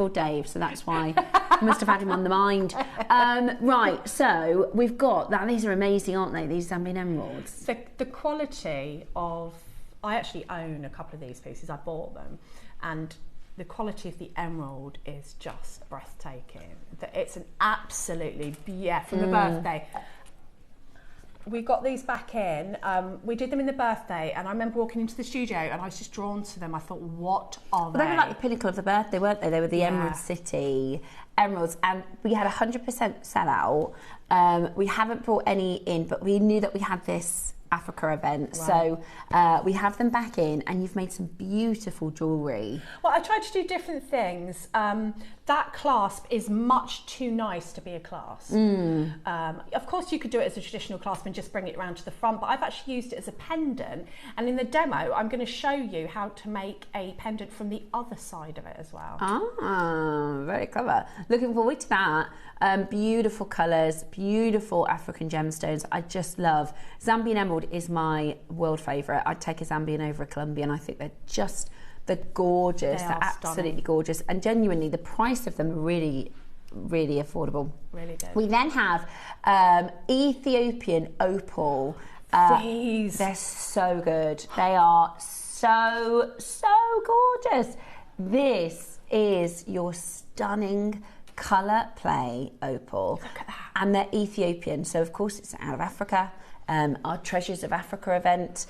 called Dave, so that's why I must have had him on the mind. Right, so we've got that. These are amazing, aren't they? These Zambian emeralds. The quality of, I actually own a couple of these pieces. I bought them, and the quality of the emerald is just breathtaking. It's an absolutely, from the birthday. We got these back in, we did them in the birthday, and I remember walking into the studio and I was just drawn to them. I thought, what are they? They were like the pinnacle of the birthday, weren't they? They were the Emerald City emeralds, and we had 100% sellout. We haven't brought any in, but we knew that we had this Africa event, so we have them back in, and you've made some beautiful jewellery. Well, I tried to do different things. That clasp is much too nice to be a clasp. Of course you could do it as a traditional clasp and just bring it around to the front, but I've actually used it as a pendant, and in the demo I'm going to show you how to make a pendant from the other side of it as well. Ah, very clever. Looking forward to that. Beautiful colours, beautiful African gemstones. I just love Zambian emerald. Is my world favourite. I'd take a Zambian over a Colombian. I think they're gorgeous. They're absolutely gorgeous, and genuinely the price of them are really, really affordable. Really good. We then have Ethiopian opal. These, they're so good. They are so gorgeous. This is your stunning colour play opal. Look at that. And they're Ethiopian, so of course it's out of Africa. Our Treasures of Africa event.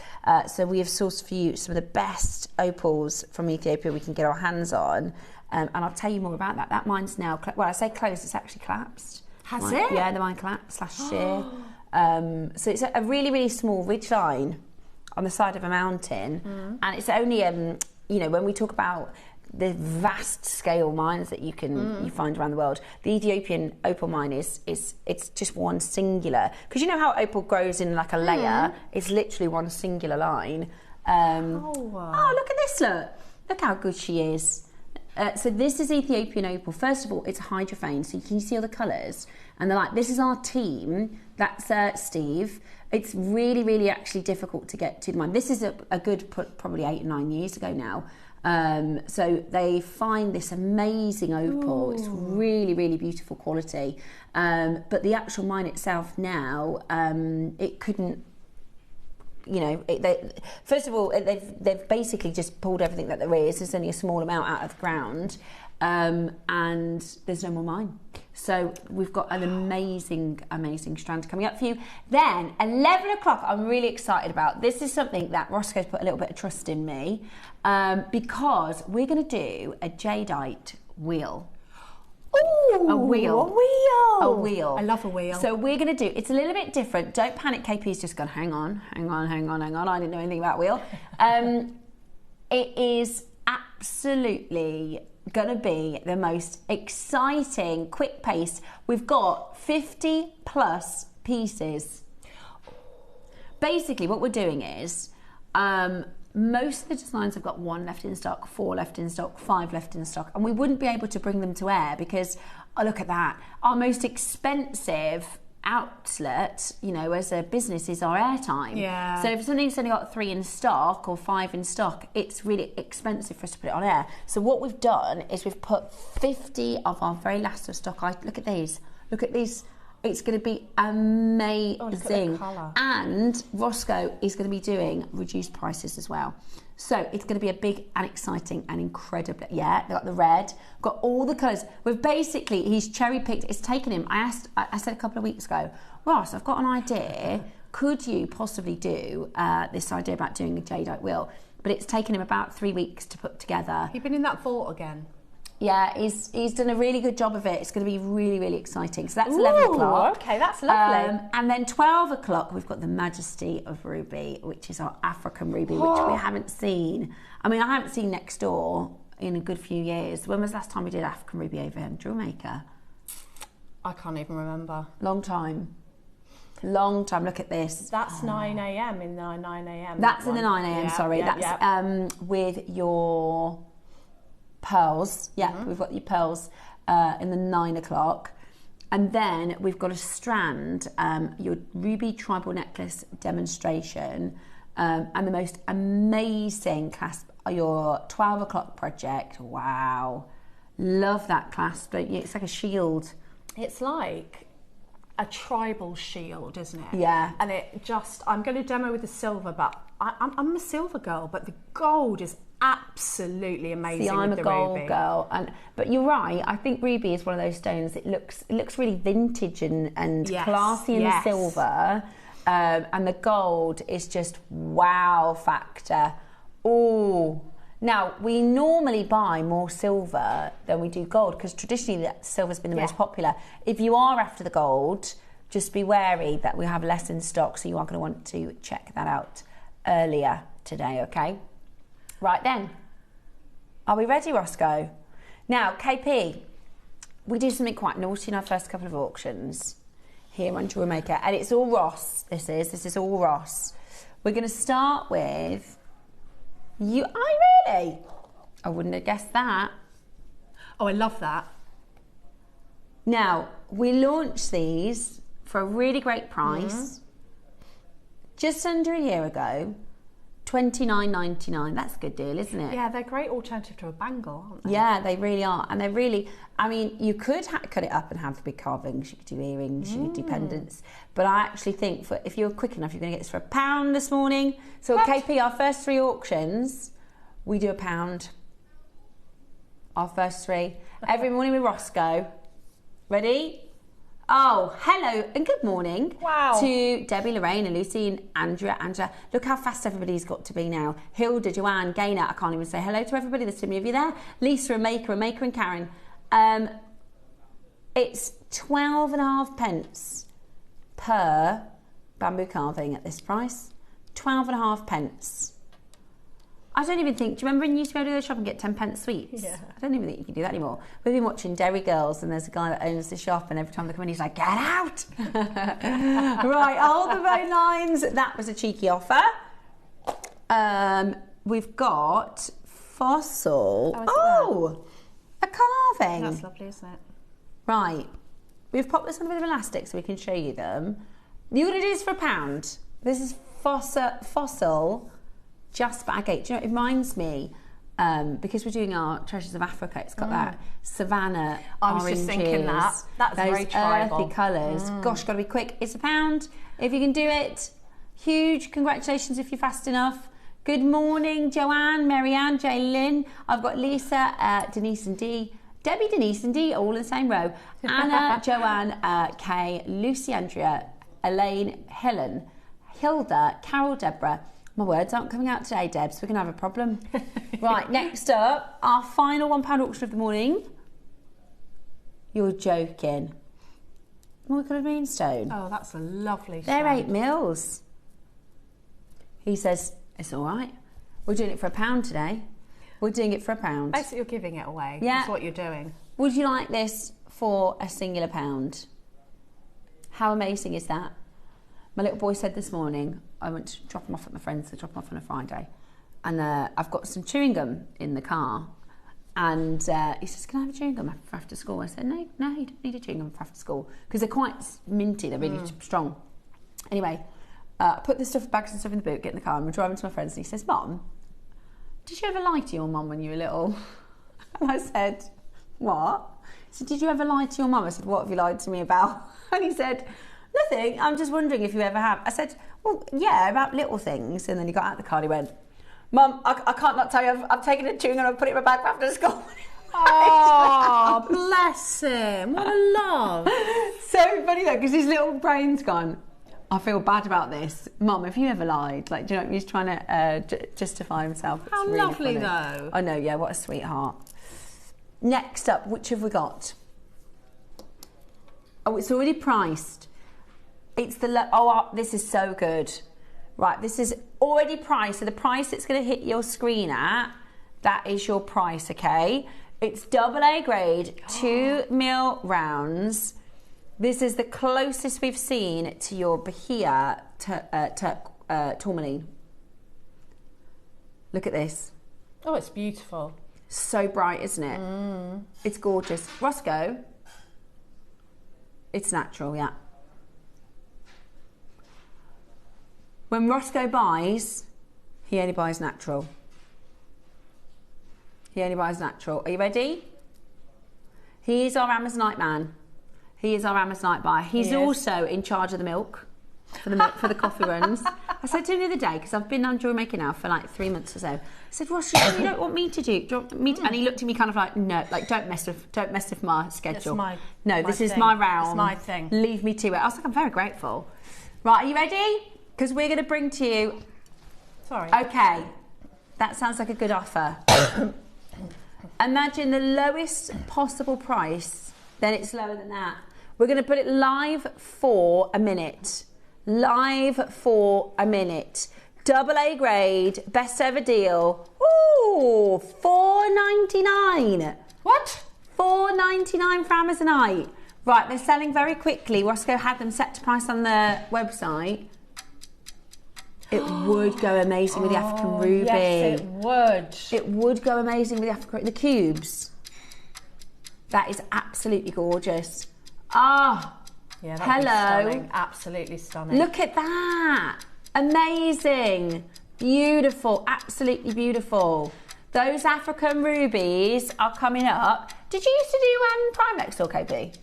So we have sourced for you some of the best opals from Ethiopia we can get our hands on. And I'll tell you more about that. That mine's now, well, I say closed, it's actually collapsed. Has it? Yeah, the mine collapsed / shear. So it's a really, really small ridge line on the side of a mountain. And it's only, you know, when we talk about the vast scale mines that you find around the world, the Ethiopian opal mine it's just one singular, because you know how opal grows in like a layer. It's literally one singular line. Oh, look at this, look how good she is. So this is Ethiopian opal. First of all, it's hydrophane, so you can see all the colours, and they're like, this is our team. That's Steve. It's really, really actually difficult to get to the mine. This is a good probably 8 or 9 years ago now. So they find this amazing opal. Ooh. It's really, really beautiful quality. But the actual mine itself now, it couldn't, you know, first of all, they've basically just pulled everything that there is. There's only a small amount out of the ground, and there's no more mine. So we've got an amazing strand coming up for you. Then 11 o'clock, I'm really excited about. This is something that Roscoe's put a little bit of trust in me, because we're going to do a Jadeite wheel. Ooh, a wheel. A wheel. A wheel. I love a wheel. So we're going to do, it's a little bit different. Don't panic, KP's just gone, hang on. I didn't know anything about wheel. It is absolutely going to be the most exciting, quick pace. We've got 50 plus pieces. Basically, what we're doing is, most of the designs have got 1 left in stock, 4 left in stock, 5 left in stock, and we wouldn't be able to bring them to air because, oh, look at that. Our most expensive outlet, you know, as a business is our airtime. Yeah. So if something's only got 3 in stock or 5 in stock, it's really expensive for us to put it on air. So what we've done is we've put 50 of our very last of stock. Look at these. Look at these. It's going to be amazing. Oh, look at the colour. And Roscoe is going to be doing reduced prices as well. So it's going to be a big and exciting and incredible. Yeah, they've got the red, got all the colours. We've basically, he's cherry picked. It's taken him. I said a couple of weeks ago, Ross, I've got an idea. Could you possibly do this idea about doing a jadeite wheel? But it's taken him about 3 weeks to put together. You've been in that vault again. Yeah, he's done a really good job of it. It's going to be really, really exciting. So that's 11 o'clock. Okay, that's lovely. And then 12 o'clock, we've got the Majesty of Ruby, which is our African ruby, which we haven't seen. I mean, I haven't seen next door in a good few years. When was the last time we did African ruby over here? JewelleryMaker? I can't even remember. Long time. Long time. Look at this. That's 9 a.m. in the 9 a.m. That's in the 9 a.m. Sorry, that's with your pearls. Yeah, we've got your pearls in the 9 o'clock. And then we've got a strand, your ruby tribal necklace demonstration, and the most amazing clasp, your 12 o'clock project. Wow. Love that clasp, don't you? It's like a shield. It's like a tribal shield, isn't it? Yeah. And it just, I'm going to demo with the silver, but I'm a silver girl, but the gold is absolutely amazing. See, I'm with a the gold ruby. girl, but you're right. I think ruby is one of those stones. It looks really vintage and Yes, classy in yes. the silver, and the gold is just wow factor. Oh, now we normally buy more silver than we do gold because traditionally silver's been the most popular. If you are after the gold, just be wary that we have less in stock, so you are going to want to check that out earlier today. Okay. Right then, are we ready, Roscoe? Now, KP, we do something quite naughty in our first couple of auctions here on JewelleryMaker, and it's all Ross. This is all Ross. We're going to start with you. Really? I wouldn't have guessed that. Oh, I love that. Now, we launched these for a really great price just under a year ago. $29.99. That's a good deal, isn't it? Yeah, they're a great alternative to a bangle, aren't they? Yeah, they really are. And they're really, I mean, you could cut it up and have the big carvings. You could do earrings, you could do pendants. But I actually think if you're quick enough, you're going to get this for £1 this morning. So at KP, our first 3 auctions, we do £1. Our first 3. Every morning with Roscoe. Ready? Oh, hello and good morning. Wow. To Debbie, Lorraine, and Lucy, and Andrea. Angela, look how fast everybody's got to be now. Hilda, Joanne, Gaynor, I can't even say hello to everybody. There's too many of you there. Lisa, and Maker, and Karen. It's 12.5 pence per bamboo carving at this price. 12.5 pence. I don't even think, do you remember when you used to go to the shop and get 10 pence sweets? Yeah. I don't even think you can do that anymore. We've been watching Derry Girls, and there's a guy that owns the shop, and every time they come in, he's like, get out! Right, hold the phone lines. That was a cheeky offer. We've got fossil. Oh, a carving. That's lovely, isn't it? Right. We've popped this on a bit of elastic so we can show you them. You're going to do this for £1. This is fossil jasper agate. Do you know, it reminds me, because we're doing our Treasures of Africa, it's got that savannah I was oranges, just thinking that. That's those very tribal. earthy colours. Gosh, got to be quick. It's £1. If you can do it, huge congratulations if you're fast enough. Good morning, Joanne, Marianne, Jaylyn. I've got Lisa, Denise and Dee. Debbie, Denise and Dee, all in the same row. Anna, Joanne, Kay, Lucy, Andrea, Elaine, Helen, Hilda, Carol, Deborah. My words aren't coming out today, Debs. We're going to have a problem. Right, next up, our final £1 auction of the morning. You're joking. What colour green stone? Oh, that's a lovely They're stone. 8 mils. He says, it's all right. We're doing it for £1 today. We're doing it for £1. Basically, you're giving it away. Yeah. That's what you're doing. Would you like this for a singular £1? How amazing is that? My little boy said this morning, I went to drop him off at my friend's to drop him off on a Friday, and I've got some chewing gum in the car, and he says, can I have a chewing gum for after school? I said, no, you don't need a chewing gum for after school, because they're quite minty, they're really strong. Anyway, I put the bags and stuff in the boot, get in the car, and we're driving to my friend's, and he says, Mum, did you ever lie to your mum when you were little? And I said, what? He said, did you ever lie to your mum? I said, what have you lied to me about? And he said, nothing, I'm just wondering if you ever have. I said, well, yeah, about little things. And then he got out of the car and he went, Mum, I can't not tell you, I've taken a chewing and I've put it in my bag for after school. Oh, bless him. What a love. So funny though, because his little brain's gone, I feel bad about this. Mum, have you ever lied? Like, do you know, he's trying to justify himself. It's How really lovely funny. though. I know, yeah, what a sweetheart. Next up, which have we got? Oh, it's already priced. It's the, this is so good. Right, this is already priced. So the price it's going to hit your screen at, that is your price, okay? It's AA grade, 2 mil rounds. This is the closest we've seen to your Bahia tourmaline. Look at this. Oh, it's beautiful. So bright, isn't it? It's gorgeous. Roscoe, it's natural, yeah. When Roscoe buys, he only buys natural. He only buys natural. Are you ready? He is our Amazonite man. He is our Amazonite buyer. He's also in charge of the milk for the coffee runs. I said to him the other day, because I've been on JewelleryMaker now for like 3 months or so. I said, Ross, you don't want me to do? Do you want me to? And he looked at me kind of like, no, like don't mess with my schedule. This is my realm. It's my thing. Leave me to it. I was like, I'm very grateful. Right, are you ready? Because we're going to bring to you. Sorry. Okay, that sounds like a good offer. Imagine the lowest possible price. Then it's lower than that. We're going to put it live for a minute. Live for a minute. Double A grade, best ever deal. Ooh, $4.99. What? $4.99 for Amazonite. Right, they're selling very quickly. Roscoe had them set to price on the website. It would go amazing with the African ruby. Yes, it would. It would go amazing with the cubes. That is absolutely gorgeous. Ah. Yeah, hello. Stunning. Absolutely stunning. Look at that. Amazing. Beautiful. Absolutely beautiful. Those African rubies are coming up. Did you used to do Prime next door, KP?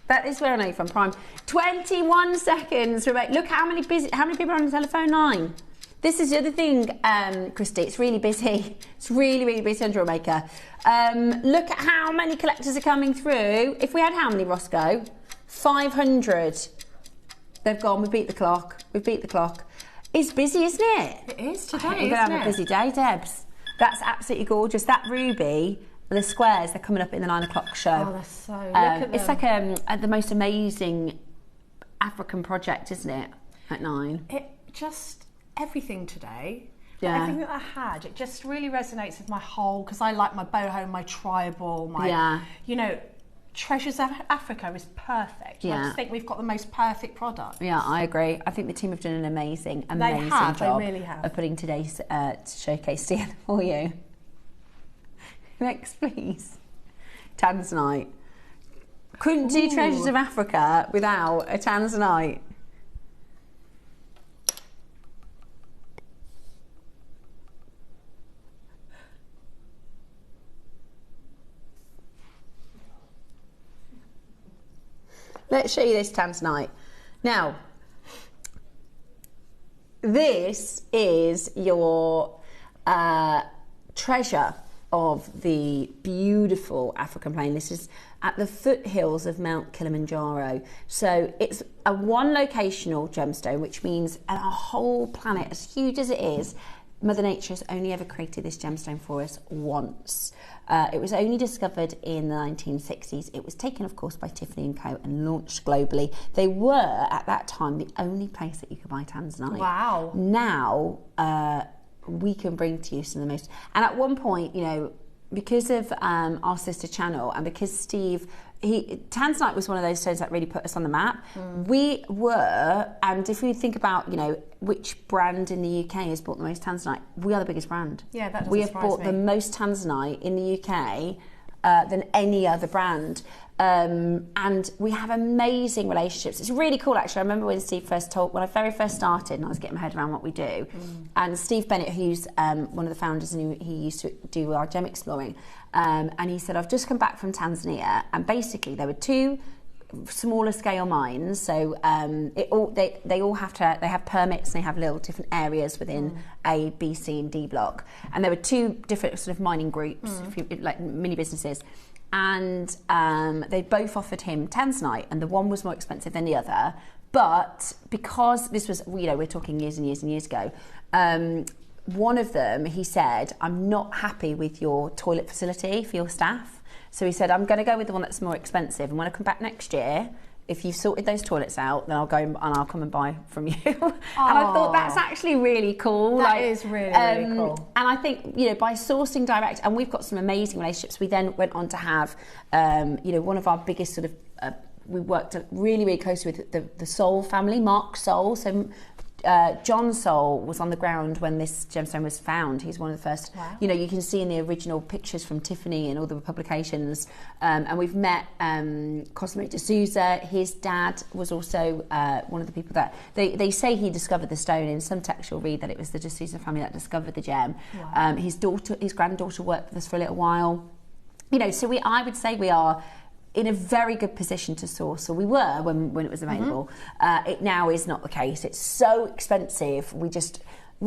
That is where I know you from, Prime. 21 seconds. Look how many people are on the telephone line. This is the other thing, Christy. It's really busy. It's really, really busy on JewelleryMaker. Look at how many collectors are coming through. If we had how many, Roscoe? 500. They've gone. We beat the clock. We beat the clock. It's busy, isn't it? It is today. We're going to have a busy day, Debs. That's absolutely gorgeous. That ruby, the squares, they're coming up in the 9 o'clock show. Oh, they're so. Look at them. It's like the most amazing African project, isn't it? At 9. It just everything today. Yeah. Everything that I had, it just really resonates with my whole. Because I like my boho, my tribal, my Treasures of Africa is perfect. Yeah. I just think we've got the most perfect product. Yeah, I agree. I think the team have done an amazing job they really have. of putting today's showcase together for you. Next, please. Tanzanite. Couldn't do Treasures of Africa without a Tanzanite. Let's show you this Tanzanite. Now, this is your treasure of the beautiful African plain. This is at the foothills of Mount Kilimanjaro. So it's a one locational gemstone, which means a whole planet, as huge as it is, Mother Nature has only ever created this gemstone for us once. It was only discovered in the 1960s. It was taken, of course, by Tiffany & Co. and launched globally. They were, at that time, the only place that you could buy Tanzanite. Wow. Now, we can bring to you some of the most... And at one point, you know, because of our sister channel and because Steve... Tanzanite was one of those stones that really put us on the map. We were, and if we think about, you know, which brand in the UK has bought the most Tanzanite, we are the biggest brand. Yeah, that doesn't We have surprise bought me. the most Tanzanite in the UK than any other brand. And we have amazing relationships. It's really cool, actually. I remember when Steve when I very first started and I was getting my head around what we do. And Steve Bennett, who's one of the founders, and he used to do our gem exploring, and he said, I've just come back from Tanzania, and basically there were 2 smaller scale mines, so they all have permits, and they have little different areas within A, B, C and D block, and there were 2 different sort of mining groups, like mini businesses, and they both offered him Tanzanite, and the one was more expensive than the other, but because this was, you know, we're talking years and years and years ago, one of them, he said, I'm not happy with your toilet facility for your staff. So he said, I'm going to go with the one that's more expensive. And when I come back next year, if you've sorted those toilets out, then I'll go and I'll come and buy from you. And I thought that's actually really cool. That is really, really cool. And I think, you know, by sourcing direct, and we've got some amazing relationships. We then went on to have, you know, one of our biggest sort of, we worked really, really closely with the Soul family, Mark Soul. So John Soul was on the ground when this gemstone was found. He's one of the first. Wow. You know, you can see in the original pictures from Tiffany and all the publications. And we've met Cosmo de Souza. His dad was also one of the people that they say he discovered the stone. In some text you'll read that it was the de Souza family that discovered the gem. Wow. His granddaughter worked with us for a little while. you know, so I would say we are in a very good position to source, or we were when it was available. It now is not the case. It's so expensive. We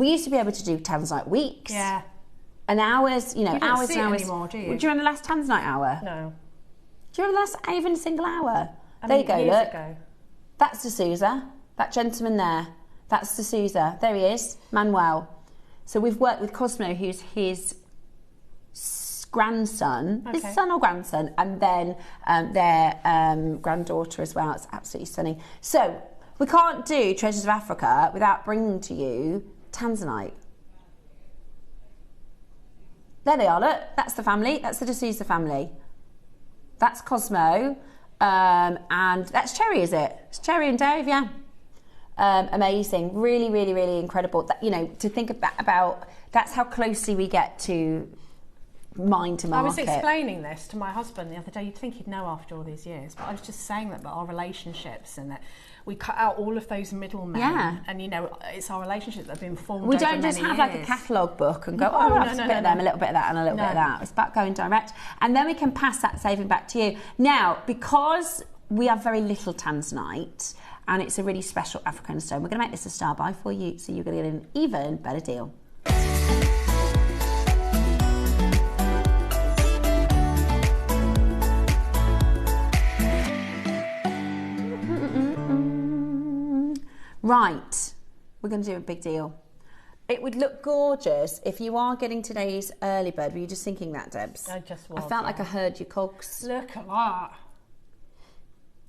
used to be able to do Tanzanite weeks. Yeah. And hours, you know, You don't hours see and it hours. anymore, do you? Do you remember the last Tanzanite hour? No. Do you remember the last even a single hour? I There mean, you go, years look. ago. That's D'Souza. That gentleman there. That's D'Souza. There he is, Manuel. So we've worked with Cosmo, who's his grandson, his son or grandson, and then their granddaughter as well. It's absolutely stunning. So we can't do Treasures of Africa without bringing to you Tanzanite. There they are, look. That's the family. That's the D'Souza family. That's Cosmo. And that's Cherry, is it? It's Cherry and Dave, yeah. Amazing. Really, really, really incredible. That, you know, to think about that's how closely we get to mine to market. I was explaining this to my husband the other day. You'd think he'd know after all these years, but I was just saying that our relationships and that we cut out all of those middlemen. Yeah. And, you know, it's our relationships that have been formed We over don't just many have years. like a catalogue book and go, No, oh, no, that's a bit of them, a little bit of that, and a little bit of that. It's about going direct. And then we can pass that saving back to you. Now, because we have very little Tanzanite, and it's a really special African stone, we're going to make this a star buy for you, so you're going to get an even better deal. Right, we're going to do a big deal. It would look gorgeous if you are getting today's early bird. Were you just thinking that, Debs? I just was. I felt like I heard your cogs. Look at that.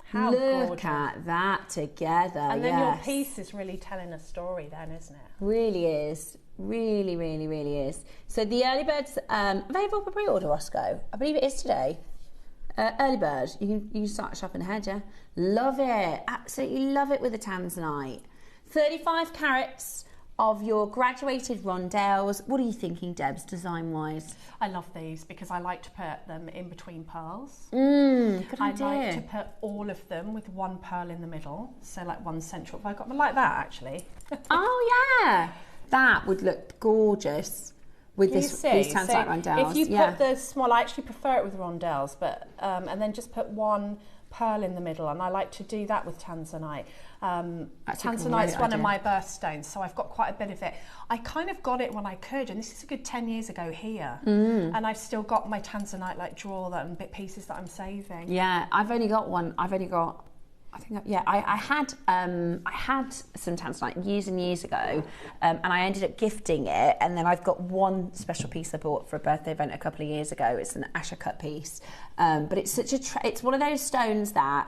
How Look gorgeous. at that together. And then your yes. piece is really telling a story then, isn't it? Really is. Really, really, really is. So the early bird's available for pre-order, Roscoe. I believe it is today. Early bird. You can start shopping ahead, yeah? Love it. Absolutely love it with the Tanzanite. 35 carats of your graduated rondelles. What are you thinking, Debs, design-wise? I love these because I like to put them in between pearls. Good I idea. like to put all of them with one pearl in the middle, so like one central. If I got them like that, actually. Oh yeah, that would look gorgeous with these Tanzanite rondelles. If you put the small, I actually prefer it with rondelles, but and then just put one pearl in the middle, and I like to do that with Tanzanite. Tanzanite's one of my birthstones, so I've got quite a bit of it. I kind of got it when I could, and this is a good 10 years ago here, and I've still got my Tanzanite like drawer that and bit pieces that I'm saving. Yeah, I've only got one. I had some Tanzanite years and years ago, and I ended up gifting it, and then I've got one special piece I bought for a birthday event a couple of years ago. It's an Asher cut piece, but it's such it's one of those stones that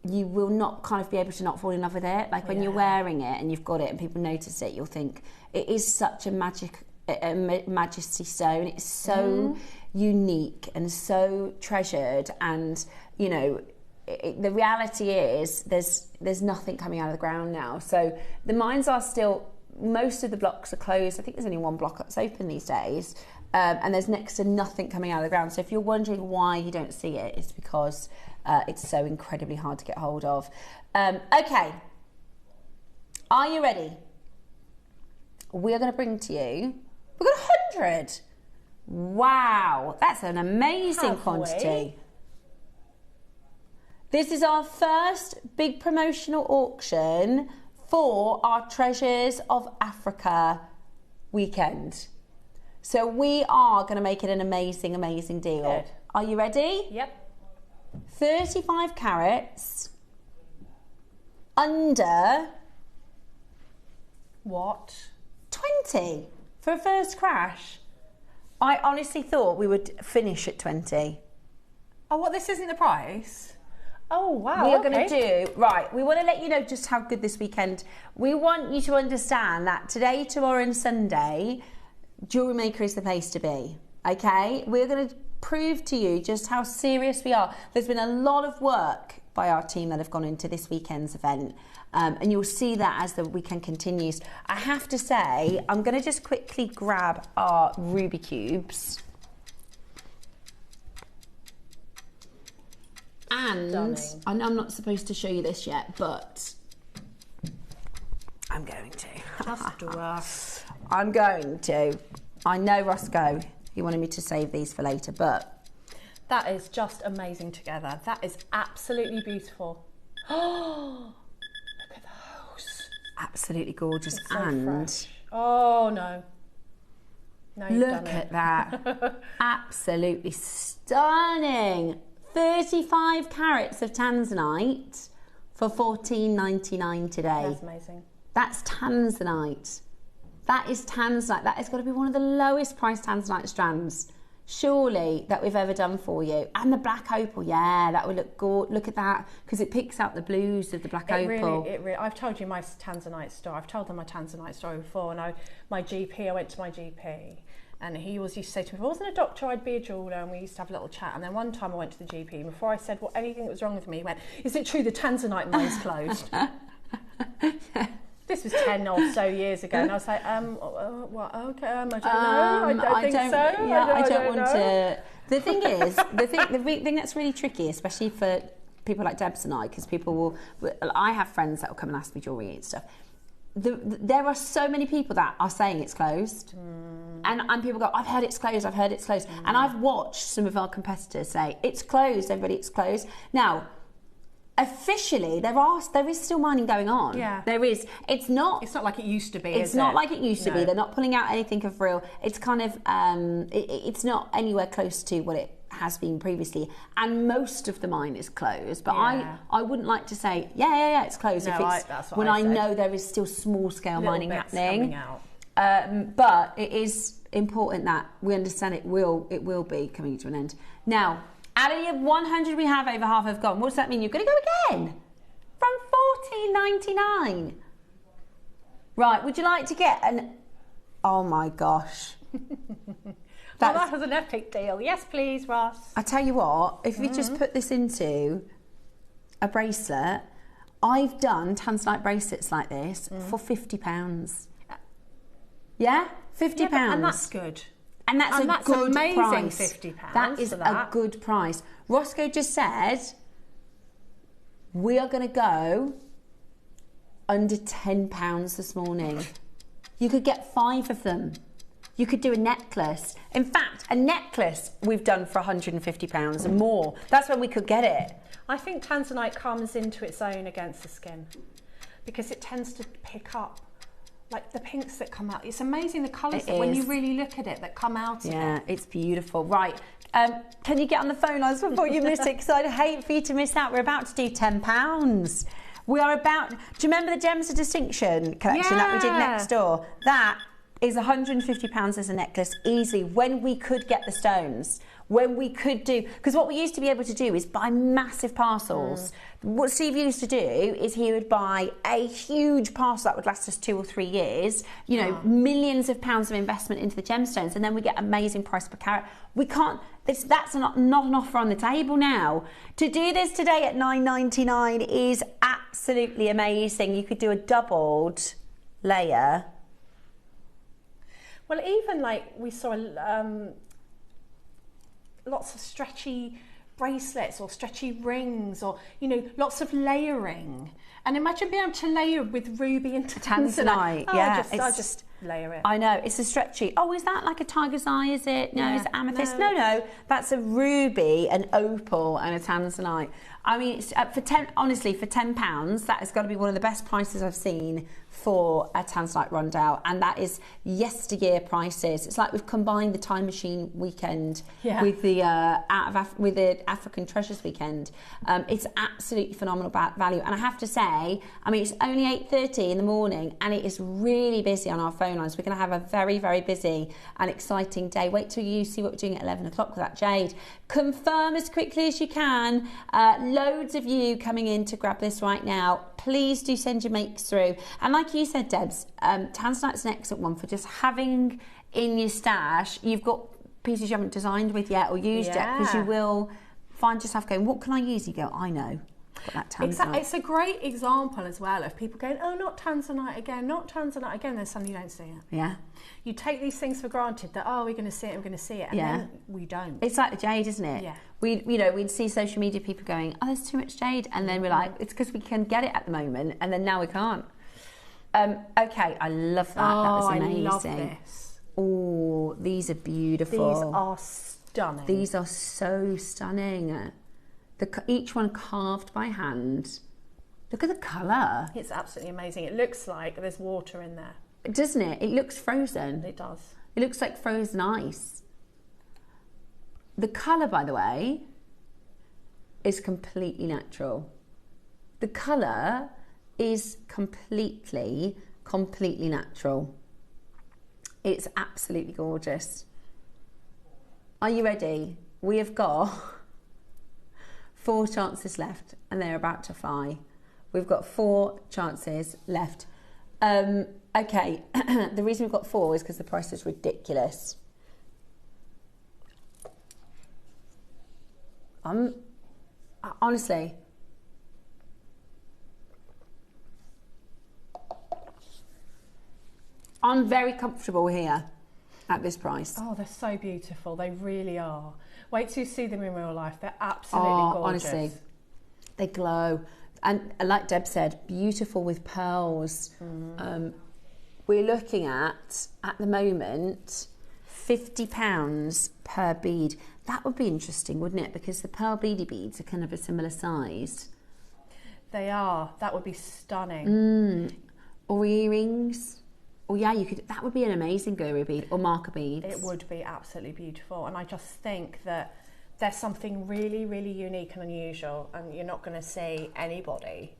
you will not kind of be able to not fall in love with it. Like when you're wearing it and you've got it and people notice it, you'll think it is such a Majesty stone. It's so unique and so treasured, and you know. The reality is there's nothing coming out of the ground now. So the mines are still, most of the blocks are closed. I think there's only one block that's open these days, and there's next to nothing coming out of the ground. So if you're wondering why you don't see it, it's because it's so incredibly hard to get hold of. Okay, are you ready? We're going to bring to you, we've got 100. Wow, that's an amazing quantity. This is our first big promotional auction for our Treasures of Africa weekend. So we are going to make it an amazing, amazing deal. Good. Are you ready? Yep. 35 carats under What? 20 for a first crash. I honestly thought we would finish at 20. Oh, what? This isn't the price? Oh, wow. We are going to do, right, we want to let you know just how good this weekend. We want you to understand that today, tomorrow and Sunday, JewelleryMaker is the place to be, okay? We're going to prove to you just how serious we are. There's been a lot of work by our team that have gone into this weekend's event, and you'll see that as the weekend continues. I have to say, I'm going to just quickly grab our ruby cubes. And I know I'm not supposed to show you this yet, but I'm going to. Just do us. I'm going to. I know Roscoe, he wanted me to save these for later, but That is just amazing together. That is absolutely beautiful. Oh, look at those. Absolutely gorgeous. It's so and fresh. Oh, no. No, you've done look it. at that. Absolutely stunning. 35 carats of Tanzanite for $14.99 today. That's amazing. That's Tanzanite. That is Tanzanite. That has got to be one of the lowest priced Tanzanite strands, surely, that we've ever done for you. And the black opal, yeah, that would look good. Look at that, because it picks out the blues of the black opal. I've told you my Tanzanite story. I've told them my Tanzanite story before. And I went to my GP, and he always used to say to me, if I wasn't a doctor, I'd be a jeweller, and we used to have a little chat. And then one time I went to the GP, and before I said anything that was wrong with me, he went, is it true the Tanzanite mine's closed? This was 10 or so years ago, and I was like, what? Okay, I don't know. I don't think so. Yeah, I don't want know. to. The thing is, the thing that's really tricky, especially for people like Debs and I, because I have friends that will come and ask me jewellery and stuff. There are so many people that are saying it's closed, and people go, I've heard it's closed, and I've watched some of our competitors say it's closed, everybody, it's closed. Now, officially, there is still mining going on. Yeah, there is. It's not like it used to be. It's not like it used to be. They're not pulling out anything of real. It's kind of it's not anywhere close to what it has been previously, and most of the mine is closed. But I wouldn't like to say it's closed when I know there is still small scale mining happening. But it is important that we understand it will be coming to an end. Now, out of the 100 we have, over half have gone. What does that mean? You're going to go again from $14.99. Right, would you like to get an... Oh my gosh. That was an epic deal. Yes, please, Ross. I tell you what, if you just put this into a bracelet, I've done Tanzanite bracelets like this for £50. Yeah? £50. And that's good. And that's a good amazing price. £50 that is a good price. Roscoe just said we are going to go under £10 this morning. You could get 5 of them. You could do a necklace. In fact, a necklace we've done for £150 and more. That's when we could get it. I think Tanzanite comes into its own against the skin because it tends to pick up like the pinks that come out. It's amazing the colours that when you really look at it that come out of it. Yeah, it's beautiful. Right, can you get on the phone lines before you miss it? Because I'd hate for you to miss out. We're about to do £10. We are about... Do you remember the Gems of Distinction collection that we did next door? That is £150 as a necklace easily when we could get the stones. When we could do... Because what we used to be able to do is buy massive parcels. What Steve used to do is he would buy a huge parcel that would last us 2 or 3 years, you know, millions of pounds of investment into the gemstones, and then we get amazing price per carat. We can't... That's not an offer on the table now. To do this today at $9.99 is absolutely amazing. You could do a doubled layer. Well, even like we saw lots of stretchy bracelets or stretchy rings, or, you know, lots of layering. And imagine being able to layer with ruby and Tanzanite. I just layer it. I know, it's a stretchy. Oh, is that like a tiger's eye, is it? No, it's amethyst. No, that's a ruby, an opal, and a Tanzanite. I mean, it's, honestly, for £10, that has got to be one of the best prices I've seen for a Tanzanite rundown, and that is yesteryear prices. It's like we've combined the Time Machine weekend with the with the African Treasures weekend. It's absolutely phenomenal value, and I have to say, I mean, it's only 8:30 in the morning, and it is really busy on our phone lines. We're going to have a very, very busy and exciting day. Wait till you see what we're doing at 11 o'clock with that Jade. Confirm as quickly as you can. Loads of you coming in to grab this right now. Please do send your makes through. And like you said, Debs, Tanzanite's an excellent one for just having in your stash. You've got pieces you haven't designed with yet or used yet, because you will find yourself going, what can I use? You go, I know. Got that Tanzanite. It's a great example as well of people going, oh, not Tanzanite again, not Tanzanite again, then suddenly you don't see it. Yeah. You take these things for granted that, oh, we're going to see it, and then we don't. It's like the Jade, isn't it? Yeah. We'd see social media people going, oh, there's too much Jade, and then we're like, it's because we can get it at the moment, and then now we can't. Okay, I love that. That was amazing. I love this. Oh, these are beautiful. These are stunning. These are so stunning. Each one carved by hand. Look at the colour. It's absolutely amazing. It looks like there's water in there. Doesn't it? It looks frozen. It does. It looks like frozen ice. The colour, by the way, is completely natural. The colour is completely natural. It's absolutely gorgeous. Are you ready? We have got 4 chances left and they're about to fly. We've got 4 chances left. Okay, the reason we've got 4 is because the price is ridiculous. Honestly, I'm very comfortable here at this price. Oh, they're so beautiful. They really are. Wait till you see them in real life. They're absolutely gorgeous. Honestly, they glow. And like Deb said, beautiful with pearls. We're looking at the moment, £50 per bead. That would be interesting, wouldn't it? Because the pearl beady beads are kind of a similar size. They are. That would be stunning. Or earrings. Oh yeah, you could. That would be an amazing glory bead or marker beads. It would be absolutely beautiful, and I just think that there's something really, really unique and unusual, and you're not going to see anybody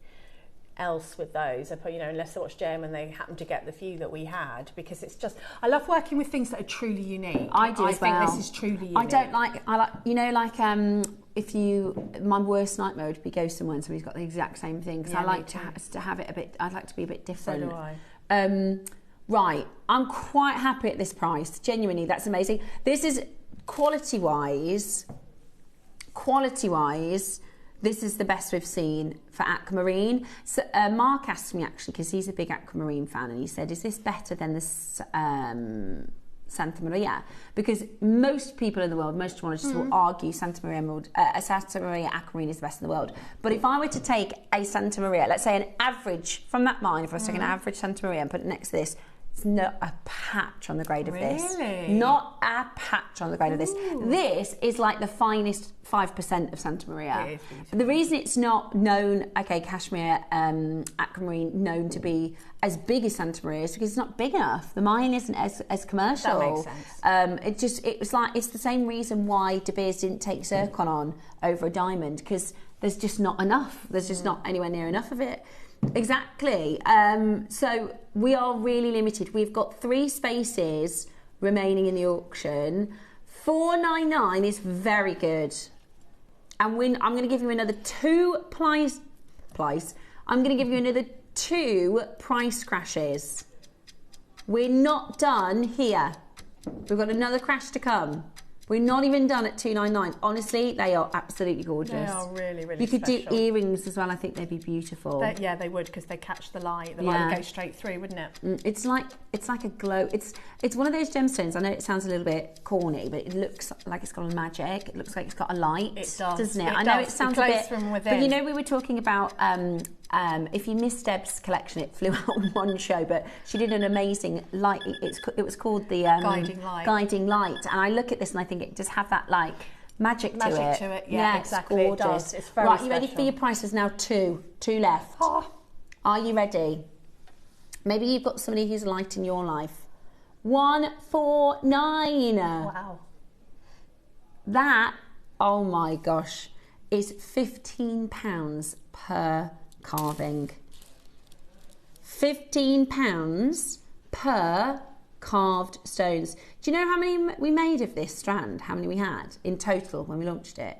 else with those. You know, unless they watch Gem and they happen to get the few that we had, because it's just. I love working with things that are truly unique. I do as well. I think this is truly unique. I don't like. I like. You know, like if you. My worst nightmare would be go somewhere and somebody's got the exact same thing, because I like to have it a bit. I'd like to be a bit different. So do I. Right, I'm quite happy at this price. Genuinely, that's amazing. This is quality-wise, this is the best we've seen for Aquamarine. So Mark asked me actually, because he's a big Aquamarine fan, and he said, is this better than the Santa Maria? Because most people in the world, most gemologists will argue Santa Maria Aquamarine is the best in the world. But if I were to take a Santa Maria, let's say an average from that mine, if I was taking an average Santa Maria and put it next to this, it's not a patch on the grade of this. Not a patch on the grade of this. This is like the finest 5% of Santa Maria. The reason it's not known, Cashmere Aquamarine, known to be as big as Santa Maria is because it's not big enough. The mine isn't as commercial. That makes sense. It's the same reason why De Beers didn't take zircon on over a diamond, because there's just not enough. There's just not anywhere near enough of it. Exactly. So we are really limited. We've got 3 spaces remaining in the auction. $4.99 is very good. And I'm going to give you another 2 price. I'm going to give you another 2 price crashes. We're not done here. We've got another crash to come. We're not even done at $2.99. Honestly, they are absolutely gorgeous. They are really, really You could special. do earrings as well. I think they'd be beautiful. Yeah, they would, because they catch the light. The light would go straight through, wouldn't it? It's like a glow. It's one of those gemstones. I know it sounds a little bit corny, but it looks like it's got a magic. It looks like it's got a light. It does, doesn't it? It I know does. it sounds It a bit. from within. But you know, we were talking about if you missed Deb's collection, it flew out on one show, but she did an amazing light. It was called the Guiding Light. And I look at this and I think it does have that like magic to it. Yeah, exactly. It's gorgeous. It does. It's very right. special. You ready for your prices now? 2 left. Are you ready? Maybe you've got somebody who's light in your life. $149. Wow. That, oh my gosh, is £15 per carving. £15 per carved stones. Do you know how many we made of this strand? How many we had in total when we launched it?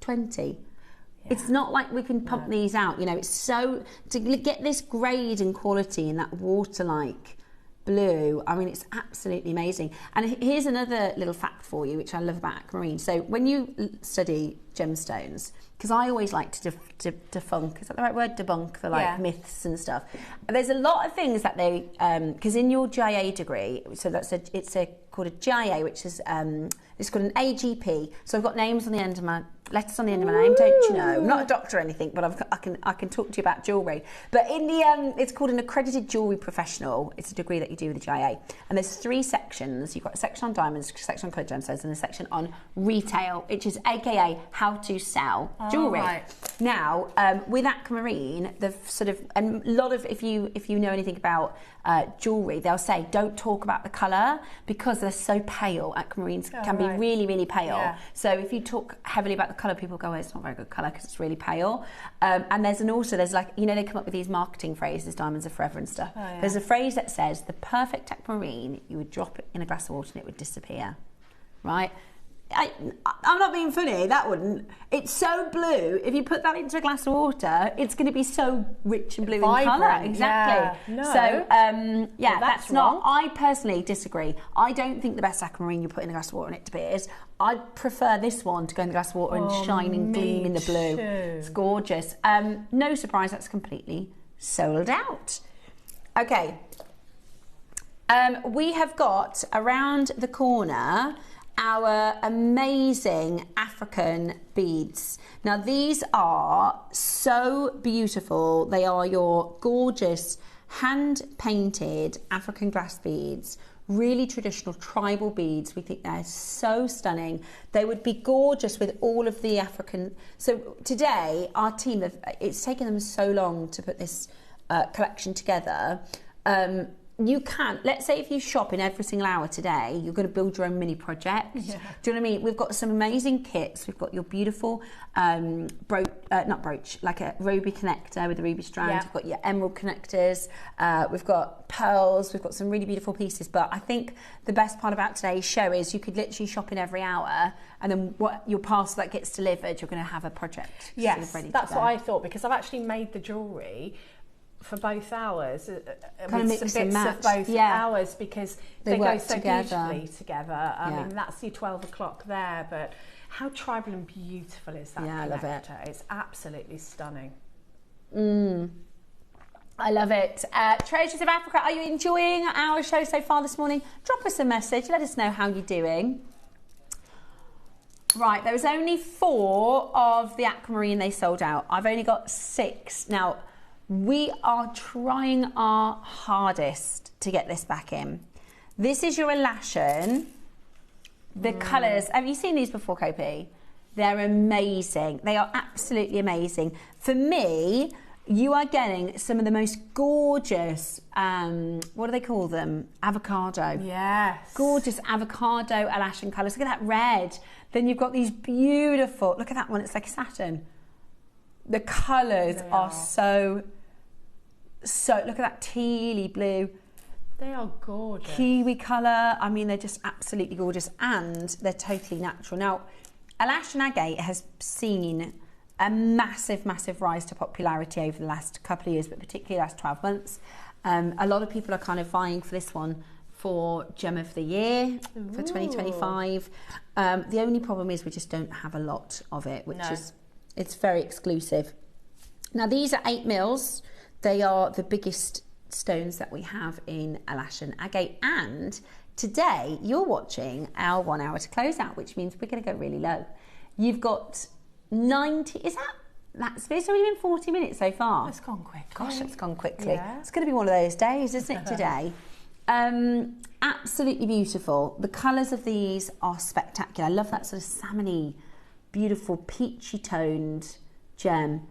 20. Yeah. It's not like we can pump these out, you know. It's so, to get this grade and quality in that water-like blue, I mean, it's absolutely amazing. And here's another little fact for you, which I love about Aquamarine. So when you study gemstones, because I always like to debunk, is that the right word? Debunk the myths and stuff. There's a lot of things that they, because in your JA degree, so it's called a JA, which is It's got an AGP. So I've got names on the end of my letters on the end of my name, don't you know? I'm not a doctor or anything, but I can talk to you about jewellery. But in the it's called an accredited jewellery professional. It's a degree that you do with the JA. And there's 3 sections. You've got a section on diamonds, a section on coloured gemstones, and a section on retail, which is AKA how to sell jewellery. Right. Now, with Aquamarine, the sort of, and a lot of, if you know anything about jewellery, they'll say don't talk about the colour because they're so pale. Aquamarines can be really, really pale. Yeah. So if you talk heavily about the colour, people go, oh, it's not very good colour because it's really pale. And there's like, you know, they come up with these marketing phrases, diamonds are forever and stuff. Oh, yeah. There's a phrase that says the perfect aquamarine, you would drop it in a glass of water and it would disappear, right? I'm not being funny, that wouldn't. It's so blue, if you put that into a glass of water, it's going to be so rich and blue in colour. Exactly. Yeah. No. So, yeah, that's not, I personally disagree. I don't think the best aquamarine you put in a glass of water and it disappears. I'd prefer this one to go in the glass of water and shine and gleam in the blue. It's gorgeous. No surprise, that's completely sold out. Okay. We have got around the corner our amazing African beads. Now these are so beautiful. They are your gorgeous hand painted African glass beads, really traditional tribal beads. We think they're so stunning. They would be gorgeous with all of the African. So today our team, it's taken them so long to put this collection together. You can, let's say if you shop in every single hour today, you're going to build your own mini project. Yeah. Do you know what I mean? We've got some amazing kits. We've got your beautiful not brooch, like a ruby connector with a ruby strand. Yeah. We've got your emerald connectors. We've got pearls. We've got some really beautiful pieces. But I think the best part about today's show is you could literally shop in every hour, and then what your parcel that gets delivered, you're going to have a project. Yes, sort of ready that's to go. what I thought, because I've actually made the jewellery for both hours, kind of with some bits of both hours, because they go so beautifully together. I mean, that's your 12 o'clock there, but how tribal and beautiful is that? Yeah, I love it. It's absolutely stunning. I love it. Treasures of Africa, are you enjoying our show so far this morning? Drop us a message, let us know how you're doing. Right, there was only 4 of the Aquamarine they sold out. I've only got 6. Now, we are trying our hardest to get this back in. This is your Alashan. The colours, have you seen these before, Kopi? They're amazing. They are absolutely amazing. For me, you are getting some of the most gorgeous, what do they call them? Avocado. Yes. Gorgeous avocado Alashan colours. Look at that red. Then you've got these beautiful, look at that one, it's like a satin. The colours are so, look at that tealy blue. They are gorgeous. Kiwi colour, I mean, they're just absolutely gorgeous, and they're totally natural. Now, Alashan agate has seen a massive, massive rise to popularity over the last couple of years, but particularly the last 12 months. A lot of people are kind of vying for this one for Gem of the Year for 2025. The only problem is we just don't have a lot of it, which is, it's very exclusive. Now, these are 8 mils. They are the biggest stones that we have in Alashan agate. And today, you're watching our 1 hour to close out, which means we're going to go really low. You've got 90, it's already been 40 minutes so far. It's gone quick. Gosh, it's gone quickly. Yeah. It's going to be one of those days, isn't it, today? Absolutely beautiful. The colours of these are spectacular. I love that sort of salmony, beautiful peachy toned gem.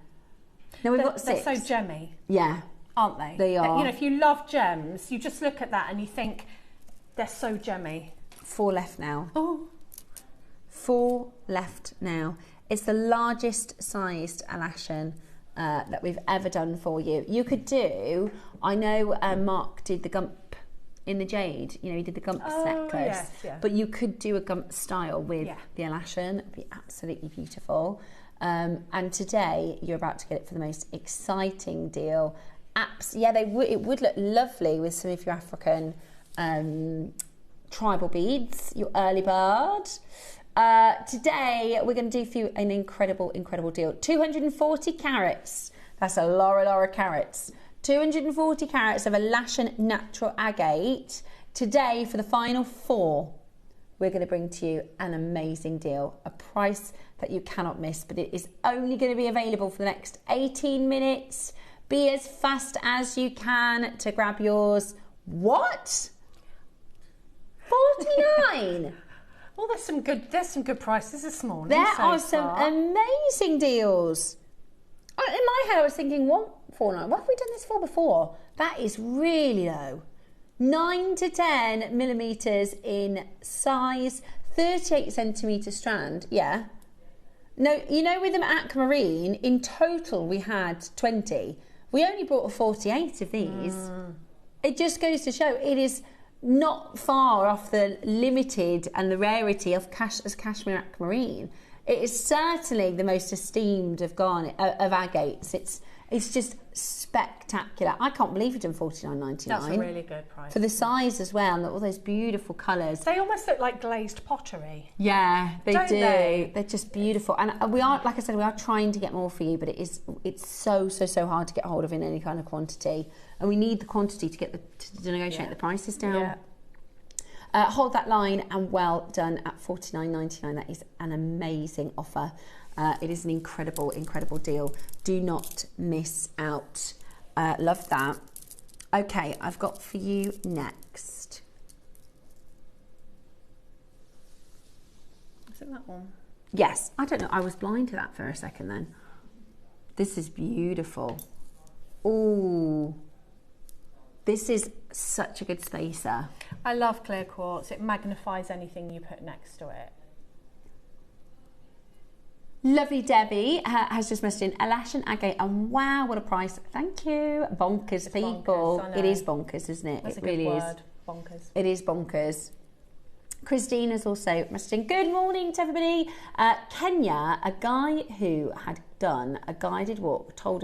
Now we've got 6. They're so gemmy. Yeah. Aren't they? They are. You know, if you love gems, you just look at that and you think, they're so gemmy. 4 left now. Oh. 4 left now. It's the largest sized Alashan that we've ever done for you. You could do, I know Mark did the Gump in the Jade, you know, he did the Gump necklace, but you could do a Gump style with the Alashan. It'd be absolutely beautiful. And today you're about to get it for the most exciting deal. It would look lovely with some of your African tribal beads, your early bird. Today we're going to do for you an incredible deal. 240 carats. That's a lot of carats. 240 carats of Alashan natural agate. Today for the final 4, we're going to bring to you an amazing deal, a price that you cannot miss, but it is only going to be available for the next 18 minutes. Be as fast as you can to grab yours. What? 49? Well, there's some good prices this morning. There are some amazing deals. In my head, I was thinking, 149. What have we done this for before? That is really low. 9 to 10 millimeters in size, 38 centimeter strand. Yeah. No, you know, with them Aquamarine, in total we had 20. We only bought 48 of these. It just goes to show it is not far off the limited and the rarity of cashmere Aquamarine. It is certainly the most esteemed of agates. It's just spectacular. I can't believe you've done $49.99. That's a really good price. For the size as well, and all those beautiful colours. They almost look like glazed pottery. Yeah, they Don't do. they? They're just beautiful. And we are, like I said, we are trying to get more for you, but it's so hard to get hold of in any kind of quantity. And we need the quantity to get to negotiate the prices down. Yeah. Hold that line, and well done at $49.99. That is an amazing offer. It is an incredible deal. Do not miss out. Love that. Okay, I've got for you next. Is it that one? Yes. I don't know. I was blind to that for a second then. This is beautiful. Ooh. This is such a good spacer. I love clear quartz. It magnifies anything you put next to it. Lovely Debbie has just messaged in Alashan agate, and wow, what a price. Thank you. Bonkers, people. Bonkers, it is bonkers, isn't it? That's it a really good is. word. Bonkers. It is bonkers. Christina's also messaging, good morning to everybody. Kenya, a guy who had done a guided walk, told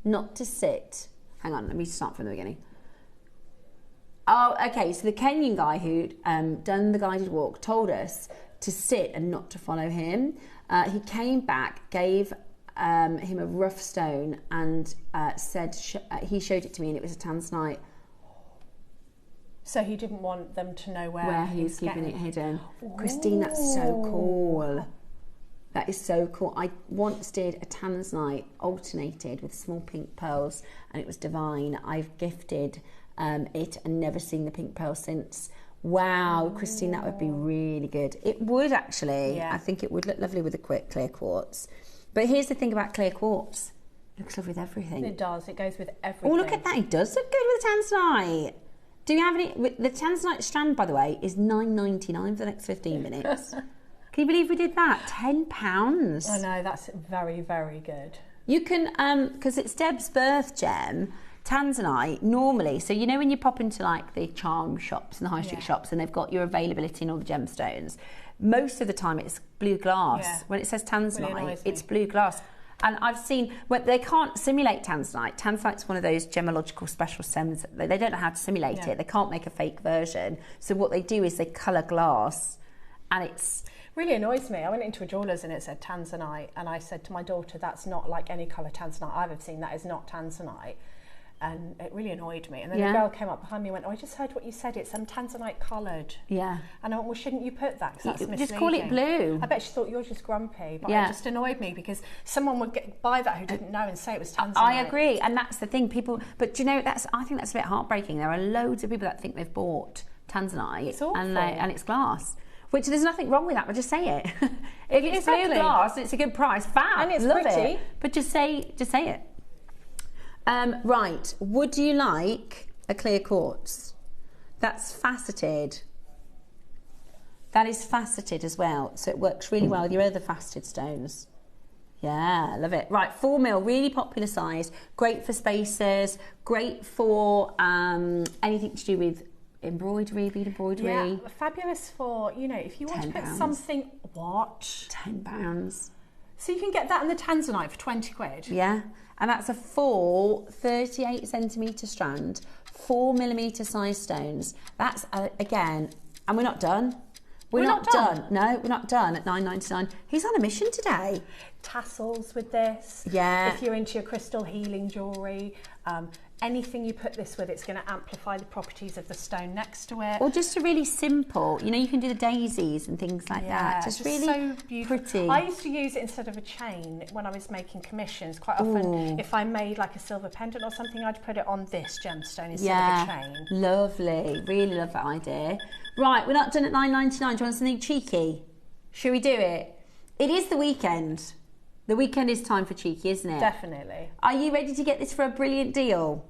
not to sit. Hang on, let me start from the beginning. Oh, okay, so the Kenyan guy who'd done the guided walk told us to sit and not to follow him. He came back, gave him a rough stone, and said he showed it to me, and it was a Tanzanite. So he didn't want them to know where he was keeping it hidden. Ooh. Christine, that's so cool. That is so cool. I once did a Tanzanite alternated with small pink pearls, and it was divine. I've gifted it and never seen the pink pearl since. Wow, Christine, that would be really good. It would actually. Yeah. I think it would look lovely with the clear quartz. But here's the thing about clear quartz. It looks lovely with everything. It does. It goes with everything. Oh, look at that. It does look good with the Tanzanite. Do you have any... The Tanzanite strand, by the way, is $9.99 for the next 15 minutes. Can you believe we did that? £10. I know, that's very, very good. You can, because it's Deb's birth gem, Tanzanite, normally, so you know when you pop into like the charm shops and the high street shops and they've got your availability in all the gemstones, most of the time it's blue glass. Yeah. When it says Tanzanite, Really it's blue glass. And I've seen, well, they can't simulate Tanzanite. Tanzanite's one of those gemological special stems. They don't know how to simulate it. They can't make a fake version. So what they do is they colour glass, and it's... Really annoys me. I went into a jeweller's and it said Tanzanite, and I said to my daughter, that's not like any colour Tanzanite I've ever seen. That is not Tanzanite. And it really annoyed me. And then a girl came up behind me and went, oh, I just heard what you said. It's Tanzanite coloured. Yeah. And I went, well, shouldn't you put that? Because that's misleading. Just call it blue. I bet she thought you're just grumpy. But it just annoyed me because someone would buy that who didn't know and say it was Tanzanite. I agree. And that's the thing. People... But do you know, I think that's a bit heartbreaking. There are loads of people that think they've bought Tanzanite. It's awful. And it's glass. Which there's nothing wrong with that, but just say it. If it's blue glass and it's a good price, fab. And it's love pretty. It. But just say it. Right, would you like a clear quartz? That's faceted. That is faceted as well, so it works really well with your other faceted stones. Yeah, love it. Right, 4mm, really popular size, great for spacers, great for anything to do with embroidery, bead embroidery. Yeah, fabulous for, you know, if you want to put something... What? £10. So you can get that in the Tanzanite for 20 quid? Yeah, and that's a full 38 centimetre strand, 4mm size stones. That's, again, and we're not done. We're not done. No, we're not done at $9.99. He's on a mission today. Tassels with this. Yeah. If you're into your crystal healing jewellery, anything you put this with, it's going to amplify the properties of the stone next to it. Or just a really simple, you know, you can do the daisies and things like that. Just really so beautiful. Pretty. I used to use it instead of a chain when I was making commissions. Quite often, if I made like a silver pendant or something, I'd put it on this gemstone instead of a chain. Lovely. Really love that idea. Right, we're not done at $9.99. Do you want something cheeky? Should we do it? It is the weekend. The weekend is time for cheeky, isn't it? Definitely. Are you ready to get this for a brilliant deal?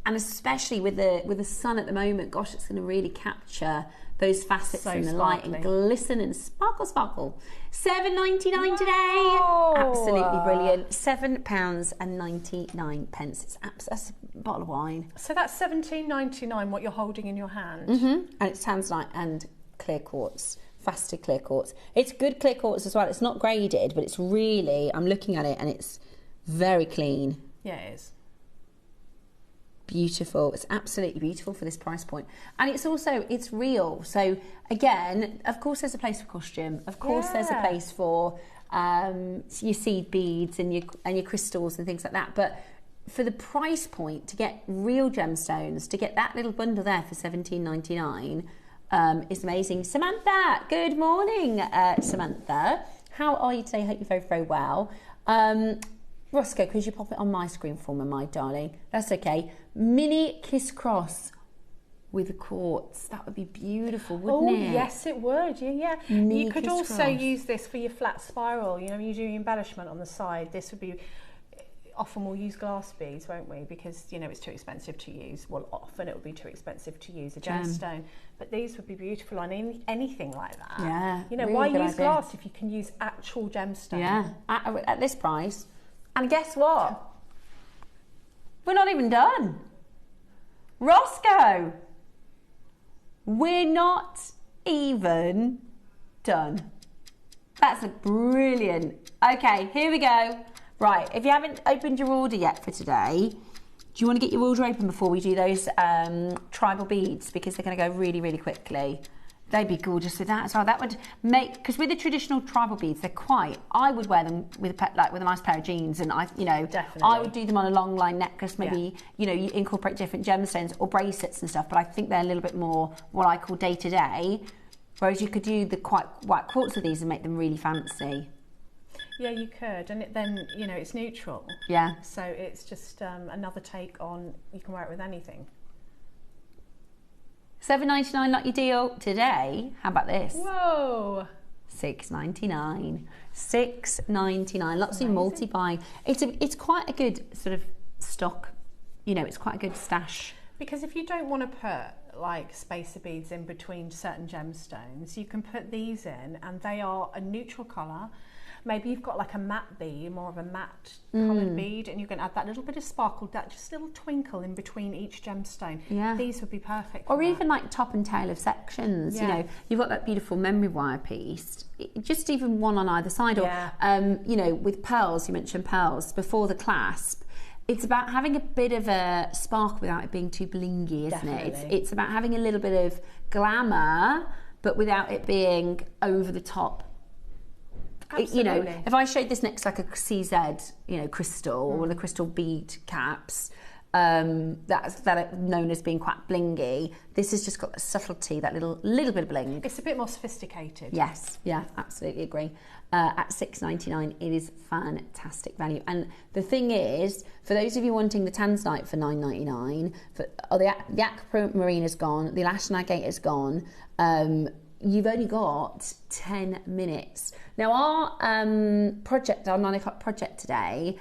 And especially with the sun at the moment, gosh, it's going to really capture those facets in the light and glisten and sparkle, sparkle. $7.99 today. Absolutely brilliant. £7.99. That's a bottle of wine. So that's $17.99. What you're holding in your hand. And it's Tanzanite and clear quartz. Faceted clear quartz. It's good clear quartz as well. It's not graded, but it's really, I'm looking at it and it's very clean. Yeah, it is. Beautiful. It's absolutely beautiful for this price point. And it's also, it's real. So again, of course there's a place for costume. Of course there's a place for your seed beads and your crystals and things like that. But for the price point, to get real gemstones, to get that little bundle there for $17.99 is amazing. Samantha, good morning, Samantha. How are you today? Hope you're very, very well. Roscoe, could you pop it on my screen for me, my darling? That's okay. Mini kiss cross with a quartz. That would be beautiful, wouldn't it? Oh, yes, it would. Yeah. Mini you could kiss also cross. use this for your flat spiral. You know, you do your embellishment on the side. This would be... Often we'll use glass beads, won't we? Because, you know, it's too expensive to use. Well, often it would be too expensive to use a gemstone. But these would be beautiful on anything like that. Yeah. You know, really why good use idea. glass if you can use actual gemstone? Yeah, at this price. And guess what? We're not even done. Roscoe, we're not even done. That's a brilliant. Okay, here we go. Right, if you haven't opened your order yet for today, do you want to get your order open before we do those tribal beads? Because they're going to go really, really quickly. They'd be gorgeous with that as well. That would make, because with the traditional tribal beads, they're quite. I would wear them with a nice pair of jeans, and Definitely. I would do them on a long line necklace. Maybe you incorporate different gemstones or bracelets and stuff. But I think they're a little bit more what I call day to day. Whereas you could do the quite white quartz of these and make them really fancy. Yeah, you could, and then it's neutral. Yeah. So it's just another take on. You can wear it with anything. $7.99, not your deal today. How about this? Whoa! $6.99. $6.99. Lots of multi-buying. It's quite a good sort of stock. It's quite a good stash. Because if you don't want to put like spacer beads in between certain gemstones, you can put these in, and they are a neutral colour. Maybe you've got like a matte bead, more of a matte coloured bead, and you can add that little bit of sparkle, that just little twinkle in between each gemstone. Yeah. These would be perfect. Or even like top and tail of sections. Yeah. You've got that beautiful memory wire piece. Just even one on either side. Yeah. Or, with pearls, you mentioned pearls, before the clasp. It's about having a bit of a spark without it being too blingy, isn't Definitely. it? It's about having a little bit of glamour, but without it being over the top. Absolutely. If I showed this next like a CZ, crystal or the crystal bead caps, that are known as being quite blingy. This has just got a subtlety, that little bit of bling. It's a bit more sophisticated. Yes, yeah, absolutely agree. At $6.99, it is fantastic value. And the thing is, for those of you wanting the Tanzanite for $9.99, the Aquamarine is gone, the Alashan agate is gone. You've only got 10 minutes. Now our project, our 9 o'clock project today,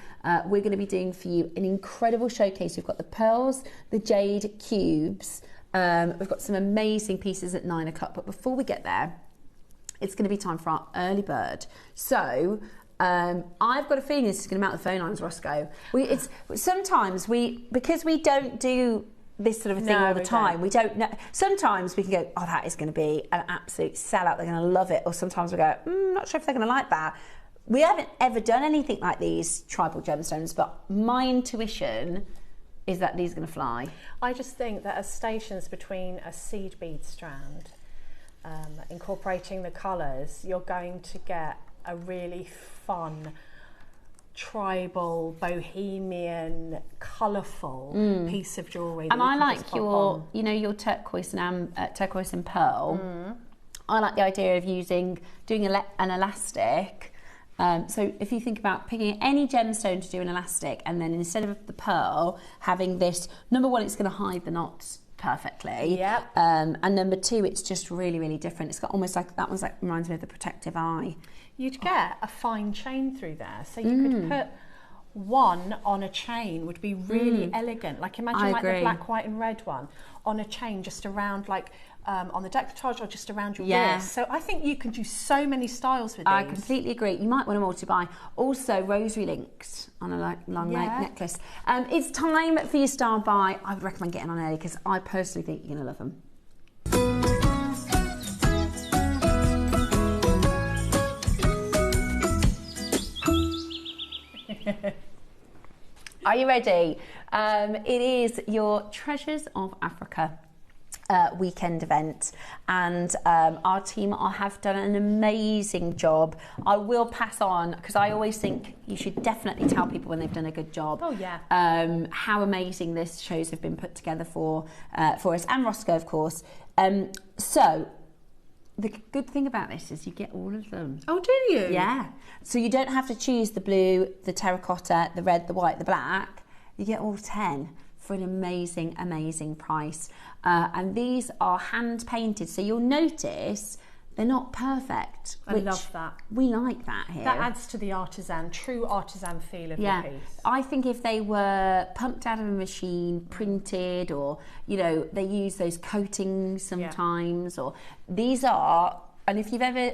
we're going to be doing for you an incredible showcase. We've got the pearls, the jade cubes. We've got some amazing pieces at 9 o'clock. But before we get there, it's going to be time for our early bird. So I've got a feeling this is going to melt the phone lines, Roscoe. Sometimes because we don't do this sort of thing all the time. We don't know. Sometimes we can go, oh, that is going to be an absolute sellout. They're going to love it. Or sometimes we go, not sure if they're going to like that. We haven't ever done anything like these tribal gemstones, but my intuition is that these are going to fly. I just think that as stations between a seed bead strand, incorporating the colours, you're going to get a really fun tribal, bohemian, colourful piece of jewellery. And I like your, you know, your turquoise and pearl. I like the idea of doing an elastic. So if you think about picking any gemstone to do an elastic, and then instead of the pearl having this, number one, it's going to hide the knots perfectly. Yep. And number two, it's just really, really different. It's got almost like, that one's like, reminds me of the protective eye. You'd get a fine chain through there, so you could put one on a chain, would be really elegant. Like imagine like the black, white and red one on a chain just around like on the decolletage or just around your wrist. So I think you can do so many styles with these. I completely agree. You might want to multi-buy. Also rosary links on a long necklace. It's time for your star buy. I would recommend getting on early because I personally think you're going to love them. Are you ready? It is your Treasures of Africa weekend event, and our team have done an amazing job. I will pass on, because I always think you should definitely tell people when they've done a good job. Oh yeah. How amazing this shows have been put together for us, and Roscoe, of course. So the good thing about this is you get all of them. Oh, do you? Yeah. So you don't have to choose the blue, the terracotta, the red, the white, the black. You get all 10 for an amazing, amazing price. And these are hand painted. So you'll notice they're not perfect. I love that. We like that here. That adds to the true artisan feel of the piece. I think if they were pumped out of a machine, printed, or, you know, they use those coatings sometimes, or these are, and if you've ever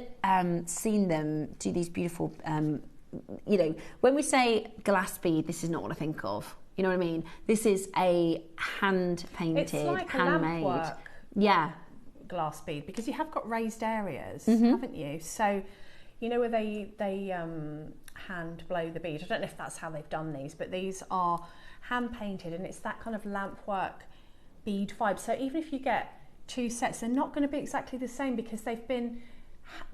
seen them do these beautiful, you know, when we say glass bead, this is not what I think of. You know what I mean? This is a hand painted, it's like handmade. Lampwork. Yeah. Glass bead, because you have got raised areas, haven't you? So, you know where they hand blow the bead. I don't know if that's how they've done these, but these are hand painted, and it's that kind of lampwork bead vibe. So even if you get two sets, they're not going to be exactly the same because they've been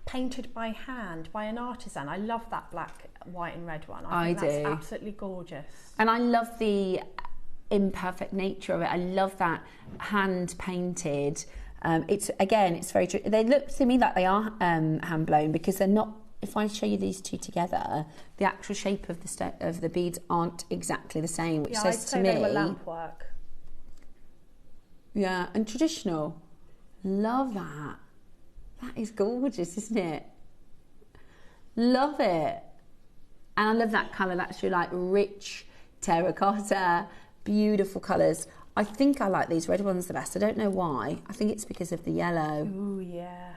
painted by hand by an artisan. I love that black, white and red one. I think that's absolutely gorgeous. And I love the imperfect nature of it. I love that hand painted. It's very true. They look to me like they are hand blown, because they're not. If I show you these two together, the actual shape of the beads aren't exactly the same, which says to me, they were lampwork. Yeah, and traditional. Love that. That is gorgeous, isn't it? Love it. And I love that colour. That's your like rich terracotta, beautiful colours. I think I like these red ones the best. I don't know why. I think it's because of the yellow. Ooh, yeah.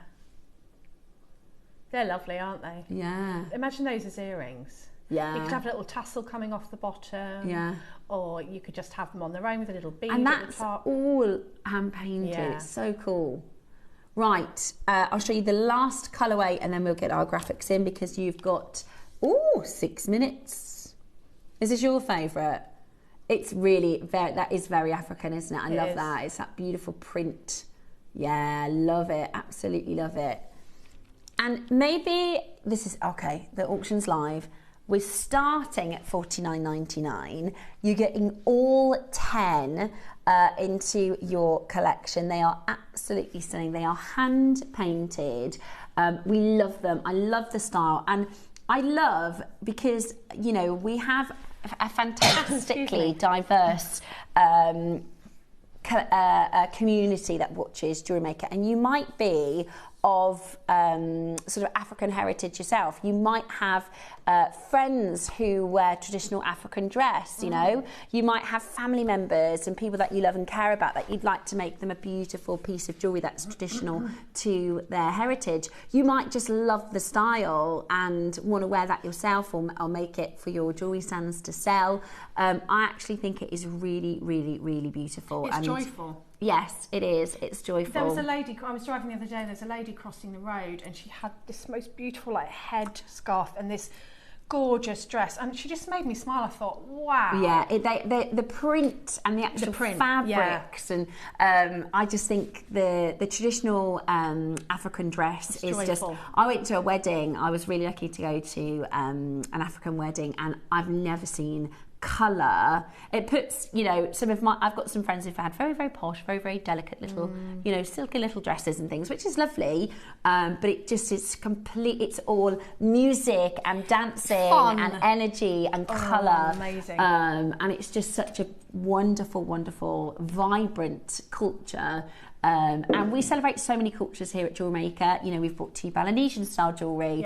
They're lovely, aren't they? Yeah. Imagine those as earrings. Yeah. You could have a little tassel coming off the bottom. Yeah. Or you could just have them on their own with a little bead and at the top. And that's all hand painted. Yeah. It's so cool. Right, I'll show you the last colourway and then we'll get our graphics in, because you've got, 6 minutes. Is this your favourite? It's really, that is very African, isn't it? I love that. It's that beautiful print. Yeah, love it. Absolutely love it. And maybe this is, okay, the auction's live. We're starting at $49.99. You're getting all 10 into your collection. They are absolutely stunning. They are hand painted. We love them. I love the style. And I love, because, you know, we have a fantastically diverse community that watches JewelleryMaker, and you might be of sort of African heritage yourself. You might have friends who wear traditional African dress, you know. You might have family members and people that you love and care about that you'd like to make them a beautiful piece of jewellery that's traditional to their heritage. You might just love the style and want to wear that yourself, or make it for your jewellery stands to sell. I actually think it is really, really, really beautiful. It's joyful. Yes, it is. It's joyful. There was a lady, I was driving the other day, and there's a lady crossing the road, and she had this most beautiful like head scarf and this gorgeous dress, and she just made me smile. I thought, wow. Yeah, the print and the actual fabrics, and I just think the traditional African dress is joyful. just. I went to a wedding. I was really lucky to go to an African wedding, and I've never seen colour. It puts, you know, I've got some friends who've had very, very posh, very, very delicate little, you know, silky little dresses and things, which is lovely, but it's complete, it's all music and dancing and energy and colour. Amazing. And it's just such a wonderful, wonderful, vibrant culture. And we celebrate so many cultures here at JewelleryMaker. You know, we've brought to you Balinesian style jewellery,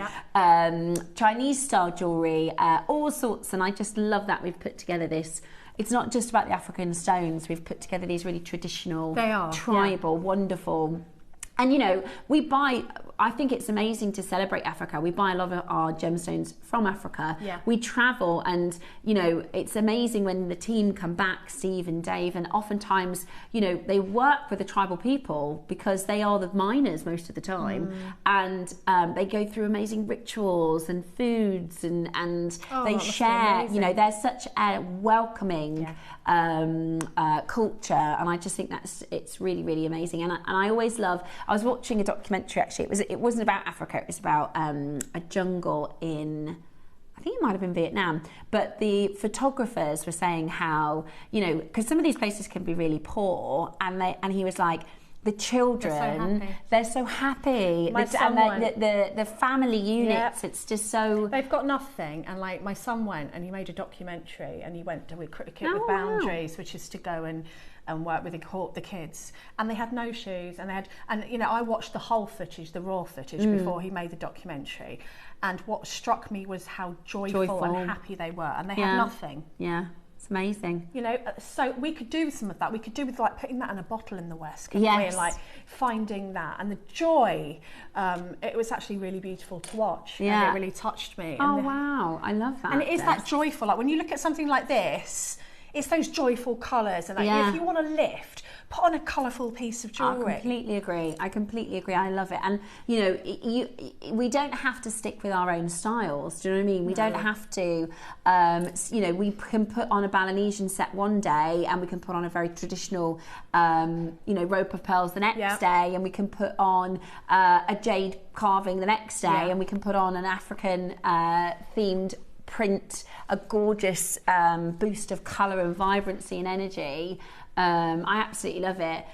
Chinese style jewellery, all sorts. And I just love that we've put together this. It's not just about the African stones. We've put together these really traditional, tribal, wonderful. And, you know, I think it's amazing to celebrate Africa. We buy a lot of our gemstones from Africa. Yeah. We travel, and, you know, it's amazing when the team come back, Steve and Dave, and oftentimes, you know, they work with the tribal people because they are the miners most of the time. And they go through amazing rituals and foods, and they share, you know, there's such a welcoming culture, and I just think it's really, really amazing. And I always love, I was watching a documentary, actually, it wasn't about Africa, it was about a jungle in, I think it might have been Vietnam, but the photographers were saying how, you know, because some of these places can be really poor, and he was like, the children, they're so happy. The family units, it's just so... They've got nothing, and like my son went and he made a documentary, and he went with Cricket with Boundaries, which is to go and work with the kids, and they had no shoes, and you know, I watched the whole footage, the raw footage, before he made the documentary, and what struck me was how joyful and happy they were, and they had nothing. Yeah. It's amazing. You know, so we could do some of that. We could do with like putting that in a bottle in the West, couldn't we? And like finding that, and the joy. It was actually really beautiful to watch. Yeah. And it really touched me. Oh, wow. I love that. And it is that joyful. Like when you look at something like this, it's those joyful colours. And like, if you want to lift, put on a colourful piece of jewellery. I completely agree. I love it. And, you know, we don't have to stick with our own styles. Do you know what I mean? We don't have to, you know, we can put on a Balinesian set one day, and we can put on a very traditional, you know, rope of pearls the next day, and we can put on a jade carving the next day, and we can put on an African themed print, a gorgeous boost of colour and vibrancy and energy. I absolutely love it.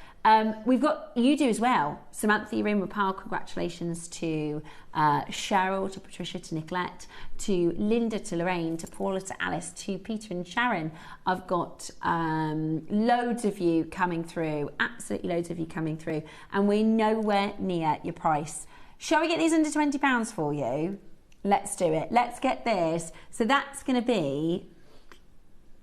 We've got, you do as well. Samantha, you're in with Powell. Congratulations to Cheryl, to Patricia, to Nicolette, to Linda, to Lorraine, to Paula, to Alice, to Peter and Sharon. I've got loads of you coming through, absolutely loads of you coming through, and we're nowhere near your price. Shall we get these under £20 for you? Let's do it. Let's get this. So that's going to be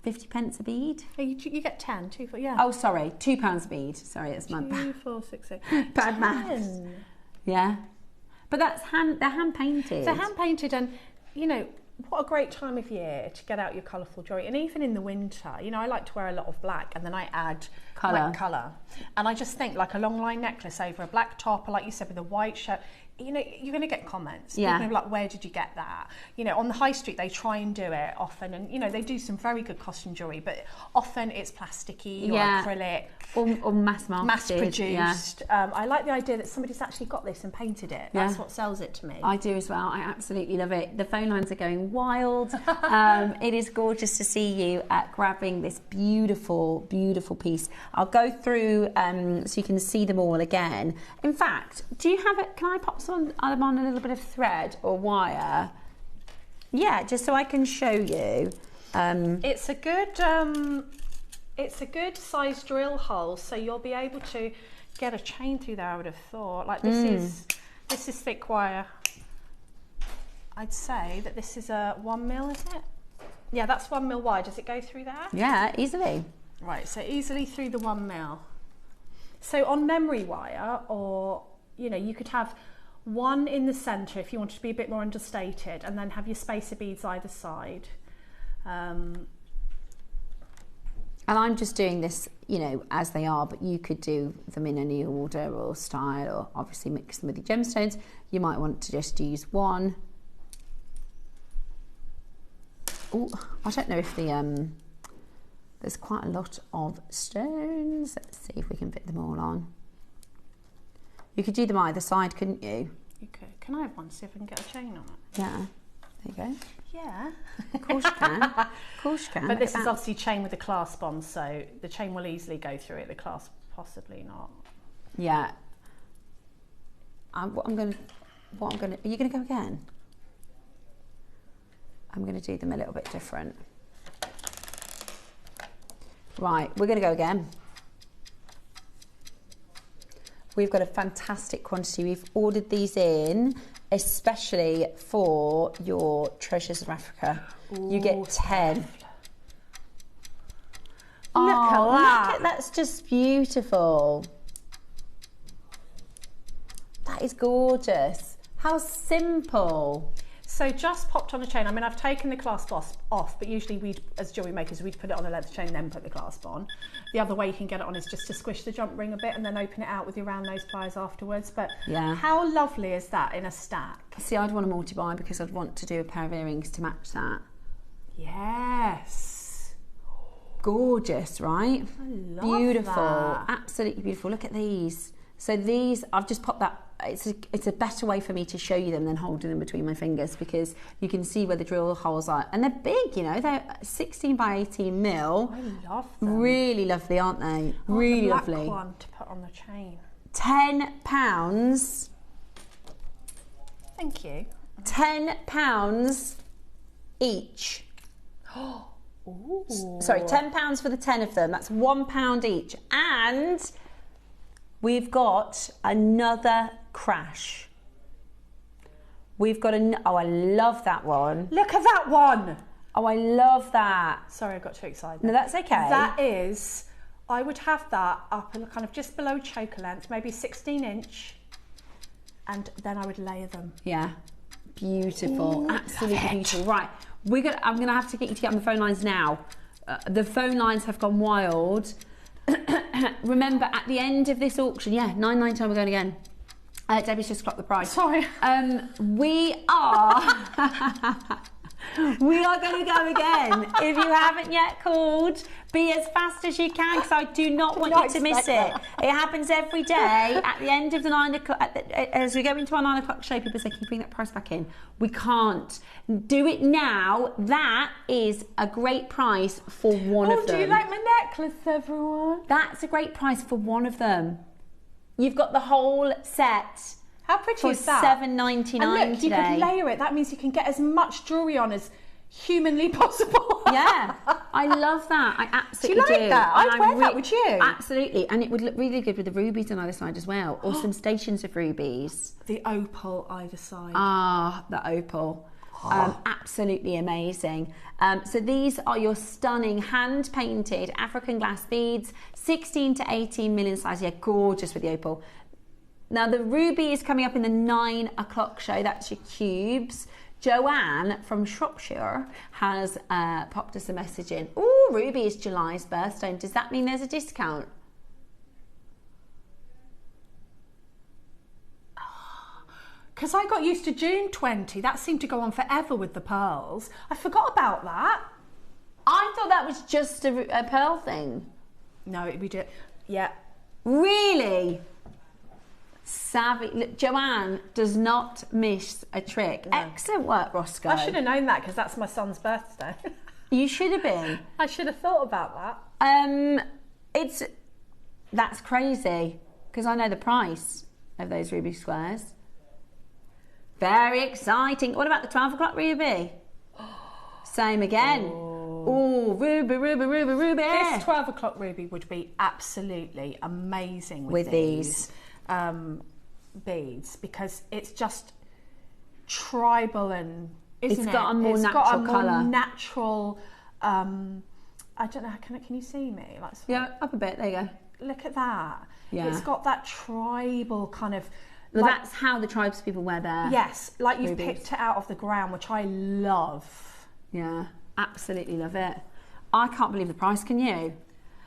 50p a bead. You get 10, 2, 4, Oh, sorry, £2 a bead. Sorry, that's my 2, 4, 6, 8. bad maths. Yeah, but they're hand painted. They're hand painted, and you know what a great time of year to get out your colourful jewellery. And even in the winter, you know, I like to wear a lot of black, and then I add colour. And I just think like a long line necklace over a black top, or like you said, with a white shirt. You know, you're going to get comments. People are going to be like, where did you get that? You know, on the high street, they try and do it often. And, you know, they do some very good costume jewellery, but often it's plasticky or acrylic. Or mass-marketed. Mass-produced. I like the idea that somebody's actually got this and painted it. That's what sells it to me. I do as well. I absolutely love it. The phone lines are going wild. It is gorgeous to see you grabbing this beautiful, beautiful piece. I'll go through so you can see them all again. In fact, do you have it? Can I pop some on a little bit of thread or wire? Yeah, just so I can show you. It's a good size drill hole, so you'll be able to get a chain through there. I would have thought. Like this is thick wire. I'd say that this is a 1 mil, is it? Yeah, that's 1 mil wide. Does it go through there? Yeah, easily. Right, so easily through the 1 mil. So on memory wire, or you know, you could have one in the centre if you wanted to be a bit more understated, and then have your spacer beads either side. And I'm just doing this, you know, as they are, but you could do them in any order or style, or obviously mix them with your gemstones. You might want to just use one. Oh, I don't know if the there's quite a lot of stones. Let's see if we can fit them all on. You could do them either side, couldn't you? You could. Can I have one? See if I can get a chain on it. Yeah. There you go. Yeah. Of course you can. Of course you can. But this is obviously chain with a clasp on, so the chain will easily go through it. The clasp possibly not. Yeah. Are you going to go again? I'm going to do them a little bit different. Right, we're going to go again. We've got a fantastic quantity. We've ordered these in especially for your Treasures of Africa. Ooh, you get 10. Look at that. That's just beautiful. That is gorgeous. How simple. So just popped on a chain. I mean, I've taken the clasp off, but usually we'd, as jewellery makers, we'd put it on a length chain, then put the clasp on. The other way you can get it on is just to squish the jump ring a bit and then open it out with your round nose pliers afterwards. But yeah, how lovely is that in a stack? See, I'd want a multi-buy because I'd want to do a pair of earrings to match that. Yes. Gorgeous, right? I love beautiful. That. Absolutely beautiful. Look at these. So these, I've just popped that. It's a better way for me to show you them than holding them between my fingers, because you can see where the drill holes are, and they're big, you know, they're 16 by 18 mil. I love them. Really lovely, aren't they? Really the black lovely. One to put on the chain. £10. Thank you. £10 each. Ooh. Sorry, £10 for the 10 of them. That's £1 each. And we've got another crash. We've got oh, I love that one. Look at that one. Oh, I love that. Sorry, I got too excited. No, that's okay. That is, I would have that up and kind of just below choker length, maybe 16-inch, and then I would layer them. Yeah, beautiful. Ooh, absolutely beautiful. Right, I'm gonna have to get you to get on the phone lines now. The phone lines have gone wild. Remember, at the end of this auction, yeah, 9.99, we're going again. Debbie's just clocked the price. Sorry. We are going to go again. If you haven't yet called, be as fast as you can, because I do not want you to miss it. It happens every day. At the end of the 9 o'clock, as we go into our 9 o'clock show, people say, can you bring that price back in? We can't. Do it now. That is a great price for one of them. Oh, do you like my necklace, everyone? That's a great price for one of them. You've got the whole set. How pretty for is that? $7.99 and look, today. you could layer it. That means you can get as much jewellery on as humanly possible. Yeah, I love that. I absolutely do. Do you like that? I'd wear that, would you? Absolutely, and it would look really good with the rubies on either side as well, or some stations of rubies. The opal either side. Ah, the opal. Absolutely amazing. So these are your stunning hand-painted African glass beads, 16 to 18 million size. Yeah, gorgeous with the opal. Now the ruby is coming up in the 9 o'clock show. That's your cubes. Joanne from Shropshire has popped us a message in. Oh, ruby is July's birthstone. Does that mean there's a discount? Because I got used to June 20. That seemed to go on forever with the pearls. I forgot about that. I thought that was just a pearl thing. No, we did. Yeah. Really? Savvy. Look, Joanne does not miss a trick. No. Excellent work, Roscoe. I should have known that, because that's my son's birthday. You should have been. I should have thought about that. That's crazy, because I know the price of those ruby squares. Very exciting. What about the 12 o'clock ruby? Same again. Oh, ruby, ruby, ruby, ruby. This 12 o'clock ruby would be absolutely amazing with these beads, because it's just tribal and it's got a more natural colour. Natural. I don't know. Can you see me? Like, yeah, up a bit. There you go. Look at that. Yeah. It's got that tribal kind of. Well, that's how the tribes people wear their. Yes, like you've rubies. picked it out of the ground, which I love. Yeah, absolutely love it. I can't believe the price. Can you?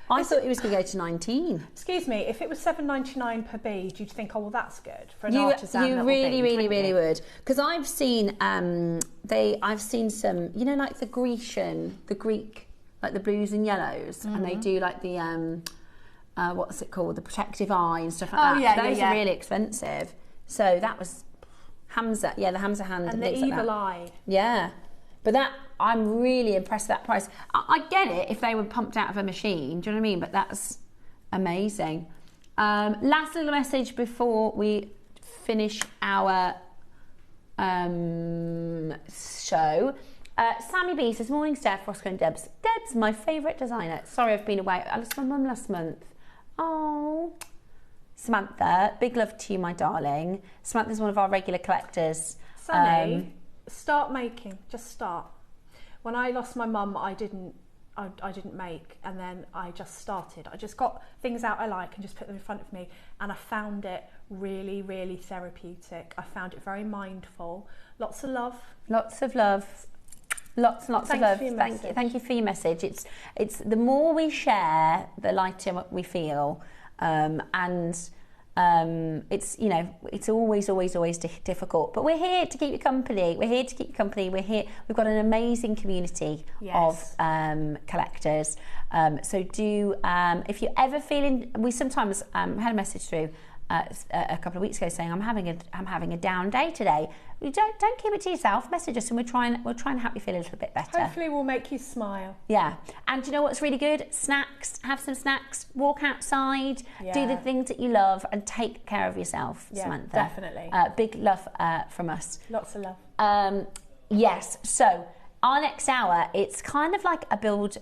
I thought it was going to go to 19. Excuse me, if it was $7.99 per bead, you'd think, oh, well, that's good for an artisan. You really would. Because I've seen, I've seen some, you know, like the Greek, like the blues and yellows, and they do like the, what's it called, the protective eye and stuff like that. Yeah, those are really expensive. So that was Hamza, the Hamza hand. And the evil eye. Yeah. But I'm really impressed with that price. I get it if they were pumped out of a machine, do you know what I mean? But that's amazing. Last little message before we finish our show. Sammy B says, morning Steph, Roscoe and Debs. Debs, my favourite designer. Sorry I've been away. I lost my mum last month. Oh. Samantha, big love to you, my darling. Samantha's one of our regular collectors. Sunny. Start making, just start. When I lost my mum, I didn't make, and then I just started. I just got things out I like and just put them in front of me, and I found it really, really therapeutic. I found it very mindful. Lots of love. Lots of love. Lots and lots of love. Thank you for your message. It's the more we share, the lighter we feel, it's, you know, it's always difficult, but we're here to keep you company. We've got an amazing community of collectors. So do, if you're ever feeling, we sometimes had a message through a couple of weeks ago saying I'm having a down day today. You don't keep it to yourself. Message us and we'll try and help you feel a little bit better. Hopefully we'll make you smile. Yeah. And you know what's really good? Snacks. Have some snacks. Walk outside. Do the things that you love and take care of yourself, Samantha. Definitely. Big love from us. Lots of love. Yes. So our next hour, it's kind of like a build.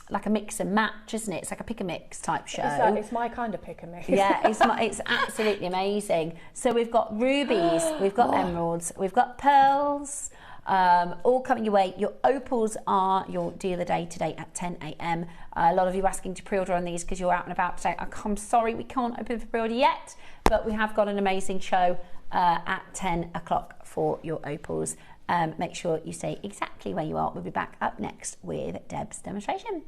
Like a mix and match, isn't it? It's like a pick and mix type show. It's my kind of pick and mix. Yeah, it's absolutely amazing. So we've got rubies, we've got emeralds, we've got pearls, all coming your way. Your opals are your deal of the day today at 10 a.m. A lot of you asking to pre-order on these because you're out and about today. I'm sorry we can't open for pre-order yet, but we have got an amazing show at 10 o'clock for your opals. Make sure you stay exactly where you are. We'll be back up next with Deb's demonstration.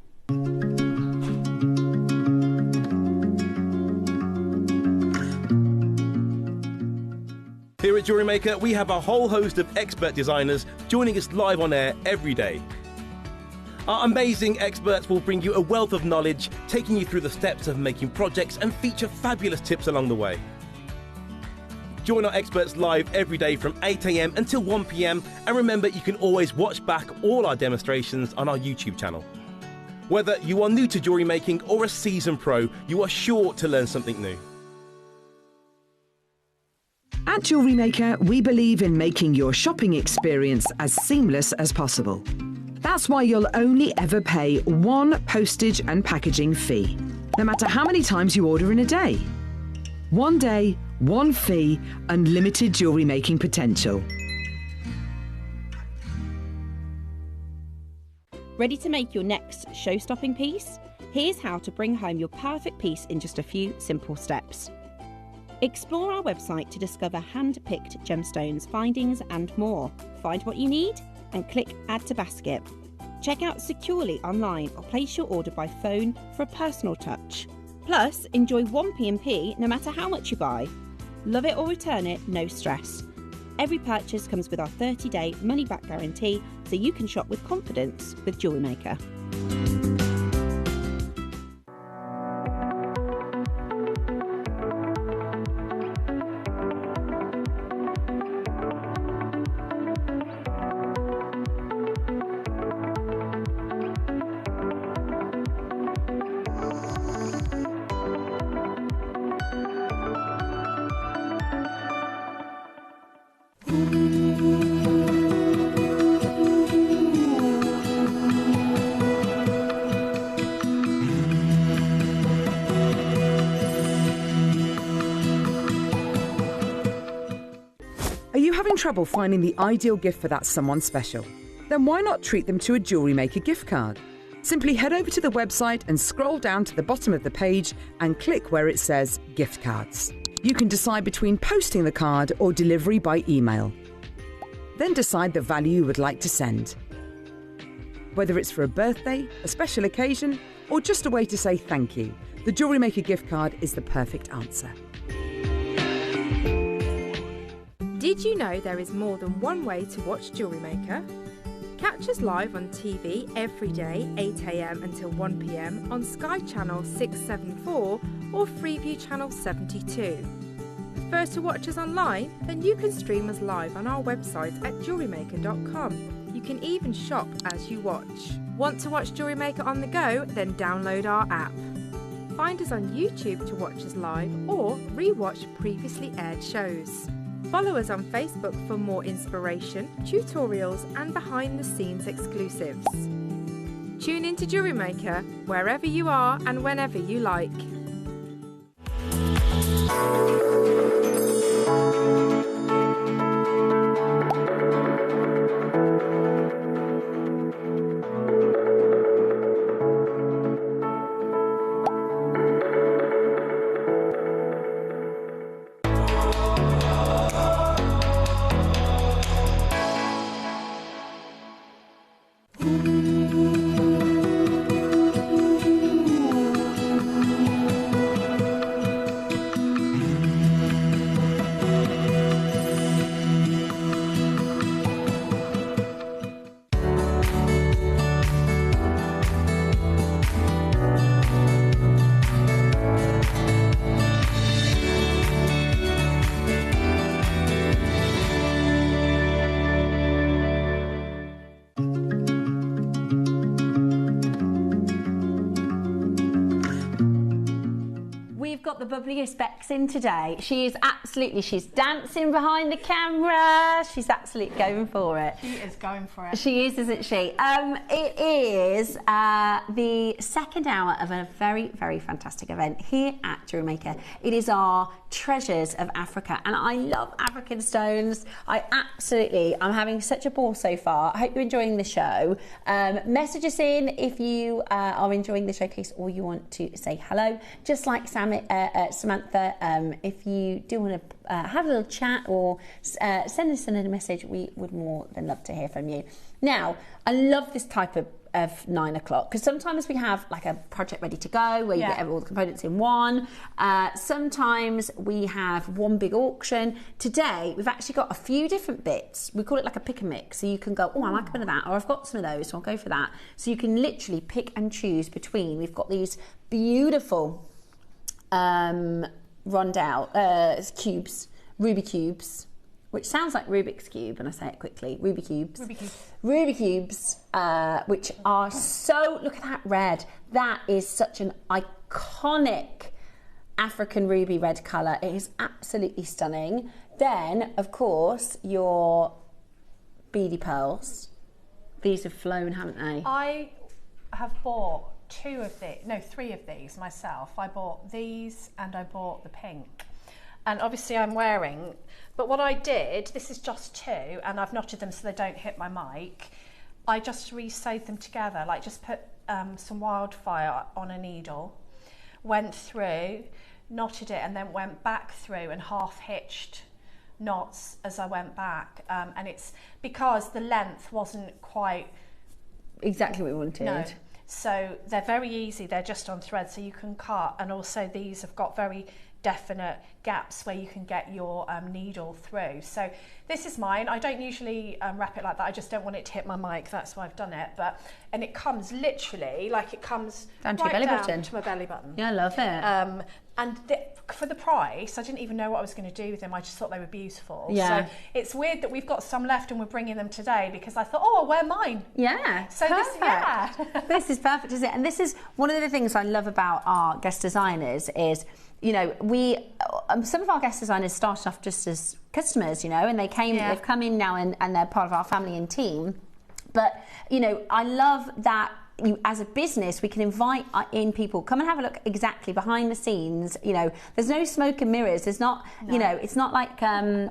Here at JewelleryMaker, we have a whole host of expert designers joining us live on air every day. Our amazing experts will bring you a wealth of knowledge, taking you through the steps of making projects and feature fabulous tips along the way. Join our experts live every day from 8 a.m. until 1 p.m. And remember, you can always watch back all our demonstrations on our YouTube channel. Whether you are new to jewellery making or a seasoned pro, you are sure to learn something new. At JewelleryMaker, we believe in making your shopping experience as seamless as possible. That's why you'll only ever pay one postage and packaging fee, no matter how many times you order in a day. One day, one fee, unlimited jewellery making potential. Ready to make your next show-stopping piece? Here's how to bring home your perfect piece in just a few simple steps. Explore our website to discover hand-picked gemstones, findings and more. Find what you need and click Add to Basket. Check out securely online or place your order by phone for a personal touch. Plus, enjoy one P&P no matter how much you buy. Love it or return it, no stress. Every purchase comes with our 30-day money-back guarantee, so you can shop with confidence with JewelleryMaker. Trouble finding the ideal gift for that someone special? Then why not treat them to a JewelleryMaker gift card? Simply head over to the website and scroll down to the bottom of the page and click where it says gift cards. You can decide between posting the card or delivery by email. Then decide the value you would like to send. Whether it's for a birthday, a special occasion, or just a way to say thank you, the Jewellery Maker gift card is the perfect answer. Did you know there is more than one way to watch Jewellery Maker? Catch us live on TV every day, 8 AM until 1 PM on Sky Channel 674 or Freeview Channel 72. Prefer to watch us online? Then you can stream us live on our website at JewelleryMaker.com. You can even shop as you watch. Want to watch Jewellery Maker on the go? Then download our app. Find us on YouTube to watch us live or re-watch previously aired shows. Follow us on Facebook for more inspiration, tutorials and behind-the-scenes exclusives. Tune in to Jewellery Maker wherever you are and whenever you like. The bubbliest Bex in today. She's dancing behind the camera. She's absolutely going for it. She is going for it. She is, isn't she? It is the second hour of a very, very fantastic event here at Jewellery Maker. It is our Treasures of Africa, and I love African stones. I'm having such a ball so far. I hope you're enjoying the show. Message us in if you are enjoying the showcase or you want to say hello, just like Samantha. If you do want to have a little chat or send us in a message, we would more than love to hear from you. Now, I love this type of 9 o'clock because sometimes we have like a project ready to go where you get all the components in one. Sometimes we have one big auction. Today we've actually got a few different bits. We call it like a pick and mix, so you can go, oh, I like a bit of that, or I've got some of those, so I'll go for that. So you can literally pick and choose between. We've got these beautiful rondelle cubes, ruby cubes, which sounds like Rubik's Cube when I say it quickly. Ruby cubes, which are so, look at that red. That is such an iconic African ruby red colour. It is absolutely stunning. Then, of course, your beady pearls. These have flown, haven't they? I have bought three of these myself. I bought these and I bought the pink. And obviously I'm wearing, but what I did, this is just two, and I've knotted them so they don't hit my mic. I just re-sewed them together, like just put some wildfire on a needle, went through, knotted it, and then went back through and half hitched knots as I went back. And it's because the length wasn't quite exactly what we wanted. No. So they're very easy, they're just on thread, so you can cut, and also these have got very definite gaps where you can get your needle through. So this is mine. I don't usually wrap it like that. I just don't want it to hit my mic. That's why I've done it. And it comes literally like it comes down to your belly button. To my belly button. Yeah, I love it. And for the price, I didn't even know what I was going to do with them. I just thought they were beautiful. Yeah. So it's weird that we've got some left and we're bringing them today because I thought, oh, I'll wear mine. Yeah. So perfect. This is perfect, isn't it? And this is one of the things I love about our guest designers is, you know, some of our guest designers started off just as customers, you know, and they've come in now and they're part of our family and team. But, you know, I love that as a business, we can invite in people, come and have a look exactly behind the scenes. You know, there's no smoke and mirrors. There's not, you know, it's not like,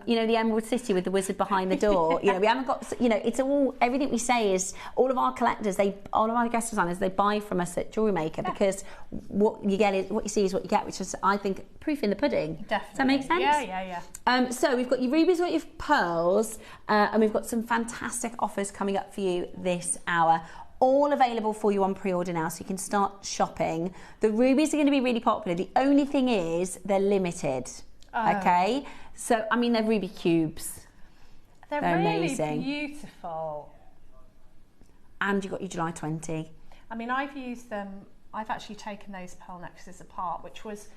you know, the Emerald City with the wizard behind the door. You know, we haven't got, you know, it's all, everything we say is, all of our collectors, all of our guest designers, they buy from us at Jewellery Maker because what you get is, what you see is what you get, which is, I think, proof in the pudding. Definitely. Does that make sense? Yeah. So we've got your rubies, we've got your pearls, and we've got some fantastic offers coming up for you this hour. all available for you on pre-order now, so you can start shopping. The rubies are going to be really popular. The only thing is they're limited. Okay, so I mean they're ruby cubes. They're really amazing. Beautiful. And you've got your July 20. I mean, I've used them. I've actually taken those pearl necklaces apart, which was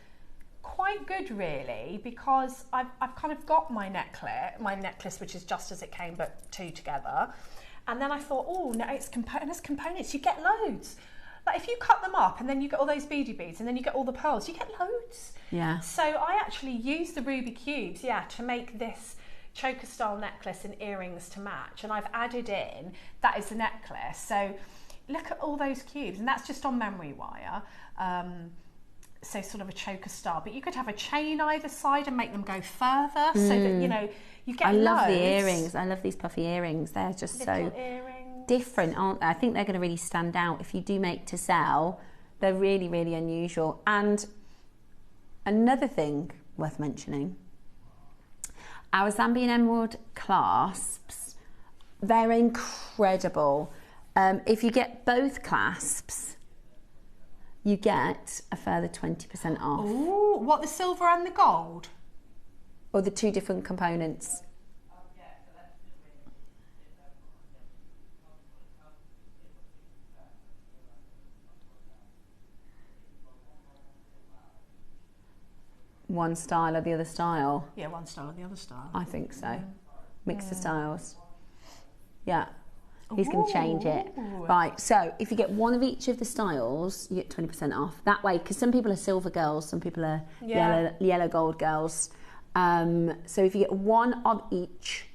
quite good really, because I've kind of got my necklace, which is just as it came, but two together. And then I thought, oh no, it's components. You get loads. Like if you cut them up and then you get all those beady beads and then you get all the pearls, you get loads. Yeah. So I actually used the ruby cubes, to make this choker style necklace and earrings to match. And I've added in, that is the necklace. So look at all those cubes, and that's just on memory wire. So sort of a choker style, but you could have a chain either side and make them go further so that, you get I love loads. the earrings. I love these puffy earrings. They're just Little so earrings. different, aren't they? I think they're going to really stand out. If you do make to sell, they're really, really unusual. And another thing worth mentioning, our Zambian emerald clasps, they're incredible. If you get both clasps, you get a further 20% off. Ooh, what, the silver and the gold? Or the two different components. One style or the other style? Yeah, one style or the other style. I think so. Mix the styles. Yeah. He's going to change it. Right, so if you get one of each of the styles, you get 20% off. That way, because some people are silver girls, some people are yellow gold girls. So if you get one of each,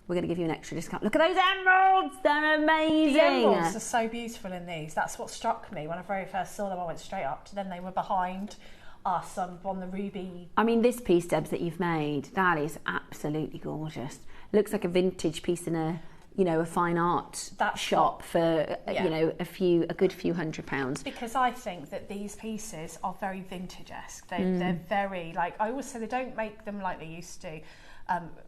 we're going to give you an extra discount. Look at those emeralds, they're amazing. The emeralds are so beautiful in these. That's what struck me when I very first saw them. I went straight up to them. They were behind us on the ruby. I mean, this piece, Debs, that you've made, that is absolutely gorgeous. Looks like a vintage piece in a fine art shop for a good few £100. Because I think that these pieces are very vintage-esque. They're very, like I always say, they don't make them like they used to.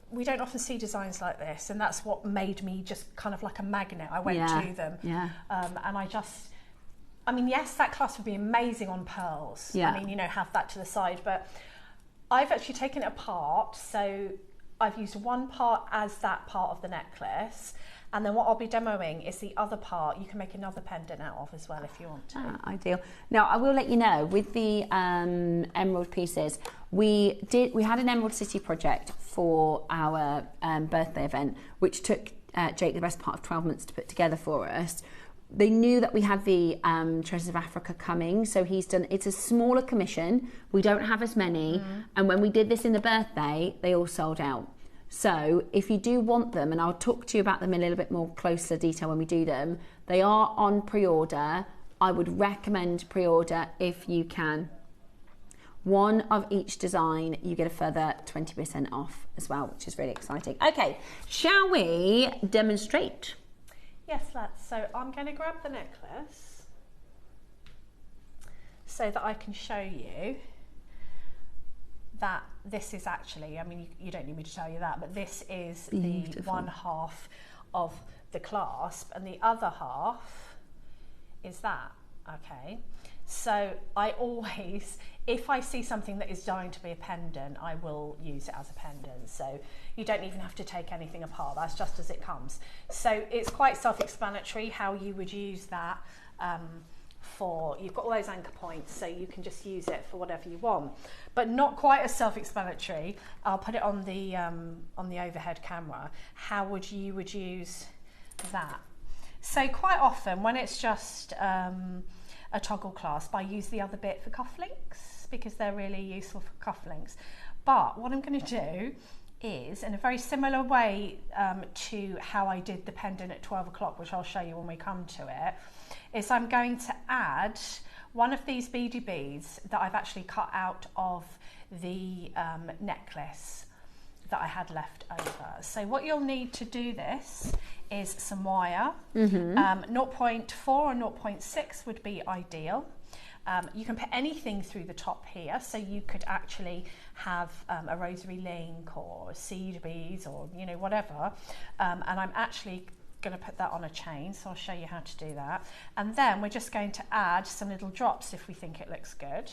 We don't often see designs like this, and that's what made me just kind of like a magnet. I went to them, and I mean, yes, that clasp would be amazing on pearls. Yeah. I mean, have that to the side, but I've actually taken it apart. So I've used one part as that part of the necklace, and then what I'll be demoing is the other part you can make another pendant out of as well if you want to. Ideal. Now, I will let you know, with the emerald pieces, we had an Emerald City project for our birthday event, which took Jake the best part of 12 months to put together for us. They knew that we had the Treasures of Africa coming, so it's a smaller commission. We don't have as many, and when we did this in the birthday, they all sold out. So if you do want them, and I'll talk to you about them in a little bit more closer detail when we do them, they are on pre-order. I would recommend pre-order if you can. One of each design, you get a further 20% off as well, which is really exciting. Okay, shall we demonstrate? Yes, let's. So I'm going to grab the necklace so that I can show you that this is actually, I mean, you don't need me to tell you that, but this is beautiful. The one half of the clasp, and the other half is that, okay? So I always, if I see something that is going to be a pendant, I will use it as a pendant. So you don't even have to take anything apart. That's just as it comes. So it's quite self-explanatory how you would use that you've got all those anchor points, so you can just use it for whatever you want. But not quite as self-explanatory. I'll put it on the overhead camera. How would you use that? So quite often when it's just a toggle clasp, I use the other bit for cufflinks because they're really useful for cufflinks. But what I'm going to do is, in a very similar way to how I did the pendant at 12 o'clock, which I'll show you when we come to it, is I'm going to add one of these beady beads that I've actually cut out of the necklace that I had left over. So what you'll need to do this is some wire. 0.4 or 0.6 would be ideal. You can put anything through the top here, so you could actually have a rosary link or seed beads or whatever. And I'm actually going to put that on a chain, so I'll show you how to do that. And then we're just going to add some little drops if we think it looks good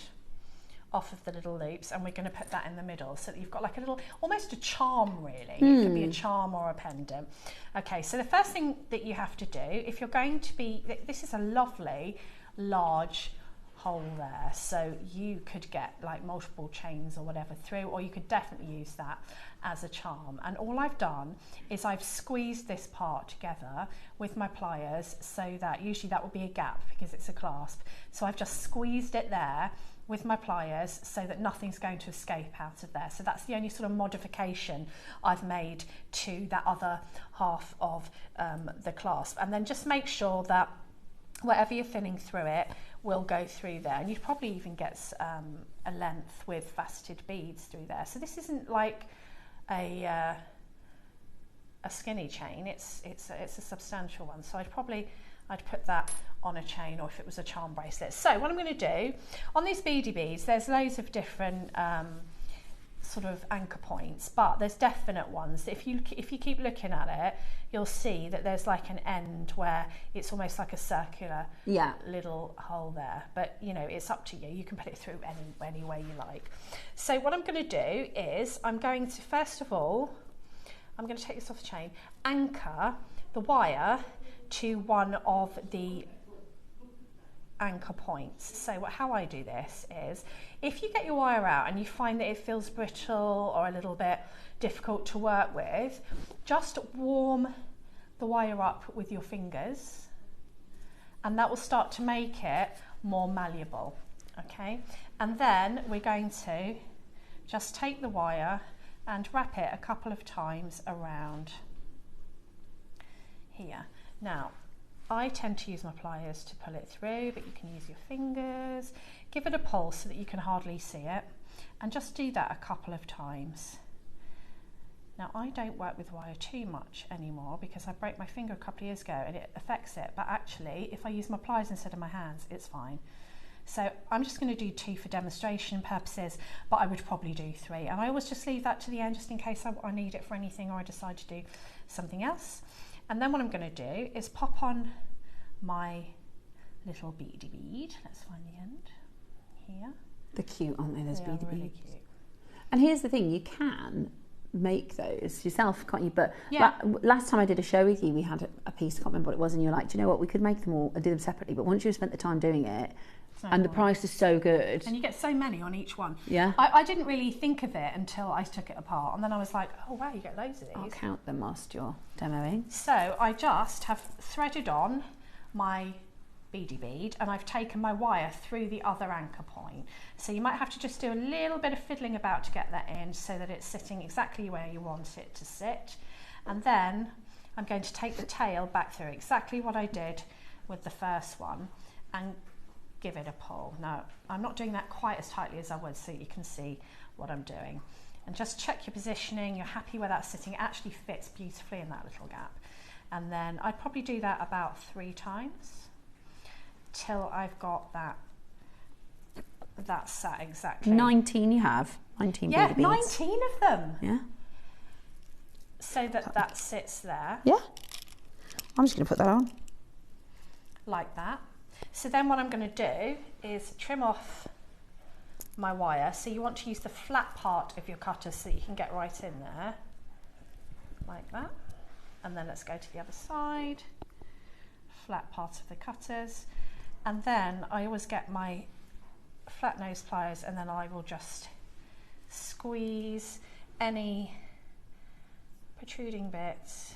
off of the little loops, and we're going to put that in the middle so that you've got like a little, almost a charm really. It could be a charm or a pendant. Okay, so the first thing that you have to do, if you're going to be, this is a lovely large hole there, so you could get like multiple chains or whatever through, or you could definitely use that as a charm. And all I've done is I've squeezed this part together with my pliers, so that usually that would be a gap because it's a clasp, so I've just squeezed it there with my pliers so that nothing's going to escape out of there. So that's the only sort of modification I've made to that other half of the clasp. And then just make sure that whatever you're filling through it will go through there, and you'd probably even get a length with faceted beads through there. So this isn't like a skinny chain, it's a substantial one, so I'd put that on a chain, or if it was a charm bracelet. So what I'm going to do on these beady beads, there's loads of different sort of anchor points, but there's definite ones that if you keep looking at it, you'll see that there's like an end where it's almost like a circular little hole there. But you know, it's up to you. You can put it through any way you like. So what I'm going to do is I'm going to, first of all, I'm going to take this off the chain, anchor the wire to one of the anchor points. So how I do this is, if you get your wire out and you find that it feels brittle or a little bit difficult to work with, just warm the wire up with your fingers, and that will start to make it more malleable. Okay, and then we're going to just take the wire and wrap it a couple of times around here. Now, I tend to use my pliers to pull it through, but you can use your fingers. Give it a pull so that you can hardly see it, and just do that a couple of times. Now, I don't work with wire too much anymore because I broke my finger a couple of years ago and it affects it, but actually if I use my pliers instead of my hands, it's fine. So I'm just going to do 2 for demonstration purposes, but I would probably do 3, and I always just leave that to the end just in case I need it for anything, or I decide to do something else. And then what I'm going to do is pop on my little beady bead. Let's find the end here. They're cute, aren't they? Those beady really beads. Cute. And here's the thing: you can make those yourself, can't you? But yeah. Last time I did a show with you, we had a piece, I can't remember what it was, and you're like, do you know what? We could make them all and do them separately. But once you've spent the time doing it, and the price is so good, and you get so many on each one. Yeah. I didn't really think of it until I took it apart, and then I was like, oh wow, you get loads of these. I'll count them whilst you're demoing. So I just have threaded on my beady bead, and I've taken my wire through the other anchor point. So you might have to just do a little bit of fiddling about to get that in so that it's sitting exactly where you want it to sit. And then I'm going to take the tail back through exactly what I did with the first one and give it a pull. Now, I'm not doing that quite as tightly as I would so you can see what I'm doing. And just check your positioning, you're happy where that's sitting. It actually fits beautifully in that little gap. And then I'd probably do that about 3 times till I've got that sat exactly. 19 you have? 19 yeah, beady beads? 19 of them. Yeah. So that sits there. Yeah. I'm just going to put that on. Like that. So then what I'm going to do is trim off my wire. So you want to use the flat part of your cutter so that you can get right in there. Like that. And then let's go to the other side. Flat part of the cutters. And then I always get my flat nose pliers, and then I will just squeeze any protruding bits.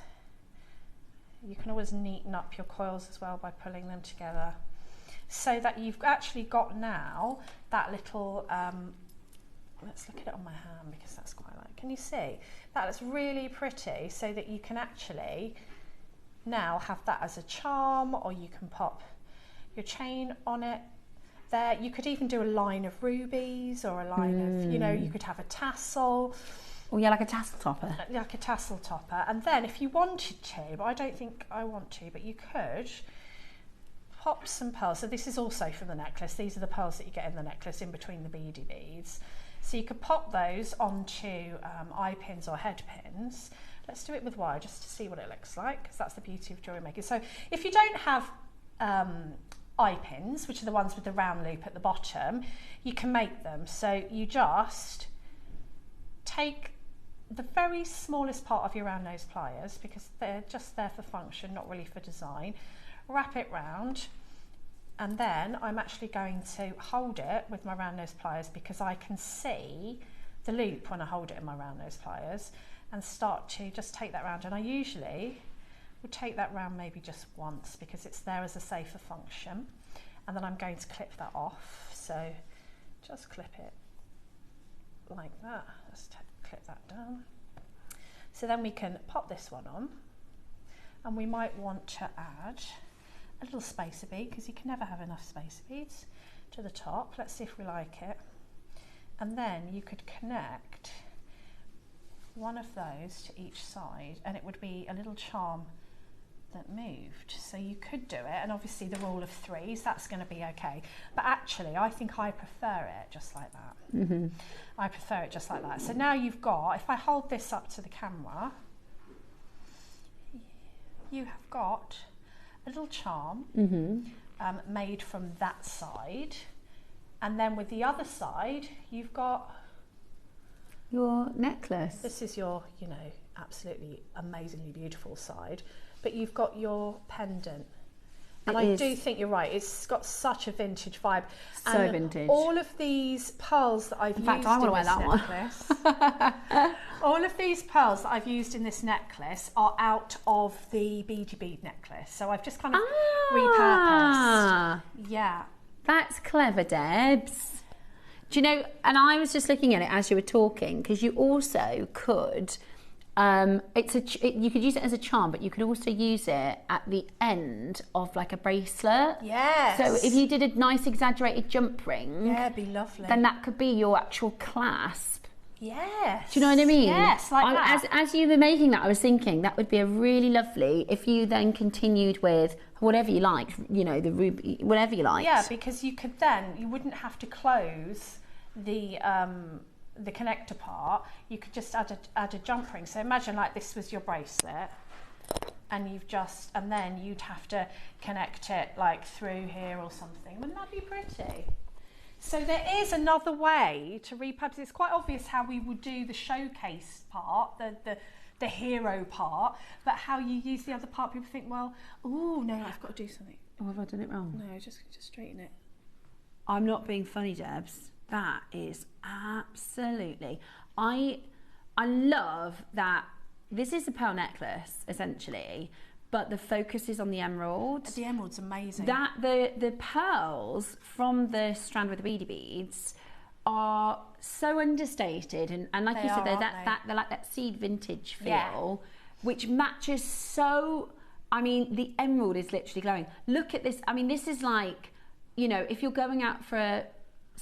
You can always neaten up your coils as well by pulling them together, so that you've actually got now that little, let's look at it on my hand because that's quite like, can you see? That looks really pretty, so that you can actually now have that as a charm, or you can pop your chain on it there. You could even do a line of rubies, or a line of, you know, you could have a tassel. Oh yeah, like a tassel topper. Like a tassel topper. And then if you wanted to, but I don't think I want to, but you could pop some pearls. So this is also from the necklace. These are the pearls that you get in the necklace in between the beady beads. So you could pop those onto eye pins or head pins Let's do it with wire just to see what it looks like, because that's the beauty of jewellery making. So if you don't have eye pins, which are the ones with the round loop at the bottom, you can make them. So you just take the very smallest part of your round nose pliers, because they're just there for function, not really for design. Wrap it round, and then I'm actually going to hold it with my round nose pliers, because I can see the loop when I hold it in my round nose pliers, and start to just take that round. And I usually would take that round maybe just once, because it's there as a safer function. And then I'm going to clip that off. So just clip it like that. Let's clip that down. So then we can pop this one on, and we might want to add a little spacer bead, because you can never have enough spacer beads, to the top. Let's see if we like it. And then you could connect one of those to each side, and it would be a little charm that moved. So you could do it, and obviously the rule of threes, that's going to be okay. But actually, I think I prefer it just like that. Mm-hmm. I prefer it just like that. So now you've got, if I hold this up to the camera, you have got a little charm made from that side. And then with the other side, you've got your necklace. This is your, you know, absolutely amazingly beautiful side, but you've got your pendant. And I do think you're right, it's got such a vintage vibe. So and vintage. All of these pearls that I've used in this necklace, all of these pearls that I've used in this necklace are out of the beady bead necklace. So I've just kind of repurposed. Yeah. That's clever, Debs. Do you know, and I was just looking at it as you were talking, because you also could, you could use it as a charm, but you could also use it at the end of like a bracelet. Yes. So if you did a nice exaggerated jump ring, yeah, it'd be lovely. then that could be your actual clasp. Yes. Do you know what I mean? Yes, like that. As you were making that, I was thinking that would be a really lovely if you then continued with whatever you like, you know, the ruby, whatever you like. Yeah, because you could then, you wouldn't have to close the connector part. You could just add a jump ring. So imagine like this was your bracelet, and and then you'd have to connect it like through here or something. Wouldn't that be pretty? So there is another way to repurpose. It's quite obvious how we would do the showcase part, the hero part, but how you use the other part, people think, well, oh no, I've got to do something. Oh, have I done it wrong? No, just straighten it. I'm not being funny, Debs. That is absolutely. I love that this is a pearl necklace essentially, but the focus is on the emerald. The emerald's amazing. That the pearls from the strand with the beady beads are so understated, and like you said, they're like that seed vintage feel, which matches so. I mean, the emerald is literally glowing. Look at this. I mean, this is like, you know, if you're going out for a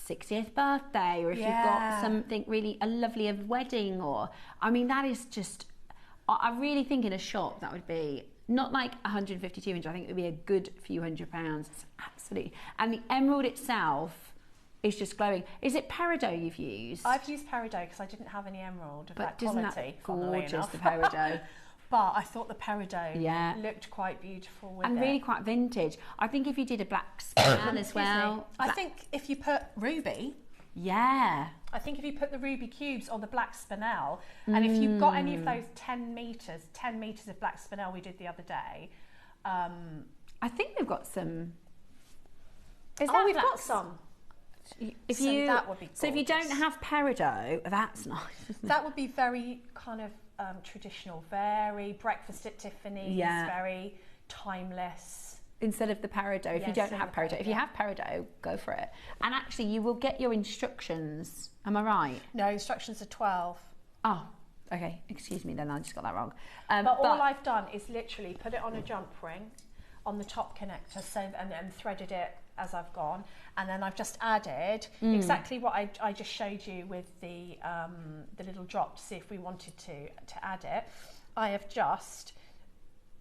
60th birthday, or if you've got something really a lovely wedding, or I mean, that is just. I really think in a shop that would be. Not like 150, 200, I think it would be a good few £100. It's absolutely. And the emerald itself is just glowing. Is it peridot you've used? I've used peridot because I didn't have any emerald of that isn't quality. That gorgeous, the peridot? But I thought the peridot looked quite beautiful with and it. really quite vintage. I think if you did a black spinel as well. I think if you put ruby. Yeah. I think if you put the ruby cubes on the black spinel, and if you've got any of those 10 metres of black spinel we did the other day. I think we've got some. We've got some. That would be gorgeous. So if you don't have peridot, that's nice. That would be very kind of traditional, very breakfast at Tiffany's, very timeless. Instead of the peridot, if you don't have peridot. If you have peridot, go for it. And actually, you will get your instructions. Am I right? No, instructions are 12. Oh, okay. Excuse me, then I just got that wrong. But all I've done is literally put it on a jump ring on the top connector, and threaded it as I've gone, and then I've just added exactly what I just showed you with the little drop to see if we wanted to add it. I have just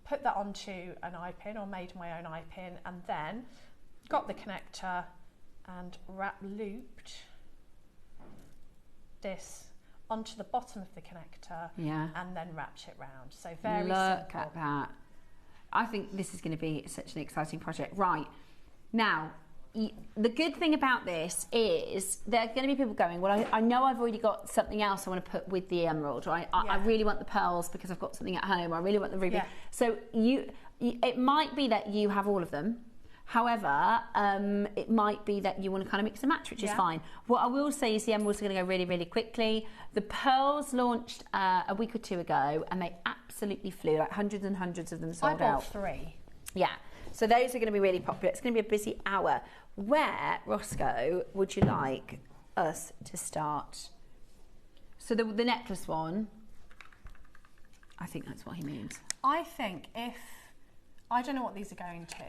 put that onto an eye pin, or made my own eye pin, and then got the connector and looped this onto the bottom of the connector, Yeah. and then wrapped it round. So very Look simple. at that. I think this is going to be such an exciting project. Right. Now, the good thing about this is there are going to be people going, well, I know I've already got something else I want to put with the emerald, right? I really want the pearls because I've got something at home. I really want the ruby. Yeah. So it might be that you have all of them. However, it might be that you want to kind of mix and match, which is fine. What I will say is the emeralds are going to go really, really quickly. The pearls launched a week or two ago, and they absolutely flew, like hundreds and hundreds of them sold out. I bought 3. Yeah, so those are going to be really popular. It's going to be a busy hour. Where, Roscoe, would you like us to start? So the necklace one, I think that's what he means. I think I don't know what these are going to,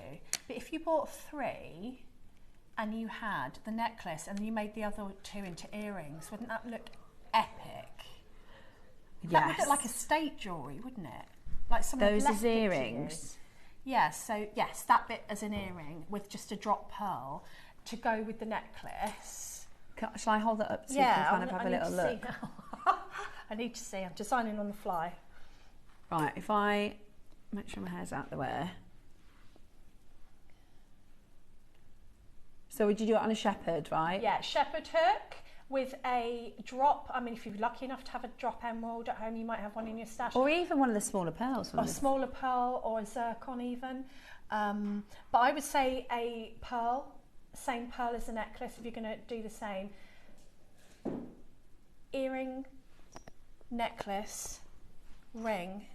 but if you bought 3 and you had the necklace and you made the other 2 into earrings, wouldn't that look epic? That would look like estate jewellery, wouldn't it? Like someone Those left as it to earrings. you. Yeah, so yes, that bit as an earring with just a drop pearl to go with the necklace. Shall I hold that up so you can kind of have a little look? I need to see. I'm designing on the fly. Right, if I make sure my hair's out the way. So would you do it on a shepherd, right? Yeah, shepherd hook with a drop. I mean, if you're lucky enough to have a drop emerald at home, you might have one in your stash. Or even one of the smaller pearls. Or a smaller pearl or a zircon even. But I would say a pearl, same pearl as the necklace if you're going to do the same. Earring, necklace, ring.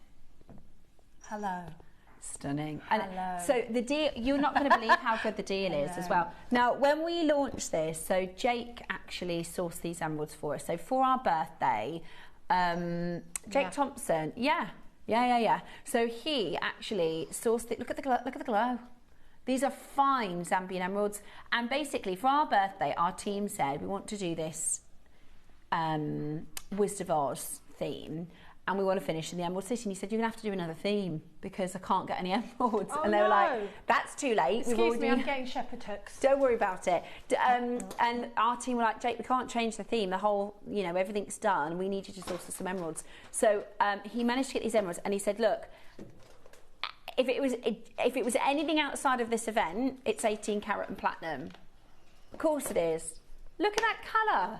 Hello. Stunning. And Hello. so the deal, you're not going to believe how good the deal is as well. Now, when we launched this, so Jake actually sourced these emeralds for us. So for our birthday, Jake Thompson, so he actually sourced it. Look at the glow. These are fine Zambian emeralds. And basically, for our birthday, our team said we want to do this Wizard of Oz theme. And we want to finish in the Emerald City. And he said, you're going to have to do another theme because I can't get any emeralds. Oh, and they were like, that's too late. Excuse me, I'm getting shepherd hooks. Don't worry about it. And our team were like, Jake, we can't change the theme. The whole, everything's done. We need you to source us some emeralds. So he managed to get these emeralds. And he said, look, if it was anything outside of this event, it's 18 carat and platinum. Of course it is. Look at that colour.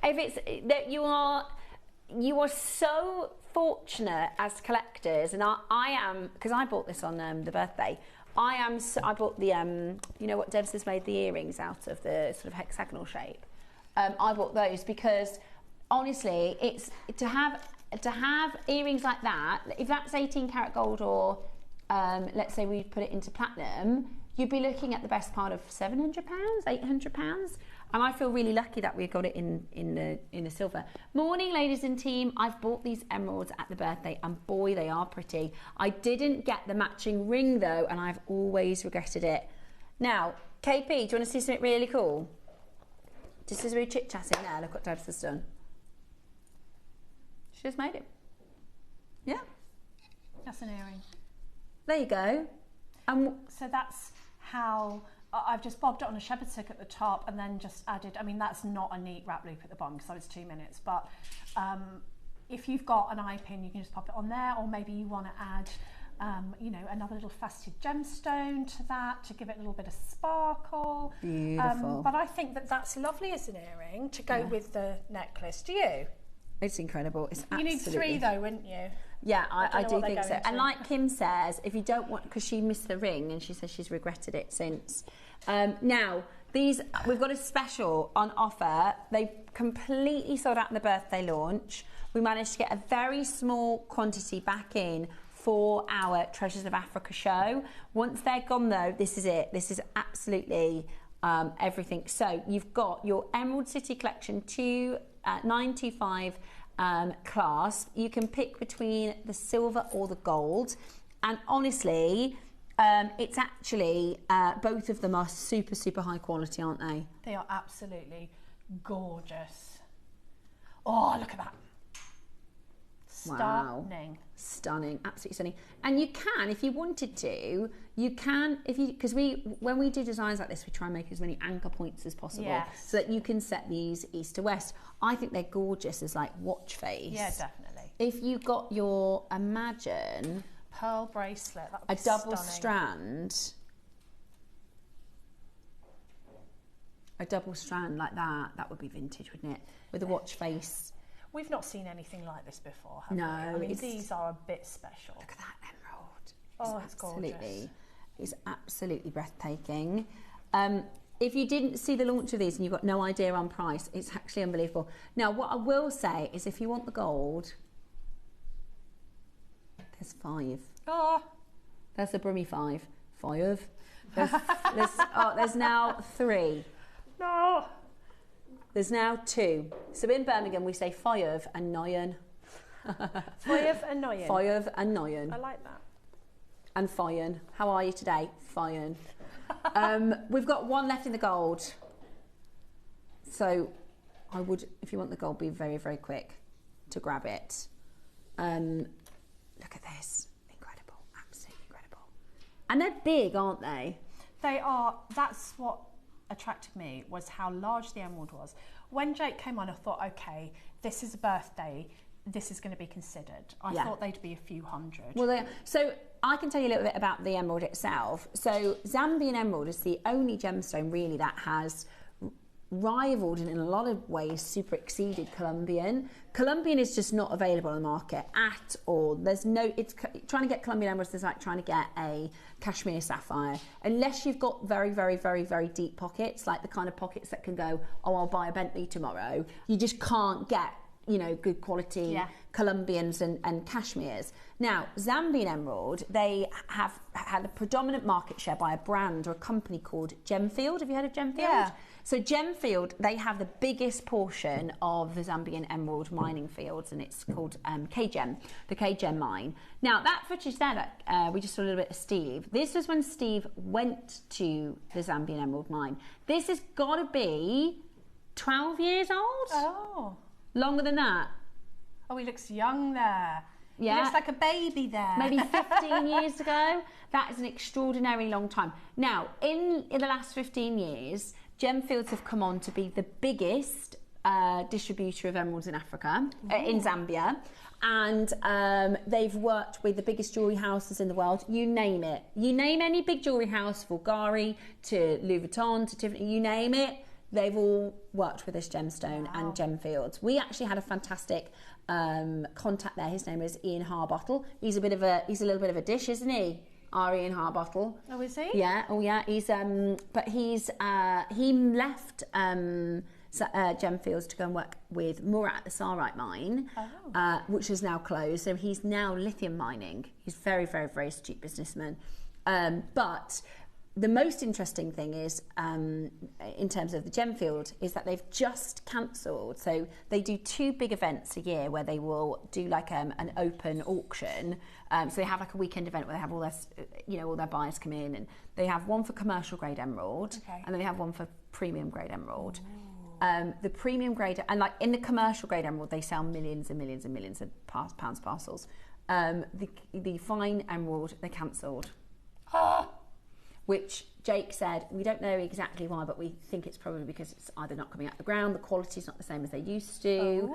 If it's that you are so fortunate as collectors, and I am, because I bought this on the birthday. I bought the what Debs has made the earrings out of, the sort of hexagonal shape. I bought those because honestly, it's to have earrings like that. If that's 18 karat gold, or let's say we put it into platinum, you'd be looking at the best part of £700, £800. And I feel really lucky that we got it in the silver. Morning, ladies and team. I've bought these emeralds at the birthday, and boy, they are pretty. I didn't get the matching ring though, and I've always regretted it. Now, KP, do you want to see something really cool? Just as we're chit-chatting there, look what Debs has done. She just made it. Yeah. That's an earring. There you go. So that's how... I've just bobbed it on a shepherd's hook at the top and then just added, I mean, that's not a neat wrap loop at the bottom because it's 2 minutes, but if you've got an eye pin, you can just pop it on there, or maybe you want to add, another little faceted gemstone to that to give it a little bit of sparkle. Beautiful. But I think that's lovely as an earring to go with the necklace. Do you? It's incredible. It's absolutely... You need 3 though, wouldn't you? Yeah, I do think so. Into. And like Kim says, if you don't want, because she missed the ring and she says she's regretted it since. Now, we've got a special on offer. They completely sold out in the birthday launch. We managed to get a very small quantity back in for our Treasures of Africa show. Once they're gone though, this is it. This is absolutely everything. So you've got your Emerald City Collection 925 clasp. You can pick between the silver or the gold, and honestly it's actually both of them are super high quality, aren't they? They are absolutely gorgeous. Oh, look at that. Stunning. Wow. Stunning, absolutely stunning. And you can, if you wanted to, because when we do designs like this, we try and make as many anchor points as possible, yes, so that you can set these east to west. I think they're gorgeous as like watch face. Yeah, definitely. If you got your, imagine pearl bracelet, that would a be double stunning. strand, a double strand like that would be vintage, wouldn't it? With a watch face. We've not seen anything like this before, have we? No, I mean, these are a bit special. Look at that emerald. Oh, it's gorgeous. It's absolutely breathtaking. If you didn't see the launch of these and you've got no idea on price, it's actually unbelievable. Now, what I will say is if you want the gold, there's 5. Oh, There's the Brummy 5. 5. There's now 3. no. There's now 2. So in Birmingham we say 5 and 9. 5 and 9. 5 and 9. I like that. And fine. How are you today? Fine. We've got 1 left in the gold. So I would, if you want the gold, be very, very quick to grab it. Look at this. Incredible. Absolutely incredible. And they're big, aren't they? They are. That's what attracted me, was how large the emerald was. When Jake came on, I thought, okay, this is a birthday. This is going to be considered. I thought they'd be a few hundred. Well, so I can tell you a little bit about the emerald itself. So Zambian emerald is the only gemstone really that has rivaled and in a lot of ways super exceeded Colombian. Colombian is just not available on the market at all. There's no, it's trying to get Colombian emeralds is like trying to get a cashmere sapphire. Unless you've got very, very, very, very deep pockets, like the kind of pockets that can go, oh, I'll buy a Bentley tomorrow. You just can't get, you know, good quality Colombians and cashmeres. Now, Zambian emerald, they have had a predominant market share by a brand or a company called Gemfield. Have you heard of Gemfield? Yeah. So Gemfield, they have the biggest portion of the Zambian emerald mining fields, and it's called KGem, the KGem mine. Now, that footage there that we just saw a little bit of Steve, this was when Steve went to the Zambian emerald mine. This has got to be 12 years old? Oh. Longer than that. Oh, he looks young there. Yeah. He looks like a baby there. Maybe 15 years ago. That is an extraordinarily long time. Now, in the last 15 years, Gemfields have come on to be the biggest distributor of emeralds in Africa, in Zambia. And they've worked with the biggest jewellery houses in the world. You name it. You name any big jewellery house, Bulgari to Louis Vuitton to Tiffany, you name it. They've all worked with this gemstone and Gemfields. We actually had a fantastic contact there. His name is Ian Harbottle. He's a little bit of a dish, isn't he? Our Ian Harbottle. Oh, is he? Yeah. Oh, yeah. He left Gemfields to go and work with Murat at the Sarite mine, which is now closed. So he's now lithium mining. He's very, very, very astute businessman. But the most interesting thing is, in terms of the Gemfield, is that they've just cancelled. So they do 2 big events a year where they will do like an open auction. So they have like a weekend event where they have all their, all their buyers come in, and they have one for commercial grade emerald, and then they have one for premium grade emerald. The premium grade, and like in the commercial grade emerald, they sell millions and millions and millions of pounds parcels. The fine emerald, they cancelled. Which Jake said, we don't know exactly why, but we think it's probably because it's either not coming out of the ground, the quality's not the same as they used to.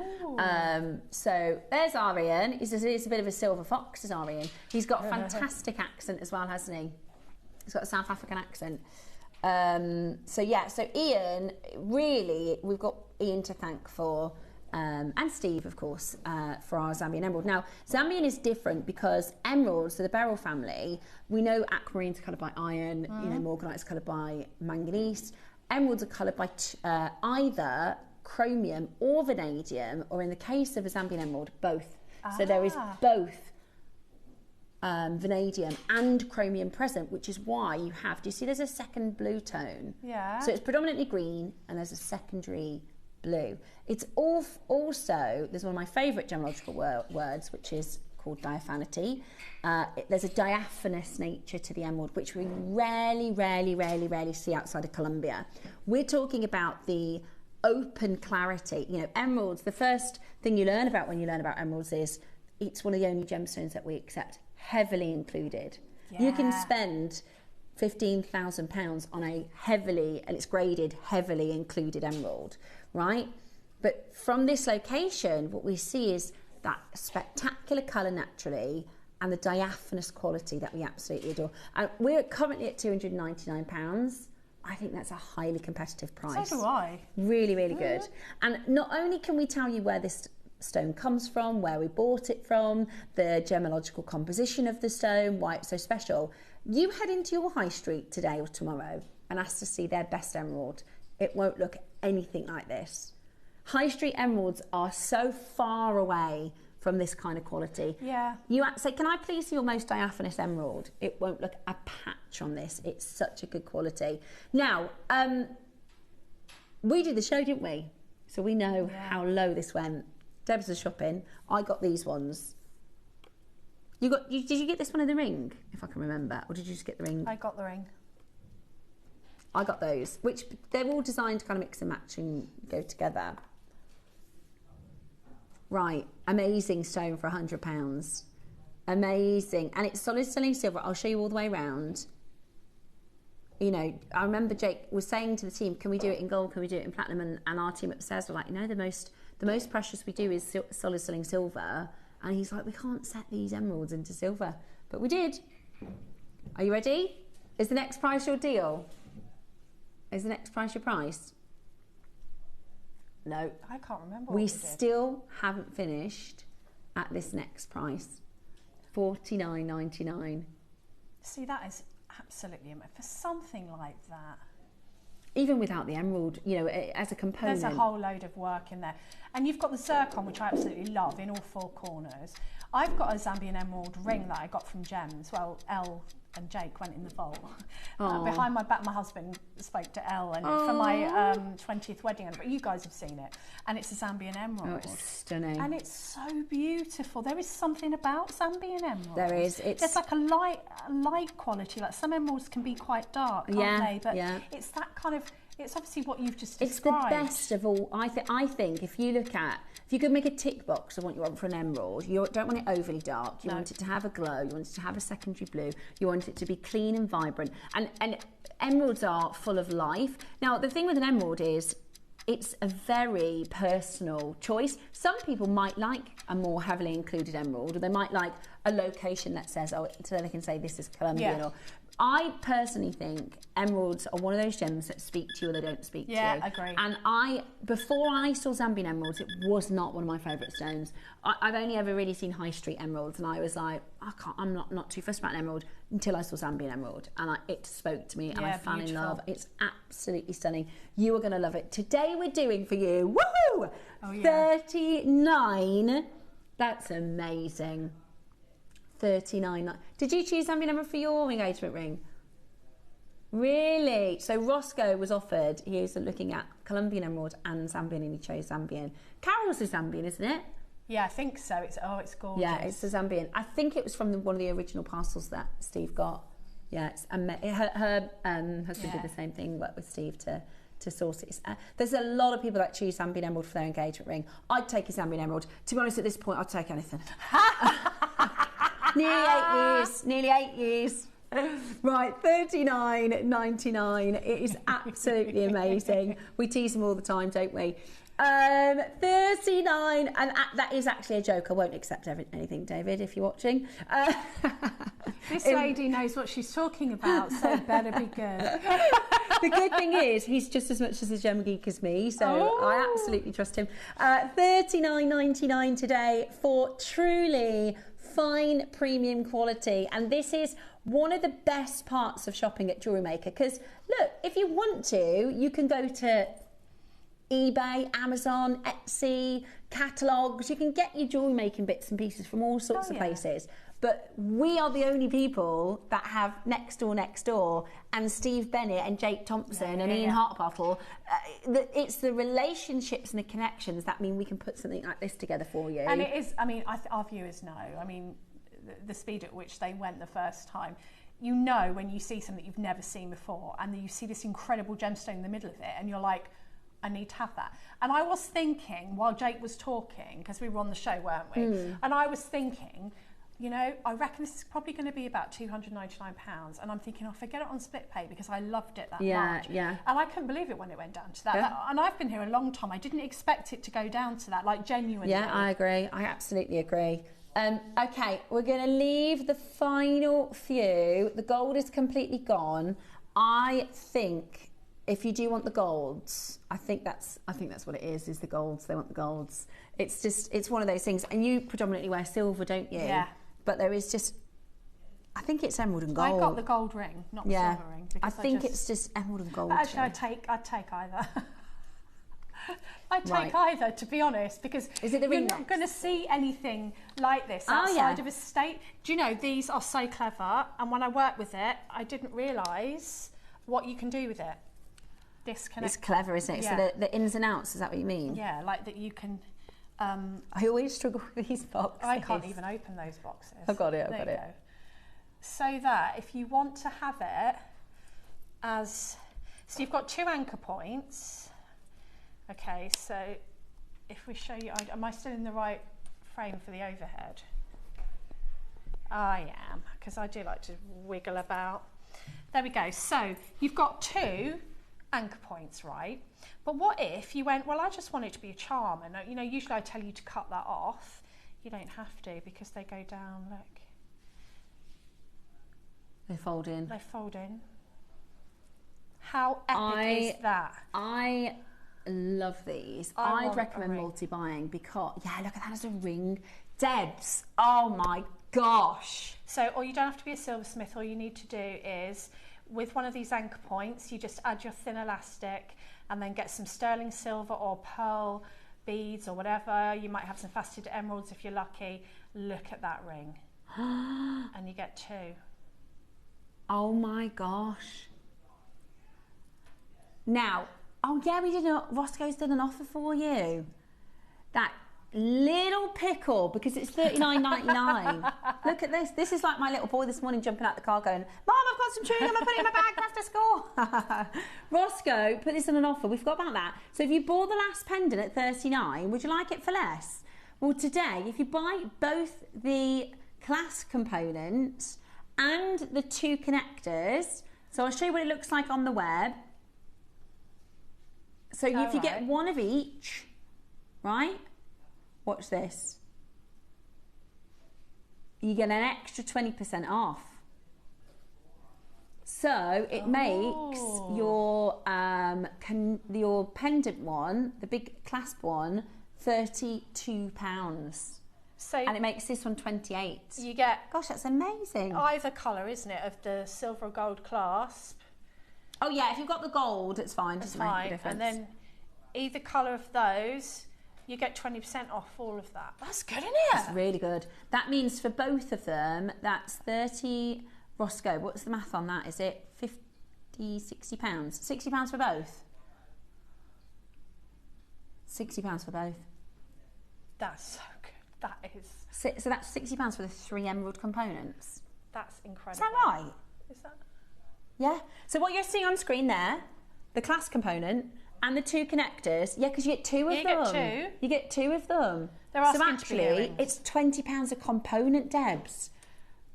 So there's our Ian. He's a bit of a silver fox, is our Ian. He's got a fantastic accent as well, hasn't he? He's got a South African accent. So Ian, really, we've got Ian to thank for, and Steve, of course, for our Zambian emerald. Now, Zambian is different because emeralds, so the beryl family, we know aquamarine's coloured by iron, morganite's coloured by manganese. Emeralds are coloured by either chromium or vanadium, or in the case of a Zambian emerald, both. So there is both vanadium and chromium present, which is why you have, do you see there's a second blue tone? Yeah. So it's predominantly green, and there's a secondary blue. It's also, there's one of my favourite gemological words, which is called diaphanity. There's a diaphanous nature to the emerald, which we rarely see outside of Colombia. We're talking about the open clarity. Emeralds, the first thing you learn about when you learn about emeralds is it's one of the only gemstones that we accept heavily included. You can spend £15,000 on a heavily, and it's graded heavily included emerald, right? But from this location, what we see is that spectacular colour naturally and the diaphanous quality that we absolutely adore. And we're currently at £299. I think that's a highly competitive price. So do I. Really, really good. And not only can we tell you where this stone comes from, where we bought it from, the gemological composition of the stone, why it's so special. You head into your high street today or tomorrow and ask to see their best emerald. It won't look anything like this. High street emeralds are so far away from this kind of quality. Yeah. You say, can I please see your most diaphanous emerald? It won't look a patch on this. It's such a good quality. Now, we did the show, didn't we? So we know how low this went. Debs was shopping. I got these ones. Did you get this one in the ring, if I can remember? Or did you just get the ring? I got the ring. I got those, which they're all designed to kind of mix and match and go together. Right, amazing stone for £100. Amazing. And it's solid sterling silver. I'll show you all the way around. You know, I remember Jake was saying to the team, can we do it in gold, can we do it in platinum? And our team upstairs were like, no, the most precious we do is solid sterling silver. And he's like, we can't set these emeralds into silver. But we did. Are you ready? Is the next price your deal? Is the next price your price? No. I can't remember what we we did. Still haven't finished at this next price. $49.99. See, that is absolutely for something like that. Even without the emerald, you know, as a component. There's a whole load of work in there. And you've got the zircon, which I absolutely love, in all four corners. I've got a Zambian emerald ring that I got from Gems. Well, Elle and Jake went in the vault. Behind my back, my husband spoke to Elle and for my 20th wedding anniversary. You guys have seen it. And it's a Zambian emerald. Oh, it's stunning. And it's so beautiful. There is something about Zambian emeralds. There is. There's like a light quality. Like some emeralds can be quite dark, can't they? But it's that kind of... It's obviously what you've just described. It's the best of all. I think if you could make a tick box of what you want for an emerald, you don't want it overly dark. You want it to have a glow. You want it to have a secondary blue. You want it to be clean and vibrant. And emeralds are full of life. Now, the thing with an emerald is it's a very personal choice. Some people might like a more heavily included emerald, or they might like a location that says, so they can say this is Colombian. Or I personally think emeralds are one of those gems that speak to you or they don't speak to you. Yeah, agree. And before I saw Zambian emeralds, it was not one of my favourite stones. I've only ever really seen high street emeralds, and I was like, I'm not too fussed about an emerald until I saw Zambian emerald, and it spoke to me, and I fell in love. It's absolutely stunning. You are going to love it. Today we're doing for you, woohoo! Oh, yeah. 39. That's amazing. 39. Did you choose Zambian emerald for your engagement ring? Really? So Roscoe was offered, he was looking at Colombian emerald and Zambian, and he chose Zambian. Carol's a Zambian, isn't it? Yeah, I think so. It's gorgeous. Yeah, it's a Zambian. I think it was from one of the original parcels that Steve got. Yeah, her husband did the same thing, worked with Steve to source it. There's a lot of people that choose Zambian emerald for their engagement ring. I'd take a Zambian emerald. To be honest, at this point, I'd take anything. Nearly 8 years. Right, $39.99. It is absolutely amazing. We tease them all the time, don't we? 39, and that is actually a joke. I won't accept anything, David, if you're watching. This lady knows what she's talking about, so it better be good. The good thing is, he's just as much as a gem geek as me, so I absolutely trust him. $39.99 today for truly fine premium quality, and this is one of the best parts of shopping at JewelleryMaker, because look, if you want to, you can go to eBay, Amazon, Etsy, catalogues. You can get your jewellery making bits and pieces from all sorts of places. But we are the only people that have next door, and Steve Bennett and Jake Thompson and Ian Hartbottle. It's the relationships and the connections that mean we can put something like this together for you. And it is, I mean, our viewers know. I mean, the speed at which they went the first time. You know when you see something you've never seen before, and then you see this incredible gemstone in the middle of it, and you're like, I need to have that. And I was thinking, while Jake was talking, because we were on the show, weren't we? And I was thinking, you know, I reckon this is probably going to be about £299. And I'm thinking, if I get it on split pay, because I loved it that much. Yeah. And I couldn't believe it when it went down to that. And I've been here a long time. I didn't expect it to go down to that, like genuinely. Yeah, I agree. I absolutely agree. Okay, we're going to leave the final few. The gold is completely gone. I think if you do want the golds, I think that's what it is the golds. They want the golds. It's one of those things. And you predominantly wear silver, don't you? Yeah. But there is just, I think it's emerald and gold. I got the gold ring, not the silver ring. I think it's just emerald and gold. But actually, I'd take either. I'd take either, to be honest, because is it the ring you're not going to see anything like this outside of a state. Do you know, these are so clever, and when I worked with it, I didn't realise what you can do with it. It's clever, isn't it? Yeah. So the ins and outs, is that what you mean? Yeah, like that you can... I always struggle with these boxes. I can't even open those boxes. I've got it, There you go. So that if you want to have it as... So you've got 2 anchor points. Okay, so if we show you... Am I still in the right frame for the overhead? I am, because I do like to wiggle about. There we go. So you've got 2 anchor points, right? But what if you went, well, I just want it to be a charm, and you know, usually I tell you to cut that off. You don't have to, because they go down, look. They fold in. They fold in. How epic is that? I love these. I'd recommend multi-buying because, look at that as a ring. Debs, oh my gosh. So, or you don't have to be a silversmith. All you need to do is, with one of these anchor points, you just add your thin elastic and then get some sterling silver or pearl beads or whatever. You might have some faceted emeralds if you're lucky. Look at that ring. And you get 2. Oh my gosh. Now, Roscoe's done an offer for you. That little pickle, because it's $39.99. Look at this. This is like my little boy this morning jumping out the car going, Mom, I've got some chewing gum, I'm putting it in my bag after school. Roscoe put this on an offer. We forgot about that. So if you bought the last pendant at $39, would you like it for less? Well, today, if you buy both the clasp components and the 2 connectors, so I'll show you what it looks like on the web. So if you get one of each, right? Watch this. You get an extra 20% off. So it makes your pendant one, the big clasp one, £32. So, and it makes this one 28. You get... Gosh, that's amazing. Either colour, isn't it, of the silver or gold clasp. Oh yeah, if you've got the gold, it's fine. Doesn't make a difference. And then either colour of those, you get 20% off all of that. That's good, isn't it? That's really good. That means for both of them, that's 30... Roscoe, what's the math on that? Is it 50, £60? £60 for both? £60 for both. That's so good. That is... So that's £60 for the 3 emerald components? That's incredible. Is that right? Is that... Yeah. So what you're seeing on screen there, the clasp component and the 2 connectors, because you get 2 of them. You get 2. You get 2 of them. They're asking so actually, to be it's £20 a component, Debs.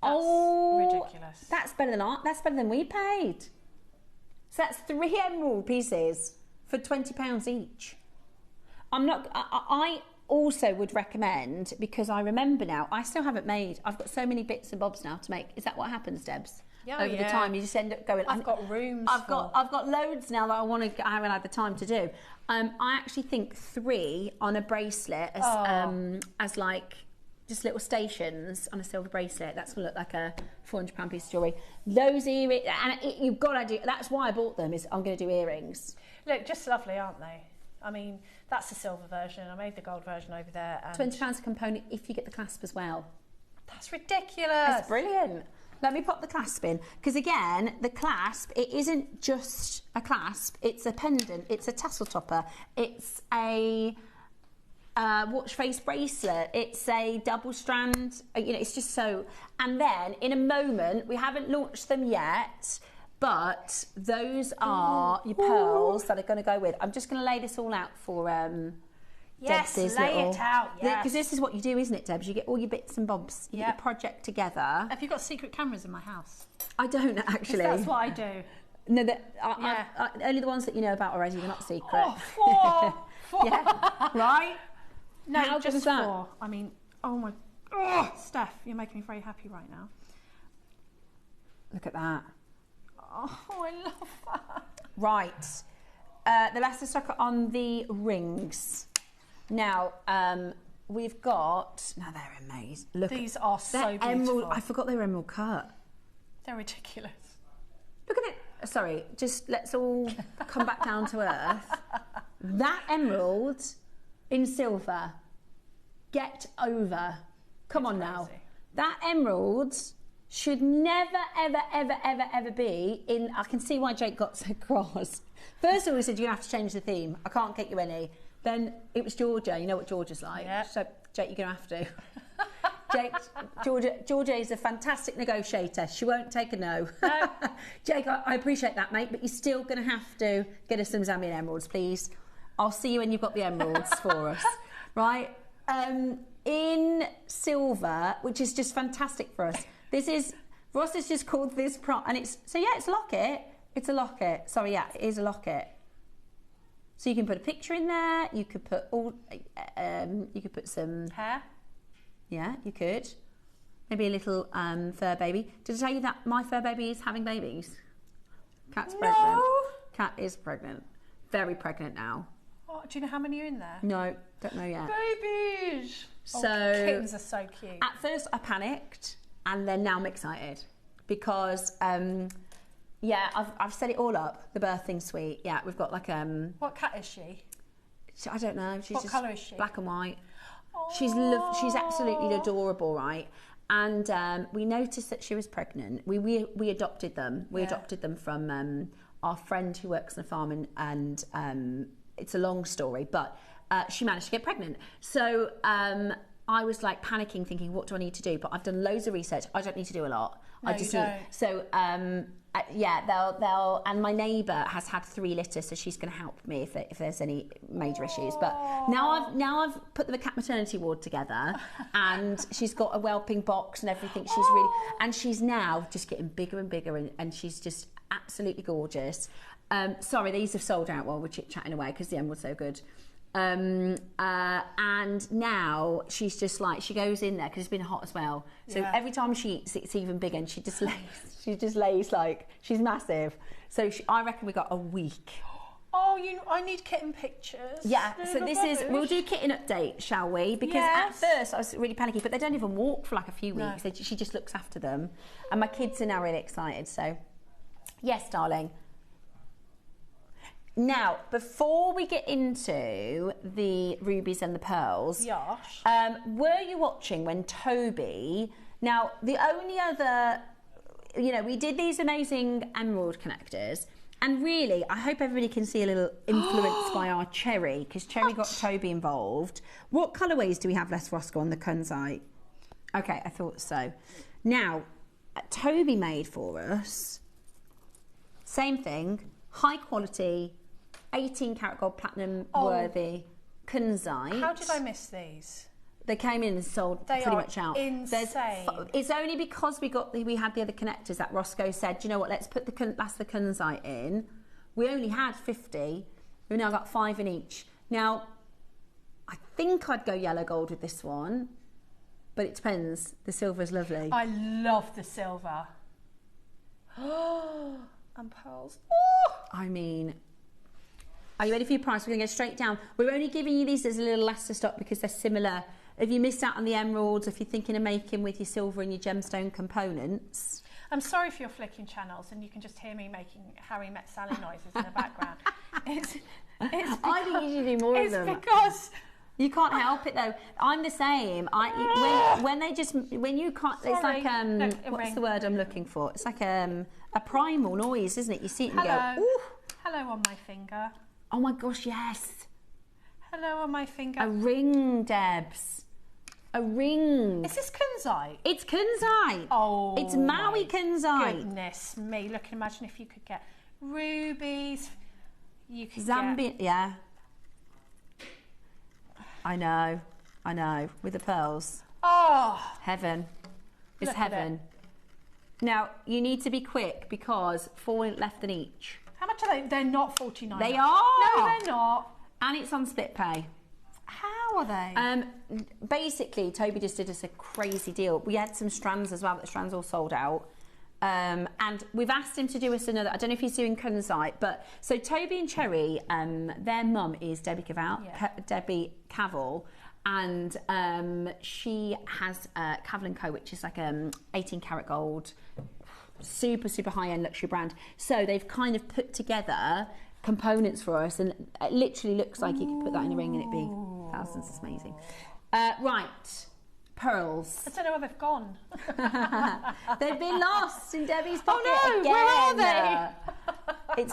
That's ridiculous. That's better than we paid. So that's 3 emerald pieces for £20 each. I also would recommend, because I remember now, I still haven't made, I've got so many bits and bobs now to make. Is that what happens, Debs? Yeah, Over the time, you just end up going. I've got rooms. I've got loads now that I haven't had the time to do. I actually think 3 on a bracelet as like just little stations on a silver bracelet. That's gonna look like a £400 piece of jewellery. Those earrings, and you've got to do. That's why I bought them. Is I'm going to do earrings. Look, just lovely, aren't they? I mean, that's the silver version. I made the gold version over there. And £20 a component if you get the clasp as well. That's ridiculous. That's brilliant. Let me pop the clasp in, because again, the clasp, it isn't just a clasp, it's a pendant, it's a tassel topper, it's a watch face bracelet, it's a double strand, it's just so. And then in a moment, we haven't launched them yet, But those are your pearls that are going to go with. I'm just going to lay this all out for yes, Debs' lay it out. Yes. Because this is what you do, isn't it, Debs? You get all your bits and bobs. You get your project together. Have you got secret cameras in my house? I don't actually. That's what I do. No, only the ones that you know about already. They're not secret. Oh, four. Yeah, right? No, How just good is that? 4. I mean, oh my, oh, Steph, you're making me very happy right now. Look at that. Oh, I love that. Right. The last is stuck on the rings. Now, we've got... Now, they're amazing. Look, these are so beautiful. Emerald, I forgot they were emerald cut. They're ridiculous. Look at it. Sorry, just let's all come back down to earth. That emerald in silver. Get over. Come on now. That emerald should never, ever, ever, ever, ever be in... I can see why Jake got so cross. First of all, he said, you're going to have to change the theme. I can't get you any. Then it was Georgia. You know what Georgia's like. Yeah. So, Jake, you're going to have to. Georgia is a fantastic negotiator. She won't take a no. No. Jake, I appreciate that, mate, but you're still going to have to get us some Zambian emeralds, please. I'll see you when you've got the emeralds for us. Right? In silver, which is just fantastic for us. This is, Ross has just called this and it's, so yeah, it's a locket. It's a locket. Sorry, yeah, it is a locket. So you can put a picture in there. You could put you could put some hair. Yeah, you could. Maybe a little fur baby. Did I tell you that my fur baby is having babies? Cat's pregnant. Cat is pregnant. Very pregnant now. Oh, do you know how many are in there? No, don't know yet. Babies. So kittens are so cute. At first I panicked, and then now I'm excited because yeah, I've set it all up. The birthing suite. Yeah, we've got like What cat is she? I don't know. She's what just colour is she? Black and white. Oh. She's absolutely adorable, right? And we noticed that she was pregnant. We adopted them. We adopted them from our friend who works on a farm, and it's a long story, but she managed to get pregnant. So I was like panicking, thinking, what do I need to do? But I've done loads of research. I don't need to do a lot. No, I just you need. don't. So yeah, they'll. And my neighbour has had 3 litters, so she's going to help me if there's any major issues. But now I've put the cat maternity ward together, and she's got a whelping box and everything. And she's now just getting bigger and bigger, and she's just absolutely gorgeous. Sorry, these have sold out while we're chit-chatting away because the emerald's so good. And now she's just like, she goes in there because it's been hot as well. So every time she eats, it's even bigger, and she just lays like, she's massive. So I reckon we got a week. Oh, I need kitten pictures. Yeah, so this is, we'll do kitten update, shall we? Because at first I was really panicky, but they don't even walk for like a few weeks. No. She just looks after them. And my kids are now really excited, so yes, darling. Now, before we get into the rubies and the pearls, were you watching when Toby... Now, the only other... You know, we did these amazing emerald connectors, and really, I hope everybody can see a little influence by our cherry, because cherry got Toby involved. What colourways do we have left, Roscoe, on the Tanzanite? Okay, I thought so. Now, Toby made for us, same thing, high quality, 18 karat gold platinum worthy Tanzanite. How did I miss these? They came in and sold pretty much out. Insane. It's only because we had the other connectors that Roscoe said, do you know what, let's put the Tanzanite in. We only had 50. We've now got 5 in each. Now, I think I'd go yellow gold with this one, but it depends. The silver's lovely. I love the silver. And pearls. I mean, are you ready for your price? We're going to go straight down. We're only giving you these as a little lesser stock because they're similar. If you missed out on the emeralds, if you're thinking of making with your silver and your gemstone components. I'm sorry if you're flicking channels and you can just hear me making Harry Met Sally noises in the background. It's because, I think you should do more of them. It's because... You can't help it though. I'm the same. When you can't, it's like what's the word I'm looking for? It's like a primal noise, isn't it? You see it and you go, ooh. Hello on my finger. Oh my gosh, yes. Hello on my finger. A ring, Debs. A ring. Is this kunzite? It's kunzite. Oh, it's Maui kunzite. Goodness me! Look, imagine if you could get rubies. You could Zambian, yeah. I know. With the pearls. Oh, Heaven. It's look at heaven. Now, you need to be quick because 4 left than each. how much are they? They're not 49. They are. No, they're not. And it's on split pay. How are they? Basically, Toby just did us a crazy deal. We had some strands as well, but the strands all sold out. And we've asked him to do us another. I don't know if he's doing kunzite, but so Toby and Cherry, their mum is Debbie Cavell, and she has Cavell & Co, which is like 18 karat gold, super high end luxury brand. So they've kind of put together components for us, and it literally looks like you could put that in a ring and it'd be thousands. It's amazing. Right. Pearls. I don't know where they've gone. They've been lost in Debbie's pocket. Oh no, again. where are they?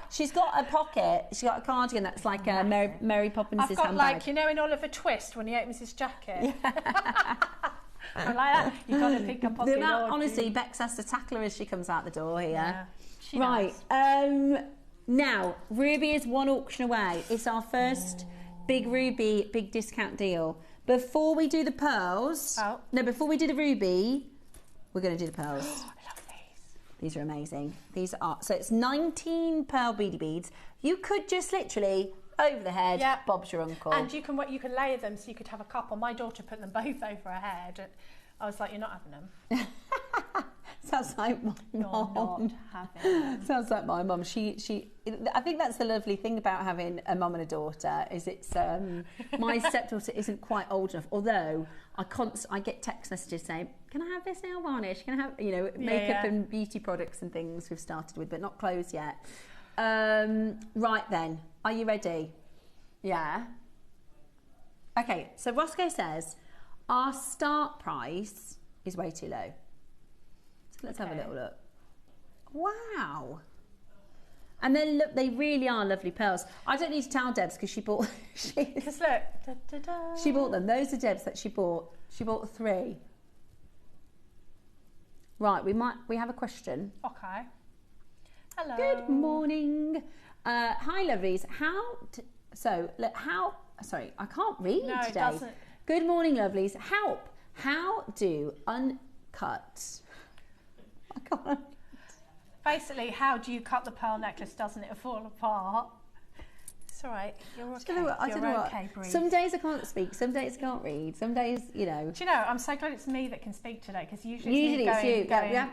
She's got a pocket. She's got a cardigan that's like Mary Poppins' I've got handbag. like, you know, in Oliver Twist when he opens his jacket. Yeah. I like that. You've got to pick a pocket. Honestly, Bex has to tackle her as she comes out the door here. Yeah, she right. does. Now, Ruby is one auction away. It's our first big Ruby, big discount deal. Before we do the pearls, before we do the ruby, we're going to do the pearls. I love these. These are amazing. These are, so it's 19 pearl beady beads. You could just literally over the head, Bob's your uncle. And you can layer them so you could have a couple. My daughter put them both over her head. And I was like, you're not having them. Sounds like my mum. Not having them. Sounds like my mum. I think that's the lovely thing about having a mum and a daughter is it's my stepdaughter isn't quite old enough. Although I get text messages saying, "Can I have this nail varnish? Can I have makeup and beauty products and things we've started with, but not clothes yet." Right then, are you ready? Yeah. Okay. So Roscoe says our start price is way too low. So let's have a little look. Wow. And then look, they really are lovely pearls. I don't need to tell Debs because she bought. Because look, she bought them. Those are Debs that she bought. She bought 3. Right, we have a question. Okay. Hello. Good morning. Hi, lovelies. Sorry, I can't read today. It doesn't. Good morning, lovelies. Help. How do uncut? I can't. Basically, how do you cut the pearl necklace? Doesn't it fall apart? It's all right. You're okay. I don't know what. Breathe. Some days I can't speak. Some days I can't read. Some days, Do you know? I'm so glad it's me that can speak today because usually it's you.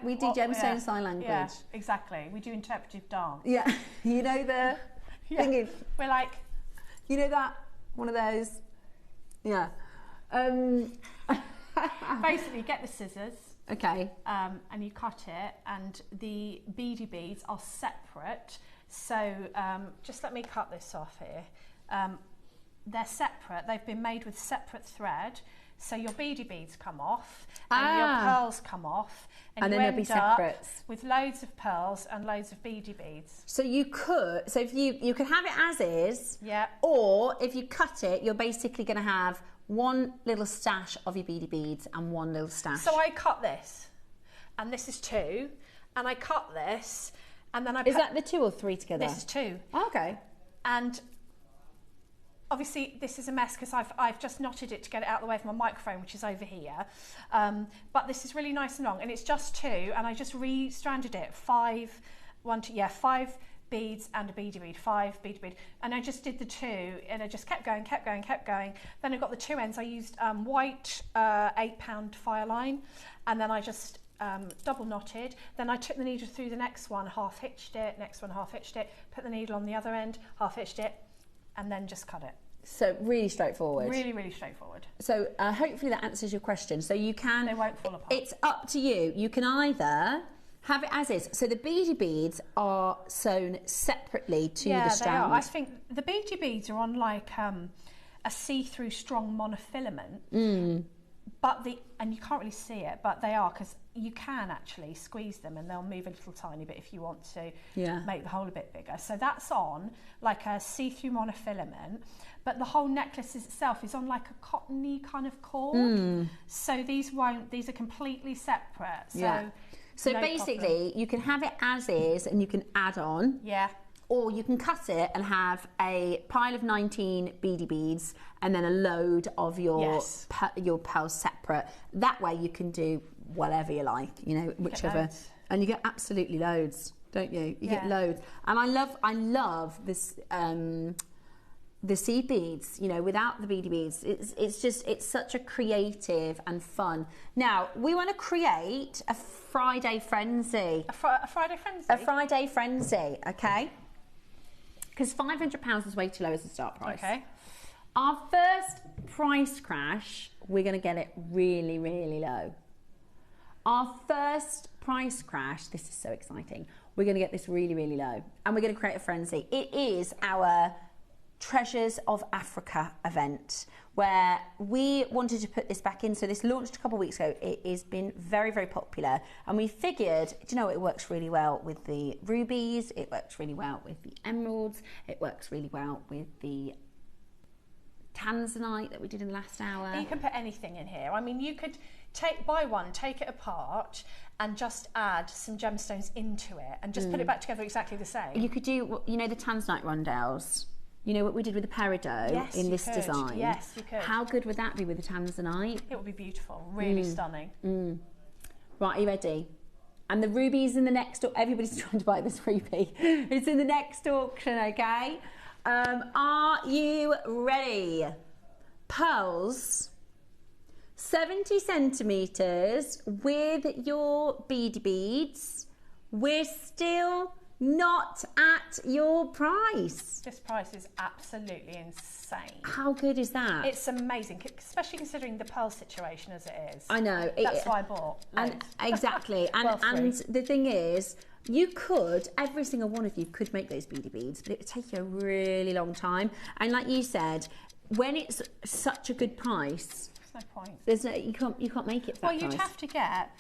We do Gemstone sign language. Yeah, exactly. We do interpretive dance. Yeah, you know the thing is. We're like, you know that one of those. Yeah. Basically, you get the scissors. Okay. And you cut it, and the beady beads are separate. So just let me cut this off here. They're separate. They've been made with separate thread. So your beady beads come off, and your pearls come off, and you then end they'll be separate with loads of pearls and loads of beady beads. So you could, if you could have it as is, or if you cut it, you're basically going to have one little stash of your beady beads and one little stash. So I cut this, and this is 2, and I cut this, and then Is that the 2 or 3 together? This is 2. Oh, okay. And obviously this is a mess because I've just knotted it to get it out of the way of my microphone, which is over here. But this is really nice and long, and it's just 2, and I just re-stranded it. 5 beads and a beady bead, 5 beady bead, and I just did the 2, and I just kept going. Then I got the 2 ends. I used white 8-pound fire line, and then I just double knotted. Then I took the needle through the next one, half hitched it, next one half hitched it, put the needle on the other end, half hitched it, and then just cut it. So really straightforward. Really, really straightforward. So hopefully that answers your question. So you can. They won't fall apart. It's up to you. You can either have it as is. So the beady beads are sewn separately to the strand. Yeah, they are. I think the beady beads are on like a see-through strong monofilament. and you can't really see it, but they are, because you can actually squeeze them and they'll move a little tiny bit if you want to make the hole a bit bigger. So that's on like a see-through monofilament, but the whole necklace itself is on like a cottony kind of cord. So these are completely separate. So basically you can have it as is and you can add on. Or you can cut it and have a pile of 19 beady beads and then a load of your pearls separate. That way you can do whatever you like, you know, whichever. And you get absolutely loads, don't you? You get loads. And I love this the seed beads, you know, without the beady beads. It's such a creative and fun. Now, we want to create a Friday frenzy. A Friday frenzy? A Friday frenzy, okay? Because £500 is way too low as a start price. Okay. Our first price crash, we're going to get it really, really low. Our first price crash, this is so exciting, we're going to get this really, really low. And we're going to create a frenzy. It is our Treasures of Africa event where we wanted to put this back in. So this launched a couple of weeks ago. It has been very, very popular. And we figured, do you know, it works really well with the rubies. It works really well with the emeralds. It works really well with the Tanzanite that we did in the last hour. You can put anything in here. I mean, you could buy one, take it apart and just add some gemstones into it and just put it back together exactly the same. You could do, you know, the Tanzanite rondelles. You know what we did with the peridot in this design? Yes, you could. How good would that be with the Tanzanite? It would be beautiful, really stunning. Right, are you ready? And the ruby's in the next, everybody's trying to buy this ruby. It's in the next auction, okay? Are you ready? Pearls, 70 centimetres with your beady beads. We're still not at your price. This price is absolutely insane. How good is that? It's amazing, especially considering the pearl situation as it is. I know. That's why I bought loads. And exactly. and the thing is, you could, every single one of you could make those beady beads, but it would take you a really long time. And like you said, when it's such a good price, there's no point. There's no, you can't make it for that Well, you'd have to get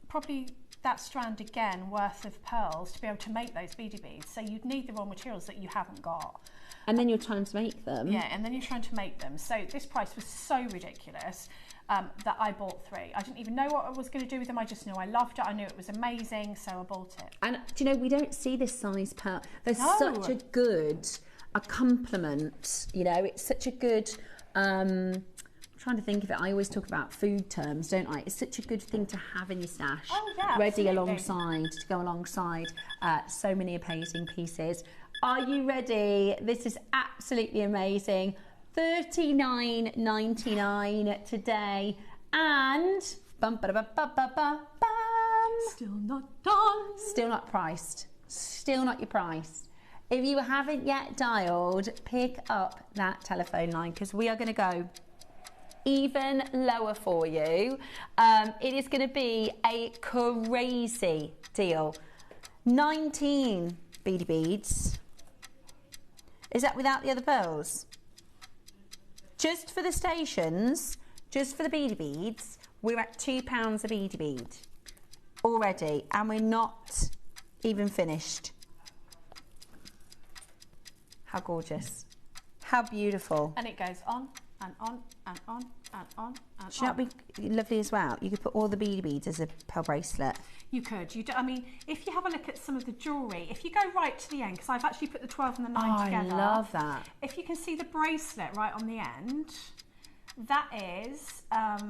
probably that strand again worth of pearls to be able to make those beady beads. So you'd need the raw materials that you haven't got. And then you're trying to make them. Yeah, and then you're trying to make them. So this price was so ridiculous that I bought 3. I didn't even know what I was going to do with them. I just knew I loved it. I knew it was amazing, so I bought it. And do you know, we don't see this size pearl. They're such a good complement. You know, it's such a good. I'm trying to think of it. I always talk about food terms, don't I? It's such a good thing to have in your stash. Oh, yeah, ready alongside, to go alongside so many amazing pieces. Are you ready? This is absolutely amazing. $39.99 today, and bum, ba, ba, ba, ba, ba, bam. Still not done. Still not priced. Still not your price. If you haven't yet dialed, pick up that telephone line because we are going to go even lower for you. It is going to be a crazy deal. 19 beady beads. Is that without the other pearls? Just for the stations, just for the beady beads, we're at £2 a beady bead already, and we're not even finished. How gorgeous. How beautiful. And it goes on and on and on and on and Should that be lovely as well? You could put all the beady beads as a pearl bracelet. You could. I mean, if you have a look at some of the jewellery, if you go right to the end, because I've actually put the 12 and the 9 together. I love that. If you can see the bracelet right on the end, that is a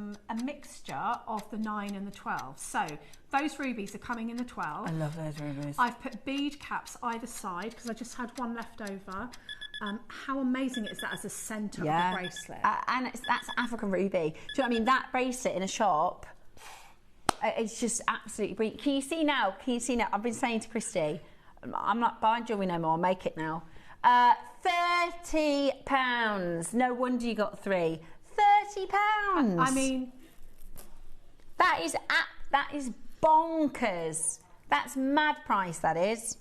mixture of the 9 and the 12. So those rubies are coming in the 12. I love those rubies. I've put bead caps either side because I just had one left over. How amazing is that as a centre of the bracelet? And that's African ruby. Do you know what I mean? That bracelet in a shop, it's just absolutely brilliant. Can you see now? Can you see now? I've been saying to Christy, I'm not buying jewellery no more, make it now. £30. No wonder you got 3. £30. I mean, that is bonkers. That's mad price, that is.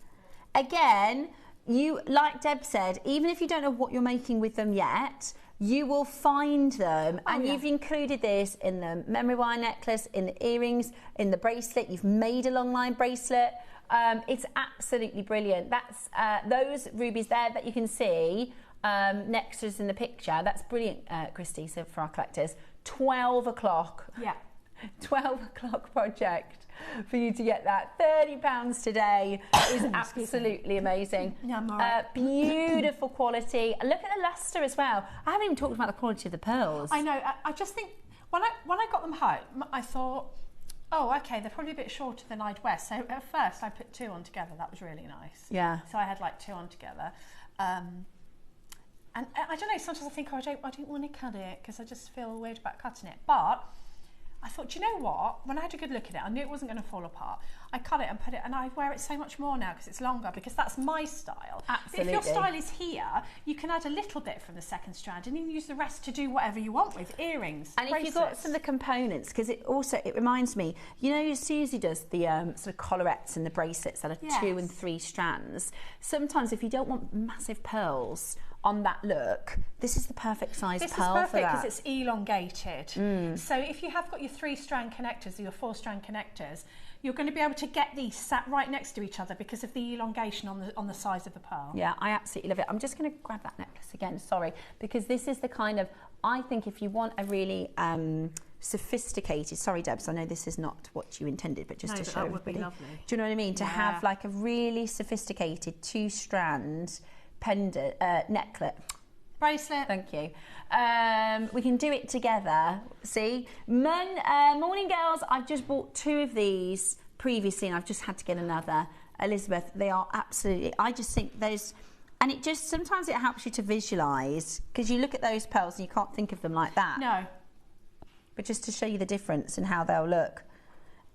Again, you, like Deb said, even if you don't know what you're making with them yet, you will find them, and you've included this in the memory wire necklace, in the earrings, in the bracelet. You've made a long line bracelet. It's absolutely brilliant. That's those rubies there that you can see next to us in the picture. That's brilliant, Christy. So for our collectors, 12 o'clock. Yeah. 12 o'clock project for you to get that. £30 today is absolutely amazing. Yeah, I'm all right. Beautiful quality. Look at the luster as well. I haven't even talked about the quality of the pearls. I know. I just think when I got them home, I thought, oh, okay, they're probably a bit shorter than I'd wear. So at first I put 2 on together. That was really nice. Yeah. So I had like 2 on together. And I don't know, sometimes I think, oh, I don't want to cut it because I just feel weird about cutting it. But I thought, do you know what? When I had a good look at it, I knew it wasn't going to fall apart. I cut it and put it, and I wear it so much more now because it's longer, because that's my style. Absolutely. If your style is here, you can add a little bit from the second strand and then use the rest to do whatever you want with, earrings, and bracelets. if you've got some of the components, because it reminds me, you know, Susie does the sort of collarettes and the bracelets that are 2 and 3 strands. Sometimes if you don't want massive pearls on that look, this is the perfect size pearl for that. This is perfect because it's elongated. So if you have got your 3-strand connectors or your 4-strand connectors, you're going to be able to get these sat right next to each other because of the elongation on the size of the pearl. Yeah, I absolutely love it. I'm just going to grab that necklace again, sorry, because this is the kind of, I think if you want a really sophisticated, sorry Debs, I know this is not what you intended, but just to show everybody. That would be lovely. Do you know what I mean? To have like a really sophisticated 2-strand pendant, necklet. Bracelet. Thank you. We can do it together. See? Morning girls, I've just bought 2 of these previously and I've just had to get another. Elizabeth, they are absolutely, I just think those, and it just, sometimes it helps you to visualise, because you look at those pearls and you can't think of them like that. No. But just to show you the difference in how they'll look.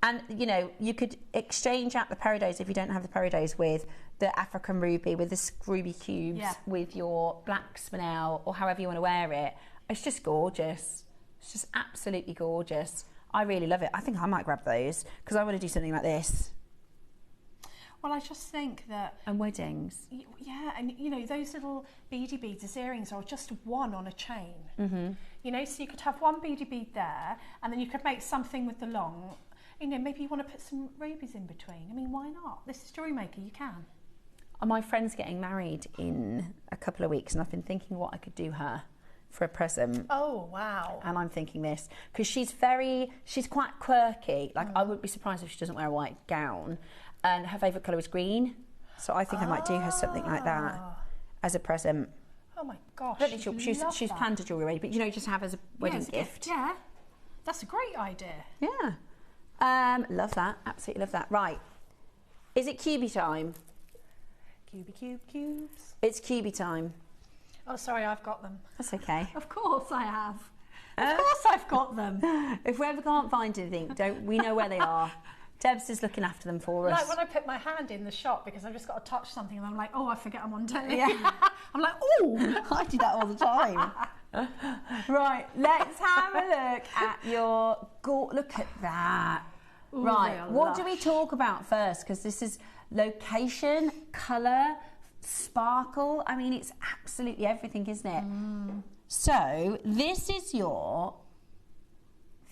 And, you know, you could exchange out the peridots if you don't have the peridots with the African ruby, with the ruby cubes, with your black spinel, or however you want to wear it. It's just gorgeous. It's just absolutely gorgeous. I really love it. I think I might grab those because I want to do something like this. Well, I just think that... And weddings. Yeah, and, you know, those little beady beads as earrings are just one on a chain. You know, so you could have one beady bead there, and then you could make something with the long... You know, maybe you want to put some rubies in between. I mean, why not? This is JewelleryMaker, you can. My friend's getting married in a couple of weeks, and I've been thinking what I could do her for a present. Oh, wow. And I'm thinking this, because she's quite quirky. Like, I wouldn't be surprised if she doesn't wear a white gown. And her favourite colour is green. So I think I might do her something like that as a present. Oh my gosh. I don't think she's planned a jewellery, but, you know, just have as a wedding gift. Yeah. That's a great idea. Yeah. Love that. Absolutely love that. Right. Is it cubey time? Cubes. It's cubey time. Oh, sorry, I've got them. That's okay. Of course I have. Of course I've got them. If we ever can't find anything, we know where they are. Debs is looking after them for us. Like when I put my hand in the shop because I've just got to touch something and I'm like, oh, I forget I'm on telly. Yeah. I'm like, oh. I do that all the time. Right, let's have a look at your... Look at that. Ooh, right, what do we talk about first? Because this is location, colour, sparkle. I mean, it's absolutely everything, isn't it? So, this is your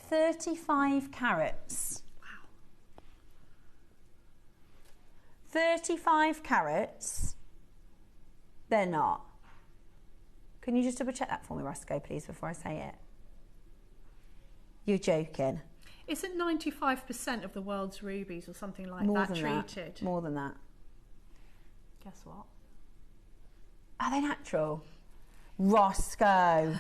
35 carats. Wow. 35 carats. They're not. Can you just double check that for me, Roscoe, please, before I say it? You're joking. Isn't 95% of the world's rubies or something like More that than treated? That. More than that. Guess what? Are they natural? Roscoe.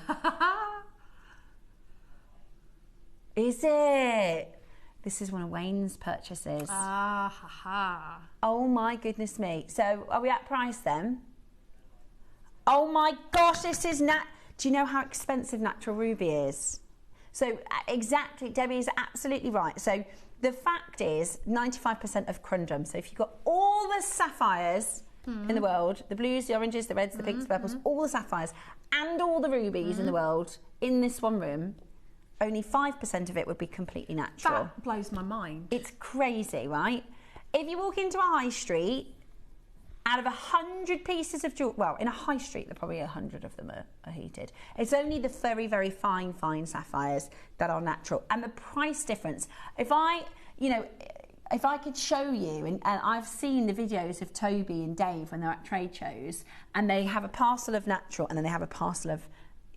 Is it? This is one of Wayne's purchases. Ah, ha, ha. Oh my goodness me. So are we at price then? Oh my gosh, this is do you know how expensive natural ruby is? So exactly, Debbie is absolutely right. So the fact is 95% of crundrum. So if you've got all the sapphires in the world, the blues, the oranges, the reds, the pinks, the purples, all the sapphires and all the rubies in the world in this one room, only 5% of it would be completely natural. That blows my mind. It's crazy, right? If you walk into a high street, Out of 100 pieces of jewellery, well, in a high street, there probably 100 of them are heated. It's only the very, very fine sapphires that are natural. And the price difference, if I could show you, and I've seen the videos of Toby and Dave when they're at trade shows, and they have a parcel of natural and then they have a parcel of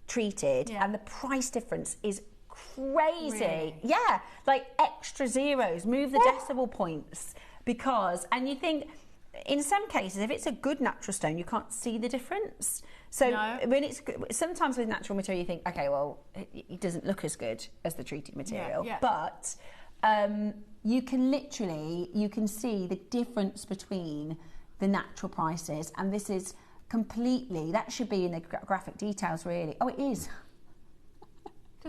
treated, and the price difference is crazy. Really? Yeah, like extra zeros, move the decimal points, because, and you think, in some cases, if it's a good natural stone, you can't see the difference. So when it's sometimes with natural material, you think, okay, well, it doesn't look as good as the treated material, but you can see the difference between the natural prices, and this is completely, that should be in the graphic details, really. Oh, it is.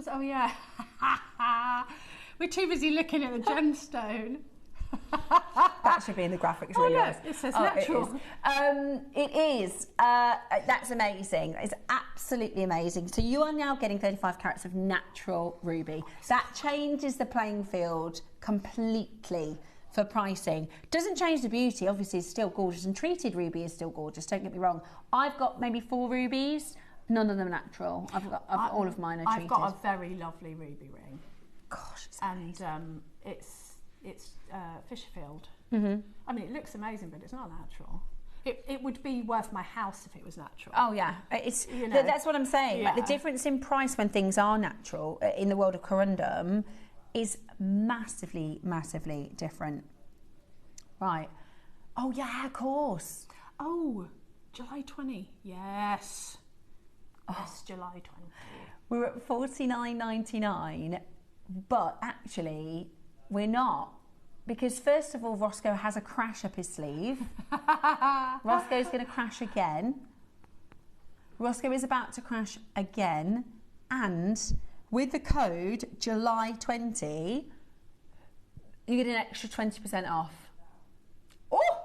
Oh yeah. We're too busy looking at the gemstone. That should be in the graphics, really. Oh, no, it says natural. It is. That's amazing. It's absolutely amazing. So you are now getting 35 carats of natural ruby. That changes the playing field completely for pricing. Doesn't change the beauty. Obviously, it's still gorgeous, and treated ruby is still gorgeous. Don't get me wrong. I've got maybe 4 rubies. None of them natural. All of mine are treated. I've got a very lovely ruby ring. Gosh, it's and it's Fisherfield. I mean, it looks amazing, but it's not natural. It would be worth my house if it was natural. Oh yeah, it's that's what I'm saying. Yeah. Like, the difference in price when things are natural in the world of corundum is massively, massively different. Right. Oh yeah, of course. Oh, July 20. Yes. Yes, July 20. We're at $49.99, but actually we're not. Because first of all, Roscoe has a crash up his sleeve. Roscoe's going to crash again. Roscoe is about to crash again. And with the code July20, you get an extra 20% off. Oh!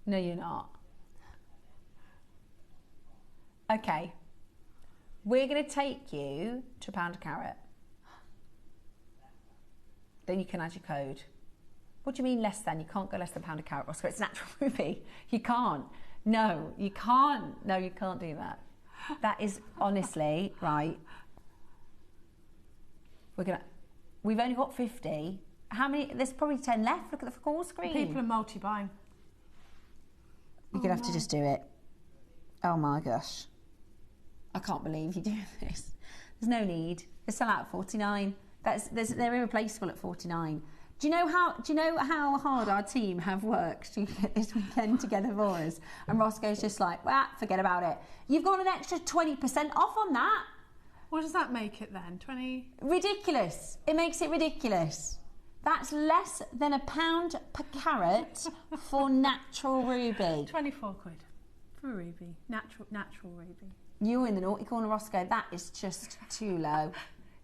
No, you're not. Okay. We're going to take you to £1 a carat. Then you can add your code. What do you mean less than? You can't go less than £1 a carat, Roscoe. It's natural ruby. You can't. No, you can't. No, you can't do that. That is honestly, right. We've only got 50. How many? There's probably 10 left. Look at the call screen. People are multi-buying. You're going to have to just do it. Oh my gosh. I can't believe you're doing this. There's no need. They sell out at 49. They're irreplaceable at 49. Do you know how hard our team have worked to get this weekend together for us? And Roscoe's just like, well, forget about it. You've got an extra 20% off on that. What does that make it then? 20? Ridiculous. It makes it ridiculous. That's less than £1 per carat for natural ruby. 24 quid for a ruby. Natural ruby. You're in the naughty corner, Roscoe. That is just too low.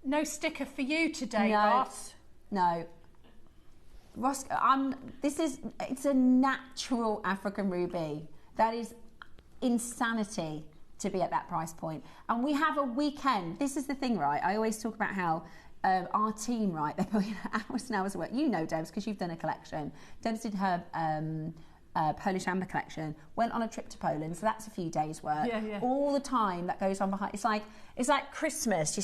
No sticker for you today, Ross. No. Roscoe, it's a natural African ruby. That is insanity to be at that price point. And we have a weekend. This is the thing, right? I always talk about how our team, right, they're putting hours and hours of work. You know, Debs, because you've done a collection. Debs did her Polish amber collection, went on a trip to Poland, so that's a few days' work. Yeah. All the time that goes on behind. It's like Christmas. You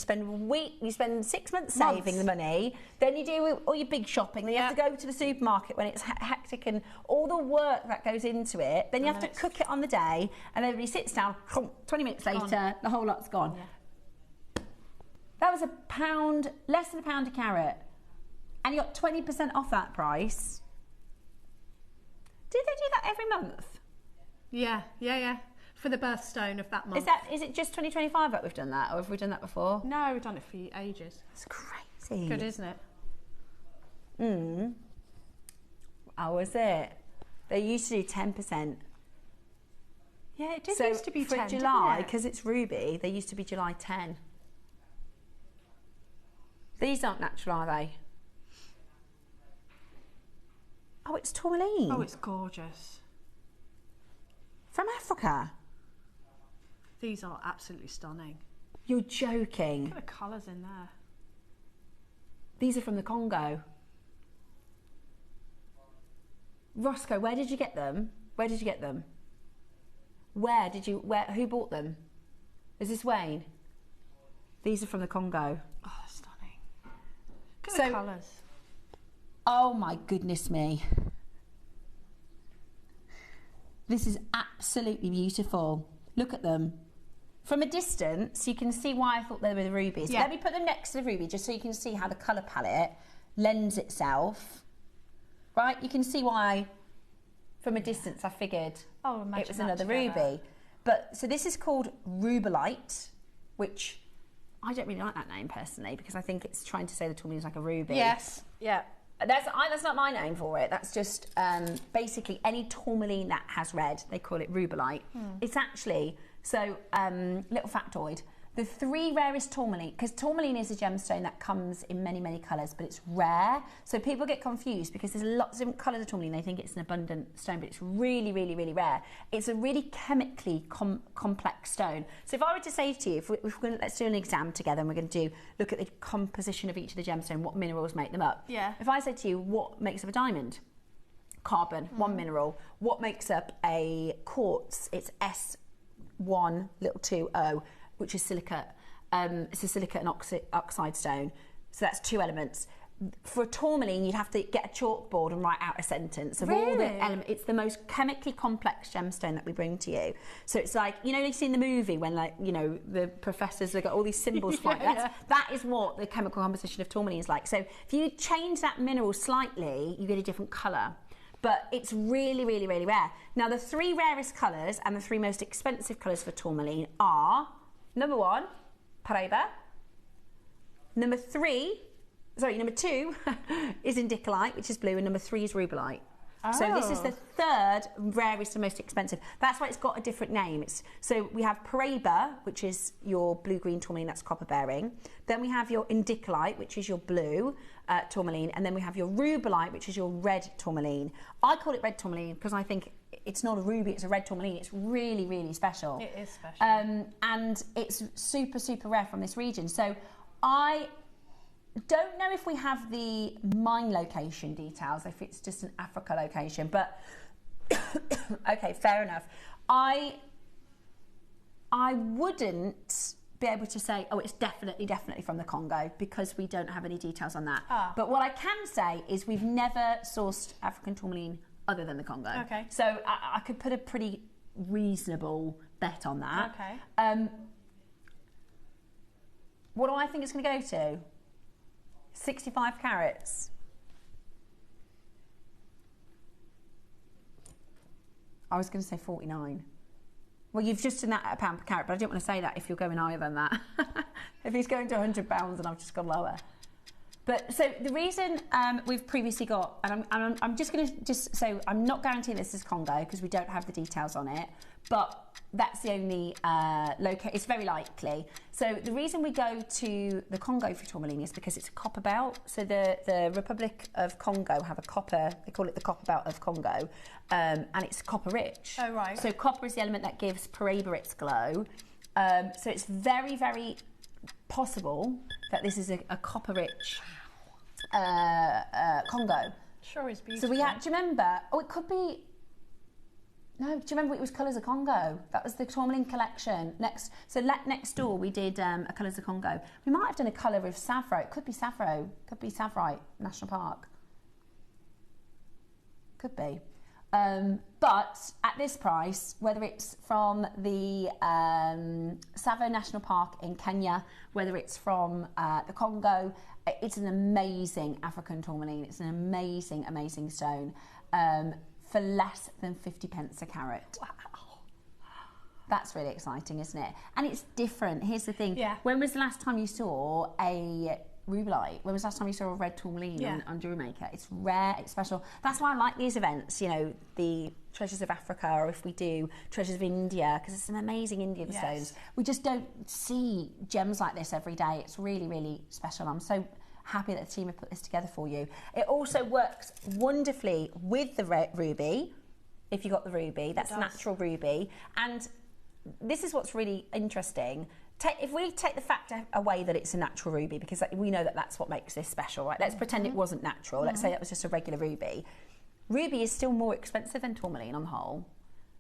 spend 6 months saving the money, then you do all your big shopping, then you have to go to the supermarket when it's hectic and all the work that goes into it. Then you have to cook it on the day, and everybody sits down. 20 minutes later, the whole lot's gone. Yeah. That was £1, less than £1 a carat, and you got 20% off that price. Do they do that every month? Yeah. For the birthstone of that month. Is it just 2025 that we've done that, or have we done that before? No, we've done it for ages. It's crazy. Good, isn't it? How was it? They used to do 10%. Yeah, it did used to be 10, for July, because it's ruby, they used to be July 10. These aren't natural, are they? Oh, it's tourmaline. Oh, it's gorgeous. From Africa? These are absolutely stunning. You're joking. Look at the colours in there. These are from the Congo. Roscoe, where did you get them? Who bought them? Is this Wayne? These are from the Congo. Oh, stunning. Look at the colours. Oh my goodness me. This is absolutely beautiful. Look at them. From a distance, you can see why I thought they were the rubies. Yeah. Let me put them next to the ruby just so you can see how the colour palette lends itself. Right? You can see why, from a distance, I figured it was another ruby. But so this is called rubellite, which I don't really like that name personally because I think it's trying to say the tourmaline is like a ruby. Yes. Yeah. That's not my name for it. That's just basically any tourmaline that has red. They call it rubellite. It's actually, so little factoid, the 3 rarest tourmaline, because tourmaline is a gemstone that comes in many, many colours, but it's rare. So people get confused because there's lots of different colours of tourmaline. They think it's an abundant stone, but it's really, really, really rare. It's a really chemically complex stone. So if I were to say to you, if we're going to, let's do an exam together and we're going to look at the composition of each of the gemstones, what minerals make them up. Yeah. If I said to you, what makes up a diamond? Carbon, one mineral. What makes up a quartz? It's S1 little 2O. Which is silicate. It's a silicate and oxide stone. So that's 2 elements. For a tourmaline, you'd have to get a chalkboard and write out a sentence of all the elements. It's the most chemically complex gemstone that we bring to you. So it's like, you know, you see in the movie when, like, you know, the professors have got all these symbols flying. That is what the chemical composition of tourmaline is like. So if you change that mineral slightly, you get a different colour. But it's really, really, really rare. Now, the 3 rarest colours and the 3 most expensive colours for tourmaline are... Number 1, Paraiba. Number 2 is indicolite, which is blue, and number 3 is rubellite. Oh. So this is the 3rd rarest and most expensive. That's why it's got a different name. So we have Paraiba, which is your blue-green tourmaline, that's copper bearing. Then we have your indicolite, which is your blue tourmaline, and then we have your rubellite, which is your red tourmaline. I call it red tourmaline because I think it's not a ruby, it's a red tourmaline. It's really, really special. It is special. And it's super, super rare from this region. So I don't know if we have the mine location details, if it's just an Africa location, but okay, fair enough. I wouldn't be able to say, oh, it's definitely from the Congo because we don't have any details on that. But what I can say is we've never sourced African tourmaline other than the Congo. Okay. So I could put a pretty reasonable bet on that. Okay. What do I think it's going to go to? 65 carats. I was going to say 49. Well, you've just done that at £1 per carat, but I didn't want to say that if you're going higher than that. If he's going to £100 and I've just gone lower. But so the reason we've previously got, and I'm just going to so I'm not guaranteeing this is Congo because we don't have the details on it, but that's the only location. It's very likely. So the reason we go to the Congo for tourmaline is because it's a copper belt. So the Republic of Congo have a copper. They call it the copper belt of Congo, and it's copper rich. Oh right. So copper is the element that gives Paraiba its glow. So it's very, very possible that this is a copper rich Congo. Sure is beautiful. So we have, do you remember? Oh, it could be. No, do you remember it was Colours of Congo? That was the tourmaline collection. Next door we did a Colours of Congo. We might have done a colour of Savro. It could be Savro. Could be Savrite National Park. Could be. But at this price, whether it's from the Tsavo National Park in Kenya, whether it's from the Congo, it's an amazing African tourmaline. It's an amazing, amazing stone for less than 50p a carat. Wow. That's really exciting, isn't it? And it's different. Here's the thing. Yeah. When was the last time you saw a rubellite? When was the last time you saw a red tourmaline on JewelleryMaker? It's rare, it's special. That's why I like these events, you know, the Treasures of Africa, or if we do Treasures of India, because it's some amazing Indian stones. We just don't see gems like this every day. It's really, really special. I'm so happy that the team have put this together for you. It also works wonderfully with the ruby, if you got the ruby. That's natural ruby. And this is what's really interesting. If we take the fact away that it's a natural ruby, because we know that that's what makes this special, right? Let's pretend it wasn't natural. Let's say that was just a regular ruby. Ruby is still more expensive than tourmaline on the whole.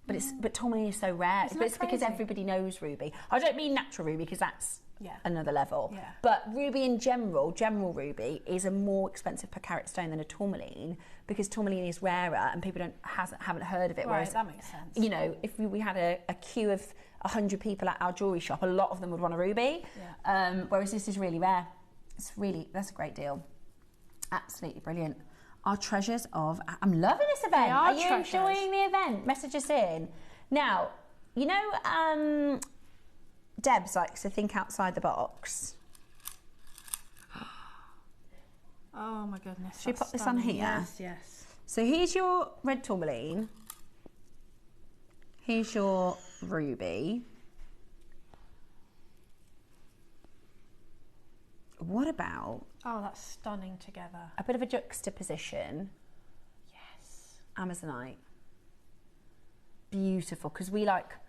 But tourmaline is so rare. But it's because everybody knows ruby. I don't mean natural ruby because that's another level. Yeah. But ruby in general ruby is a more expensive per carat stone than a tourmaline because tourmaline is rarer and people haven't heard of it. Right, whereas that makes sense. You know, if we had a queue of 100 people at our jewellery shop, a lot of them would want a ruby. Yeah. Whereas this is really rare. That's a great deal. Absolutely brilliant. Our treasures of... I'm loving this event. Are you enjoying the event? Message us in. Now, you know, Debs likes to think outside the box. Oh my goodness. Should we pop this on here? Yes, yes. So here's your red tourmaline. Here's your ruby. What about... Oh, that's stunning together. A bit of a juxtaposition. Yes. Amazonite. Beautiful, because we like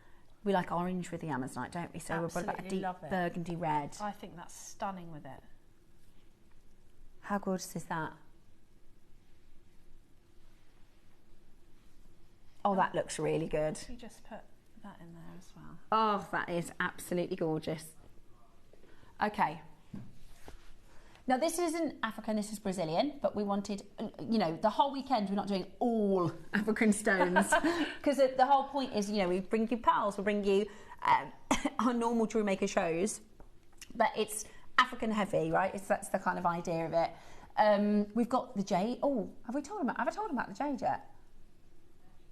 orange with the Amazonite, don't we? So we've got a deep burgundy red. I think that's stunning with it. How gorgeous is that? Oh, that looks really good. You just put that in there as well. Oh, that is absolutely gorgeous. Okay. Now, this isn't African, this is Brazilian, but we wanted, you know, the whole weekend we're not doing all African stones because the whole point is, you know, we bring you pearls, we bring you our normal jewelry maker shows, but it's African heavy, right? That's the kind of idea of it. We've got the Jade. Oh, have I told them about the Jade yet?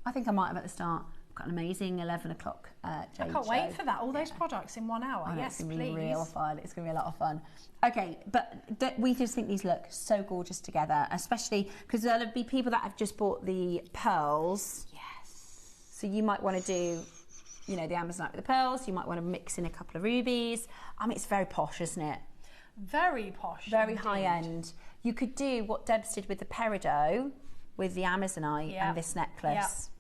I think I might have at the start. We've got an amazing 11 o'clock Jade I can't wait for that. All those products in 1 hour. Yes, it's going to please. be real fun. It's going to be a lot of fun. Okay, but we just think these look so gorgeous together, especially because there'll be people that have just bought the pearls. Yes. So you might want to do, you know, the Amazonite with the pearls. You might want to mix in a couple of rubies. I mean, it's very posh, isn't it? Very posh. Very high end. You could do what Debs did with the peridot, with the Amazonite and this necklace.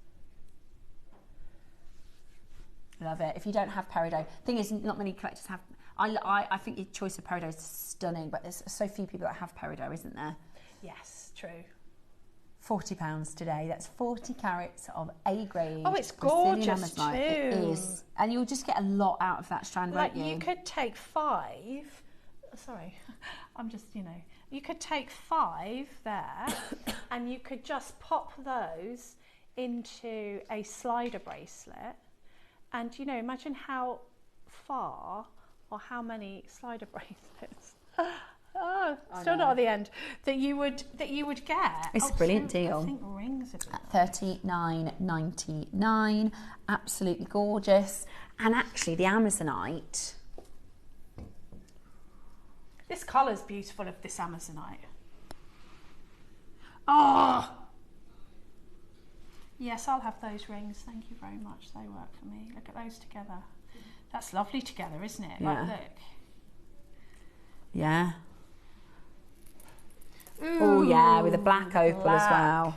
Love it. If you don't have peridot, thing is, not many collectors have. I think your choice of peridot is stunning, but there's so few people that have peridot, isn't there? Yes, true. £40 today. That's 40 carats of A grade. Oh, it's gorgeous too. It is, and you'll just get a lot out of that strand, like won't you? You could take 5. Sorry, I'm just, you know, you could take 5 there, and you could just pop those into a slider bracelet. And, you know, imagine how far or how many slider bracelets, still not at the end, that you would get. It's a brilliant deal. I think rings at $39.99, absolutely gorgeous. And actually the Amazonite. This colour's beautiful of this Amazonite. Oh! Yes, I'll have those rings. Thank you very much. They work for me. Look at those together. That's lovely together, isn't it? Yeah. Like, look. Yeah. Oh, yeah, with a black opal as well.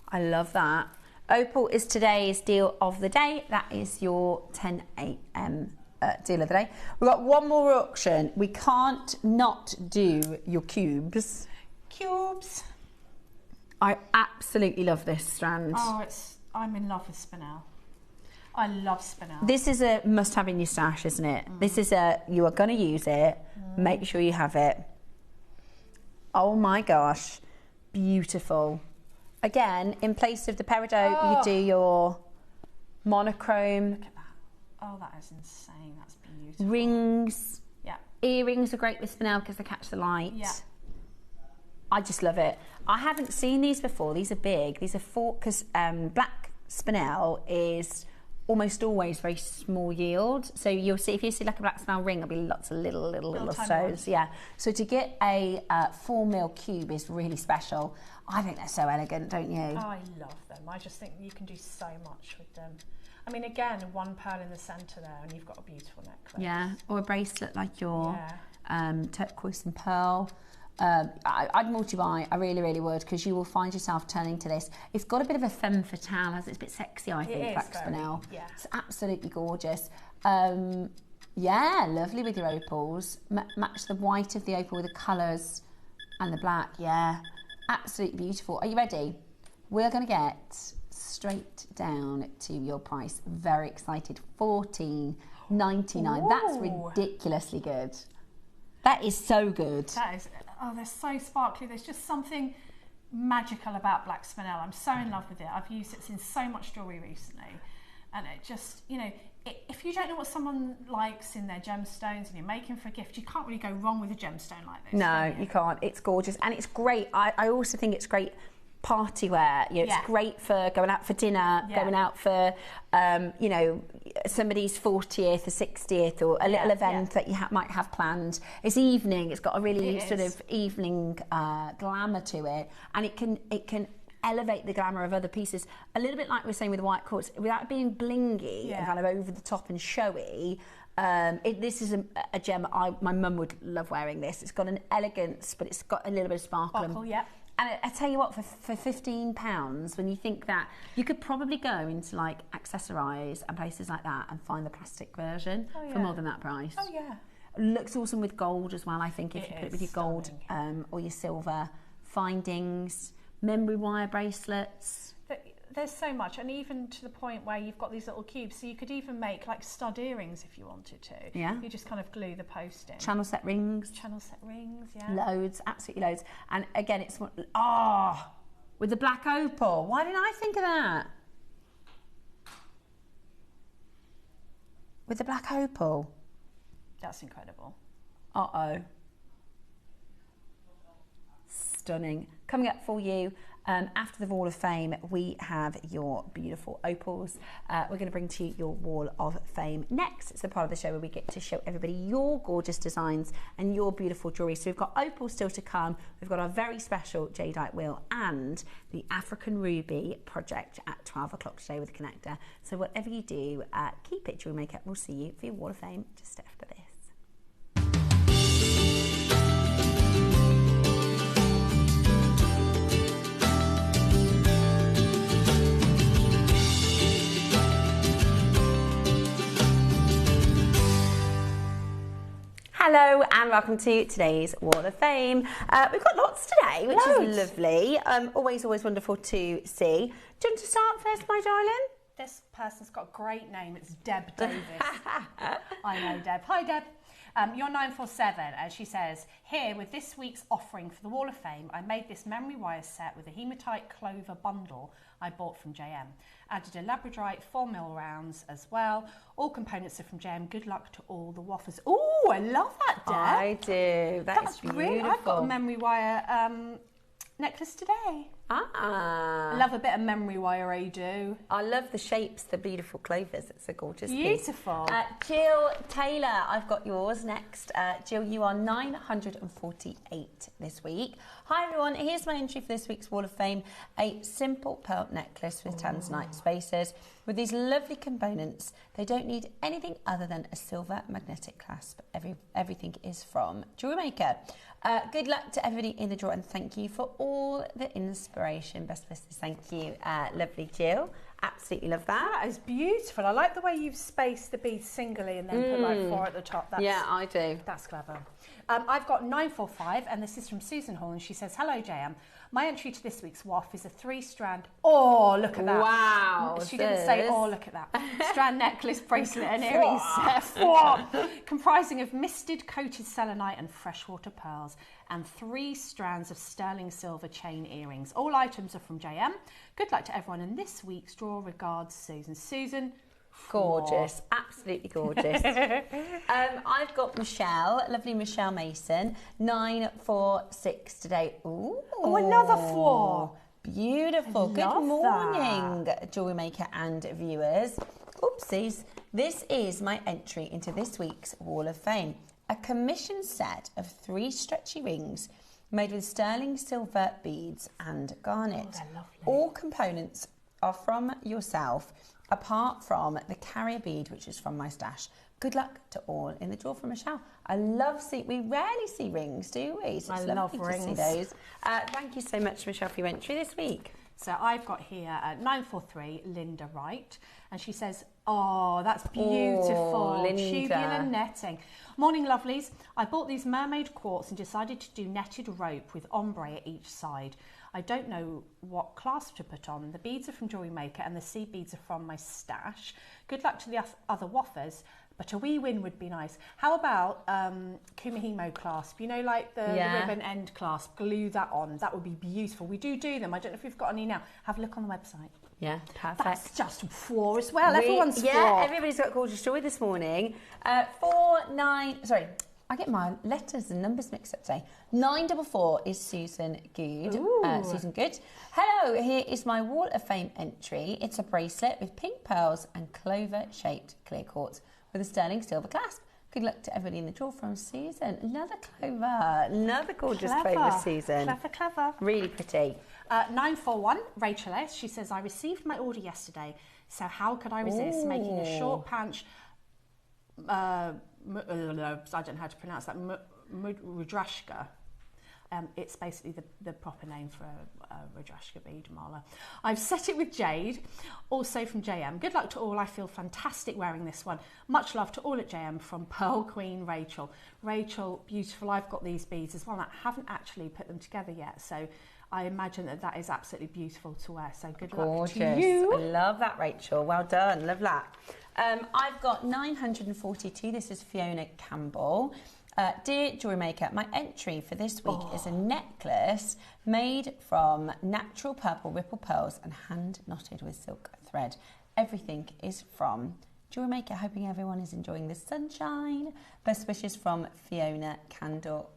I love that. Opal is today's deal of the day. That is your 10 a.m. Deal of the day. We've got one more auction. We can't not do your cubes. Cubes. I absolutely love this strand. Oh, I'm in love with spinel. I love spinel. This is a must-have in your stash, isn't it? This is you are going to use it. Make sure you have it. Oh my gosh, beautiful. Again, in place of the peridot, you do your monochrome. Look at that. Oh, that is insane. That's beautiful. Rings. Yeah. Earrings are great with spinel because they catch the light. Yeah. I just love it. I haven't seen these before. These are big. These are because black spinel is almost always very small yield. So you'll see, if you see like a black spinel ring, there'll be lots of little stones. Yeah. So to get a 4mm cube is really special. I think they're so elegant, don't you? I love them. I just think you can do so much with them. I mean, again, one pearl in the centre there, and you've got a beautiful necklace. Yeah. Or a bracelet like your turquoise and pearl. I'd multi-buy, I really would, because you will find yourself turning to this. It's got a bit of a femme fatale, it's a bit sexy, I think, black spinel. Yeah. It's absolutely gorgeous. Yeah, lovely with your opals. Match the white of the opal with the colours and the black, yeah. Absolutely beautiful. Are you ready? we're going to get straight down to your price. Very excited. $14.99. That's ridiculously good. That is so good. That is, they're so sparkly. There's just something magical about black spinel. I'm so in love with it. I've used it in so much jewellery recently. And it just, you know, if you don't know what someone likes in their gemstones and you're making for a gift, you can't really go wrong with a gemstone like this. No, you can't. It's gorgeous. And it's great. I also think it's great party wear. You know, it's great for going out for dinner, going out for, you know, somebody's 40th or 60th or a little event that you might have planned. It's evening. It's got a really sort of evening glamour to it. And it can elevate the glamour of other pieces, a little bit like we were saying with the white quartz, without being blingy and kind of over the top and showy. This is a gem my mum would love wearing this. It's got an elegance, but it's got a little bit of sparkle. And I tell you what, for £15, when you think that, you could probably go into like Accessorize and places like that and find the plastic version for more than that price. Oh yeah. Looks awesome with gold as well, I think, if you put it with your gold or your silver findings. Memory wire bracelets. There's so much, and even to the point where you've got these little cubes, so you could even make like stud earrings if you wanted to. Yeah. You just kind of glue the post in. Channel set rings. Channel set rings, Loads, absolutely loads. And again, it's with the black opal. Why didn't I think of that? With the black opal. That's incredible. Stunning. Coming up for you after the Wall of Fame, we have your beautiful opals. We're going to bring to you your Wall of Fame next. It's the part of the show where we get to show everybody your gorgeous designs and your beautiful jewellery. So we've got opals still to come. We've got our very special Jadeite wheel and the African Ruby project at 12 o'clock today with the connector. So whatever you do, keep it Jewellery Maker. We'll see you for your Wall of Fame just after this. Hello and welcome to today's Wall of Fame. We've got lots today, which is lovely. Always wonderful to see. Do you want to start first, my darling? This person's got a great name. It's Deb Davis. I know Deb. Hi, Deb. You're 947, and she says, here with this week's offering for the Wall of Fame, I made this memory wire set with a hematite clover bundle I bought from JM. Added a labradorite 4mm rounds as well. All components are from JM. Good luck to all the waffers. Oh, I love that, Deb. I do. That's beautiful. Really, I've got a memory wire necklace today. I love a bit of memory wire, I do. I love the shapes, the beautiful clovers. It's a gorgeous Beautiful. piece. Jill Taylor, I've got yours next. Jill, you are 948 this week. Hi everyone, here's my entry for this week's Wall of Fame. A simple pearl necklace with Tanzanite spacers with these lovely components. They don't need anything other than a silver magnetic clasp. Everything is from JewelleryMaker. Good luck to everybody in the draw and thank you for all the inspiration. Best wishes, thank you. Lovely Jill. Absolutely love that. That is beautiful. I like the way you've spaced the beads singly and then put like 4 at the top. Yeah, I do. That's clever. I've got 945 and this is from Susan Hall and she says, hello JM. My entry to this week's WAF is a 3-strand, oh look at that. Wow. She didn't say, oh look at that. Strand necklace, bracelet and earring set. Comprising of misted coated selenite and freshwater pearls and 3 strands of sterling silver chain earrings. All items are from JM. Good luck to everyone in this week's draw. Regards, Susan. Susan. Gorgeous, absolutely gorgeous. I've got Michelle, lovely Michelle Mason, 946 today. Ooh, oh, another 4. Beautiful. Good morning, Jewellery Maker and viewers. Oopsies. This is my entry into this week's Wall of Fame. A commission set of 3 stretchy rings made with sterling silver beads and garnet. Oh, they're lovely. All components are from yourself, apart from the carrier bead, which is from my stash. Good luck to all in the draw from Michelle. We rarely see rings, do we? So I love rings. To see those. Thank you so much, Michelle, for your entry this week. So I've got here 943, Linda Wright, and she says, oh, that's beautiful. Oh, Linda. Tubular netting. Morning, lovelies. I bought these mermaid quartz and decided to do netted rope with ombre at each side. I don't know what clasp to put on. The beads are from JewelleryMaker and the seed beads are from my stash. Good luck to the other waffers, but a wee win would be nice. How about Kumihimo clasp? You know, like the ribbon end clasp, glue that on. That would be beautiful. We do them. I don't know if we've got any now. Have a look on the website. Yeah, perfect. That's just four as well. Everyone's four. Yeah, everybody's got gorgeous jewellery this morning. 49, sorry, I get my letters and numbers mixed up today. 944 is Susan Good. Susan Good. Hello, here is my Wall of Fame entry. It's a bracelet with pink pearls and clover-shaped clear quartz with a sterling silver clasp. Good luck to everybody in the draw from Susan. Another clover, another gorgeous clover, Susan. Clever. Really pretty. 941, Rachel S. She says, I received my order yesterday, so how could I resist making a short pant, I don't know how to pronounce that, rudrashka. It's basically the proper name for a rudrashka bead mala. I've set it with Jade, also from JM. Good luck to all. I feel fantastic wearing this one. Much love to all at JM from Pearl Queen Rachel. Rachel, beautiful. I've got these beads as well. I haven't actually put them together yet, so I imagine that is absolutely beautiful to wear. So good luck to you. I love that, Rachel. Well done. Love that. I've got 942. This is Fiona Campbell. Dear JewelleryMaker, my entry for this week is a necklace made from natural purple ripple pearls and hand knotted with silk thread. Everything is from JewelleryMaker. Hoping everyone is enjoying the sunshine. Best wishes from Fiona Campbell.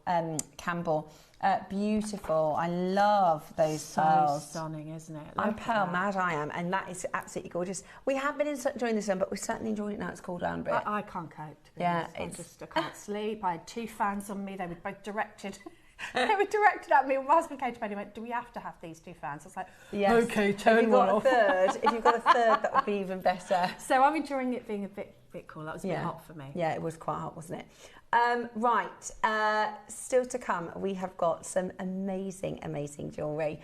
Beautiful. I love those pearls. So stunning, isn't it? I'm pearl mad, I am, and that is absolutely gorgeous. We have been enjoying this one, but we're certainly enjoying it now. It's cooled down a bit. I can't cope. To be honest. I can't sleep. I had two fans on me. They were both directed. They were directed at me. My husband came to bed and went, do we have to have these two fans? I was like, yes. Okay, turn one off. If you've got a third, that would be even better. So I'm enjoying it being a bit cool. That was a bit hot for me. Yeah, it was quite hot, wasn't it? Still to come, we have got some amazing jewellery.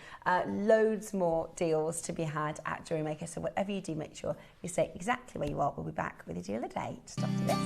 Loads more deals to be had at JewelleryMaker. So whatever you do, make sure you stay exactly where you are. We'll be back with a deal a day just after this.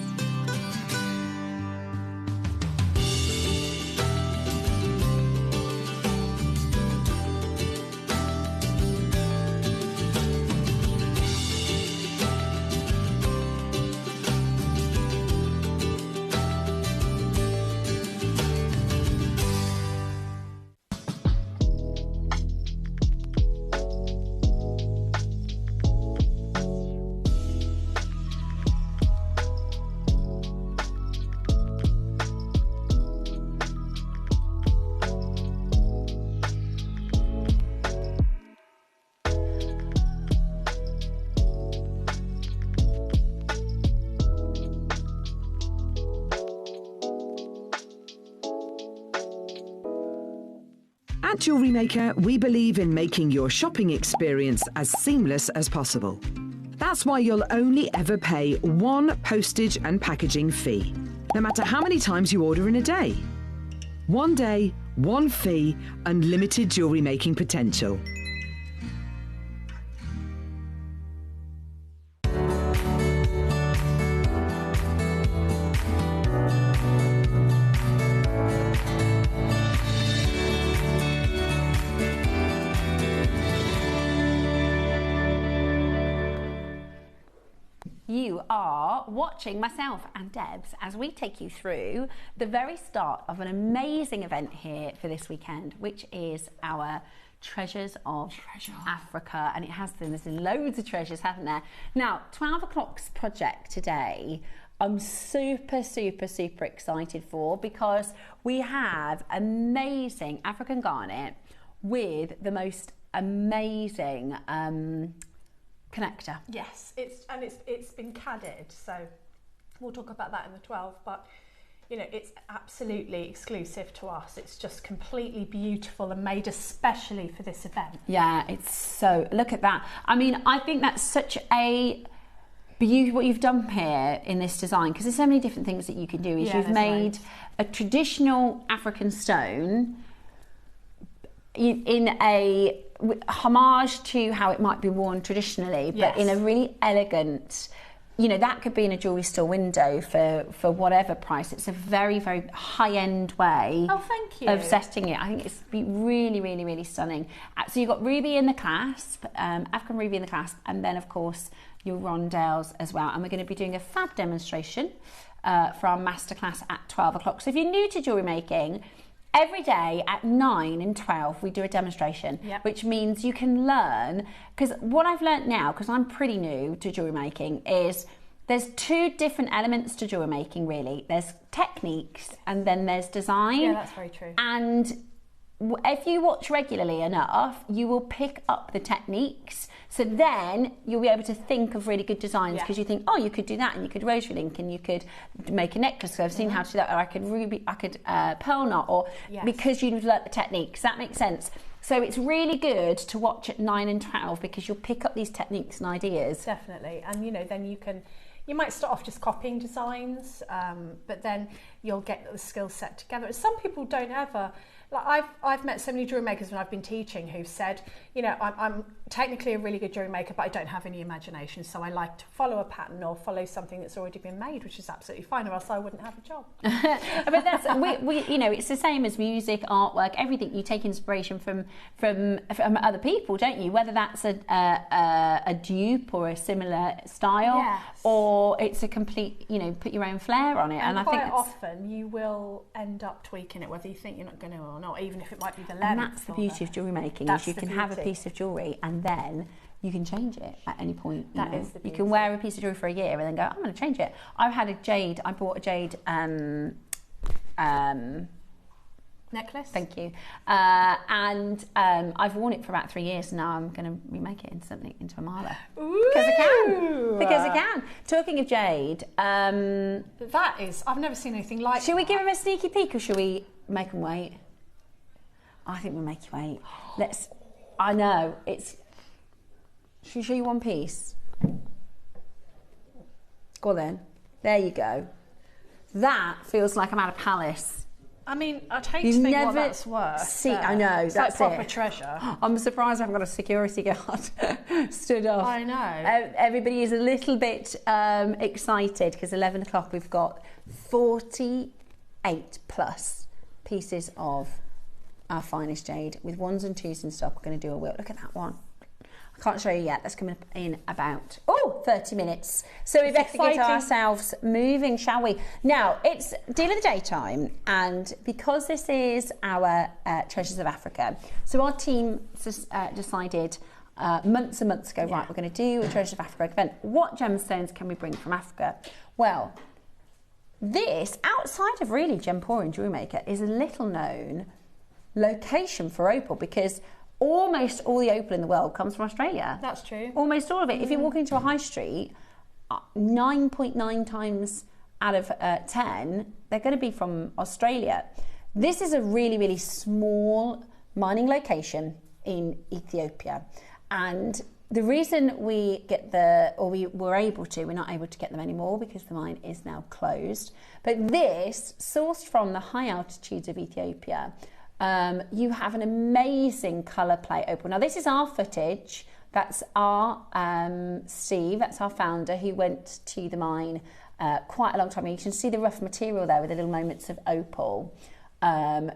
At JewelleryMaker, we believe in making your shopping experience as seamless as possible. That's why you'll only ever pay one postage and packaging fee, no matter how many times you order in a day. One day, one fee, unlimited jewellery making potential. You are watching myself and Debs as we take you through the very start of an amazing event here for this weekend, which is our Treasures of Africa. And it has been, there's been loads of treasures, haven't there? Now, 12 o'clock's project today, I'm super excited for, because we have amazing African garnet with the most amazing connector. Yes, it's been cadded, so we'll talk about that in the 12, but you know, it's absolutely exclusive to us. It's just completely beautiful and made especially for this event. Yeah, it's so, look at that. I mean, I think that's such a beautiful, what you've done here in this design, because there's so many different things that you can do. Is you've made a traditional African stone in a homage to how it might be worn traditionally, but in a really elegant you know, that could be in a jewellery store window for whatever price. It's a very, very high-end way thank you. of setting it. I think it's really, really, really stunning. So you've got ruby in the clasp, African ruby in the clasp, and then, of course, your rondelles as well. And we're going to be doing a fab demonstration for our masterclass at 12 o'clock. So if you're new to jewellery making, every day at 9 and 12 we do a demonstration, which means you can learn, because what I've learned now, because I'm pretty new to jewellery making, is there's two different elements to jewellery making really. There's techniques and then there's design. Yeah, that's very true. And if you watch regularly enough, you will pick up the techniques. So then you'll be able to think of really good designs, because you think, oh, you could do that, and you could rosary link, and you could make a necklace. So I've seen how to do that, or I could pearl knot, or because you've learnt the techniques. That makes sense. So it's really good to watch at 9 and 12 because you'll pick up these techniques and ideas. Definitely, and you know, then you might start off just copying designs, but then you'll get the skill set together. Some people don't ever. Like I've met so many jewellery makers when I've been teaching who said, you know, I'm technically a really good jewellery maker, but I don't have any imagination, so I like to follow a pattern or follow something that's already been made, which is absolutely fine, or else I wouldn't have a job. But that's we you know, it's the same as music, artwork, everything. You take inspiration from other people, don't you? Whether that's a dupe or a similar style, or it's a complete, you know, put your own flair on it. And I think quite often you will end up tweaking it, whether you think you're not going to or not, even if it might be the length. And that's the beauty of jewellery making, is you can have a piece of jewellery and then you can change it at any point. That is the beauty. You can wear a piece of jewellery for a year and then go, I'm going to change it. I bought a jade necklace. Thank you. And I've worn it for about 3 years, and now I'm going to remake it into a mala. Because I can. Talking of jade, that is, I've never seen anything like that. Should we give him a sneaky peek, or should we make him wait? I think we'll make you wait. I know, should we show you one piece? Go on then. There you go. That feels like I'm at a palace. I mean, I'd hate to think what that's worth. I know, it's that's like proper it. treasure. I'm surprised I haven't got a security guard stood off. I know. Everybody is a little bit excited because 11 o'clock we've got 48 plus pieces of our finest jade with 1s and 2s in stock. We're going to do a wheel. Look at that one. I can't show you yet. That's coming up in about 30 minutes. So we better get ourselves moving, shall we? Now, it's Deal of the Day time, and because this is our Treasures of Africa, so our team decided months and months ago, right, we're going to do a Treasures of Africa event. What gemstones can we bring from Africa? Well, this, outside of really Gemporium Jewellery Maker, is a little known location for opal, because almost all the opal in the world comes from Australia. That's true. Almost all of it. If you walk into a high street, 9.9 times out of 10, they're going to be from Australia. This is a really, really small mining location in Ethiopia. And the reason we were able to, we're not able to get them anymore because the mine is now closed. But this, sourced from the high altitudes of Ethiopia, you have an amazing colour plate opal. Now this is our footage. That's our Steve, that's our founder, who went to the mine quite a long time ago. You can see the rough material there with the little moments of opal.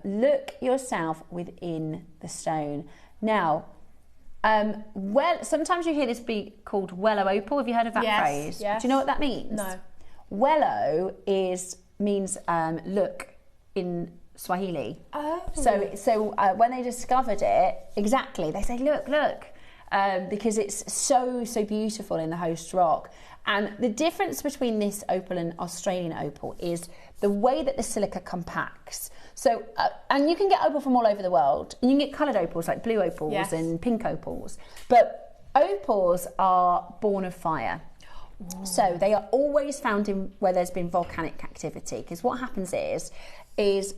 Look yourself within the stone. Now, sometimes you hear this be called wellow opal. Have you heard of that phrase? Yes. Do you know what that means? No. Wellow means look in Swahili. Oh. So when they discovered it, exactly, they say, look, because it's so beautiful in the host rock. And the difference between this opal and Australian opal is the way that the silica compacts. So, and you can get opal from all over the world. And you can get coloured opals like blue opals and pink opals. But opals are born of fire. Ooh. So they are always found in where there's been volcanic activity. Because what happens is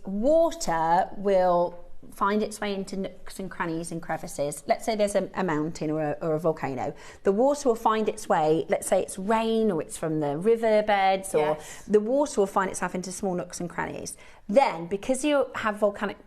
water will find its way into nooks and crannies and crevices. Let's say there's a mountain or a volcano. The water will find its way, let's say it's rain or it's from the riverbeds, or the water will find itself into small nooks and crannies. Then, because you have volcanic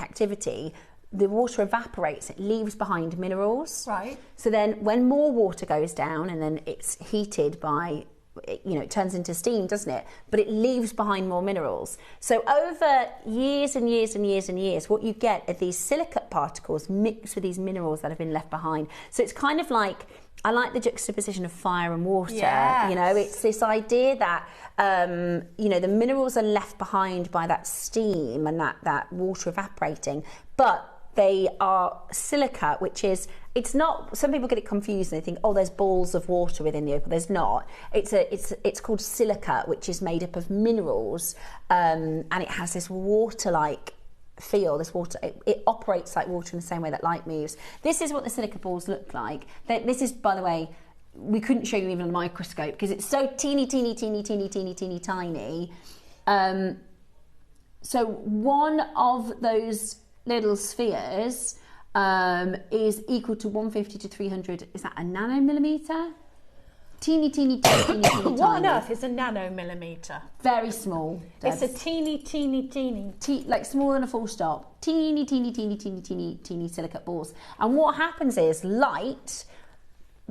activity, the water evaporates, it leaves behind minerals. Right. So then when more water goes down and then it's heated by, you know, it turns into steam, doesn't it? But it leaves behind more minerals. So over years and years and years and years, what you get are these silicate particles mixed with these minerals that have been left behind. So it's kind of like, I like the juxtaposition of fire and water. Yes. You know, it's this idea that, you know, the minerals are left behind by that steam and that water evaporating, but they are silica, which is, it's not, some people get it confused and they think, oh, there's balls of water within the opal. There's not. It's called silica, which is made up of minerals, and it has this water-like feel. This water, it operates like water in the same way that light moves. This is what the silica balls look like. This is, by the way, we couldn't show you even on a microscope because it's so teeny, teeny, teeny, teeny, teeny, teeny, tiny. So one of those little spheres is equal to 150 to 300. Is that a nanomillimeter? Teeny, teeny, teeny, teeny, teeny. What on earth is a nanomillimeter? Very small. It's a teeny, teeny, teeny. Like smaller than a full stop. Teeny, teeny, teeny, teeny, teeny, teeny silicate balls. And what happens is light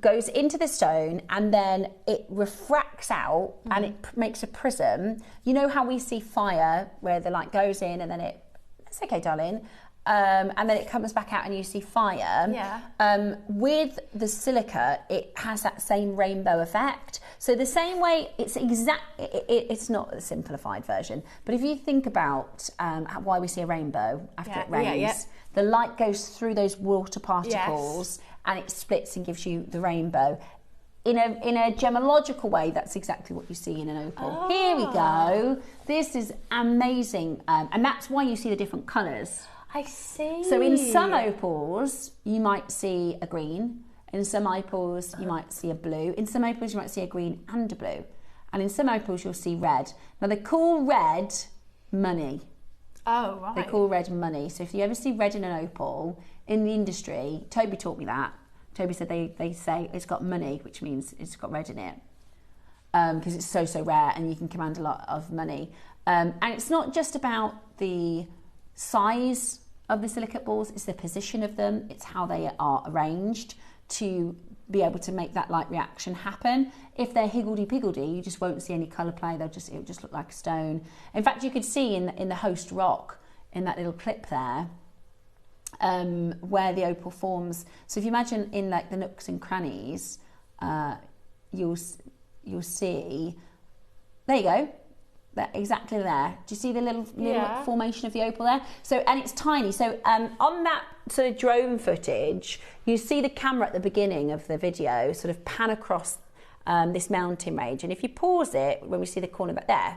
goes into the stone and then it refracts out and it makes a prism. You know how we see fire where the light goes in and then it's okay, darling. And then it comes back out and you see fire. Yeah. With the silica, it has that same rainbow effect. So the same way, it's not a simplified version, but if you think about why we see a rainbow after it rains, the light goes through those water particles and it splits and gives you the rainbow. In a gemological way, that's exactly what you see in an opal. Oh. Here we go. This is amazing. And that's why you see the different colours. I see. So in some opals, you might see a green. In some opals, you might see a blue. In some opals, you might see a green and a blue. And in some opals, you'll see red. Now, they call red money. Oh, right. They call red money. So if you ever see red in an opal, in the industry, Toby taught me that. Toby said they say it's got money, which means it's got red in it. Because it's so, so rare and you can command a lot of money. And it's not just about the size of the silicate balls, it's the position of them, it's how they are arranged to be able to make that light reaction happen. If they're higgledy-piggledy, you just won't see any colour play, it'll just look like a stone. In fact, you could see in the host rock, in that little clip there, where the opal forms. So if you imagine in like the nooks and crannies, you'll see, there you go, that exactly there. Do you see the little formation of the opal there? So, and it's tiny. So on that sort of drone footage, you see the camera at the beginning of the video sort of pan across this mountain range. And if you pause it, when we see the corner back there,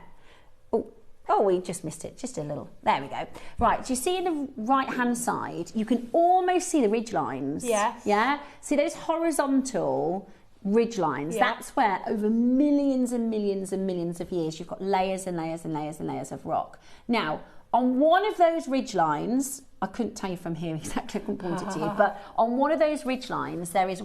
oh, we just missed it, just a little, there we go. Right, do you see in the right-hand side, you can almost see the ridge lines. Yes. Yeah? See those horizontal ridge lines? Yeah. That's where over millions and millions and millions of years, you've got layers and layers and layers and layers of rock. Now, on one of those ridge lines, I couldn't tell you from here exactly, I couldn't point it to you, but on one of those ridge lines, there was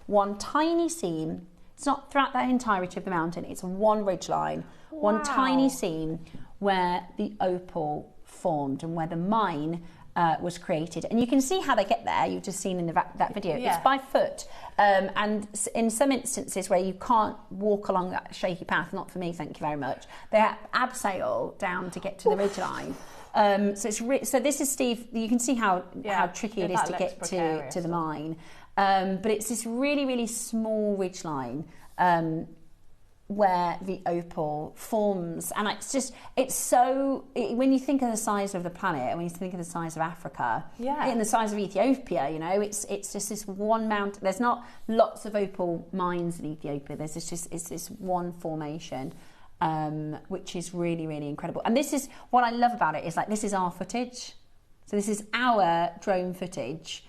one tiny seam. It's not throughout the entirety of the mountain, it's one ridge line, one tiny seam where the opal formed and where the mine was created. And you can see how they get there, you've just seen in that video. Yeah. It's by foot. And in some instances where you can't walk along that shaky path, not for me, thank you very much, they abseil down to get to the ridge line. So this is, Steve, you can see how tricky it is to get to the mine. But it's this really, really small ridge line where the opal forms, and when you think of the size of the planet, and when you think of the size of Africa, and the size of Ethiopia, you know, it's just this one mountain. There's not lots of opal mines in Ethiopia. It's this one formation, which is really, really incredible. And this is what I love about it, is like, this is our footage. So this is our drone footage.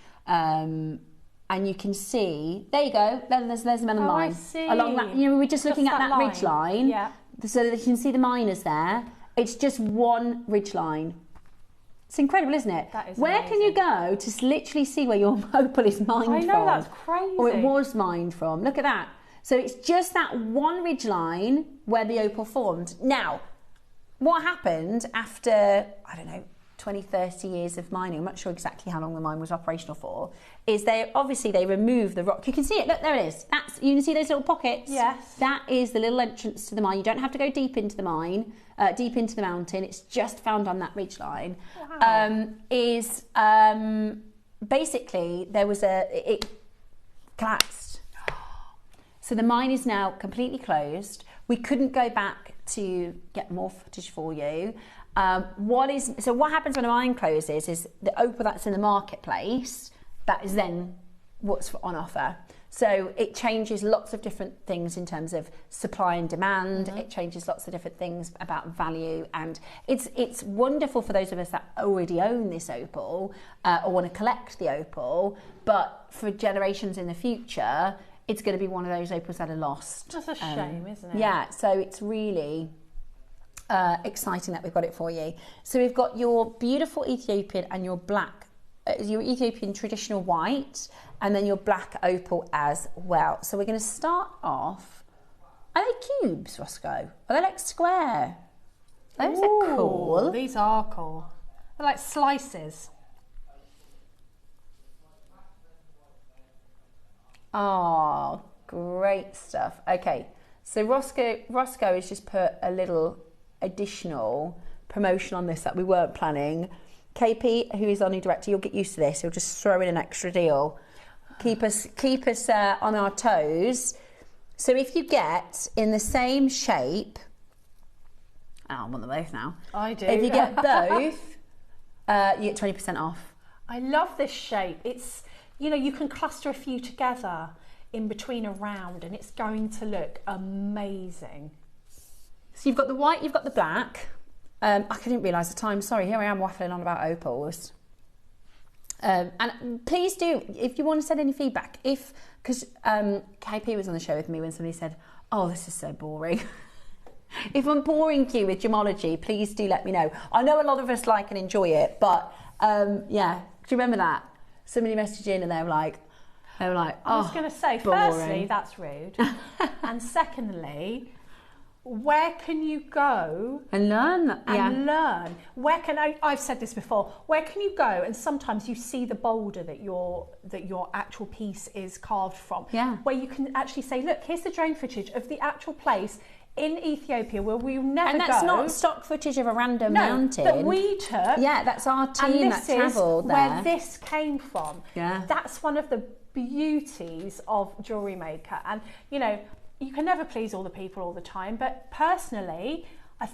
And you can see, there you go, there's the mine. I see. Along that, you know, we were just looking at that ridge line, yeah, so that you can see the miners there. It's just one ridge line. It's incredible, isn't it? That is Where amazing. can you go to literally see where your opal is mined from? I know, that's crazy. Or it was mined from. Look at that. So it's just that one ridge line where the opal formed. Now, what happened after, I don't know, 20, 30 years of mining, I'm not sure exactly how long the mine was operational for, is they remove the rock. You can see it, look, there it is. You can see those little pockets? Yes. That is the little entrance to the mine. You don't have to go deep into the mine, deep into the mountain. It's just found on that ridgeline. Wow. Basically, it collapsed. So the mine is now completely closed. We couldn't go back to get more footage for you. What happens when a mine closes is the opal that's in the marketplace, that is then what's on offer. So it changes lots of different things in terms of supply and demand. It changes lots of different things about value, and it's wonderful for those of us that already own this opal or want to collect the opal, but for generations in the future, it's going to be one of those opals that are lost. That's a shame, isn't it? Yeah, so it's really exciting that we've got it for you. So we've got your beautiful Ethiopian and your black, your Ethiopian traditional white, and then your black opal as well. So we're going to start off. Are they cubes, Roscoe? Are they like square? Those are cool. These are cool. They're like slices. Oh, great stuff. Okay, so Roscoe has just put a little additional promotion on this that we weren't planning. KP, who is our new director, you'll get used to this. He'll just throw in an extra deal. Keep us on our toes. So if you get in the same shape, I want them both now. I do. If you get both, you get 20% off. I love this shape. It's, you can cluster a few together in between a round and it's going to look amazing. So you've got the white, you've got the black. I didn't realise the time. Sorry, here I am waffling on about opals. And please do, if you want to send any feedback, because KP was on the show with me when somebody said, oh, this is so boring. If I'm boring you with gemology, please do let me know. I know a lot of us like and enjoy it, but yeah, do you remember that? Somebody messaged in and they were like, oh, I was going to say, boring. Firstly, that's rude. And secondly, where can you go and learn? Learn. I've said this before. Where can you go? And sometimes you see the boulder that your actual piece is carved from. Yeah. Where you can actually say, look, here's the drone footage of the actual place in Ethiopia where we'll never go. And that's not stock footage of a random mountain that we took. Yeah, that's our team that travelled there. Where this came from. Yeah. That's one of the beauties of JewelleryMaker. And you can never please all the people all the time, but personally,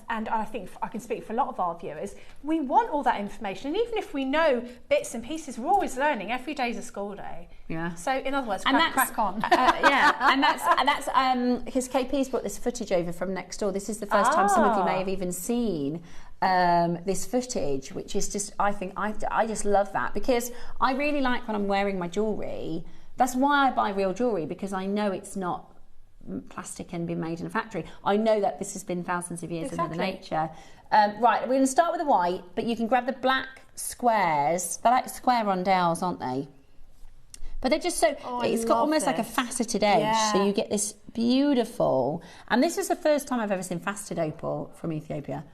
and I think I can speak for a lot of our viewers, we want all that information. And even if we know bits and pieces, we're always learning. Every day is a school day. Yeah. So in other words, crack on. Yeah, and that's because KP's brought this footage over from next door. This is the first time some of you may have even seen this footage, which is just, I think, I just love that, because I really like when I'm wearing my jewellery. That's why I buy real jewellery, because I know it's not plastic and been made in a factory. I know that this has been thousands of years in Mother Nature. Right, we're going to start with the white, but you can grab the black squares. They're like square rondelles, aren't they? But they're just so, it's got almost like a faceted edge, so you get this beautiful, and this is the first time I've ever seen faceted opal from Ethiopia.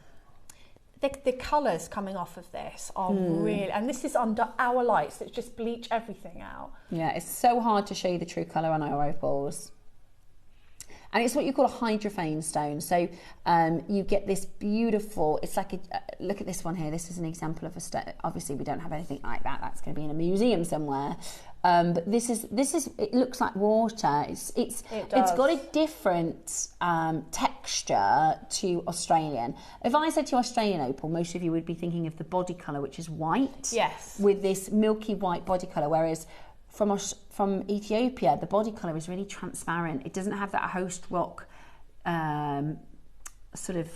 The colours coming off of this are really, and this is under our lights that just bleach everything out. Yeah, it's so hard to show you the true colour on our opals. And it's what you call a hydrophane stone. So you get this beautiful, it's like, look at this one here. This is an example of a stone. Obviously we don't have anything like that. That's going to be in a museum somewhere. But this is, it looks like water. It's got a different texture to Australian. If I said to you Australian opal, most of you would be thinking of the body colour, which is white. Yes. With this milky white body colour, whereas from Ethiopia, the body colour is really transparent. It doesn't have that host rock sort of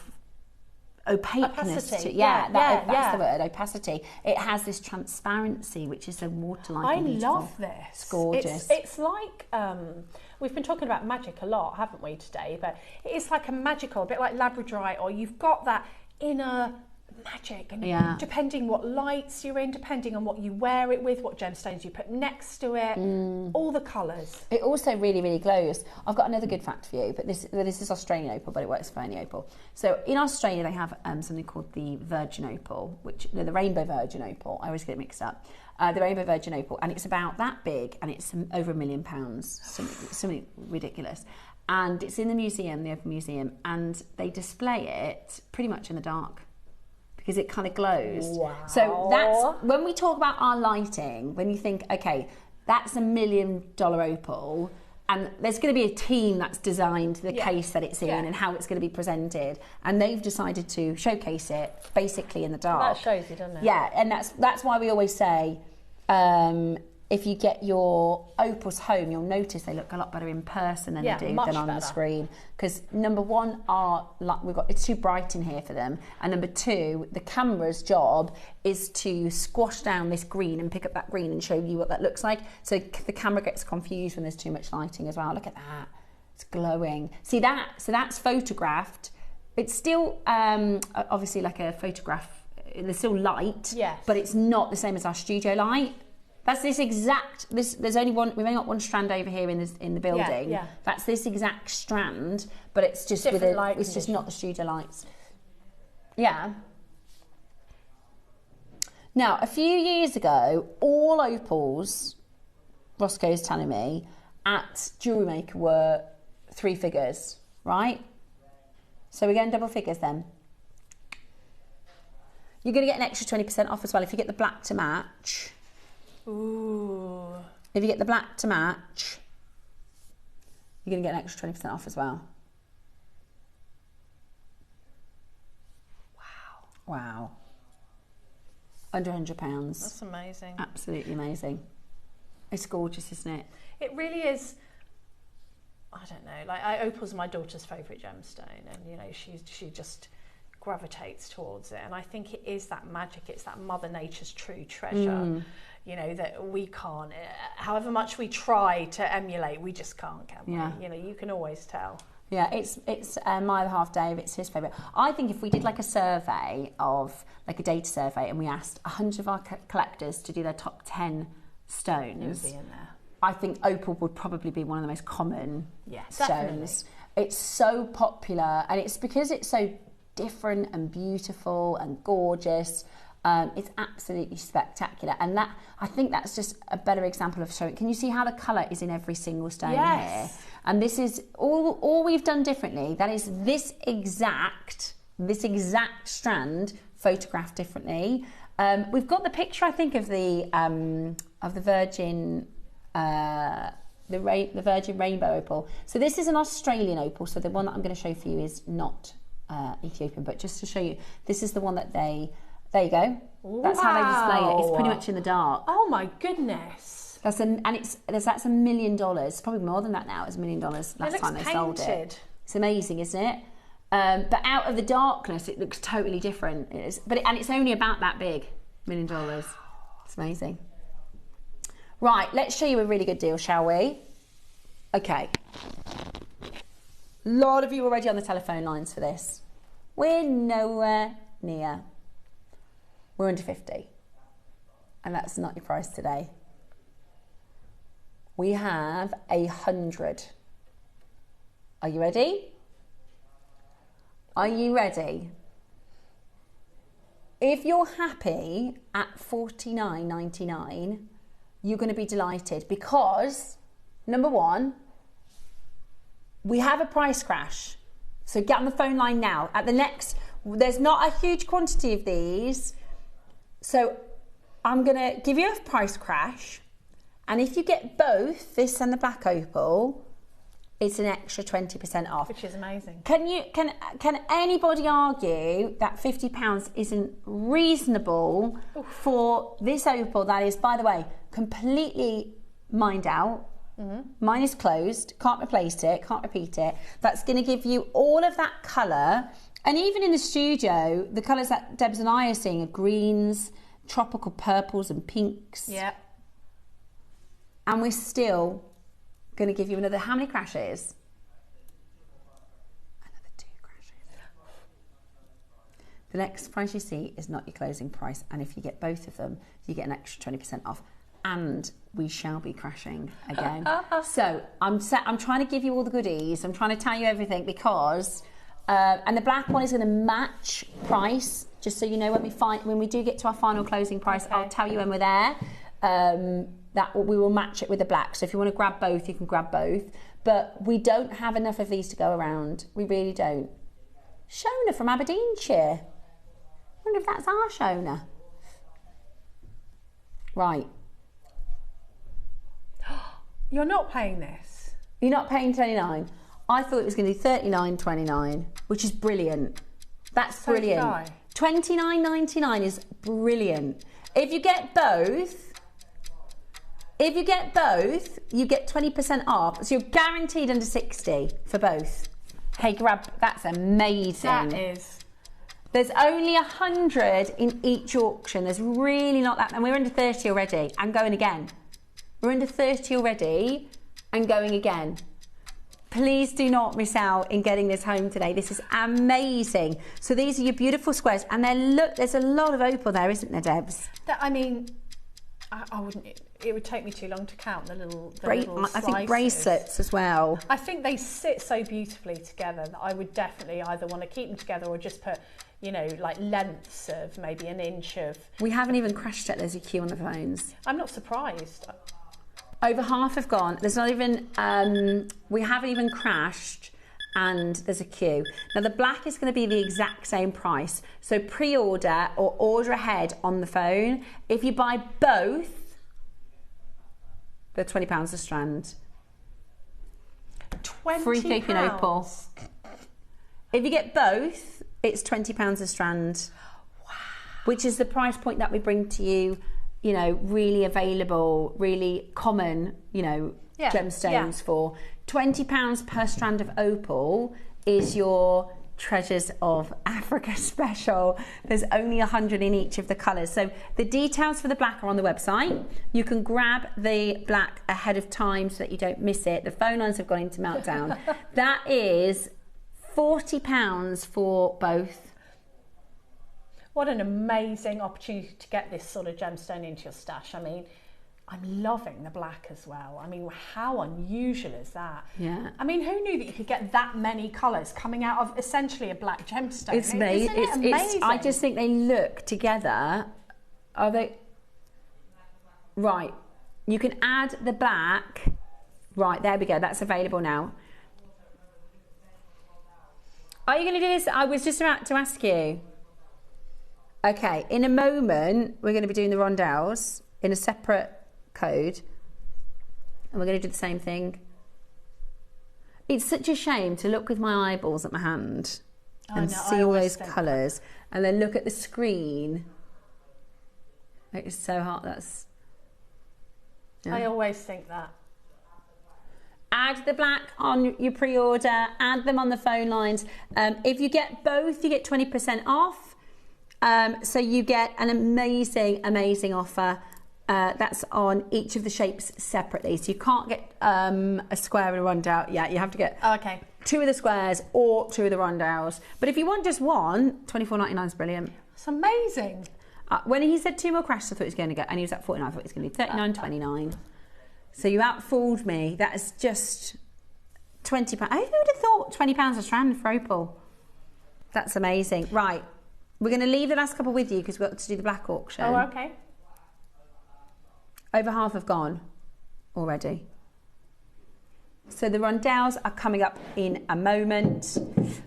opaqueness to it. That's the word, opacity. It has this transparency, which is so water-like. I and beautiful. love this. It's gorgeous. It's like, we've been talking about magic a lot, haven't we, today? But it's like a magical, a bit like labradorite, or you've got that inner magic. And depending what lights you're in, depending on what you wear it with, what gemstones you put next to it, all the colours. It also really, really glows. I've got another good fact for you, but this is Australian opal, but it works for any opal. So in Australia, they have something called the virgin opal, the rainbow virgin opal. I always get it mixed up. The rainbow virgin opal, and it's about that big, and it's over £1 million, something ridiculous. And it's in the museum, the Open Museum, and they display it pretty much in the dark because it kind of glows. Wow. So that's, when we talk about our lighting, when you think, okay, that's $1 million opal, and there's going to be a team that's designed the case that it's in and how it's going to be presented, and they've decided to showcase it basically in the dark. That shows you, doesn't it? Yeah, and that's why we always say, if you get your opals home, you'll notice they look a lot better in person than they do than on the screen. Because number one, it's too bright in here for them, and number two, the camera's job is to squash down this green and pick up that green and show you what that looks like. So the camera gets confused when there's too much lighting as well. Look at that, it's glowing. See that? So that's photographed. It's still obviously like a photograph. There's still light, but it's not the same as our studio light. That's this exact. There's only one. We've only got one strand over here in the building. Yeah. That's this exact strand, but it's just different light. It's just not the studio lights. Yeah. Now, a few years ago, all opals, Roscoe's telling me, at JewelleryMaker were 3 figures, right? So we're getting double figures then. You're going to get an extra 20% off as well if you get the black to match. Ooh. If you get the black to match, you're going to get an extra 20% off as well. Wow. Under £100. That's amazing. Absolutely amazing. It's gorgeous, isn't it? It really is. I don't know. Like, opal's my daughter's favourite gemstone, and she just gravitates towards it, and I think it is that magic. It's that Mother Nature's true treasure. That we can't, however much we try to emulate, we just can't, can we? You can always tell. Yeah, it's my other half Dave, it's his favourite. I think if we did like a survey of, like a data survey, and we asked 100 of our collectors to do their top 10 stones, it would be in there. I think opal would probably be one of the most common stones. Definitely. It's so popular, and it's because it's so different and beautiful and gorgeous. It's absolutely spectacular, and I think that's just a better example of showing. Can you see how the colour is in every single stone here? And this is all we've done differently. That is this exact strand photographed differently. We've got the picture, I think, of the virgin. The virgin rainbow opal. So this is an Australian opal. So the one that I'm going to show for you is not Ethiopian, but just to show you, this is the one that they. There you go. That's how they display it. It's pretty much in the dark. Oh my goodness. That's $1 million. Probably more than that now. It was $1 million last time they sold it. It's amazing, isn't it? But out of the darkness, it looks totally different. It's only about that big, $1 million. It's amazing. Right, let's show you a really good deal, shall we? Okay. A lot of you are already on the telephone lines for this. We're nowhere near. We're under 50. And that's not your price today. We have 100. Are you ready? Are you ready? If you're happy at $49.99, you're going to be delighted because, number one, we have a price crash. So get on the phone line now. There's not a huge quantity of these. So I'm going to give you a price crash. And if you get both, this and the black opal, it's an extra 20% off. Which is amazing. Can anybody argue that £50 isn't reasonable for this opal that is, by the way, completely mined out? Mine is closed, can't replace it, can't repeat it. That's going to give you all of that colour. And even in the studio, the colours that Debs and I are seeing are greens, tropical purples and pinks. Yeah. And we're still going to give you another, how many crashes? Another 2 crashes. the next price you see is not your closing price. And if you get both of them, you get an extra 20% off. And we shall be crashing again. So I'm trying to give you all the goodies. I'm trying to tell you everything because, and the black one is going to match price. Just so you know, when we do get to our final closing price, okay. I'll tell you when we're there. That we will match it with the black. So if you want to grab both, you can grab both. But we don't have enough of these to go around. We really don't. Shona from Aberdeenshire. I wonder if that's our Shona. Right. You're not paying this. You're not paying $29. I thought it was going to be $39.29, which is brilliant. That's brilliant. $29.99 is brilliant. If you get both, you get 20% off. So you're guaranteed under 60 for both. Hey, that's amazing. That is. There's only 100 in each auction. There's really not that, and we're under 30 already and going again. We're under 30 already and going again. Please do not miss out in getting this home today. This is amazing. So these are your beautiful squares, and there's a lot of opal there, isn't there, Debs? I mean, I wouldn't. It would take me too long to count the little slices. I think bracelets as well. I think they sit so beautifully together that I would definitely either want to keep them together or just put, you know, like lengths of maybe an inch of. We haven't even crashed yet. There's a queue on the phones. I'm not surprised. Over half have gone. There's not even. We haven't even crashed, and there's a queue. Now the black is going to be the exact same price. So pre-order or order ahead on the phone. If you buy both, they're £20 a strand. £20. For Ethiopian opal. If you get both, it's £20 a strand. Wow. Which is the price point that we bring to you. You know, really available, really common, you know, gemstones for. £20 per strand of opal is your Treasures of Africa special. There's only 100 in each of the colours. So the details for the black are on the website. You can grab the black ahead of time so that you don't miss it. The phone lines have gone into meltdown. That is £40 for both. What an amazing opportunity to get this sort of gemstone into your stash. I mean, I'm loving the black as well. I mean, how unusual is that? Yeah. I mean, who knew that you could get that many colours coming out of essentially a black gemstone? It's amazing. I just think they look together. Are they? Right. You can add the black. Right, there we go. That's available now. Are you going to do this? I was just about to ask you. Okay, in a moment, we're going to be doing the rondelles in a separate code. And we're going to do the same thing. It's such a shame to look with my eyeballs at my hand and see all those colours and then look at the screen. It's so hot. I always think that. Add the black on your pre-order, add them on the phone lines. If you get both, you get 20% off. So you get an amazing, amazing offer. That's on each of the shapes separately. So you can't get a square and a rondelle. Yeah, you have to get two of the squares or two of the rondelles. But if you want just one, $24.99 is brilliant. It's amazing. When he said two more crashes, I thought he was going to get, and he was at $49. I thought he was going to be $39.29. So you outfooled me. That is just £20. Who would have thought £20 a strand for opal? That's amazing. Right. We're going to leave the last couple with you because we've got to do the black auction. Oh, okay. Over half have gone already. So the rondelles are coming up in a moment.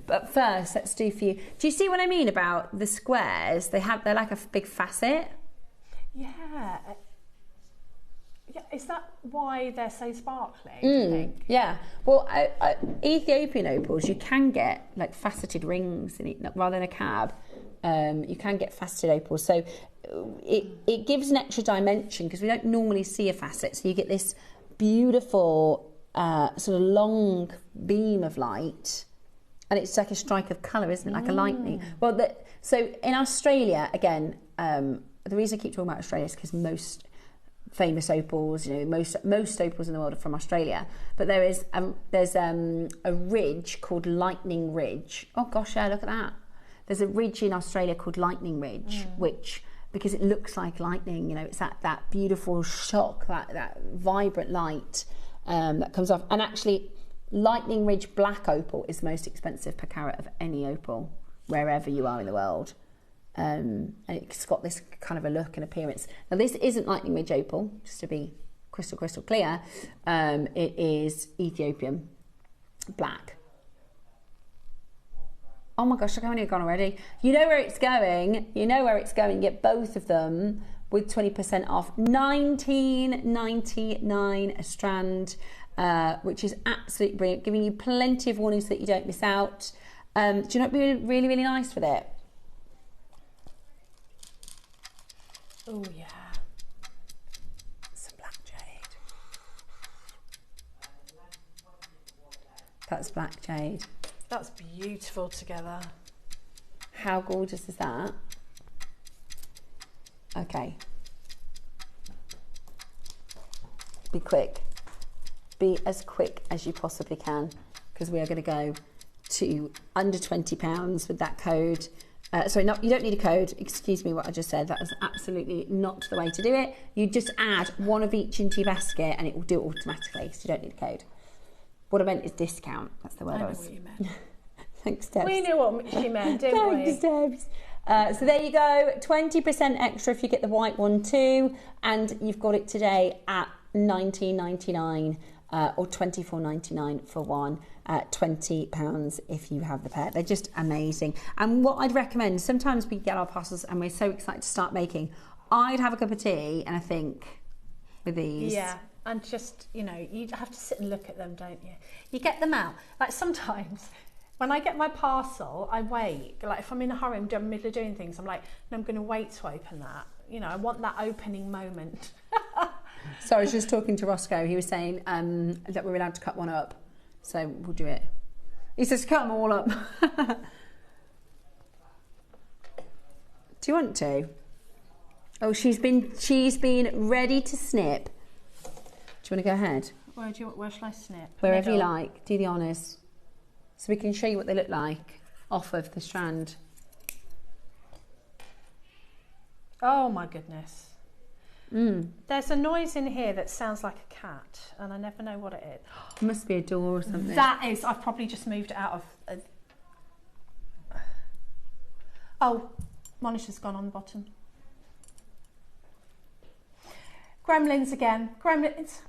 But first, let's do for you. Do you see what I mean about the squares? They're like a big facet. Yeah. Yeah, is that why they're so sparkly, do you think? Yeah. Well, Ethiopian opals, you can get like faceted rings in it, rather than a cab. You can get faceted opals. So it gives an extra dimension because we don't normally see a facet. So you get this beautiful sort of long beam of light. And it's like a strike of colour, isn't it? Like a lightning. Well, so in Australia, again, the reason I keep talking about Australia is because most famous opals, you know, most opals in the world are from Australia. But there's a ridge called Lightning Ridge. Oh gosh, yeah, look at that. there's a ridge in Australia called Lightning Ridge, which, because it looks like lightning, you know, it's that beautiful shock, that vibrant light that comes off. And actually, Lightning Ridge black opal is the most expensive per carat of any opal, wherever you are in the world. And it's got this kind of a look and appearance. Now, this isn't Lightning Ridge opal, just to be crystal clear. It is Ethiopian black. Oh my gosh, look how many have gone already. You know where it's going. You know where it's going. Get both of them with 20% off. $19.99 a strand, which is absolutely brilliant. Giving you plenty of warnings so that you don't miss out. Do you know what would be really, really nice with it? Oh, yeah. Some black jade. That's black jade. That's beautiful together. How gorgeous is that? Okay. Be quick. Be as quick as you possibly can, because we are going to go to under £20 with that code. Sorry, you don't need a code. Excuse me what I just said. That was absolutely not the way to do it. You just add one of each into your basket and it will do it automatically, so you don't need a code. What I meant is discount. That's the word I know was. what you meant. Thanks, Debs. We knew what she meant, didn't we? Thanks, Debs. So there you go. 20% extra if you get the white one too, and you've got it today at $19.99 or $24.99 for one. £20 if you have the pair. They're just amazing. And what I'd recommend, sometimes we get our parcels and we're so excited to start making. I'd have a cup of tea and I think with these. Yeah. And just, you know, you have to sit and look at them, don't you? You get them out. Like sometimes when I get my parcel, I wait. Like if I'm in a hurry, I'm in the middle of doing things, I'm like, no, I'm going to wait to open that. You know, I want that opening moment. So I was just talking to Roscoe. He was saying that we're allowed to cut one up. So we'll do it. He says, cut them all up. Do you want to? Oh, she's been ready to snip. Do you want to go ahead? Where shall I snip? Wherever you like. Do the honours. So we can show you what they look like off of the strand. Oh my goodness. There's a noise in here that sounds like a cat and I never know what it is. It must be a door or something. That is, I've probably just moved it out of... Oh, Monisha's gone on the bottom. Gremlins again. Gremlins.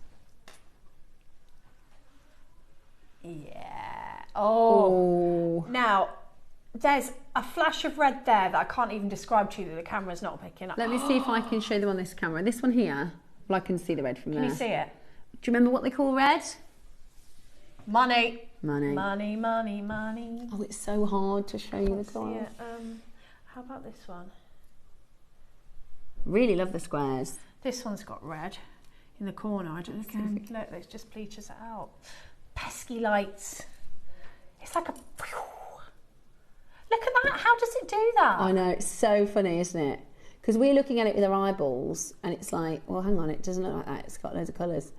Yeah. Oh. Now, there's a flash of red there that I can't even describe to you that the camera's not picking up. Let me see if I can show them on this camera. This one here, well, I can see the red from there. Can you see it? Do you remember what they call red? Money. Money. Money, money, money. Oh, it's so hard to show you the colour. How about this one? Really love the squares. This one's got red in the corner. I don't know if you can look, it just bleaches it out. Pesky lights. It's like a... Look at that, how does it do that? I know, it's so funny, isn't it? Because we're looking at it with our eyeballs and it's like, well, hang on, it doesn't look like that. It's got loads of colours.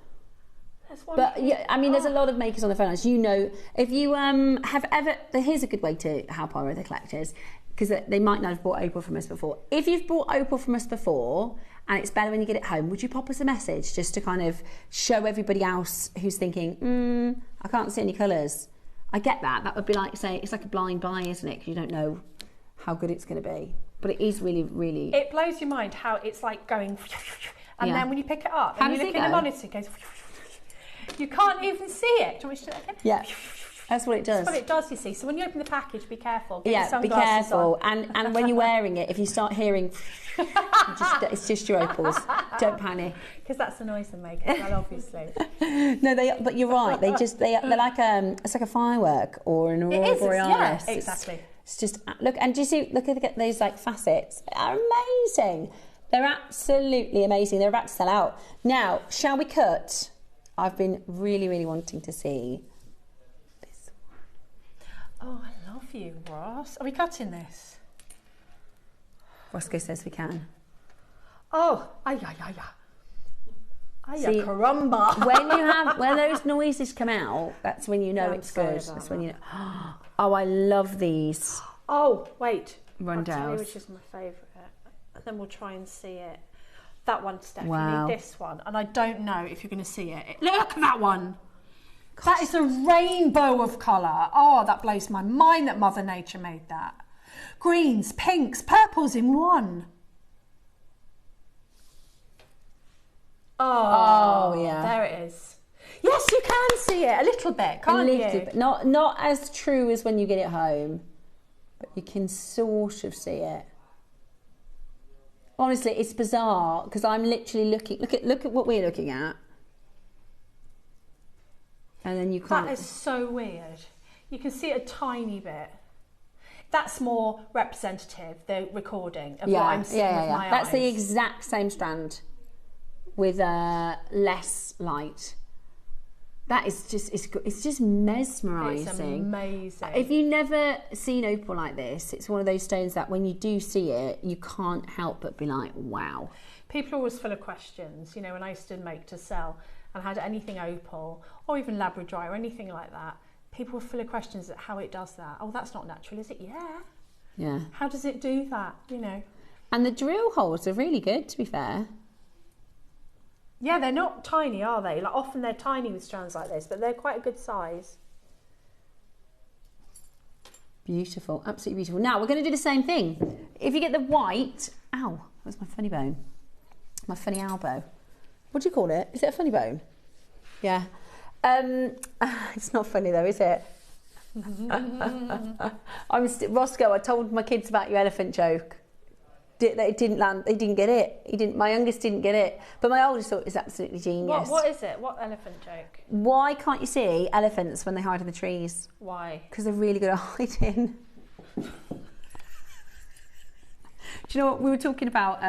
But yeah, I mean, there's a lot of makers on the phone. As you know, if you have ever... Here's a good way to help our other collectors, because they might not have bought opal from us before. If you've bought opal from us before and it's better when you get it home, would you pop us a message just to kind of show everybody else who's thinking, I can't see any colours? I get that. That would be like, say, it's like a blind buy, isn't it? Because you don't know how good it's going to be. But it is really, really... It blows your mind how it's like going... And then when you pick it up and you look in the monitor, it goes... You can't even see it. Do you want me to do that again? Yeah. That's what it does. That's what it does, you see. So when you open the package, be careful. Get your be careful. And when you're wearing it, if you start hearing... it's just your opals. Don't panic. Because that's the noise they make as well, obviously. No, but you're right. They're like it's like a firework or an aurora borealis. Yeah, exactly. It's just look, and do you see? Look at those like facets. They're amazing. They're absolutely amazing. They're about to sell out now. Shall we cut? I've been really, really wanting to see this one. Oh, I love you, Ross. Are we cutting this? Roscoe says we can. Oh, See, caramba. when those noises come out, that's when you know it's good. That's when you know. Oh, I love these. Oh, wait. Rondelles. I'll tell you which is my favourite. And then we'll try and see it. That one's definitely Wow. this one. And I don't know if you're going to see it. Look at that one. That is a rainbow of colour. Oh, that blows my mind that Mother Nature made that. Greens, pinks, purples in one. Oh, yeah. There it is. Yes, you can see it a little bit, can't you? Bit. Not as true as when you get it home, but you can sort of see it. Honestly, it's bizarre because I'm literally looking. Look at what we're looking at, and then you can't. That is so weird. You can see it a tiny bit. That's more representative, the recording of what I'm seeing with my eyes. That's the exact same strand with less light. That is it's just mesmerising. It's amazing. If you've never seen opal like this, it's one of those stones that when you do see it, you can't help but be like, wow. People are always full of questions. You know, when I used to make to sell and had anything opal or even labradorite or anything like that, people were full of questions at how it does that. Oh, that's not natural, is it? Yeah. Yeah. How does it do that? You know. And the drill holes are really good, to be fair. Yeah, they're not tiny, are they? Like often they're tiny with strands like this, but they're quite a good size. Beautiful, absolutely beautiful. Now we're going to do the same thing. If you get the white, ow, that's my funny bone, my funny elbow. What do you call it? Is it a funny bone? Yeah. It's not funny though, is it? Roscoe, I told my kids about your elephant joke. It didn't land. They didn't get it. My youngest didn't get it, but my oldest thought it was absolutely genius. What is it? What elephant joke? Why can't you see elephants when they hide in the trees? Why? Because they're really good at hiding. Do you know what we were talking about?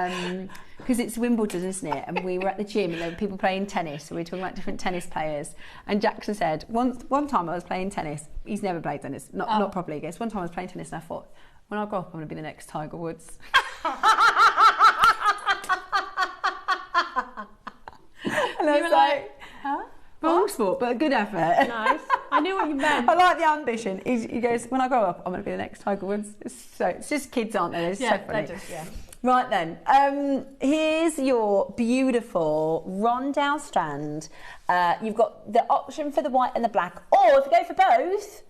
Because it's Wimbledon, isn't it? And we were at the gym and there were people playing tennis. So we were talking about different tennis players. And Jackson said, one time I was playing tennis. He's never played tennis, not properly, I guess. One time I was playing tennis and I thought, when I grow up, I'm going to be the next Tiger Woods. And I was like, huh? Wrong sport, but a good effort. Nice. I knew what you meant. I like the ambition. He goes, when I grow up, I'm going to be the next Tiger Woods. It's just kids, aren't they? It's so funny. Yeah. Right then, here's your beautiful rondelle strand. You've got the option for the white and the black, or if you go for both,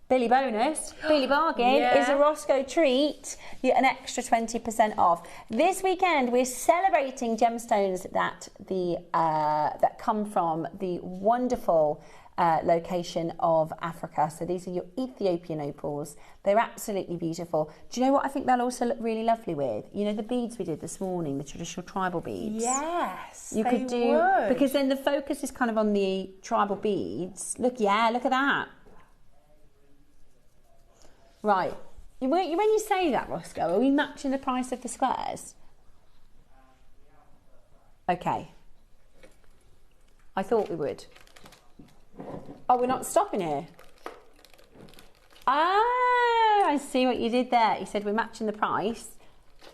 Billy bonus, Billy bargain is a Roscoe treat. You get an extra 20% off. This weekend we're celebrating gemstones that come from the wonderful location of Africa. So these are your Ethiopian opals. They're absolutely beautiful. Do you know what I think they'll also look really lovely with? You know the beads we did this morning, the traditional tribal beads? Yes, you could do would. because then the focus is kind of on the tribal beads. Look at that. Right, when you say that, Roscoe, are we matching the price of the squares? Okay. I thought we would. Oh, we're not stopping here. Oh, I see what you did there. You said we're matching the price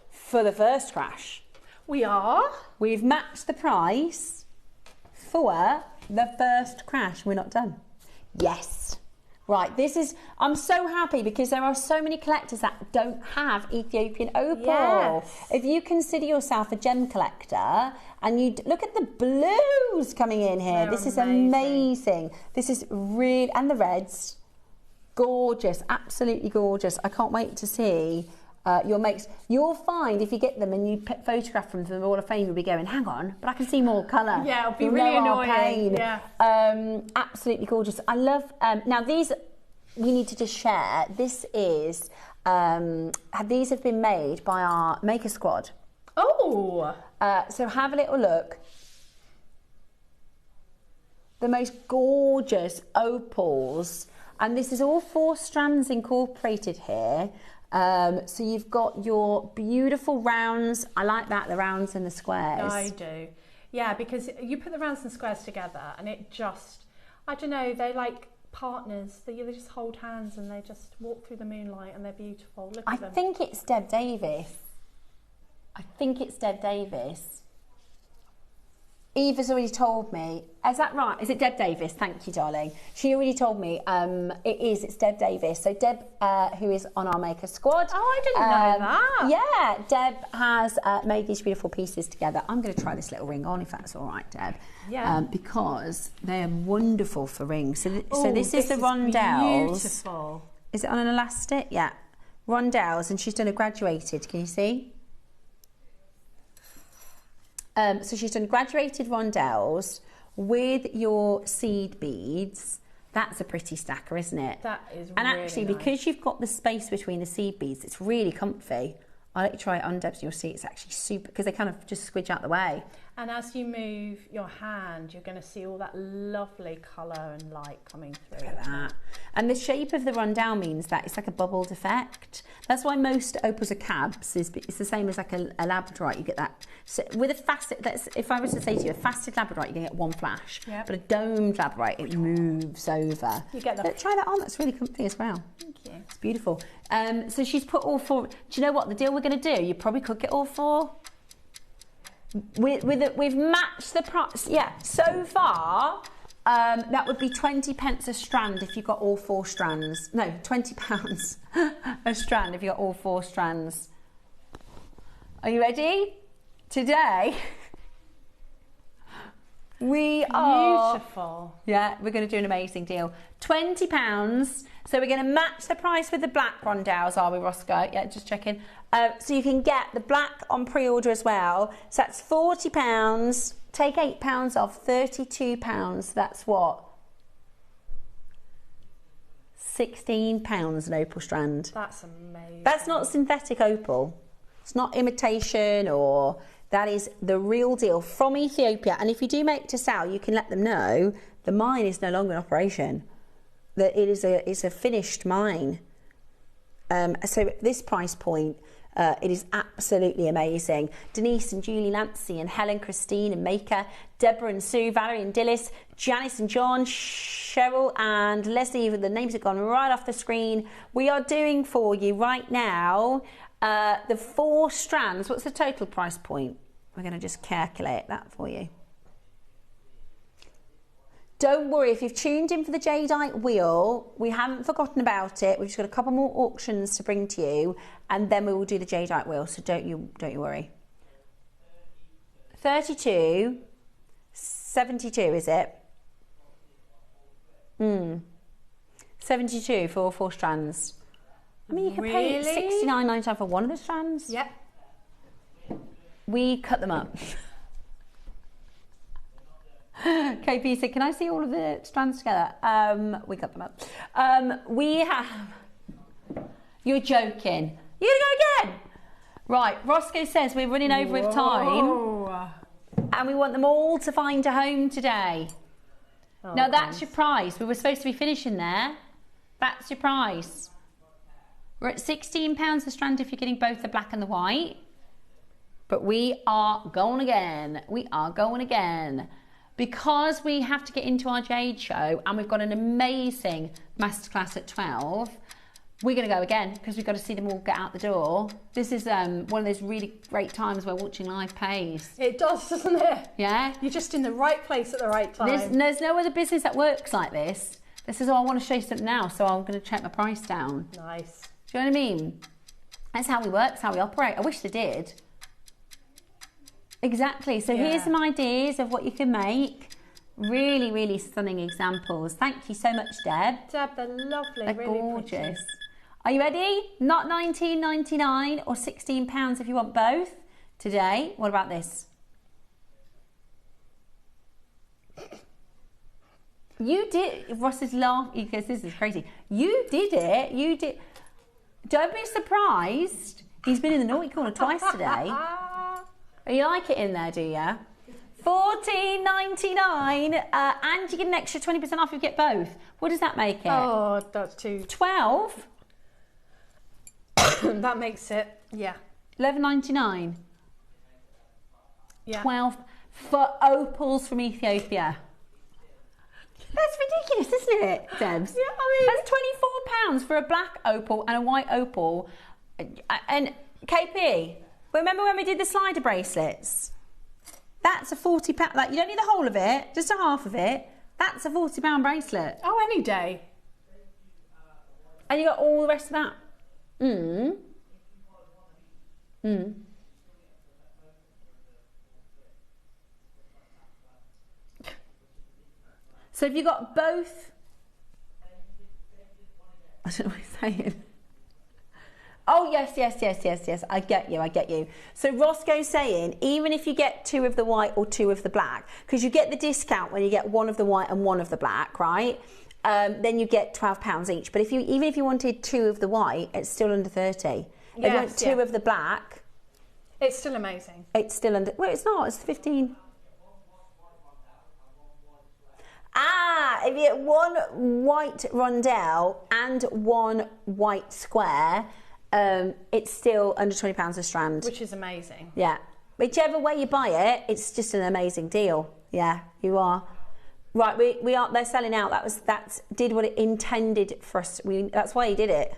for the first crash. We are? We've matched the price for the first crash. We're not done. Yes. Right, I'm so happy because there are so many collectors that don't have Ethiopian opal. Yes. If you consider yourself a gem collector and you look at the blues coming in here, this is amazing. This is really, and the reds, gorgeous, absolutely gorgeous. I can't wait to see your makes. You'll find if you get them and you photograph them for the Hall of Fame, you'll be going, hang on, but I can see more colour. Yeah, it'll be really annoying. Yeah. Absolutely gorgeous. I love, now these, we need to just share, this is, these have been made by our maker squad. Oh! So have a little look. The most gorgeous opals, and this is all 4 strands incorporated here. So you've got your beautiful rounds. I like that, the rounds and the squares. I do. Yeah, because you put the rounds and squares together and it just, I don't know, they're like partners. They just hold hands and they just walk through the moonlight and they're beautiful. Look at them. I think it's Deb Davis. Eva's already told me. Is that right? Is it Deb Davis? Thank you, darling. She already told me. It's Deb Davis. So Deb, who is on our Maker Squad. Oh, I didn't know that. Yeah, Deb has made these beautiful pieces together. I'm going to try this little ring on, if that's all right, Deb. Yeah. Because they are wonderful for rings. So this is the rondelles. Beautiful. Is it on an elastic? Yeah. Rondelles, and she's done a graduated. Can you see? So she's done graduated rondelles with your seed beads. That's a pretty stacker, isn't it? That is and really actually, nice. because you've got the space between the seed beads, it's really comfy. I'll let you try it on, Debs, and you'll see it's actually super, because they kind of just squidge out the way. And as you move your hand, you're going to see all that lovely colour and light coming through. Look at that. And the shape of the rondelle means that it's like a bubbled effect. That's why most opals are cabs. It's the same as like a labradorite. You get that. So with a facet, if I was to say to you, a faceted labradorite, you're going to get one flash. Yep. But a domed labradorite, it moves over. You get that. Try that on. That's really comfy as well. Thank you. It's beautiful. So she's put all four. Do you know what the deal we're going to do? You probably could get all four. We've matched the price. Yeah, so far that would be 20 pence a strand if you got all four strands. No, £20 a strand if you got all four strands. Are you ready? Today we are beautiful. Yeah, we're going to do an amazing deal. £20. So we're going to match the price with the black rondelles, are we, Roscoe? Yeah, just checking. So you can get the black on pre-order as well. So that's £40. Take £8 off, £32. That's what? £16 an opal strand. That's amazing. That's not synthetic opal. It's not imitation, or that is the real deal from Ethiopia. And if you do make to sell, you can let them know the mine is no longer in operation. That it's a finished mine. So this price point, it is absolutely amazing. Denise and Julie Lancey and Helen, Christine and Maker, Deborah and Sue, Valerie and Dillis, Janice and John, Cheryl and Leslie, the names have gone right off the screen. We are doing for you right now the 4 strands. What's the total price point? We're going to just calculate that for you. Don't worry, if you've tuned in for the Jadeite wheel, we haven't forgotten about it. We've just got a couple more auctions to bring to you, and then we will do the Jadeite wheel, so don't you worry. 32, 72, is it? 72 for all 4 strands. I mean, you can pay £69.99 for one of the strands. Yep. We cut them up. KP said, can I see all of the strands together? We cut them up. We have... You're joking. You're going to go again? Right, Roscoe says we're running over with time. And we want them all to find a home today. Oh, now, that's your price. We were supposed to be finishing there. That's your price. We're at £16 a strand if you're getting both the black and the white. But we are going again. We are going again. Because we have to get into our Jade show and we've got an amazing masterclass at 12, we're going to go again because we've got to see them all get out the door. This is one of those really great times where watching live pays. It does, doesn't it? Yeah? You're just in the right place at the right time. There's no other business that works like this. This is, I want to show you something now, so I'm going to check my price down. Nice. Do you know what I mean? That's how we work, that's how we operate. I wish they did. Exactly. So here's some ideas of what you can make. Really, really stunning examples. Thank you so much, Deb. Deb, they're lovely. They're really gorgeous. Pretty. Are you ready? Not £19.99 or £16 if you want both today. What about this? You did. Ross is laughing because this is crazy. You did it. You did. Don't be surprised. He's been in the naughty corner twice today. You like it in there, do you? $14.99, and you get an extra 20% off if you get both. What does that make it? Oh, that's too... 12? That makes it, yeah. $11.99. Yeah. 12 for opals from Ethiopia. That's ridiculous, isn't it, Debs? Yeah, I mean... That's £24 for a black opal and a white opal. And KP... Remember when we did the slider bracelets? That's a £40, like you don't need the whole of it, just a half of it. That's a £40 bracelet. Oh, any day. And you got all the rest of that. So have you got both? I don't know what he's saying. Oh, yes. I get you. So Roscoe's saying, even if you get 2 of the white or 2 of the black, because you get the discount when you get 1 of the white and 1 of the black, right? Then you get £12 each. But even if you wanted 2 of the white, it's still under 30. If you want 2 of the black, it's still amazing. It's still under. Well, it's not. It's 15. If you get 1 white rondelle and 1 white square, it's still under £20 a strand. Which is amazing. Yeah. Whichever way you buy it, it's just an amazing deal. Yeah, you are. Right, we are. They're selling out. That did what it intended for us. That's why he did it,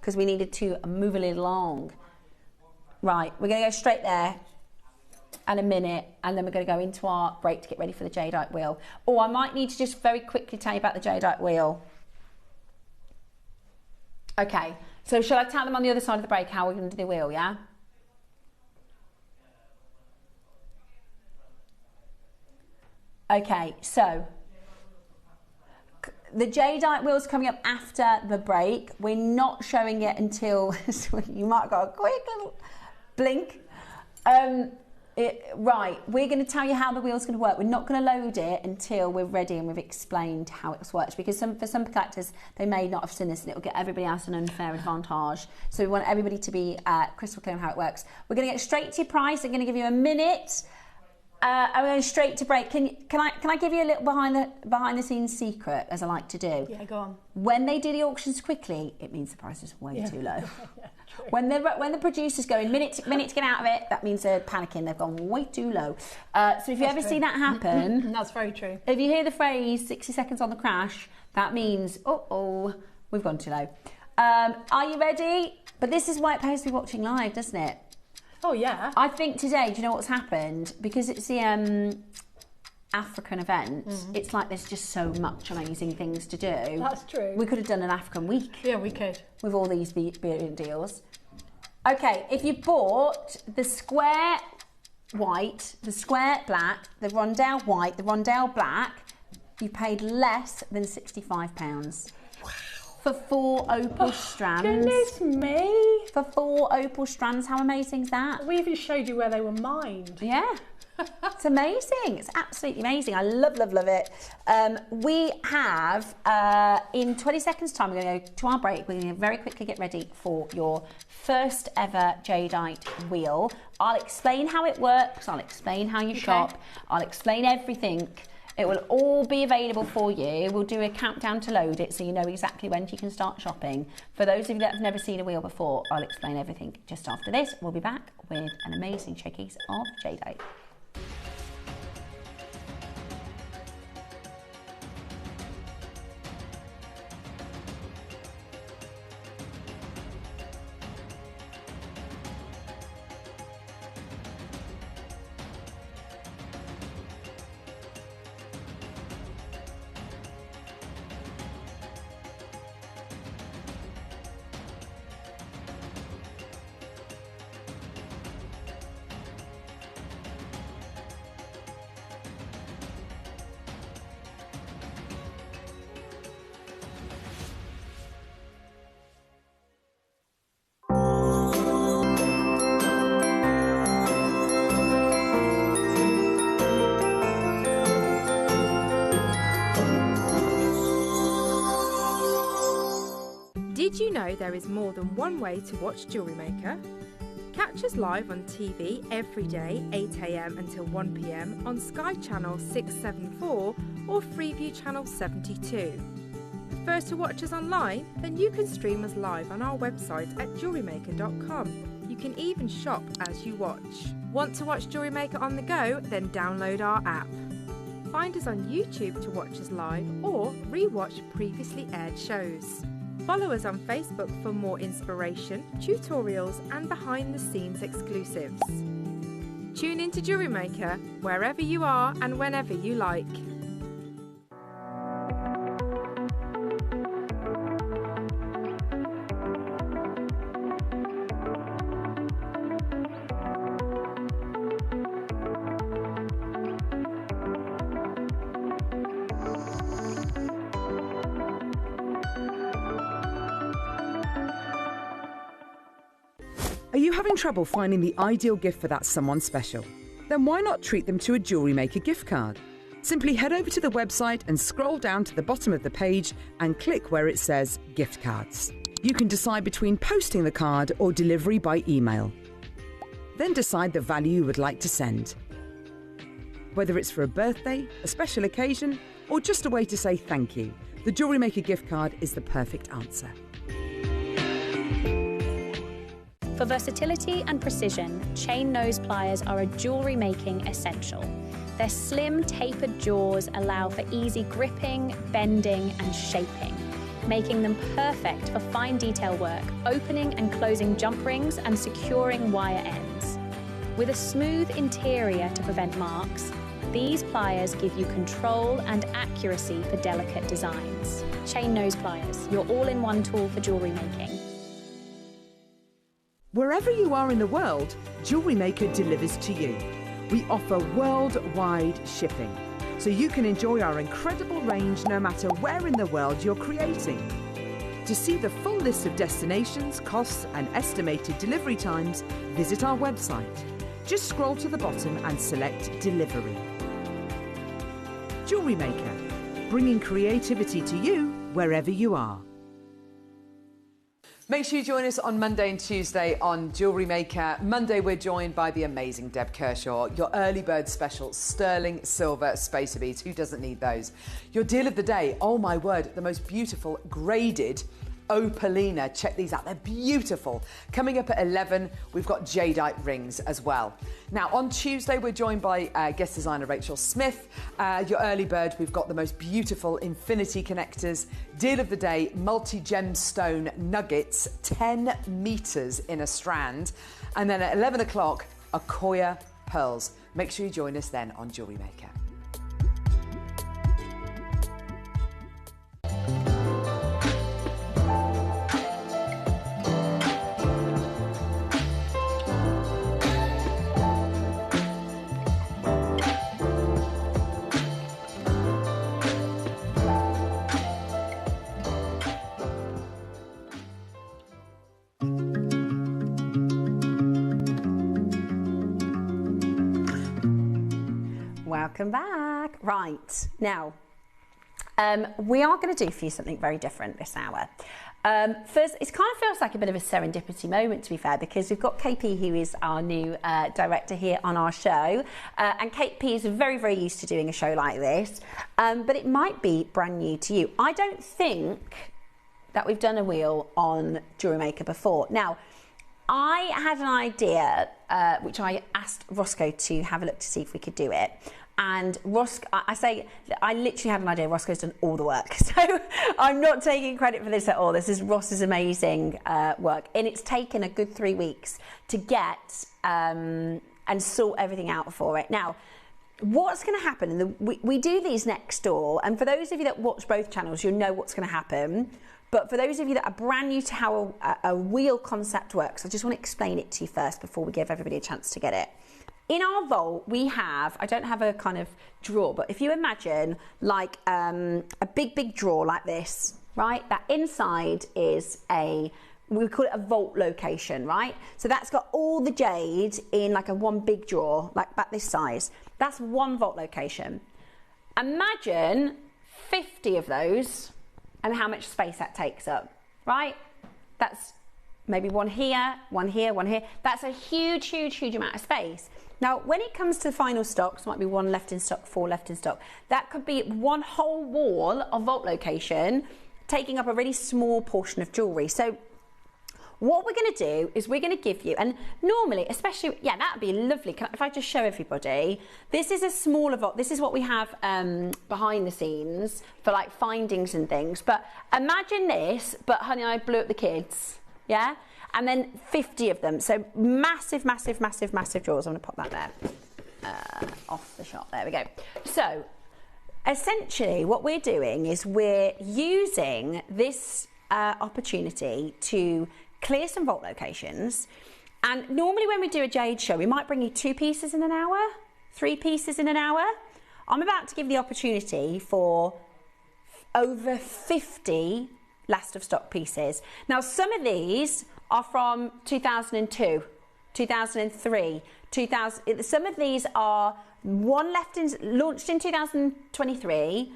because we needed to move a little along. Right, we're going to go straight there and a minute, and then we're going to go into our break to get ready for the Jadeite wheel. Oh, I might need to just very quickly tell you about the Jadeite wheel. Okay, so shall I tell them on the other side of the break how we're going to do the wheel, yeah? Okay, so the Jadeite wheel's coming up after the break. We're not showing it until, you might have got a quick little blink. Right, we're going to tell you how the wheel's going to work. We're not going to load it until we're ready and we've explained how it works, because for some collectors, they may not have seen this and it'll get everybody else an unfair advantage. So we want everybody to be crystal clear on how it works. We're going to get straight to your price. I'm going to give you a minute. I'm going straight to break. Can I give you a little behind the scenes secret, as I like to do? Yeah, go on. When they do the auctions quickly, it means the price is way too low. When the producers go in minute to get out of it, that means they're panicking. They've gone way too low. So if you ever see that happen, that's very true. If you hear the phrase 60 seconds on the crash, that means we've gone too low. Are you ready? But this is why it pays to be watching live, doesn't it? Oh yeah. I think today, do you know what's happened? Because it's the African event, it's like there's just so much amazing things to do. That's true. We could have done an African week. Yeah, we could. With all these brilliant deals. Okay, if you bought the square white, the square black, the rondelle white, the rondelle black, you paid less than £65. For 4 opal strands. Goodness me. For 4 opal strands, how amazing is that? We even showed you where they were mined. Yeah. It's amazing. It's absolutely amazing. I love it. We have, in 20 seconds time, we're going to go to our break. We're going to very quickly get ready for your first ever Jadeite wheel. I'll explain how it works. I'll explain how you shop. I'll explain everything. It will all be available for you. We'll do a countdown to load it so you know exactly when you can start shopping. For those of you that have never seen a wheel before, I'll explain everything just after this. We'll be back with an amazing showcase of Jadeite. Did you know there is more than one way to watch JewelleryMaker? Catch us live on TV every day, 8 AM until 1 PM on Sky Channel 674 or Freeview Channel 72. Prefer to watch us online? Then you can stream us live on our website at JewelleryMaker.com. You can even shop as you watch. Want to watch JewelleryMaker on the go? Then download our app. Find us on YouTube to watch us live or re-watch previously aired shows. Follow us on Facebook for more inspiration, tutorials and behind-the-scenes exclusives. Tune into Jewellery Maker wherever you are and whenever you like. Are you having trouble finding the ideal gift for that someone special? Then why not treat them to a Jewellery Maker gift card? Simply head over to the website and scroll down to the bottom of the page and click where it says gift cards. You can decide between posting the card or delivery by email. Then decide the value you would like to send. Whether it's for a birthday, a special occasion, or just a way to say thank you, the Jewellery Maker gift card is the perfect answer. For versatility and precision, chain nose pliers are a jewellery making essential. Their slim, tapered jaws allow for easy gripping, bending and shaping, making them perfect for fine detail work, opening and closing jump rings and securing wire ends. With a smooth interior to prevent marks, these pliers give you control and accuracy for delicate designs. Chain nose pliers, your all-in-one tool for jewellery making. Wherever you are in the world, Jewellery Maker delivers to you. We offer worldwide shipping, so you can enjoy our incredible range no matter where in the world you're creating. To see the full list of destinations, costs and estimated delivery times, visit our website. Just scroll to the bottom and select Delivery. Jewellery Maker, bringing creativity to you wherever you are. Make sure you join us on Monday and Tuesday on Jewellery Maker. Monday, we're joined by the amazing Deb Kershaw. Your early bird special, sterling silver spacer beads. Who doesn't need those? Your deal of the day, oh my word, the most beautiful graded opalina. Check these out, they're beautiful. Coming up at 11, we've got Jadeite rings as well. Now, on Tuesday, we're joined by guest designer Rachel Smith. Your early bird, we've got the most beautiful infinity connectors. Deal of the day, multi-gemstone nuggets, 10 metres in a strand. And then at 11 o'clock, Akoya pearls. Make sure you join us then on Jewellery Maker. Welcome back. Right, now, we are going to do for you something very different this hour. First, it kind of feels like a bit of a serendipity moment, to be fair, because we've got KP, who is our new director here on our show. And KP is very, very used to doing a show like this, but it might be brand new to you. I don't think that we've done a wheel on Jewellery Maker before. Now, I had an idea, which I asked Roscoe to have a look to see if we could do it. And I literally had an idea. Roscoe's done all the work. So I'm not taking credit for this at all. This is Ross's amazing work. And it's taken a good 3 weeks to get and sort everything out for it. Now, what's going to happen, we do these next door. And for those of you that watch both channels, you'll know what's going to happen. But for those of you that are brand new to how a wheel concept works, I just want to explain it to you first before we give everybody a chance to get it. In our vault, we have, I don't have a kind of drawer, but if you imagine like a big drawer like this, right? That inside is we call it a vault location, right? So that's got all the jade in like a one big drawer, like about this size. That's one vault location. Imagine 50 of those and how much space that takes up, right? That's maybe one here, one here, one here. That's a huge amount of space. Now, when it comes to final stocks, might be 1 left in stock, 4 left in stock. That could be one whole wall of vault location, taking up a really small portion of jewellery. So what we're going to do is we're going to give you, and normally, especially, yeah, that would be lovely. If I just show everybody, this is a smaller vault. This is what we have behind the scenes for like findings and things. But imagine this, but honey, I blew up the kids, yeah? and then 50 of them. So massive, massive, massive, massive drawers. I'm going to pop that there. Off the shot. There we go. So essentially what we're doing is we're using this opportunity to clear some vault locations. And normally when we do a jade show, we might bring you 2 pieces in an hour, 3 pieces in an hour. I'm about to give the opportunity for over 50 last of stock pieces. Now, some of these are from 2002, 2003, 2000. Some of these are launched in 2023,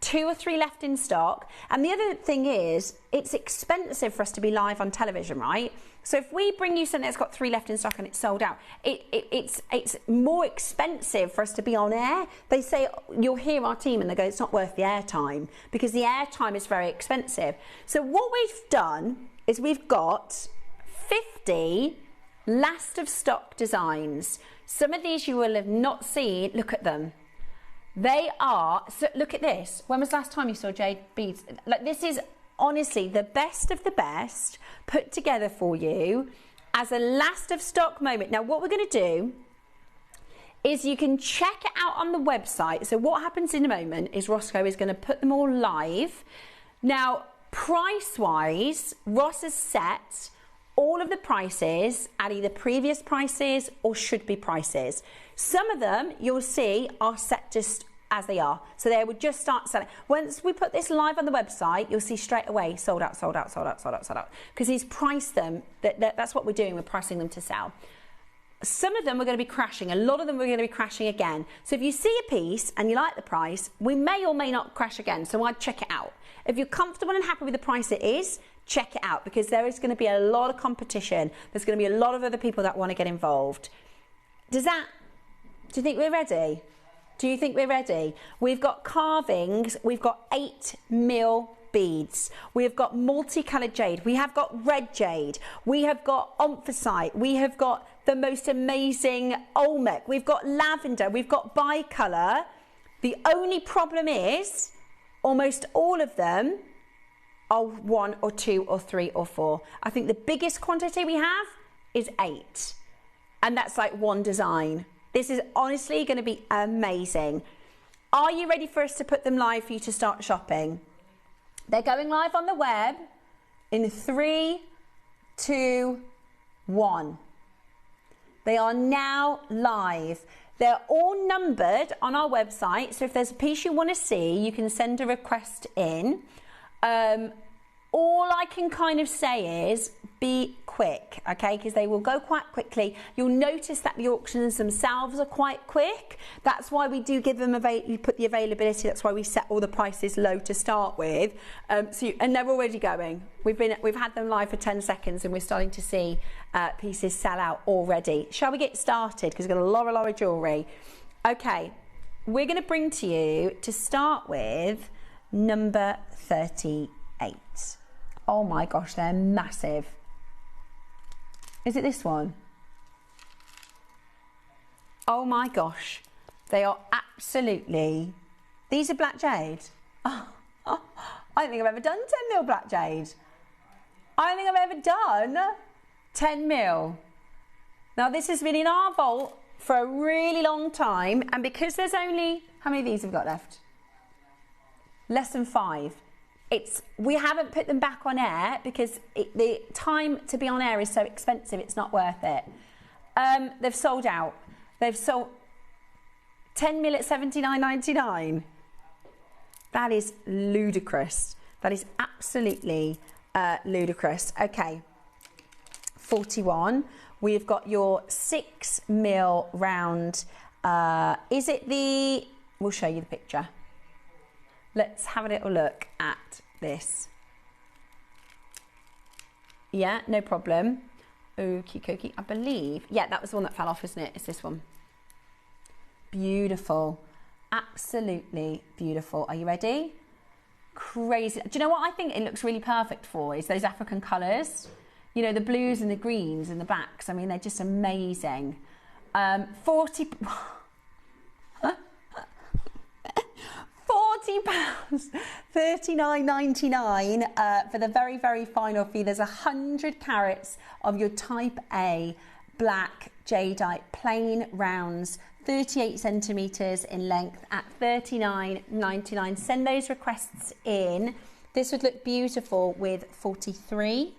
2 or 3 left in stock. And the other thing is, it's expensive for us to be live on television, right? So if we bring you something that's got 3 left in stock and it's sold out, it's more expensive for us to be on air. They say, you'll hear our team and they go, it's not worth the airtime, because the airtime is very expensive. So what we've done is we've got 50 last of stock designs. Some of these you will have not seen. Look at them. They are, so look at this. When was the last time you saw jade beads? Like, this is honestly the best of the best put together for you as a last of stock moment. Now, what we're going to do is you can check it out on the website. So what happens in a moment is Roscoe is going to put them all live. Now, price-wise, Ross has set all of the prices at either previous prices or should be prices. Some of them you'll see are set just as they are. So they would just start selling. Once we put this live on the website, you'll see straight away, sold out, sold out, sold out, sold out, sold out. Because he's priced them, that's what we're doing, we're pricing them to sell. Some of them are going to be crashing, a lot of them are going to be crashing again. So if you see a piece and you like the price, we may or may not crash again, so I'd check it out. If you're comfortable and happy with the price it is, check it out, because there is going to be a lot of competition. There's going to be a lot of other people that want to get involved. Do you think we're ready? Do you think we're ready? We've got carvings, we've got 8 mil beads, we've got multicoloured jade, we have got red jade, we have got omphacite, we have got the most amazing olmec, we've got lavender, we've got bicolour. The only problem is almost all of them are 1 or 2 or 3 or 4. I think the biggest quantity we have is 8, and that's like one design. This is honestly going to be amazing. Are you ready for us to put them live for you to start shopping? They're going live on the web in 3, 2, 1. They are now live. They're all numbered on our website, so if there's a piece you want to see, you can send a request in. All I can kind of say is be quick, okay, because they will go quite quickly. You'll notice that the auctions themselves are quite quick. That's why we do give them you put the availability. That's why we set all the prices low to start with. And they're already going. We've had them live for 10 seconds, and we're starting to see pieces sell out already. Shall we get started? Because we've got a lot of jewellery. Okay, we're going to bring to you to start with number 38. Oh my gosh, they're massive. Is it this one? Oh my gosh, they are absolutely... These are black jade. I don't think I've ever done 10 mil black jade. I don't think I've ever done 10 mil. Now, this has been in our vault for a really long time, and because there's only... How many of these have we got left? Less than 5. We haven't put them back on air because the time to be on air is so expensive, it's not worth it. They've sold out. They've sold 10 mil at $79.99. That is ludicrous. That is absolutely ludicrous. Okay, 41. We've got your 6 mil round. Is it the... We'll show you the picture. Let's have a little look at this. Yeah, no problem. Okie dokie. I believe, yeah, that was the one that fell off, isn't it? It's this one. Beautiful. Absolutely beautiful. Are you ready? Crazy. Do you know what I think it looks really perfect for is those African colours. You know, the blues and the greens and the backs. I mean, they're just amazing. 40... £40, $39.99 for the very, very final fee. There's 100 carats of your type A black jadeite, plain rounds, 38 centimetres in length at $39.99. Send those requests in. This would look beautiful with 43.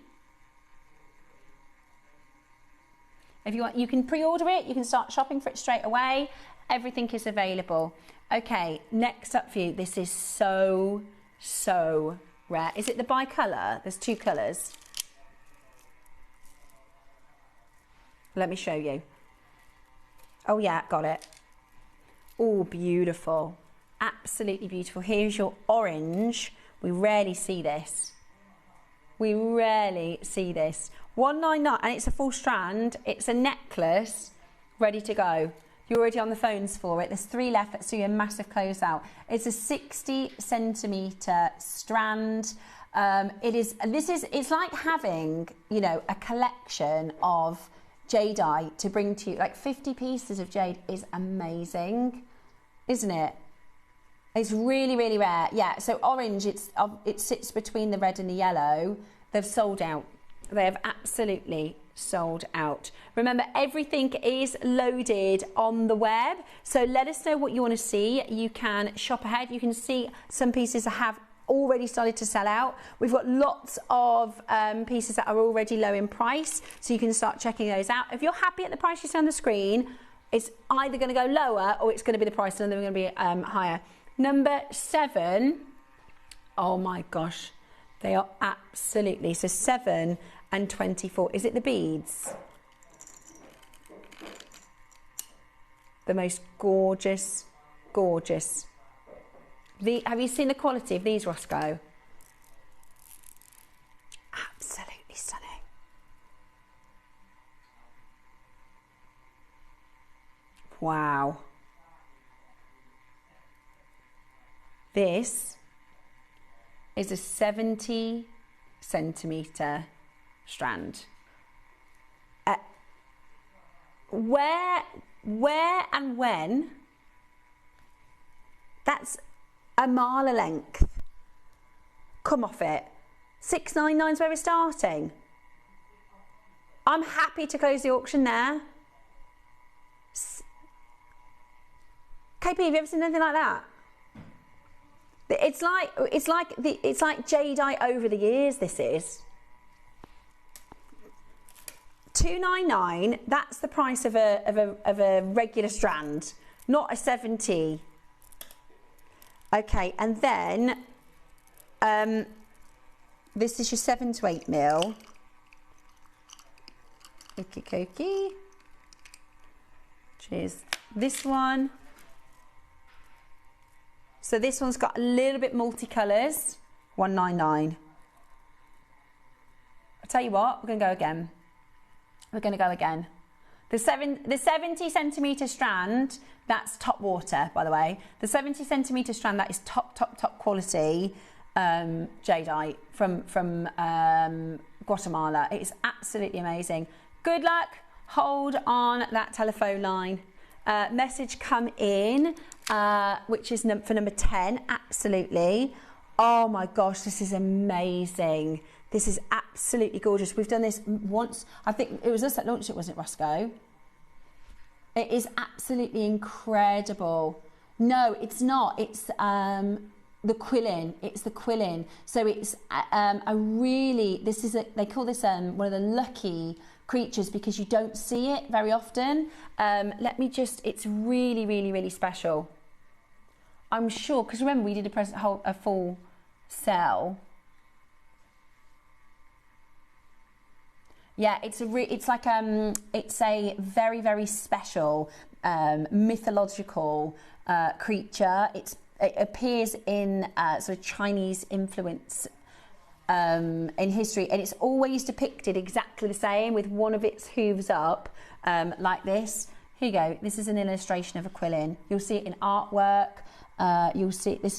If you want, you can pre-order it, you can start shopping for it straight away. Everything is available. Okay, next up for you. This is so, so rare. Is it the bi-colour? There's two colours. Let me show you. Oh yeah, got it. Oh, beautiful. Absolutely beautiful. Here's your orange. We rarely see this. We rarely see this. $199, and it's a full strand. It's a necklace, ready to go. You're already on the phones for it. There's 3 left. Let's do a massive closeout. It's a 60 centimetre strand. It's like having, you know, a collection of jadeite to bring to you. Like 50 pieces of jade is amazing, isn't it? It's really, really rare. Yeah, so orange, it sits between the red and the yellow. They've sold out. They have absolutely sold out. Remember, everything is loaded on the web, so let us know what you want to see. You can shop ahead. You can see some pieces that have already started to sell out. We've got lots of pieces that are already low in price, so you can start checking those out. If you're happy at the price you see on the screen, it's either going to go lower or it's going to be the price, and then they're going to be higher. Number 7, oh my gosh, they are absolutely, so 7 and 24. Is it the beads? The most gorgeous, gorgeous. Have you seen the quality of these, Roscoe? Absolutely stunning. Wow. This is a 70 centimetre strand. Where and when? That's a mile of length. Come off it. $6.99 is where we're starting. I'm happy to close the auction there. KP, have you ever seen anything like that? It's like jadeite over the years. This is $2.99. That's the price of a regular strand, not a 70. Okay, and then this is your 7 to 8 mil. Okie dokie. Cheers. This one. So this one's got a little bit multicolours. $1.99. I'll tell you what, we're going to go again. We're going to go again. The 70 centimetre strand, that's top water, by the way. The 70 centimetre strand, that is top quality jadeite from Guatemala. It is absolutely amazing. Good luck. Hold on that telephone line. Message come in, which is for number 10. Absolutely. Oh my gosh, this is amazing. This is absolutely gorgeous. We've done this once. I think it was us that launched it, wasn't it, Roscoe? It is absolutely incredible. No, it's not. It's the quilling. It's the quilling. So it's they call this one of the lucky creatures because you don't see it very often. It's really, really, really special. I'm sure, because remember we did a full sell. Yeah, it's a very, very special mythological creature. It appears in sort of Chinese influence in history, and it's always depicted exactly the same with one of its hooves up like this. Here you go. This is an illustration of a quilling. You'll see it in artwork. You'll see it in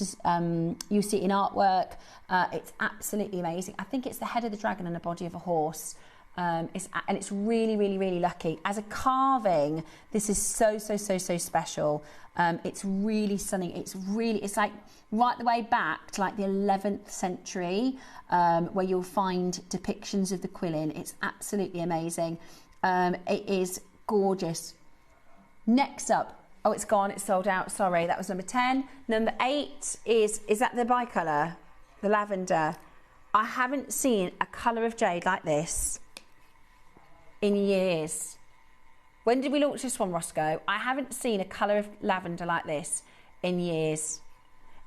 artwork. It's absolutely amazing. I think it's the head of the dragon and the body of a horse. and it's really, really, really lucky. As a carving, this is so special. It's really stunning. It's like right the way back to like the 11th century, where you'll find depictions of the quilling. It's absolutely amazing. It is gorgeous. Next up, oh, it's gone, it's sold out. Sorry, that was number 10. Number 8 is that the bicolour, the lavender. I haven't seen a colour of jade like this in years. When did we launch this one, Roscoe? I haven't seen a colour of lavender like this in years.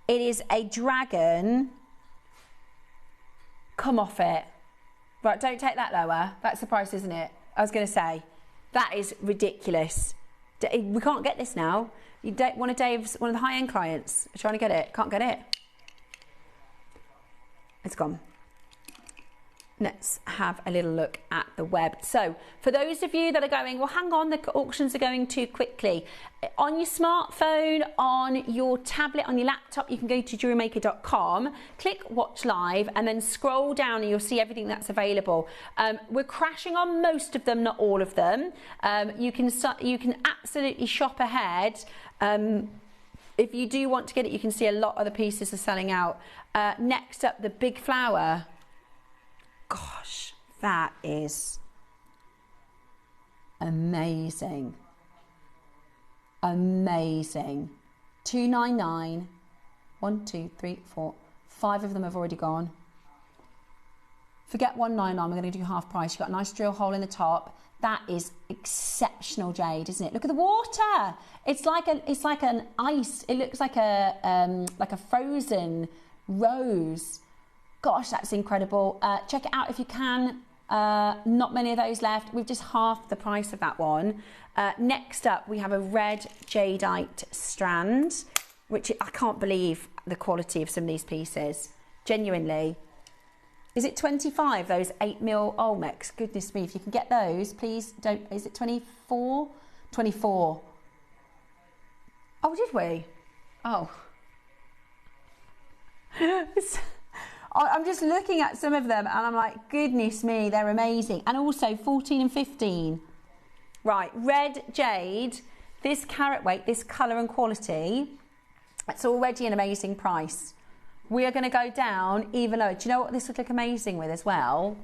It is a dragon. Come off it. Right, don't take that lower. That's the price, isn't it? I was going to say, that is ridiculous. We can't get this now. One of the high-end clients are trying to get it. Can't get it. It's gone. Let's have a little look at the web. So for those of you that are going, well, hang on, the auctions are going too quickly. On your smartphone, on your tablet, on your laptop, you can go to JewelleryMaker.com, click watch live, and then scroll down and you'll see everything that's available. We're crashing on most of them, not all of them. You can absolutely shop ahead. If you do want to get it, you can see a lot of the pieces are selling out. Next up, the big flower. Gosh, that is amazing. Amazing. 299. 1, 2, 3, 4. 5 of them have already gone. Forget 199. We're going to do half price. You've got a nice drill hole in the top. That is exceptional jade, isn't it? Look at the water. It's like an ice. It looks like a frozen rose. Gosh, that's incredible. Check it out if you can. Not many of those left. We've just halved the price of that one. Next up, we have a red jadeite strand, which I can't believe the quality of some of these pieces. Genuinely. Is it 25, those 8mm Olmecs? Goodness me, if you can get those, please don't. Is it 24? 24. Oh, did we? Oh. I'm just looking at some of them and I'm like, goodness me, they're amazing. And also 14 and 15. Right, red jade, this carat weight, this colour and quality, it's already an amazing price. We are going to go down even lower. Do you know what this would look amazing with as well?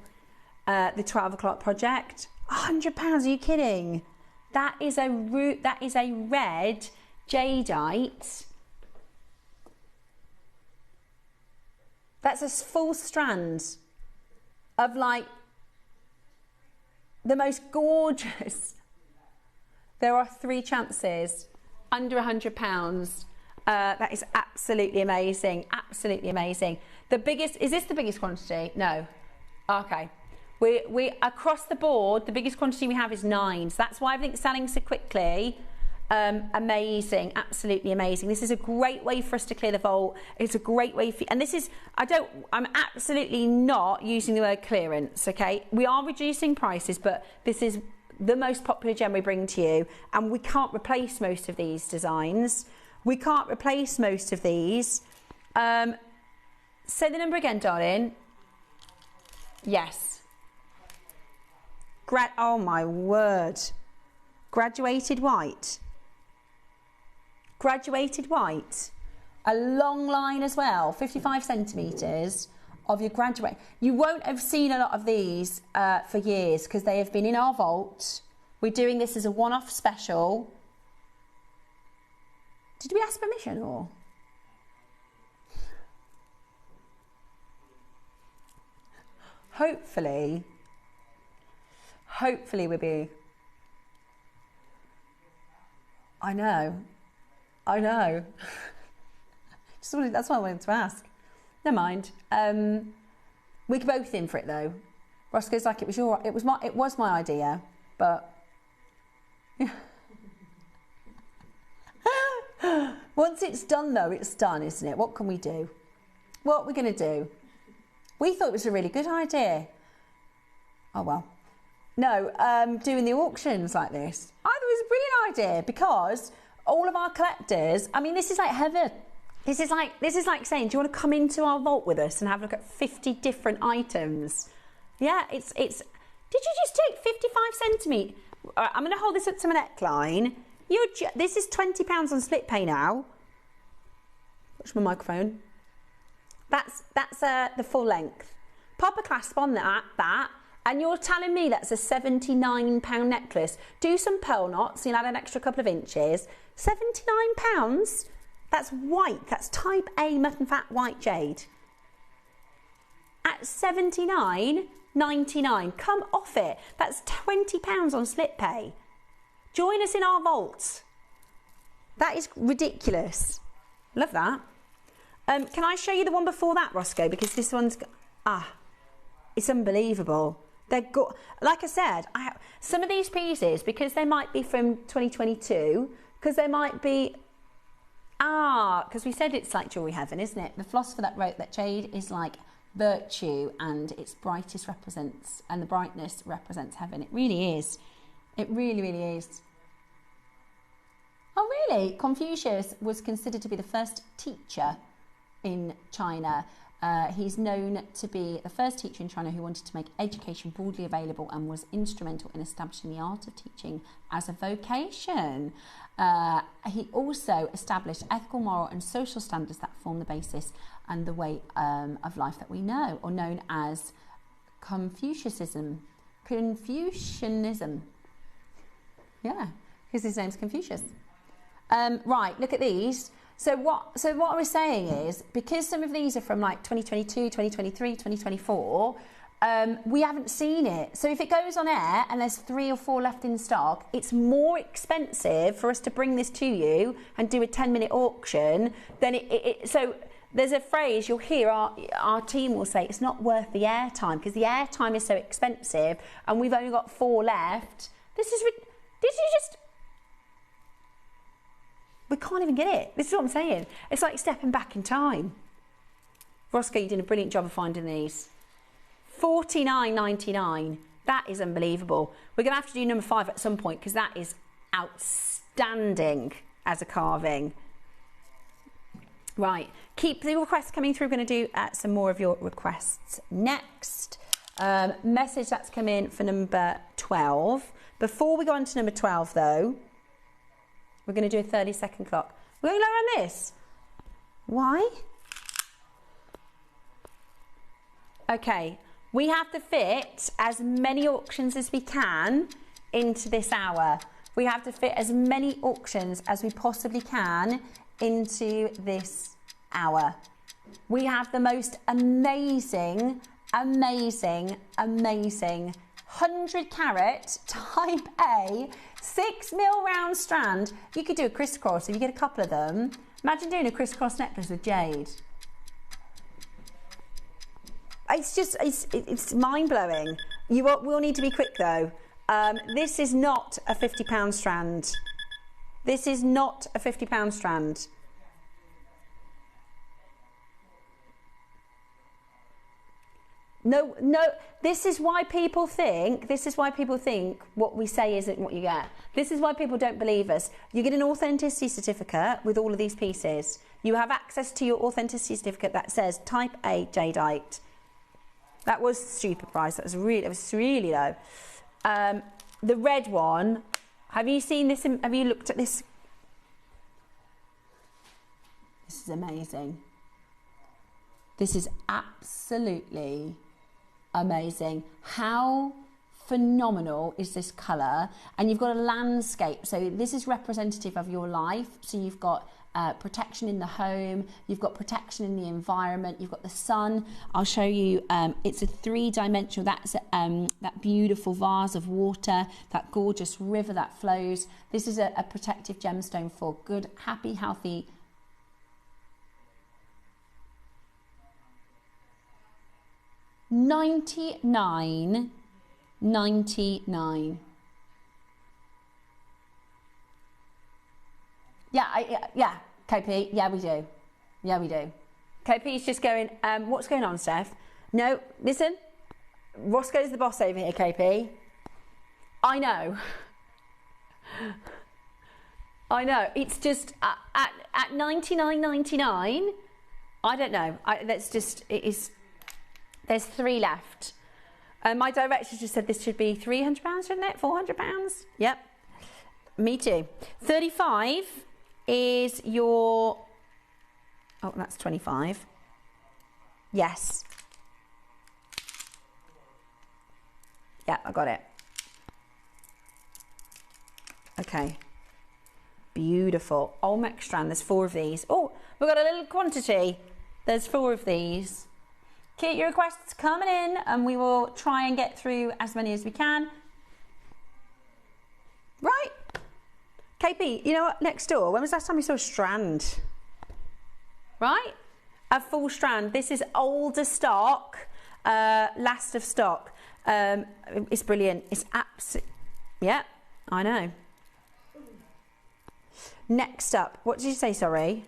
The 12 o'clock project. £100, are you kidding? That is a red jadeite. That's a full strand of like the most gorgeous. There are 3 chances under £100. That is absolutely amazing. Absolutely amazing. The biggest, is this the biggest quantity? No. Okay. We across the board, the biggest quantity we have is 9. So that's why I think selling so quickly. Amazing, absolutely amazing. This is a great way for us to clear the vault. It's a great way for, and this is, I'm absolutely not using the word clearance, okay? We are reducing prices, but this is the most popular gem we bring to you, and we can't replace most of these designs. We can't replace most of these. Say the number again, darling. Yes. Oh my word. Graduated white. Graduated white, a long line as well, 55 centimetres of your graduate. You won't have seen a lot of these for years because they have been in our vault. We're doing this as a one-off special. Did we ask permission or? Hopefully we'll be. I know. That's why I wanted to ask. Never mind. We're both in for it though. Roscoe's like, it was my idea, but once it's done though, it's done, isn't it? What can we do? What are we going to do? We thought it was a really good idea. Oh well. No, doing the auctions like this, I thought it was a brilliant idea because all of our collectors, I mean, this is like heaven. This is like saying, do you want to come into our vault with us and have a look at 50 different items? Yeah, it's Did you just take 55 centimetres? All right, I'm going to hold this up to my neckline. This is £20 on split pay now. Watch my microphone. That's the full length. Pop a clasp on that, and you're telling me that's a £79 necklace. Do some pearl knots, you'll add an extra couple of inches. £79? That's white, that's type A mutton fat white jade. At $79.99, come off it. That's £20 on split pay. Join us in our vaults. That is ridiculous. Love that. Can I show you the one before that, Roscoe? Because this one's, it's unbelievable. They're good. Like I said, some of these pieces, because they might be from 2022, because they might be, because we said it's like jewellery heaven, isn't it? The philosopher that wrote that jade is like virtue and its brightest represents, and the brightness represents heaven. It really is. It really, really is. Oh, really? Confucius was considered to be the first teacher in China. He's known to be the first teacher in China who wanted to make education broadly available and was instrumental in establishing the art of teaching as a vocation. He also established ethical, moral and social standards that form the basis and the way of life that we know, or known as Confucianism. Yeah, because his name's Confucius. Right, look at these. So what I was saying is, because some of these are from like 2022, 2023, 2024, we haven't seen it. So if it goes on air and there's 3 or 4 left in stock, it's more expensive for us to bring this to you and do a 10-minute auction than so there's a phrase you'll hear our team will say, it's not worth the airtime because the airtime is so expensive and we've only got 4 left. We can't even get it. This is what I'm saying. It's like stepping back in time. Roscoe, you did a brilliant job of finding these. $49.99. That is unbelievable. We're going to have to do number 5 at some point because that is outstanding as a carving. Right. Keep the requests coming through. We're going to do some more of your requests next. Message that's come in for number 12. Before we go on to number 12, though, we're going to do a 30-second clock. We're going to go around this. Why? Okay, we have to fit as many auctions as we can into this hour. We have to fit as many auctions as we possibly can into this hour. We have the most amazing 100 carat type A 6mm round strand. You could do a crisscross if you get a couple of them. Imagine doing a crisscross necklace with jade. It's mind-blowing. You will need to be quick though. This is not a £50 strand. This is not a £50 strand. No, this is why people think what we say isn't what you get. This is why people don't believe us. You get an authenticity certificate with all of these pieces. You have access to your authenticity certificate that says type A Jadeite. That was stupid price. It was really low. The red one, have you seen this? Have you looked at this? This is amazing. This is absolutely amazing. How phenomenal is this colour? And you've got a landscape, so this is representative of your life. So you've got protection in the home, you've got protection in the environment, you've got the sun. I'll show you, it's a 3-dimensional, that's that beautiful vase of water, that gorgeous river that flows. This is a protective gemstone for good, happy, healthy. $99.99. Yeah, KP, yeah we do. KP's just going, what's going on, Steph? No, listen, Roscoe's the boss over here, KP. I know, it's just, at $99.99, I don't know, there's 3 left. My director just said this should be £300, shouldn't it? £400? Yep. Me too. 35 is your... Oh, that's 25. Yes. Yeah, I got it. Okay. Beautiful. Olmec strand, there's 4 of these. Oh, we've got a little quantity. There's 4 of these. Keep your requests coming in and we will try and get through as many as we can. Right. KP, you know what, next door, when was the last time we saw a strand? Right? A full strand. This is older stock, last of stock. It's brilliant. It's absolutely... Yeah, I know. Next up, what did you say, sorry?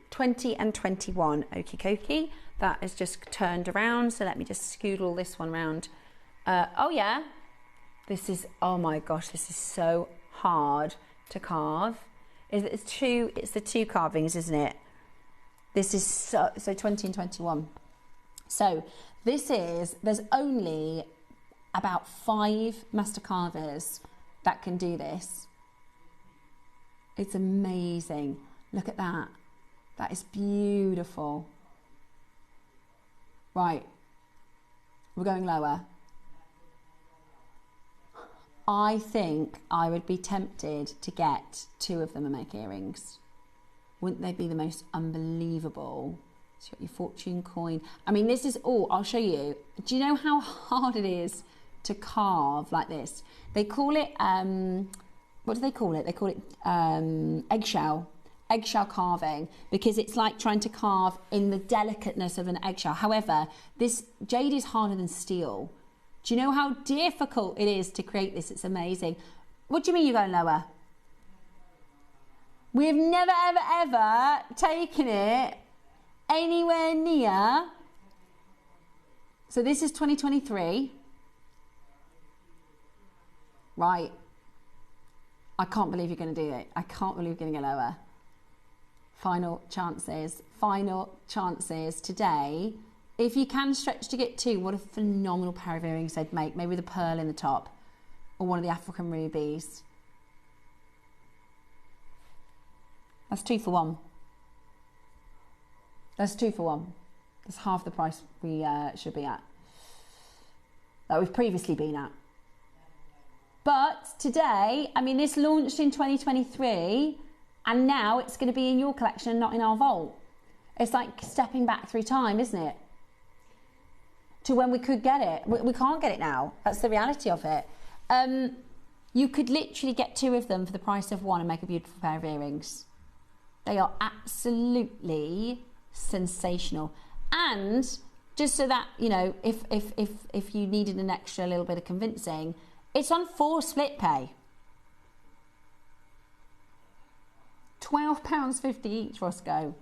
20 and 21, okie dokie. That is just turned around, so let me just scoodle this one round. Oh yeah, this is, oh my gosh, this is so hard to carve. It's the 2 carvings, isn't it? This is so 20 and 21. So this is, there's only about 5 master carvers that can do this. It's amazing. Look at that. That is beautiful. Right, we're going lower. I think I would be tempted to get 2 of them and make earrings. Wouldn't they be the most unbelievable? So you've got your fortune coin. I mean, this is all, I'll show you. Do you know how hard it is to carve like this? They call it, what do they call it? They call it eggshell carving, because it's like trying to carve in the delicateness of an eggshell. However, this jade is harder than steel. Do you know how difficult it is to create this? It's amazing. What do you mean you're going lower? We've never, ever, ever taken it anywhere near. So this is 2023. Right. I can't believe you're going to do it. I can't believe you're going to go lower. Final chances today. If you can stretch to get 2, what a phenomenal pair of earrings they'd make. Maybe with a pearl in the top or one of the African rubies. That's 2 for 1. That's 2 for 1. That's half the price we should be at, that we've previously been at. But today, I mean, this launched in 2023 and now it's going to be in your collection and not in our vault. It's like stepping back through time, isn't it? To when we could get it. We can't get it now. That's the reality of it. You could literally get 2 of them for the price of 1 and make a beautiful pair of earrings. They are absolutely sensational. And just so that, you know, if you needed an extra little bit of convincing, it's on 4 split pay. £12.50 each, Roscoe.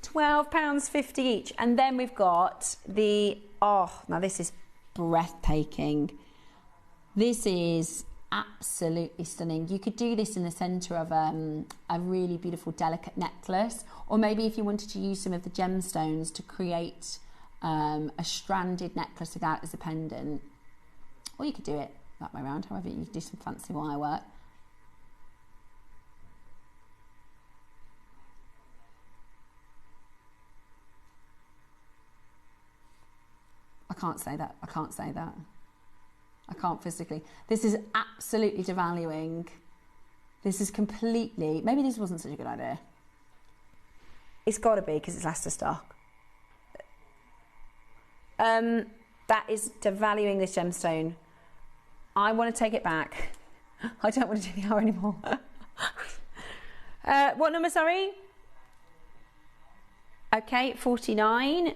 £12.50 each. And then we've got the, oh, now this is breathtaking. This is absolutely stunning. You could do this in the centre of a really beautiful, delicate necklace, or maybe if you wanted to use some of the gemstones to create a stranded necklace without as a pendant, or you could do it that way around. However, you could do some fancy wire work. I can't say that. I can't say that. I can't physically. This is absolutely devaluing. This is completely, maybe this wasn't such a good idea. It's got to be because it's last of stock. That is devaluing this gemstone. I want to take it back. I don't want to do the hour anymore. What number, sorry? Okay, 49.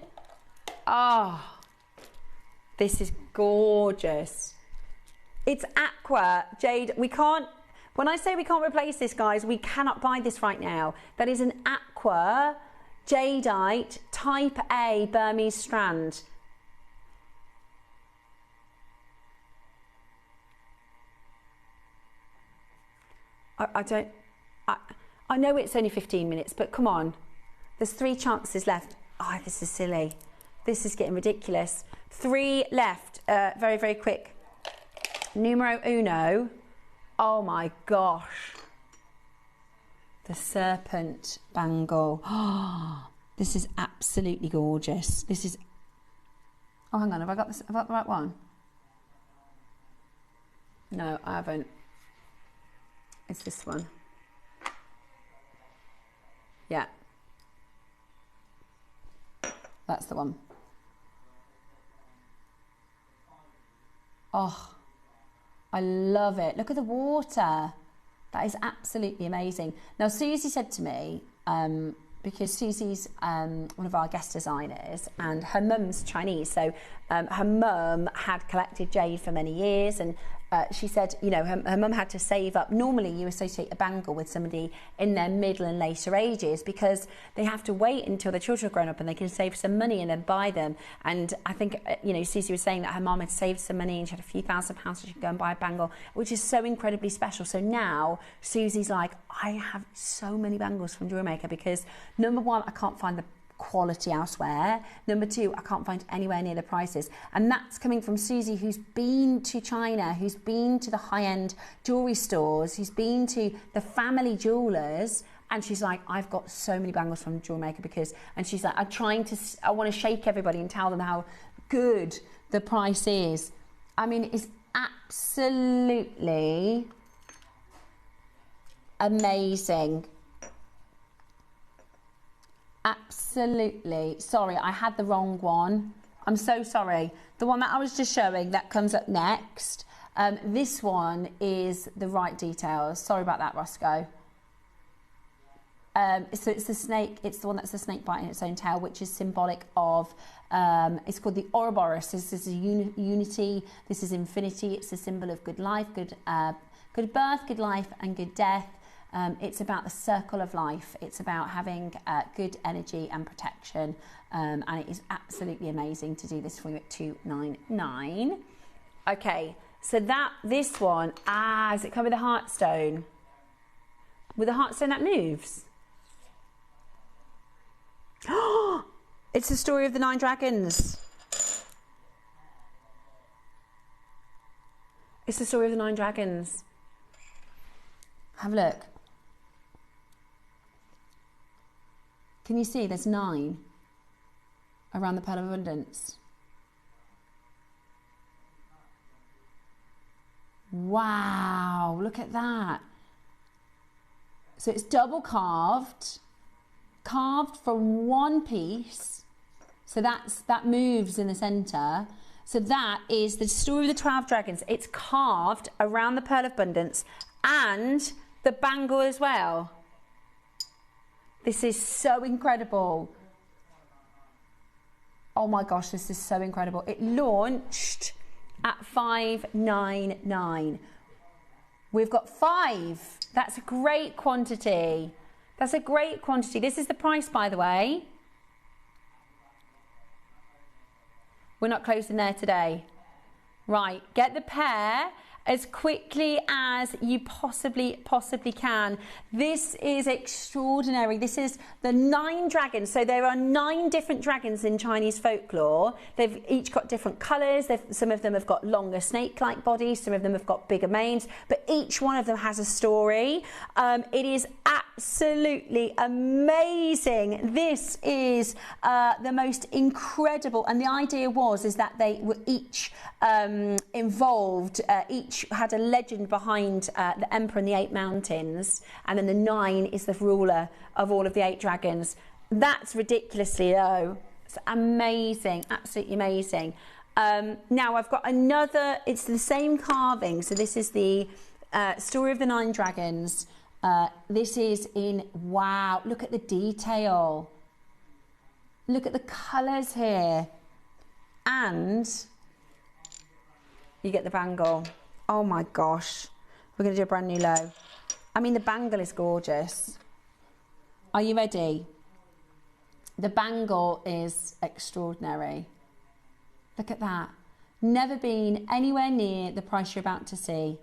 Ah. Oh. This is gorgeous. It's aqua, Jade. We can't, when I say we can't replace this, guys, we cannot buy this right now. That is an aqua Jadeite type A Burmese strand. I know it's only 15 minutes, but come on. There's 3 chances left. Oh, this is silly. This is getting ridiculous. 3 left. Very, very quick. Numero uno. Oh my gosh. The serpent bangle. Oh, this is absolutely gorgeous. This is... Oh, hang on. Have I got the right one? No, I haven't. It's this one. Yeah. That's the one. Oh, I love it. Look at the water. That is absolutely amazing. Now, Susie said to me, because Susie's one of our guest designers and her mum's Chinese, so her mum had collected jade for many years, and she said, you know, her mum had to save up. Normally you associate a bangle with somebody in their middle and later ages because they have to wait until the children are grown up and they can save some money and then buy them. And I think, you know, Susie was saying that her mum had saved some money and she had a few £1,000 so she could go and buy a bangle, which is so incredibly special. So now Susie's like, I have so many bangles from JewelleryMaker because number one, I can't find the quality elsewhere. Number two, I can't find anywhere near the prices. And that's coming from Susie, who's been to China, who's been to the high-end jewellery stores, who's been to the family jewellers, and she's like, I've got so many bangles from JewelleryMaker because, and she's like, I want to shake everybody and tell them how good the price is. I mean, it's absolutely amazing. Absolutely. Sorry, I had the wrong one. I'm so sorry. The one that I was just showing, that comes up next. This one is the right details. Sorry about that, Roscoe. So it's the snake, it's the one that's the snake biting its own tail, which is symbolic of, it's called the Ouroboros. This is unity, this is infinity. It's a symbol of good life, good birth, good life, and good death. It's about the circle of life. It's about having good energy and protection. And it is absolutely amazing to do this for you at $299. Okay, so this one, does it come with a heartstone? With a heartstone that moves? It's the story of the 9 dragons. It's the story of the 9 dragons. Have a look. Can you see there's 9 around the Pearl of Abundance? Wow, look at that. So it's double carved from one piece. So that moves in the center. So that is the story of the 12 dragons. It's carved around the Pearl of Abundance and the bangle as well. This is so incredible. Oh my gosh, this is so incredible. It launched at $599. We've got 5. That's a great quantity. That's a great quantity. This is the price, by the way. We're not closing there today. Right, get the pair as quickly as you possibly can. This is extraordinary. This is the 9 dragons. So there are 9 different dragons in Chinese folklore. They've each got different colours. Some of them have got longer snake-like bodies. Some of them have got bigger manes. But each one of them has a story. It is absolutely amazing. This is the most incredible. And the idea is that they were each involved, each had a legend behind the Emperor and the 8 mountains, and then the 9 is the ruler of all of the 8 dragons. That's ridiculously low. It's amazing, absolutely amazing. Now I've got another, it's the same carving. So this is the story of the 9 dragons. This is in, wow, look at the detail. Look at the colours here. And you get the bangle. Oh my gosh. We're going to do a brand new low. I mean, the bangle is gorgeous. Are you ready? The bangle is extraordinary. Look at that. Never been anywhere near the price you're about to see.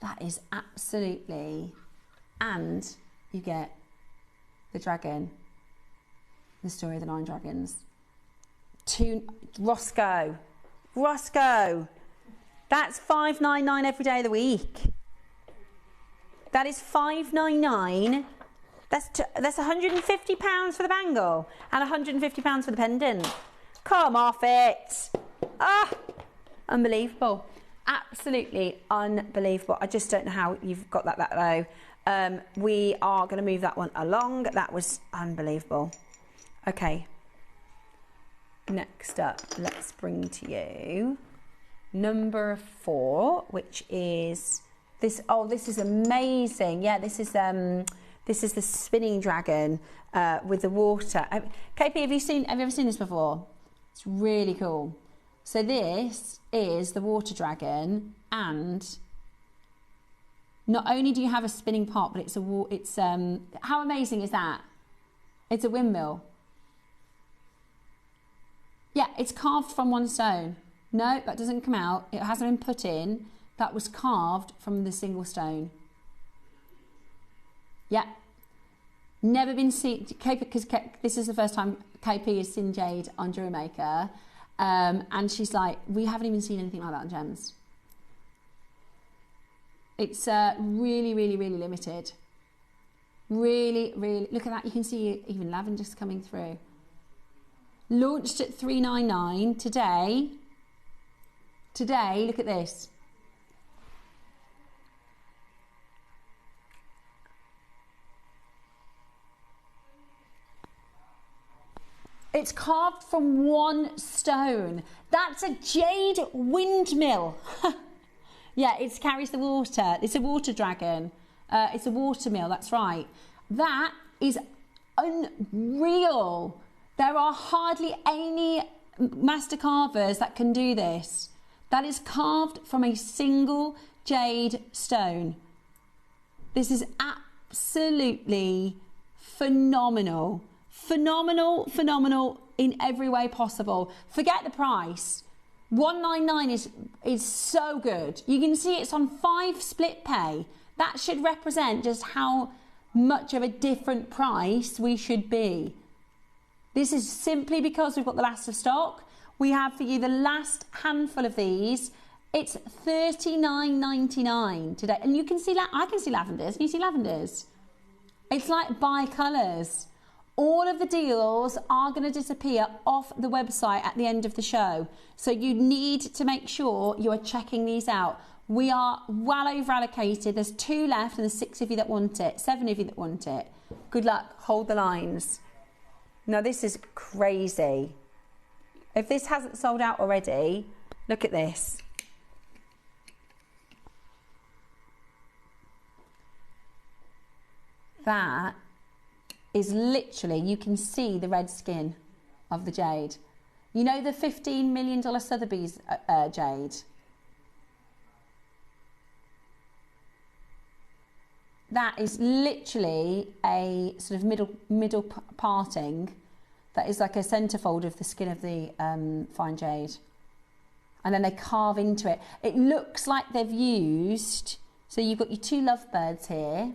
That is absolutely... And you get the dragon, the story of the 9 dragons. Roscoe. That's $5.99 every day of the week. That is $5.99. That's £150 for the bangle and £150 for the pendant. Come off it. Ah, unbelievable. Absolutely unbelievable. I just don't know how you've got that low. We are going to move that one along. That was unbelievable. Okay. Next up, let's bring to you number 4, which is this. Oh, this is amazing. Yeah, this is the spinning dragon with the water. KP, have you ever seen this before? It's really cool. So this is the water dragon, and not only do you have a spinning pot, but it's how amazing is that? It's a windmill. Yeah, it's carved from one stone. No, that doesn't come out. It hasn't been put in. That was carved from the single stone. Yeah. Never been seen, because this is the first time KP has seen Jade on JewelleryMaker. And she's like, we haven't even seen anything like that on Gems. It's really, really, really limited. Really, really, look at that. You can see even lavender's coming through. Launched at $3.99 today. Today, look at this. It's carved from one stone. That's a jade windmill. Yeah, it carries the water. It's a water dragon. It's a water mill, that's right. That is unreal. There are hardly any master carvers that can do this. That is carved from a single jade stone. This is absolutely phenomenal. Phenomenal in every way possible. Forget the price. $199 is so good. You can see it's on 5 split pay. That should represent just how much of a different price we should be. This is simply because we've got the last of stock. We have for you the last handful of these. It's $39.99 today. And you can see, I can see lavenders. Can you see lavenders? It's like bi-colours. All of the deals are going to disappear off the website at the end of the show. So you need to make sure you are checking these out. We are well over allocated. There's 2 left and there's 6 of you that want it. 7 of you that want it. Good luck. Hold the lines. Now this is crazy. If this hasn't sold out already, look at this. That is literally, you can see the red skin of the jade. You know the $15 million Sotheby's jade? That is literally a sort of middle parting that is like a centerfold of the skin of the fine jade. And then they carve into it. It looks like they've used, so you've got your 2 lovebirds here,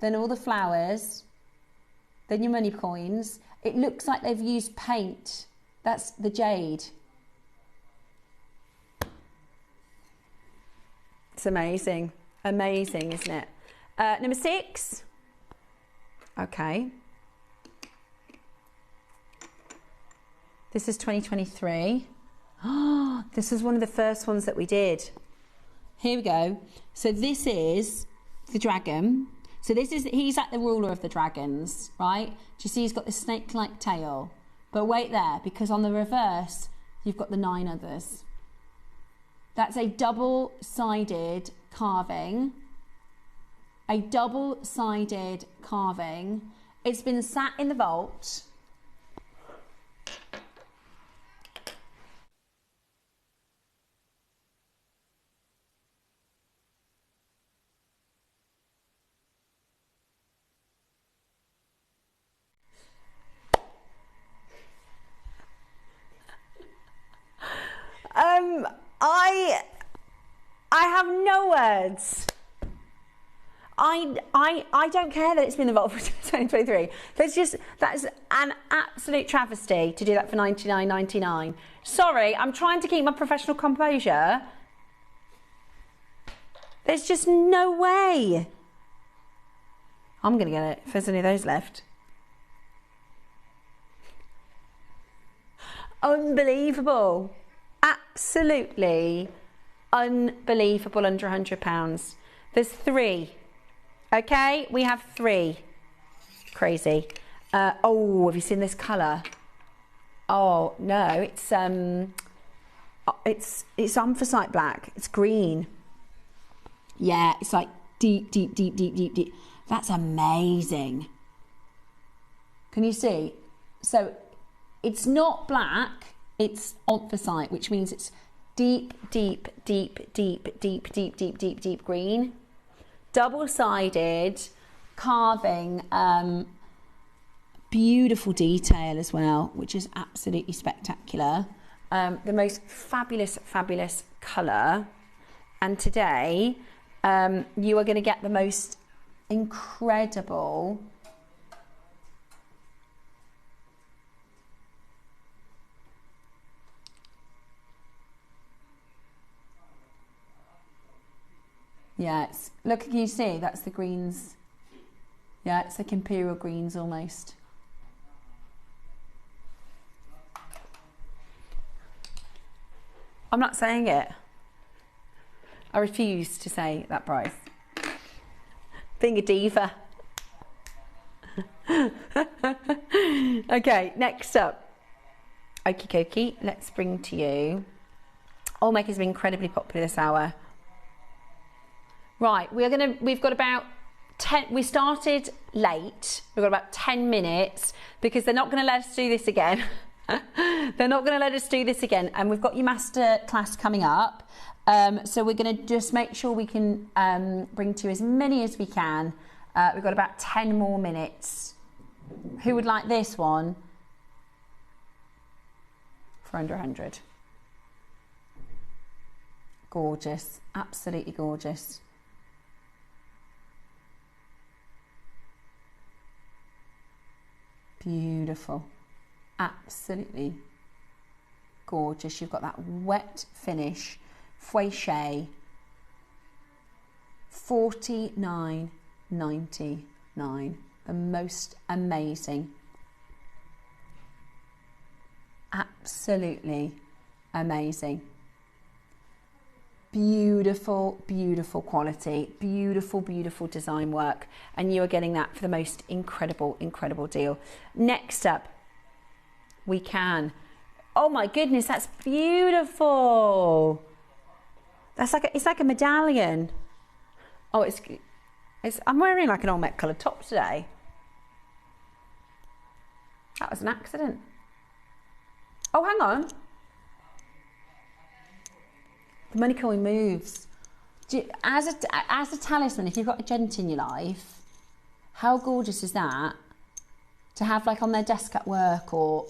then all the flowers, then your money coins. It looks like they've used paint. That's the jade. It's amazing. Amazing, isn't it? Number 6. Okay. This is 2023. Oh, this is one of the first ones that we did. Here we go. So this is the dragon. So he's like the ruler of the dragons, right? Do you see he's got this snake-like tail? But wait there, because on the reverse, you've got the 9 others. That's a double-sided carving. A double-sided carving. It's been sat in the vault. I have no words. I don't care that it's been involved for 2023. That is an absolute travesty to do that for $99.99. Sorry, I'm trying to keep my professional composure. There's just no way. I'm going to get it if there's any of those left. Unbelievable. Absolutely unbelievable under £100. There's 3. Okay, we have 3. Crazy. Oh, have you seen this colour? Oh no, it's anthracite black. It's green. Yeah, it's like deep. That's amazing. Can you see? So it's not black, it's anthracite, which means it's deep green. Double-sided carving, beautiful detail as well, which is absolutely spectacular. The most fabulous colour. And today, you are going to get the most incredible look, can you see that's the greens? Yeah, it's like imperial greens almost. I'm not saying it. I refuse to say that price. Being a diva. Okay, next up. Okie dokie, let's bring to you. All Maker's been incredibly popular this hour. Right, we've got about 10, we started late. We've got about 10 minutes because they're not going to let us do this again. They're not going to let us do this again. And we've got your Masterclass coming up. So we're going to just make sure we can bring to you as many as we can. We've got about 10 more minutes. Who would like this one? For under 100. Gorgeous, absolutely gorgeous. Beautiful, absolutely gorgeous. You've got that wet finish, fouché, $49.99. The most amazing, absolutely amazing. Beautiful, beautiful quality, beautiful design work, and you are getting that for the most incredible deal. Next up, we can. Oh my goodness, that's beautiful. That's like it's like a medallion. Oh, it's. I'm wearing like an all Met coloured top today. That was an accident. Oh, hang on. The money coin moves. As a talisman, if you've got a gent in your life, how gorgeous is that? To have like on their desk at work, or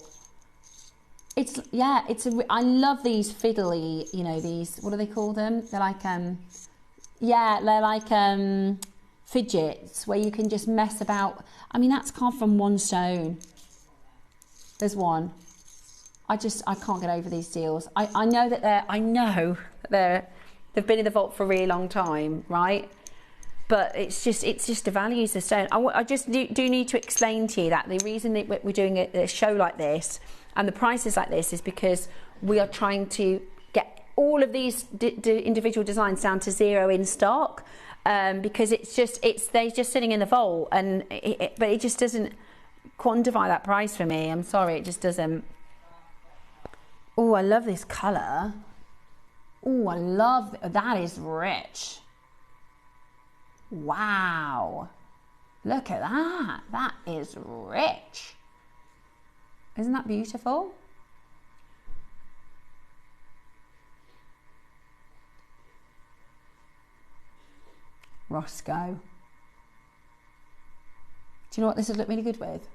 I love these fiddly, you know, these, what do they call them? They're like fidgets where you can just mess about. I mean, that's carved from one stone. There's one. I can't get over these deals. I know that they've been in the vault for a really long time, right? But it's just the values of stone. I just do need to explain to you that the reason that we're doing a show like this and the prices like this is because we are trying to get all of these individual designs down to 0 in stock, because they're just sitting in the vault, and but it just doesn't quantify that price for me. I'm sorry, it just doesn't. Oh, I love this colour. Oh, I love that. Is rich. Wow. Look at that. That is rich. Isn't that beautiful? Roscoe. Do you know what this would look really good with?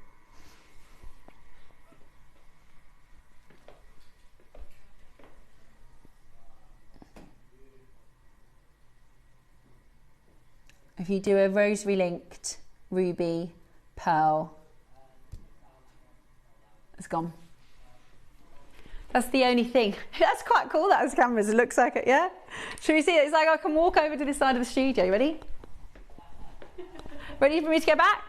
If you do a rosary linked ruby pearl It's gone. That's the only thing. That's quite cool, that as cameras. It looks like it, yeah? Should we see it? It's like I can walk over to this side of the studio. You ready? Ready for me to go back?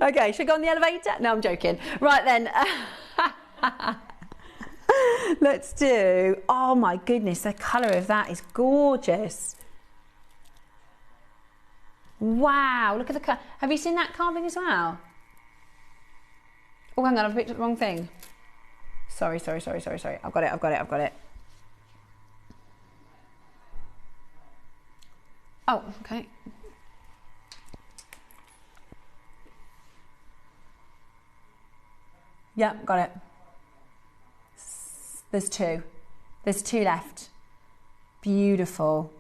Okay, should we go on the elevator? No, I'm joking. Right then. Let's do, oh my goodness, the colour of that is gorgeous. Wow, look at the colour. Have you seen that carving as well? Oh, hang on, I've picked up the wrong thing. Sorry. I've got it. Oh, okay. Yeah, got it. There's two left. Beautiful.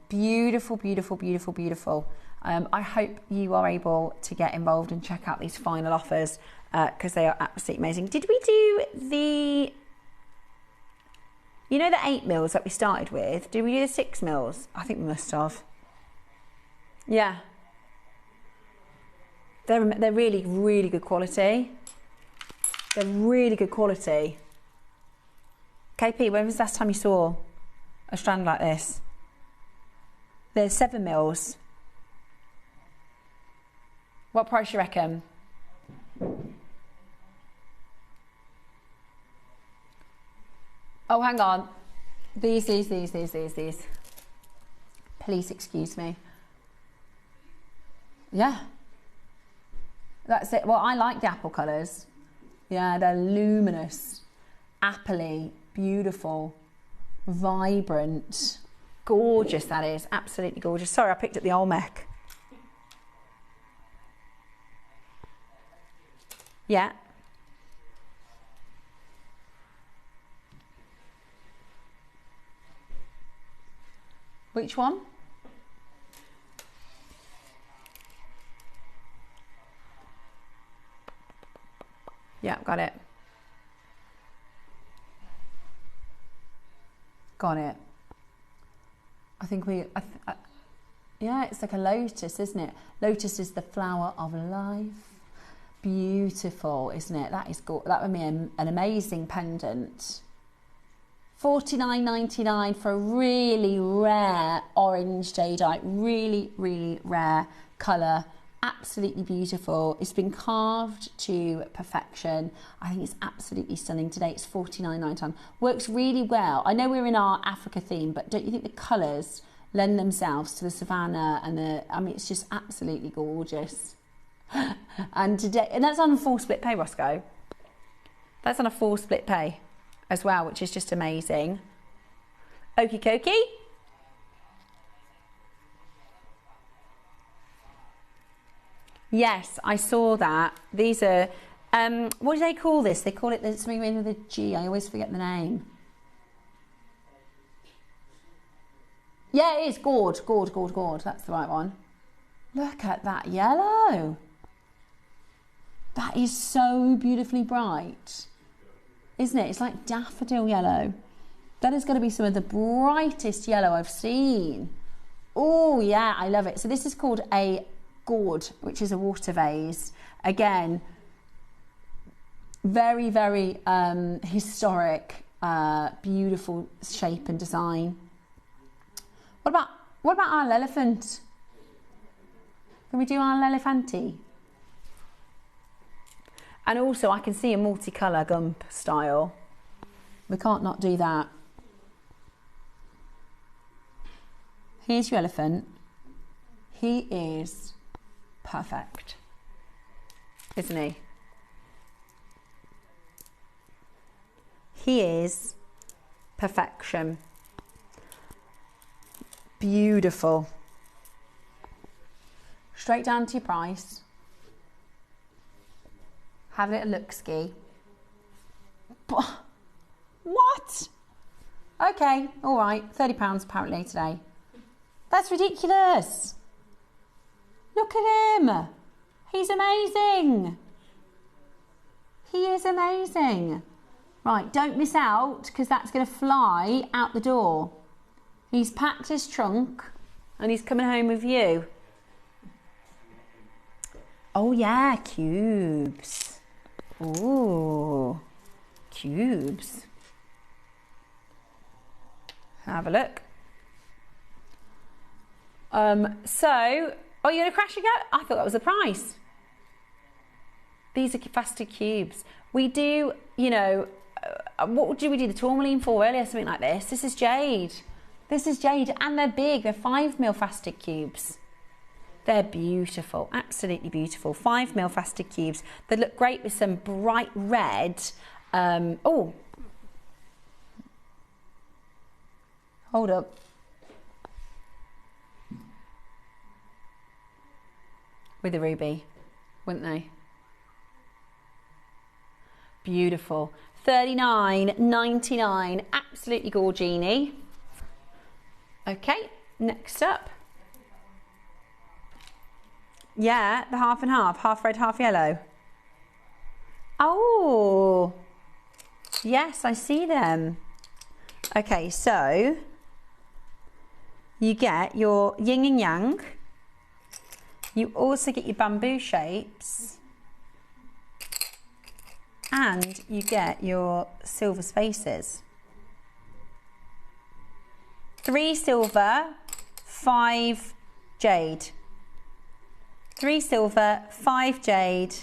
I hope you are able to get involved and check out these final offers because they are absolutely amazing. Did we do the 8 mils that we started with? Did we do the 6 mils? I think we must have. Yeah. They're really, really good quality. They're really good quality. KP, when was the last time you saw a strand like this? There's 7 mils. What price you reckon? Oh, hang on. These. Please excuse me. Yeah. That's it. Well, I like the apple colours. Yeah, they're luminous, appley, beautiful, vibrant, gorgeous that is, absolutely gorgeous. Sorry, I picked up the Olmec. Yeah. Which one? Yeah, got it. Got it. I think yeah, it's like a lotus, isn't it? Lotus is the flower of life. Beautiful, isn't it? That would be an amazing pendant. $49.99 for a really rare orange jadeite. Really, really rare colour. Absolutely beautiful. It's been carved to perfection. I think it's absolutely stunning. Today it's $49.99. Works really well. I know we're in our Africa theme, but don't you think the colours lend themselves to the savannah and it's just absolutely gorgeous. And that's on a full split pay, Roscoe. That's on a full split pay as well, which is just amazing. Okie dokie. Yes, I saw that. These are, what do they call this? They call it something with a G. I always forget the name. Yeah, it is gourd. That's the right one. Look at that yellow. That is so beautifully bright, isn't it? It's like daffodil yellow. That is going to be some of the brightest yellow I've seen. Oh, yeah, I love it. So this is called a gourd, which is a water vase. Again, very, very historic, beautiful shape and design. What about our elephant? Can we do our elephanti? And also I can see a multicolour gump style. We can't not do that. Here's your elephant. He is perfect, isn't he? He is perfection. Beautiful. Straight down to your price. Have a little look-ski. What? Okay, all right, £30 apparently today. That's ridiculous. Look at him. He's amazing. He is amazing. Right, don't miss out because that's going to fly out the door. He's packed his trunk and he's coming home with you. Oh yeah, cubes. Ooh, cubes. Have a look. So, oh, you're gonna crash again? I thought that was the price. These are faceted cubes. We do, you know, what did we do the tourmaline for earlier? Something like this. This is Jade. This is Jade, and they're big. They're 5mm faceted cubes. They're beautiful, absolutely beautiful. 5mm faceted cubes. They look great with some bright red. Oh, hold up. With a ruby, wouldn't they? Beautiful. $39.99, absolutely gorgini. Okay, next up. Yeah, the half and half red, half yellow. Oh, yes, I see them. Okay, so you get your yin and yang. You also get your bamboo shapes. And you get your silver spaces. 3 silver, 5 jade. 3 silver, 5 jade.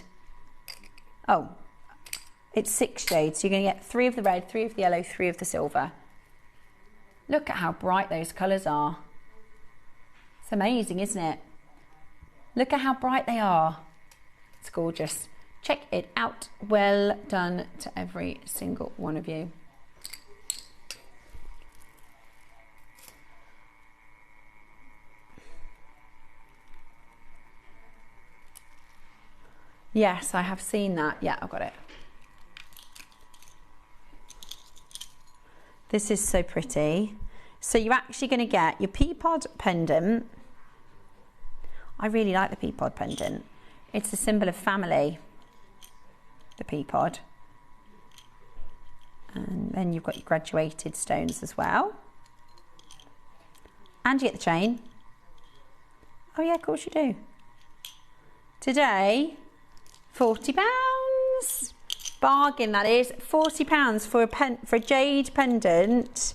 Oh, it's 6 jade. So you're going to get 3 of the red, 3 of the yellow, 3 of the silver. Look at how bright those colours are. It's amazing, isn't it? Look at how bright they are. It's gorgeous. Check it out. Well done to every single one of you. Yes, I have seen that. Yeah, I've got it. This is so pretty. So you're actually going to get your pea pod pendant. I really like the pea pod pendant. It's a symbol of family, the pea pod. And then you've got your graduated stones as well. And you get the chain. Oh yeah, of course you do. Today, £40. Bargain, that is. £40 for a jade pendant.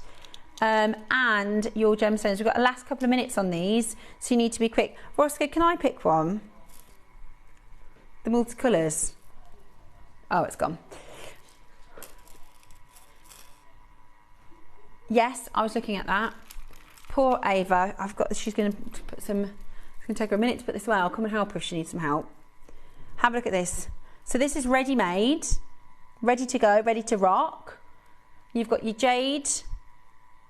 And your gemstones. We've got the last couple of minutes on these, so you need to be quick. Roscoe, can I pick one? The multicolours. Oh, it's gone. Yes, I was looking at that. Poor Ava. She's going to put some. It's going to take her a minute to put this away. I'll come and help her if she needs some help. Have a look at this. So this is ready-made, ready to go, ready to rock. You've got your jade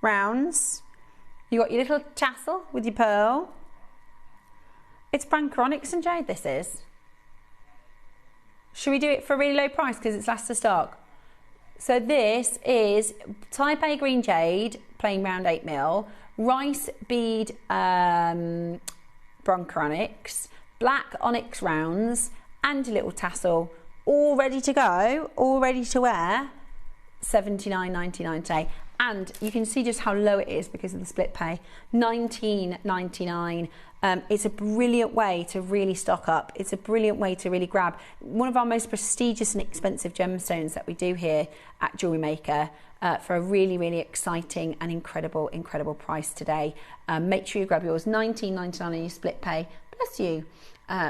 rounds. You got your little tassel with your pearl. It's Branchoronyx and jade, this is. Should we do it for a really low price because it's last to stock? So this is type A green jade, plain round 8mm, rice bead Branchoronyx, black onyx rounds, and a little tassel, all ready to go, all ready to wear. $79.99 today. And you can see just how low it is because of the split pay. $19.99. It's a brilliant way to really stock up. It's a brilliant way to really grab one of our most prestigious and expensive gemstones that we do here at Jewellery Maker for a really, really exciting and incredible, incredible price today. Make sure you grab yours. $19.99 on your split pay. Bless you.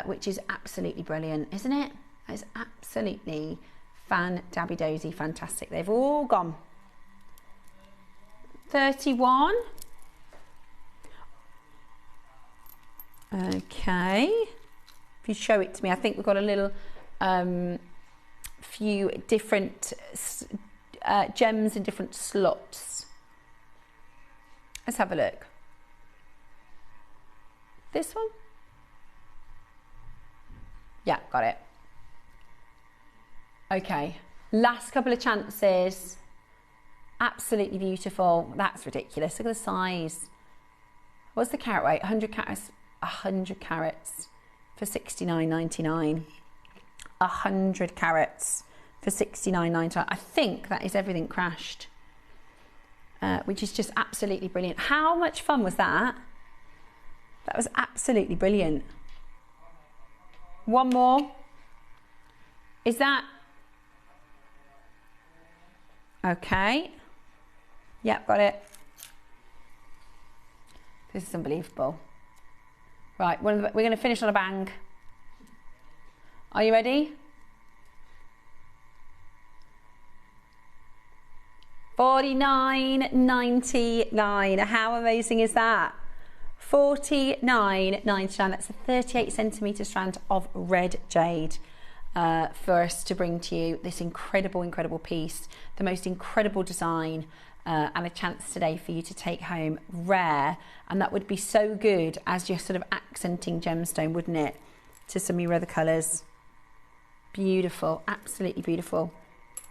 Which is absolutely brilliant, isn't it? It's absolutely fan-dabby-dozy fantastic. They've all gone. 31. Okay. If you show it to me, I think we've got a little few different gems in different slots. Let's have a look. This one? Yeah, got it. Okay, last couple of chances. Absolutely beautiful. That's ridiculous. Look at the size. What's the carat weight? 100 carats. 100 carats for $69.99. 100 carats for $69.99. I think that is everything crashed, which is just absolutely brilliant. How much fun was that? That was absolutely brilliant. One more. Is that Okay. Yep, got it. This is unbelievable. Right, we're going to finish on a bang. Are you ready? 49.99. How amazing is that? 49.99. That's a 38 centimetre strand of red jade for us to bring to you. This incredible, incredible piece, the most incredible design, and a chance today for you to take home rare. And that would be so good as your sort of accenting gemstone, wouldn't it, to some of your other colours. Beautiful, absolutely beautiful.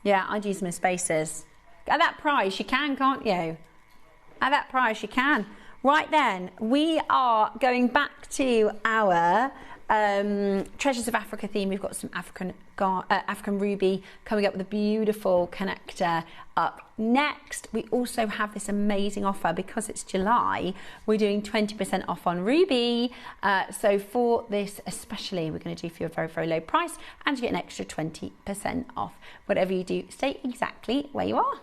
Yeah, I'd use them in spaces. At that price, you can, can't you? At that price, you can. Right then, we are going back to our Treasures of Africa theme. We've got some African ruby coming up with a beautiful connector up next. We also have this amazing offer because it's July. We're doing 20% off on ruby. So for this especially, we're going to do for you a very, very low price, and you get an extra 20% off. Whatever you do, stay exactly where you are.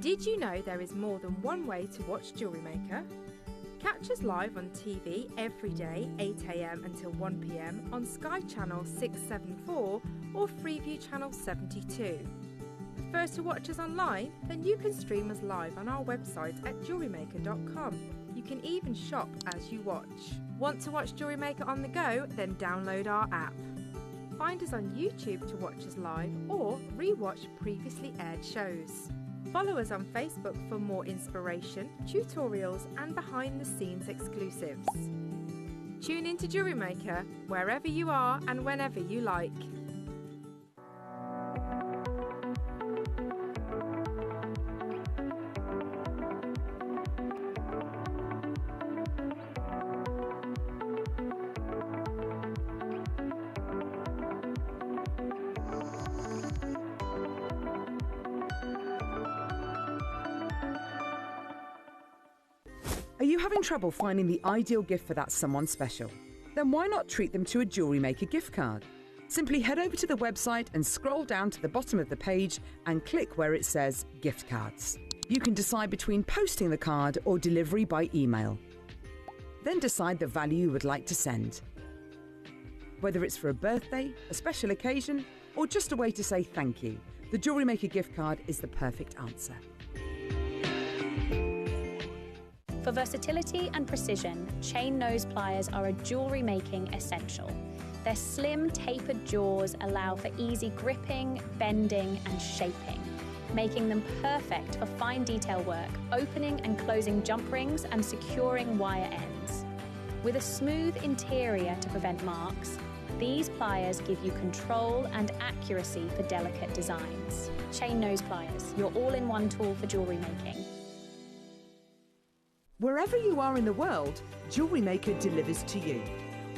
Did you know there is more than one way to watch JewelleryMaker? Catch us live on TV every day, 8 AM until 1 PM on Sky Channel 674 or Freeview Channel 72. Prefer to watch us online? Then you can stream us live on our website at JewelleryMaker.com. You can even shop as you watch. Want to watch JewelleryMaker on the go? Then download our app. Find us on YouTube to watch us live or re-watch previously aired shows. Follow us on Facebook for more inspiration, tutorials and behind-the-scenes exclusives. Tune in to JewelleryMaker wherever you are and whenever you like. Are you having trouble finding the ideal gift for that someone special? Then why not treat them to a JewelleryMaker gift card? Simply head over to the website and scroll down to the bottom of the page and click where it says gift cards. You can decide between posting the card or delivery by email. Then decide the value you would like to send. Whether it's for a birthday, a special occasion, or just a way to say thank you, the JewelleryMaker gift card is the perfect answer. For versatility and precision, chain nose pliers are a jewellery making essential. Their slim, tapered jaws allow for easy gripping, bending and shaping, making them perfect for fine detail work, opening and closing jump rings and securing wire ends. With a smooth interior to prevent marks, these pliers give you control and accuracy for delicate designs. Chain nose pliers, your all-in-one tool for jewellery making. Wherever you are in the world, JewelleryMaker delivers to you.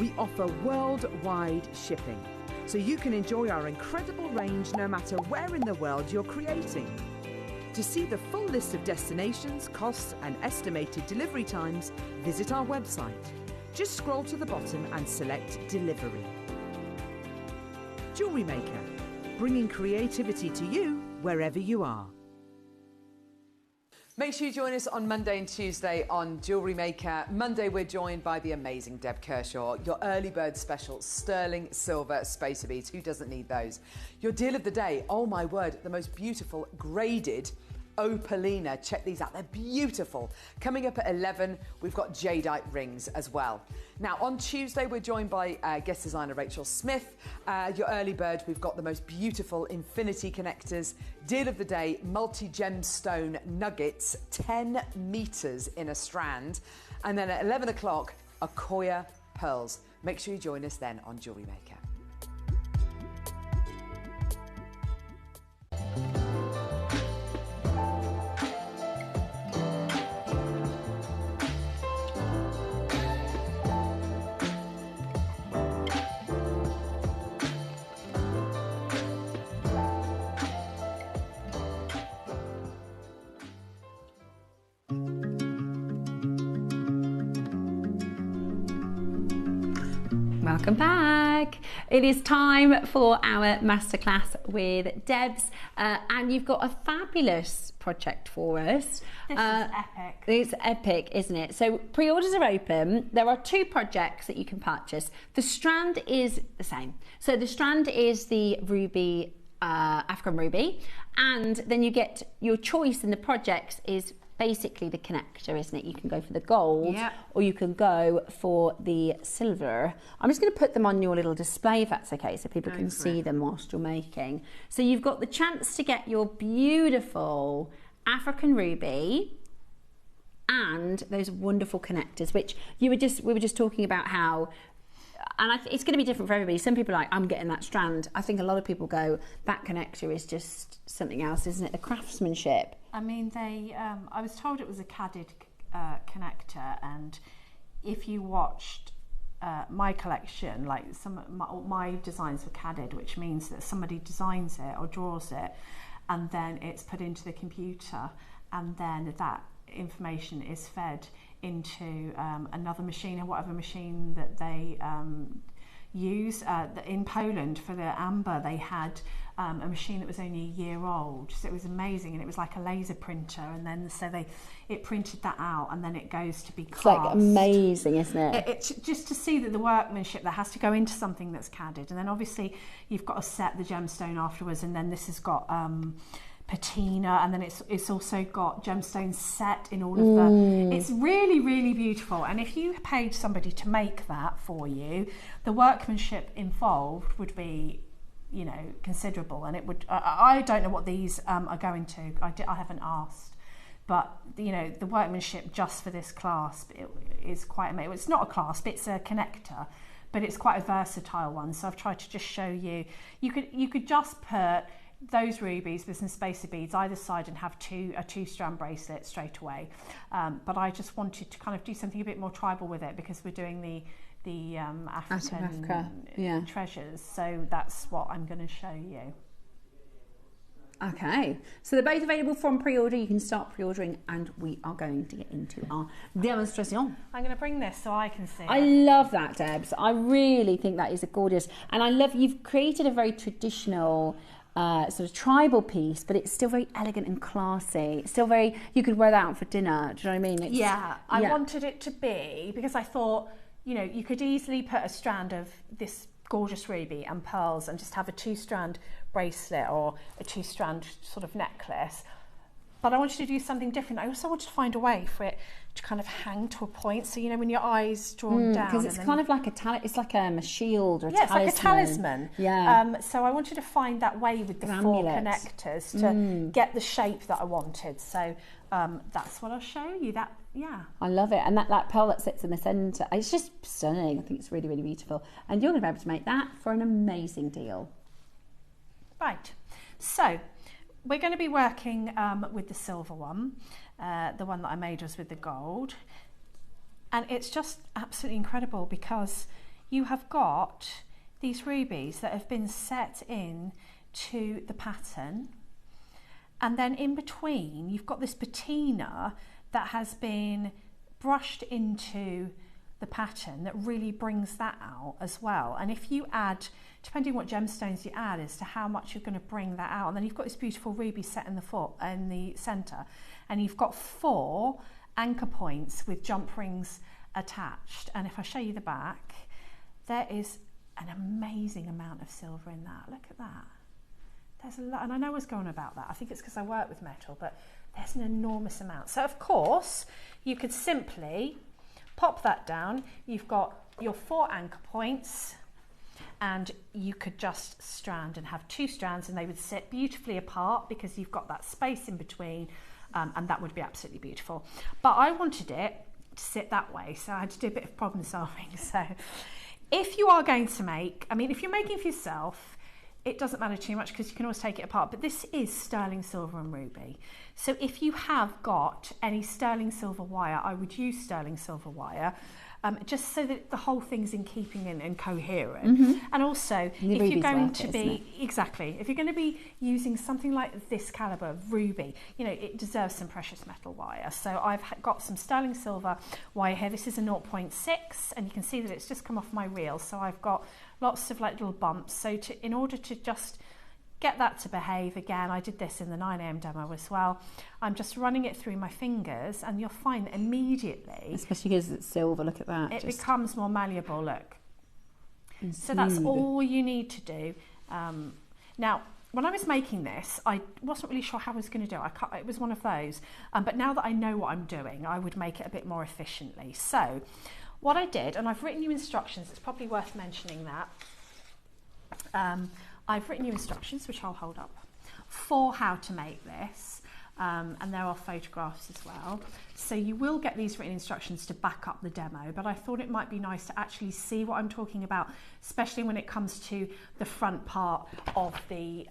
We offer worldwide shipping, so you can enjoy our incredible range no matter where in the world you're creating. To see the full list of destinations, costs and estimated delivery times, visit our website. Just scroll to the bottom and select Delivery. Jewellery Maker, bringing creativity to you wherever you are. Make sure you join us on Monday and Tuesday on Jewellery Maker. Monday, we're joined by the amazing Deb Kershaw. Your early bird special, sterling silver spacer beads. Who doesn't need those? Your deal of the day, oh my word, the most beautiful graded opalina. Check these out, they're beautiful. Coming up at 11, we've got Jadeite rings as well. Now on Tuesday, we're joined by guest designer Rachel Smith. Your early bird, we've got the most beautiful infinity connectors. Deal of the day, multi-gemstone nuggets, 10 meters in a strand. And then at 11 o'clock, Akoya pearls. Make sure you join us then on Jewellery Maker. Welcome back. It is time for our masterclass with Debs, and you've got a fabulous project for us. This is epic. It's epic, isn't it? So pre-orders are open. There are 2 projects that you can purchase. The strand is the same. So the strand is the ruby, African ruby, and then you get your choice in the projects is basically the connector, isn't it? You can go for the gold, yep, or you can go for the silver. I'm just going to put them on your little display if that's okay, so people can see them whilst you're making. So you've got the chance to get your beautiful African ruby and those wonderful connectors, which we were just talking about how, and it's going to be different for everybody. Some people are like, I'm getting that strand. I think a lot of people go, that connector is just something else, isn't it? The craftsmanship. I mean, I was told it was a cadded connector, and if you watched my collection, like my designs were cadded, which means that somebody designs it or draws it, and then it's put into the computer, and then that information is fed into another machine, or whatever machine that they use. In Poland for the amber, they had a machine that was only a year old, so it was amazing, and it was like a laser printer, and then it printed that out, and then it goes to be cast. It's like amazing, isn't it? It's just to see that the workmanship that has to go into something that's cadded, and then obviously you've got to set the gemstone afterwards, and then this has got patina, and then it's also got gemstones set in all of the. It's really, really beautiful, and if you paid somebody to make that for you, the workmanship involved would be, you know, considerable, and it would. I don't know what these are going to. I haven't asked, but you know, the workmanship just for this clasp is quite amazing. It's not a clasp; it's a connector, but it's quite a versatile one. So I've tried to just show you. You could just put those rubies with some spacer beads either side and have a 2-strand bracelet straight away. But I just wanted to kind of do something a bit more tribal with it, because we're doing the African treasures. So that's what I'm going to show you. Okay, so they're both available from pre-order. You can start pre-ordering, and we are going to get into our demonstration. I'm going to bring this so I can see I love that, Debs. I really think that is a gorgeous, and I love you've created a very traditional sort of tribal piece, but it's still very elegant and classy. It's still very, you could wear that out for dinner. Do you know what I mean? I wanted it to be, because I thought, you know, you could easily put a strand of this gorgeous ruby and pearls and just have a 2-strand bracelet or a 2-strand sort of necklace. But I wanted to do something different. I also wanted to find a way for it to kind of hang to a point. So, you know, when your eyes drawn down. Because it's kind of like it's like a shield or a talisman. It's like a talisman. Yeah. So I wanted to find that way with the 4 connectors to get the shape that I wanted. So that's what I'll show you. I love it. And that pearl that sits in the centre, it's just stunning. I think it's really, really beautiful. And you're going to be able to make that for an amazing deal. Right. So we're going to be working with the silver one. The one that I made was with the gold. And it's just absolutely incredible, because you have got these rubies that have been set in to the pattern. And then in between, you've got this patina that has been brushed into the pattern that really brings that out as well. And if you add, depending what gemstones you add as to how much you're going to bring that out, and then you've got this beautiful ruby set in the centre, and you've got 4 anchor points with jump rings attached. And if I show you the back, there is an amazing amount of silver in that. Look at that. There's a lot, and I know what's going on about that. I think it's because I work with metal, but there's an enormous amount. So of course, you could simply pop that down. You've got your 4 anchor points, and you could just strand and have 2 strands, and they would sit beautifully apart because you've got that space in between, and that would be absolutely beautiful. But I wanted it to sit that way, so I had to do a bit of problem solving. So if you are going to make, I mean, if you're making for yourself, it doesn't matter too much because you can always take it apart, but this is sterling silver and ruby. So if you have got any sterling silver wire, I would use sterling silver wire, just so that the whole thing's in keeping and coherent. And also, if you're going to be, if you're going to be using something like this caliber of ruby, you know, it deserves some precious metal wire. So I've got some sterling silver wire here. This is a 0.6, and you can see that it's just come off my reel. So I've got lots of like little bumps. So in order to just get that to behave, again, I did this in the 9 AM demo as well. I'm just running it through my fingers, and you'll find that immediately, especially because it's silver, look at that. It becomes more malleable, look. So that's all you need to do. Now, when I was making this, I wasn't really sure how I was going to do it. It was one of those. But now that I know what I'm doing, I would make it a bit more efficiently. So what I did, and I've written you instructions, it's probably worth mentioning that. I've written you instructions, which I'll hold up, for how to make this, and there are photographs as well. So you will get these written instructions to back up the demo, but I thought it might be nice to actually see what I'm talking about, especially when it comes to the front part of the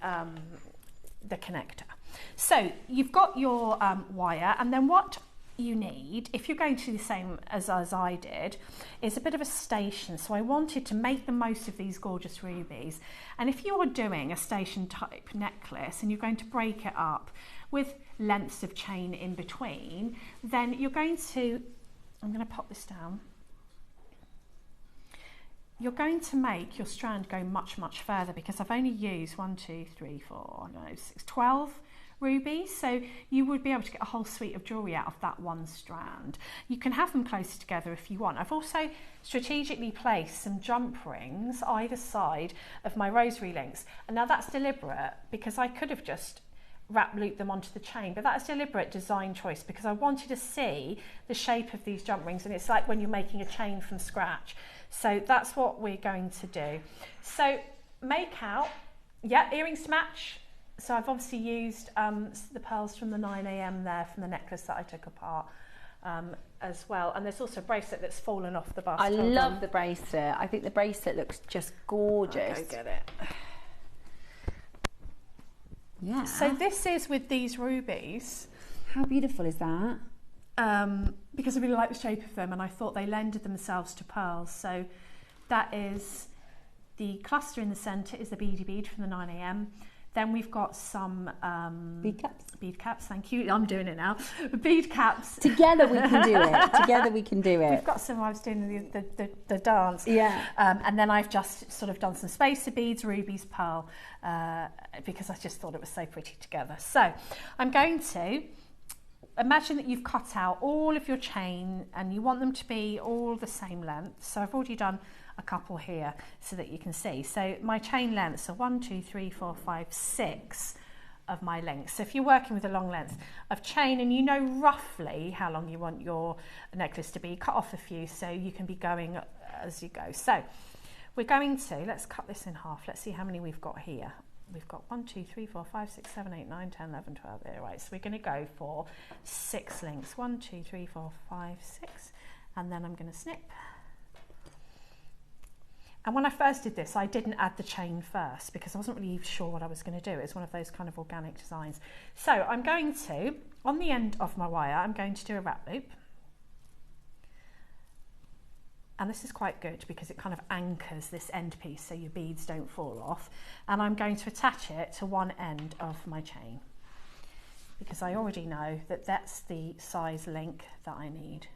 connector. So you've got your wire, and then what you need, if you're going to do the same as I did, is a bit of a station. So I wanted to make the most of these gorgeous rubies. And if you are doing a station type necklace and you're going to break it up with lengths of chain in between, then you're going to, I'm going to pop this down, you're going to make your strand go much, much further, because I've only used 12 rubies, so you would be able to get a whole suite of jewellery out of that one strand. You can have them closer together if you want. I've also strategically placed some jump rings either side of my rosary links, and now that's deliberate because I could have just looped them onto the chain, but that is deliberate design choice because I wanted to see the shape of these jump rings, and it's like when you're making a chain from scratch. So that's what we're going to do. So make out, yeah, earrings to match. So I've obviously used the pearls from the 9 AM there from the necklace that I took apart as well. And there's also a bracelet that's fallen off the bust. I love the bracelet. I think the bracelet looks just gorgeous. I'll go get it. Yeah. So this is with these rubies. How beautiful is that? Because I really like the shape of them, and I thought they lended themselves to pearls. So that is the cluster in the centre is the beady bead from the 9 AM. Then we've got some bead caps. Bead caps, thank you. I'm doing it now. Bead caps. Together we can do it. Together we can do it. We've got some. I was doing the dance. Yeah. And then I've just sort of done some spacer beads, rubies, pearl, because I just thought it was so pretty together. So I'm going to imagine that you've cut out all of your chain, and you want them to be all the same length. So I've already done a couple here so that you can see. So my chain lengths are 1, 2, 3, 4, 5, 6 of my lengths. So if you're working with a long length of chain and you know roughly how long you want your necklace to be, cut off a few so you can be going as you go. So we're going to, let's cut this in half. Let's see how many we've got here. We've got 1, 2, 3, 4, 5, 6, 7, 8, 9, 10, 11, 12. There, right. So we're going to go for 6 links. 1, 2, 3, 4, 5, 6. And then I'm going to snip. And when I first did this, I didn't add the chain first because I wasn't really sure what I was going to do. It's one of those kind of organic designs. So I'm going to, on the end of my wire, I'm going to do a wrap loop. And this is quite good because it kind of anchors this end piece so your beads don't fall off. And I'm going to attach it to one end of my chain. because I already know that that's the size link that I need.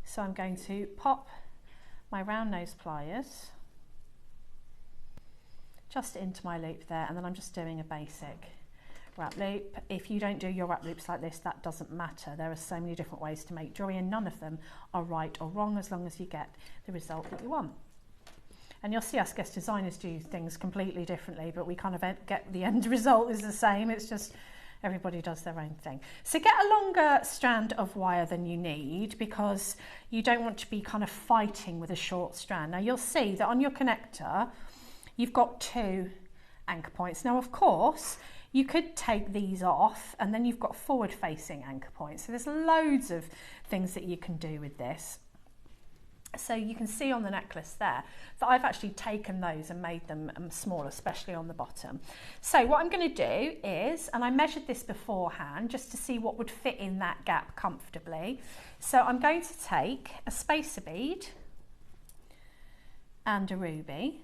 So I'm going to pop my round nose pliers just into my loop there, and then I'm just doing a basic wrap loop. If you don't do your wrap loops like this, that doesn't matter. There are so many different ways to make jewellery, and none of them are right or wrong as long as you get the result that you want. And you'll see us guest designers do things completely differently, but we kind of get the end result is the same. It's just everybody does their own thing. So get a longer strand of wire than you need, because you don't want to be kind of fighting with a short strand. Now you'll see that on your connector, you've got 2 anchor points. Now, of course, you could take these off and then you've got forward facing anchor points. So there's loads of things that you can do with this. So you can see on the necklace there that I've actually taken those and made them smaller, especially on the bottom. So what I'm going to do is, and I measured this beforehand just to see what would fit in that gap comfortably. So I'm going to take a spacer bead and a ruby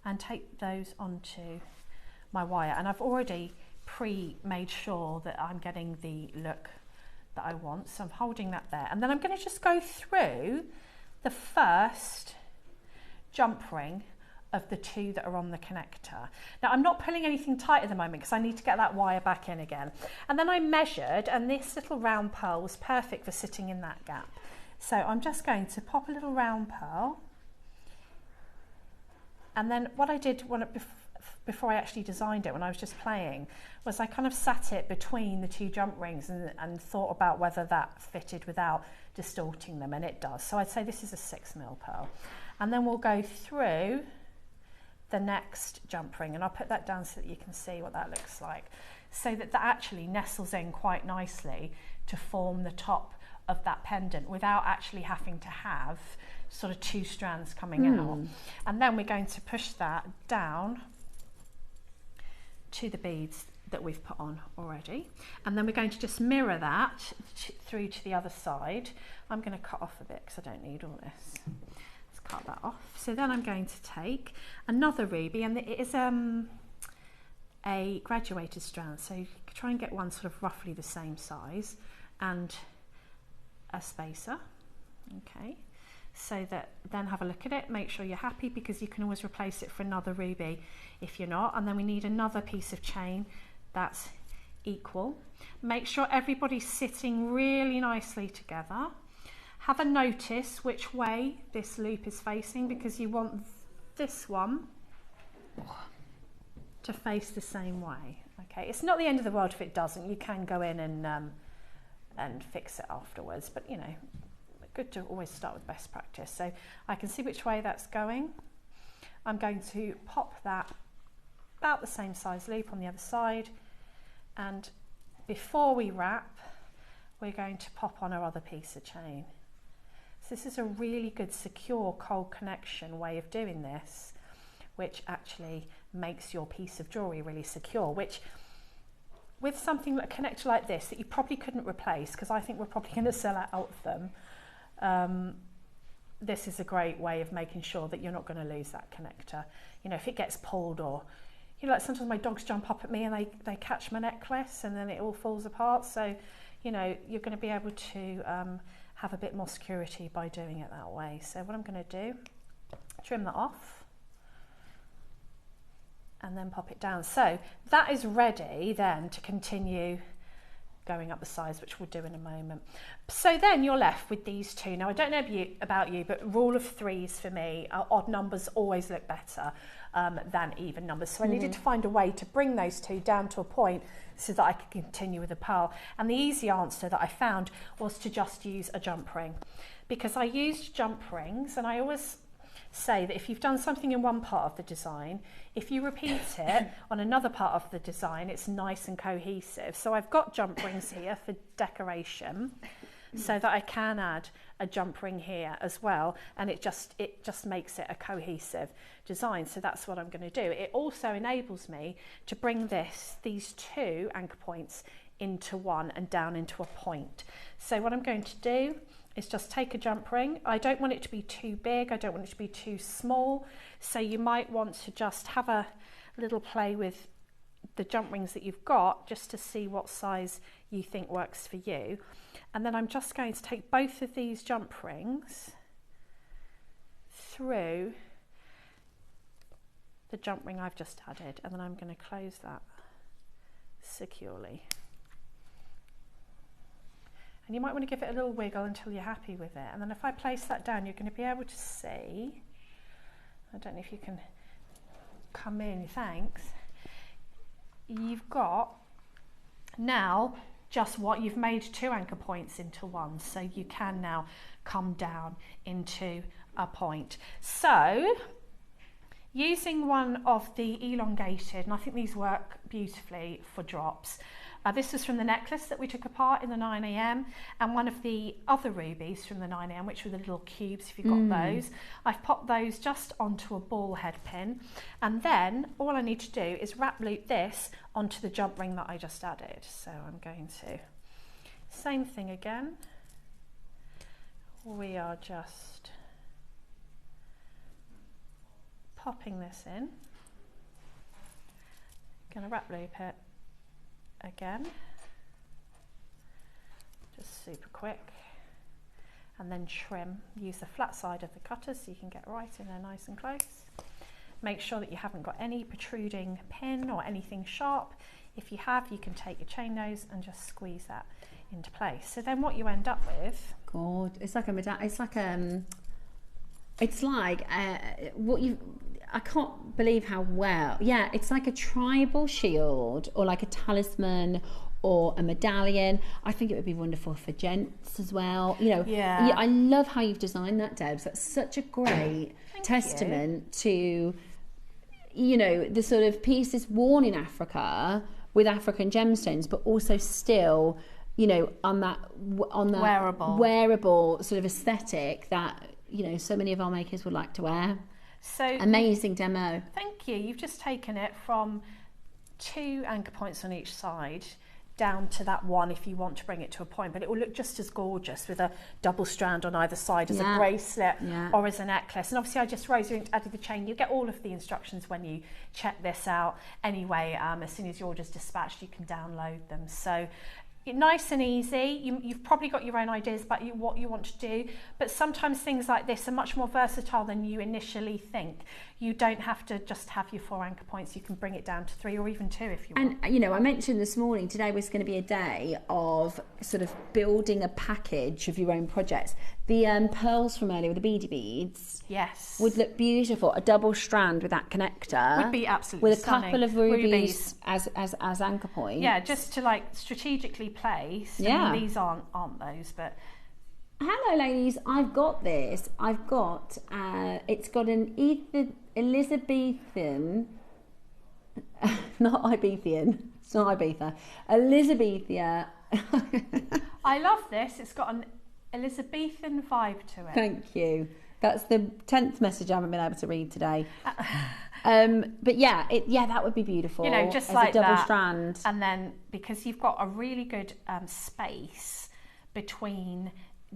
and take those onto my wire, and I've already made sure that I'm getting the look that I want, so I'm holding that there, and then I'm going to just go through the first jump ring of the 2 that are on the connector. Now I'm not pulling anything tight at the moment because I need to get that wire back in again, and then I measured, and this little round pearl was perfect for sitting in that gap. So I'm just going to pop a little round pearl, and then what I did before I actually designed it, when I was just playing, was I kind of sat it between the 2 jump rings and thought about whether that fitted without distorting them, and it does. So I'd say this is a 6mm pearl. And then we'll go through the next jump ring, and I'll put that down so that you can see what that looks like, so that that actually nestles in quite nicely to form the top of that pendant without actually having to have sort of 2 strands coming out. And then we're going to push that down to the beads that we've put on already, and then we're going to just mirror that through to the other side. I'm going to cut off a bit because I don't need all this. Let's cut that off. So then I'm going to take another ruby, and it is a graduated strand, so you can try and get one sort of roughly the same size, and a spacer. Okay, so that then have a look at it, make sure you're happy, because you can always replace it for another ruby if you're not. And then we need another piece of chain that's equal. Make sure everybody's sitting really nicely together. Have a notice which way this loop is facing, because you want this one to face the same way. Okay, it's not the end of the world if it doesn't. You can go in and fix it afterwards, but you know, good to always start with best practice. So I can see which way that's going. I'm going to pop that about the same size loop on the other side, and before we wrap, we're going to pop on our other piece of chain. So this is a really good secure cold connection way of doing this, which actually makes your piece of jewellery really secure, which with something like a connector like this that you probably couldn't replace, because I think we're probably going to sell out of them, this is a great way of making sure that you're not going to lose that connector. You know, if it gets pulled, or you know, like sometimes my dogs jump up at me and they catch my necklace and then it all falls apart. So you know, you're going to be able to have a bit more security by doing it that way. So what I'm going to do, trim that off and then pop it down. So that is ready then to continue going up the sides, which we'll do in a moment. So then you're left with these 2. Now I don't know about you, but rule of 3s for me, odd numbers always look better than even numbers. So I needed to find a way to bring those 2 down to a point so that I could continue with the pearl. And the easy answer that I found was to just use a jump ring, because I used jump rings, and I always say that if you've done something in one part of the design, if you repeat it on another part of the design, it's nice and cohesive. So I've got jump rings here for decoration, so that I can add a jump ring here as well, and it just makes it a cohesive design. So that's what I'm going to do. It also enables me to bring these 2 anchor points into one and down into a point. So what I'm going to do is just take a jump ring. I don't want it to be too big, I don't want it to be too small, so you might want to just have a little play with the jump rings that you've got, just to see what size you think works for you. And then I'm just going to take both of these jump rings through the jump ring I've just added, and then I'm going to close that securely. And you might want to give it a little wiggle until you're happy with it. And then if I place that down, you're going to be able to see, I don't know if you can come in, thanks. You've got now just what you've made 2 anchor points into one. So you can now come down into a point. So using one of the elongated, and I think these work beautifully for drops. This is from the necklace that we took apart in the 9am, and one of the other rubies from the 9am, which were the little cubes, if you've got those. I've popped those just onto a ball head pin, and then all I need to do is wrap loop this onto the jump ring that I just added. So I'm going to, same thing again. We are just popping this in. Going to wrap loop it again, just super quick, and then trim. Use the flat side of the cutter so you can get right in there nice and close. Make sure that you haven't got any protruding pin or anything sharp. If you have, you can take your chain nose and just squeeze that into place. So then what you end up with, God, it's like what you, I can't believe how well, yeah, it's like a tribal shield or like a talisman or a medallion. I think it would be wonderful for gents as well. You know, yeah, I love how you've designed that, Debs. That's such a great testament to, you know, the sort of pieces worn in Africa with African gemstones, but also still, you know, on that wearable sort of aesthetic that, you know, so many of our makers would like to wear. So amazing demo. Thank you. You've just taken it from 2 anchor points on each side down to that one if you want to bring it to a point, but it will look just as gorgeous with a double strand on either side as a bracelet or as a necklace. And obviously I just added the chain. You get all of the instructions when you check this out anyway. As soon as your order's dispatched, you can download them. So nice and easy. You've probably got your own ideas about what you want to do, but sometimes things like this are much more versatile than you initially think. You don't have to just have your 4 anchor points. You can bring it down to 3 or even 2 if you want. And, you know, I mentioned this morning, today was going to be a day of sort of building a package of your own projects. The pearls from earlier with the beady beads, yes, would look beautiful. A double strand with that connector would be absolutely with a stunning. couple of rubies as anchor points. Yeah, just to like strategically place. Yeah, I mean, these aren't those, but. Hello, ladies. I've got this. I've got. It's got an Elizabethan, not Ibethian. It's not Ibiza. Elizabethia. I love this. It's got an Elizabethan vibe to it. Thank you. That's the 10th message I haven't been able to read today. But yeah, that would be beautiful. You know, just as like a double that. strand. And then because you've got a really good space between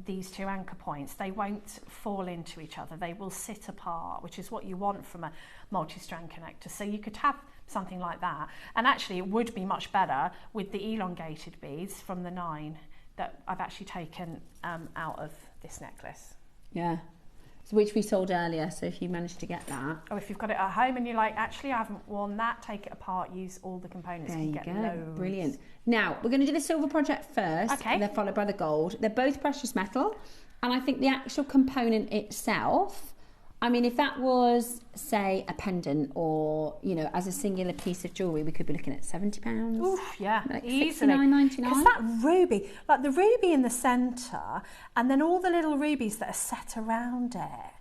these 2 anchor points, they won't fall into each other. They will sit apart, which is what you want from a multi-strand connector. So you could have something like that. And actually it would be much better with the elongated beads from the 9 that I've actually taken out of this necklace. Yeah. So which we sold earlier, so if you managed to get that. Or if you've got it at home and you're like, actually I haven't worn that, take it apart, use all the components. There you get go. Loads. Brilliant. Now, we're going to do the silver project first, okay, and then followed by the gold. They're both precious metal, and I think the actual component itself, I mean, if that was, say, a pendant or, you know, as a singular piece of jewellery, we could be looking at £70. Oof, yeah, like easily. $69.99. Because that ruby, like the ruby in the centre, and then all the little rubies that are set around it,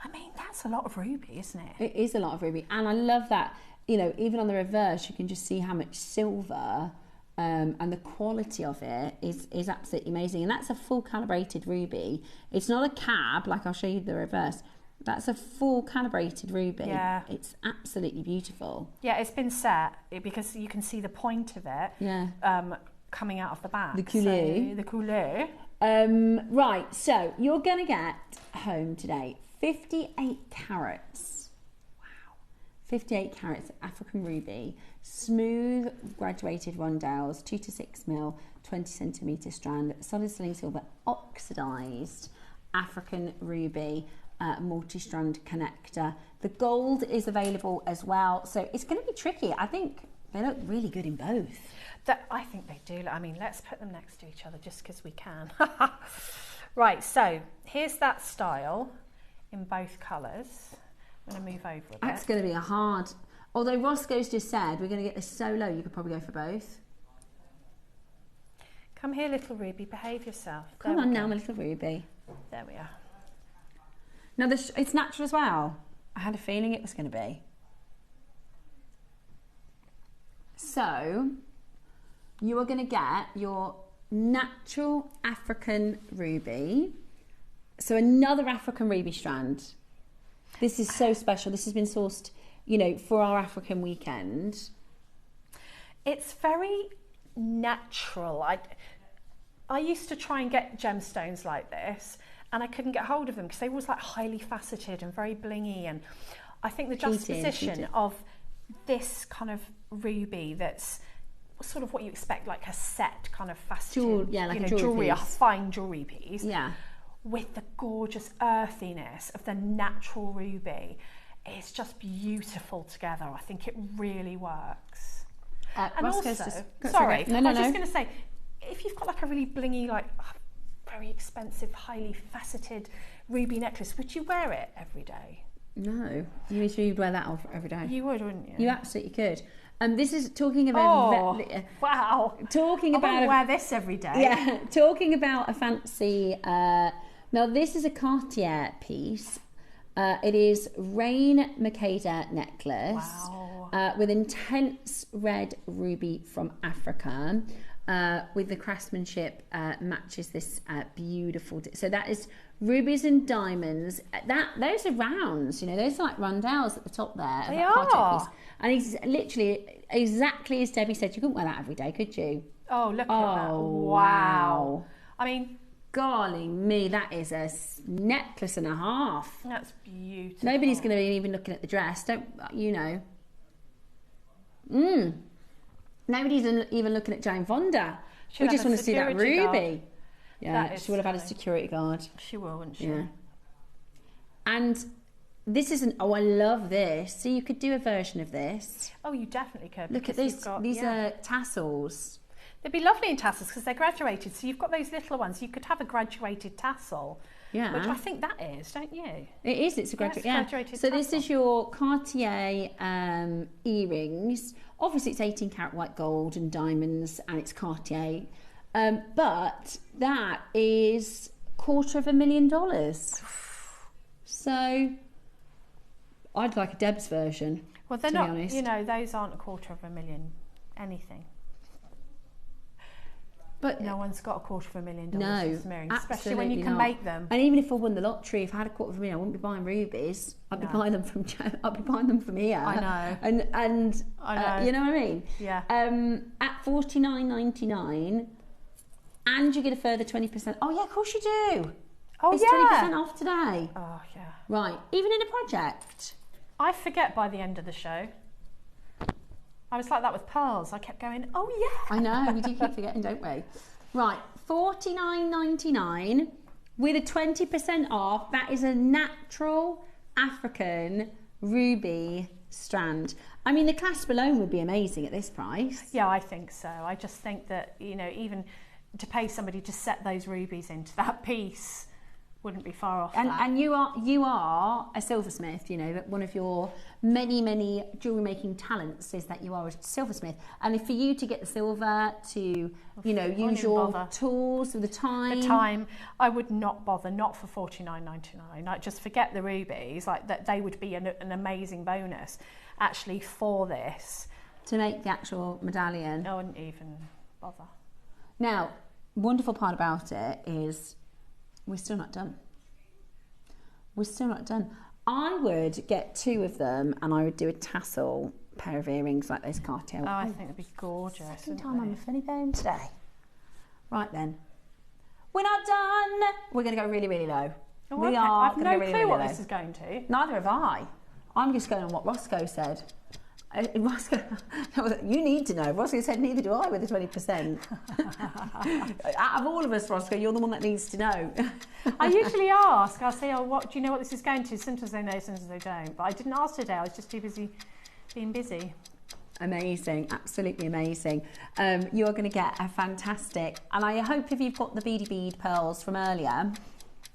I mean, that's a lot of ruby, isn't it? It is a lot of ruby, and I love that, you know, even on the reverse, you can just see how much silver and the quality of it is absolutely amazing. And that's a full calibrated ruby. It's not a cab, like I'll show you the reverse. That's a full calibrated ruby. Yeah. It's absolutely beautiful. Yeah, it's been set because you can see the point of it. Yeah. Coming out of the back. The couleur. So, the couleur. Right, so you're going to get home today 58 carats. Wow. 58 carats African ruby, smooth graduated rondelles, 2 to 6 mil, 20 centimetre strand, solid sterling silver, oxidised African ruby, multi-strand connector. The gold is available as well, so it's going to be tricky. I think they look really good in both. I think they do. I mean, let's put them next to each other just because we can. Right, so here's that style in both colours. I'm going to move over a bit. That's going to be a hard... Although Roscoe's just said we're going to get this so low, you could probably go for both. Come here, little Ruby, behave yourself. Come on now, my little Ruby. There we are. Now, it's natural as well. I had a feeling it was going to be. So, you are going to get your natural African ruby. So, another African ruby strand. This is so special. This has been sourced, you know, for our African weekend. It's very natural. I used to try and get gemstones like this, and I couldn't get hold of them because they were always like highly faceted and very blingy. And I think the juxtaposition of this kind of ruby that's sort of what you expect, like a set kind of faceted, like a jewelry, a piece. fine jewelry piece. Yeah. With the gorgeous earthiness of the natural ruby, it's just beautiful together. I think it really works. And Roscoe's also, just, I was just going to say, if you've got like a really blingy, like very expensive, highly faceted ruby necklace, would you wear it every day? No, you'd wear that every day. You would, wouldn't you? You absolutely could. This is talking about... wow. Talking about... I wouldn't wear this every day. Yeah, talking about a fancy... now, this is a Cartier piece. It is Rain Makeda necklace. Wow. With intense red ruby from Africa. With the craftsmanship matches this beautiful... So that is rubies and diamonds. Those are rounds, you know, those are like rondelles at the top there. They are. Piece. And he's literally exactly as Debbie said, you couldn't wear that every day, could you? Oh, look at that. Wow. I mean... Darling me, that is a necklace and a half. That's beautiful. Nobody's going to be even looking at the dress, don't you know? Nobody's even looking at Jane Fonda. We just want to see that ruby. Guard. Yeah, she would have had a security guard. She will, wouldn't she? Yeah. And this isn't... Oh, I love this. So you could do a version of this. Oh, you definitely could. Look at this. These are tassels. They'd be lovely in tassels because they're graduated. So you've got those little ones. You could have a graduated tassel. Yeah. Which I think that is, don't you? It is. It's a graduated tassel. So this is your Cartier earrings. Obviously, it's 18 karat white gold and diamonds, and it's Cartier. But that is $250,000. So I'd like a Deb's version. Well, they're not. You know, those aren't $250,000 anything. But no one's got $250,000. No, especially when you can make them. And even if I won the lottery, if I had $250,000, I wouldn't be buying rubies. I'd be buying them from. I'd be buying them from here. I know. And I know. You know what I mean? Yeah. At $49.99, and you get a further 20%. Oh yeah, of course you do. Oh it's yeah. 20% off today. Oh yeah. Right. Even in a project. I forget by the end of the show. I was like that with pearls. I kept going, oh yeah. I know, we do keep forgetting, don't we? Right, $49.99 with a 20% off. That is a natural African ruby strand. I mean, the clasp alone would be amazing at this price. Yeah, I think so. I just think that, you know, even to pay somebody to set those rubies into that piece wouldn't be far off. And you are a silversmith. You know that one of your many jewelry making talents is that you are a silversmith. And if for you to get the silver, to use your tools, the time, I would not bother. Not for $49.99. Like, just forget the rubies. Like that, they would be an amazing bonus, actually, for this to make the actual medallion. I wouldn't even bother. Now, wonderful part about it is, we're still not done. We're still not done. I would get 2 of them and I would do a tassel pair of earrings like those Cartier. Oh, I think it'd be gorgeous. Second time I'm a funny bone today. Right then. We're not done. We're going to go really, really low. Oh, okay. I've no clue what this is going to. Neither have I. I'm just going on what Roscoe said. Roscoe, you need to know. Roscoe said, neither do I with the 20%. Out of all of us, Roscoe, you're the one that needs to know. I usually ask. I'll say, oh, do you know what this is going to? Sometimes they know, sometimes they don't. But I didn't ask today. I was just too busy being busy. Amazing, absolutely amazing. You are going to get a fantastic, and I hope if you've got the beady bead pearls from earlier,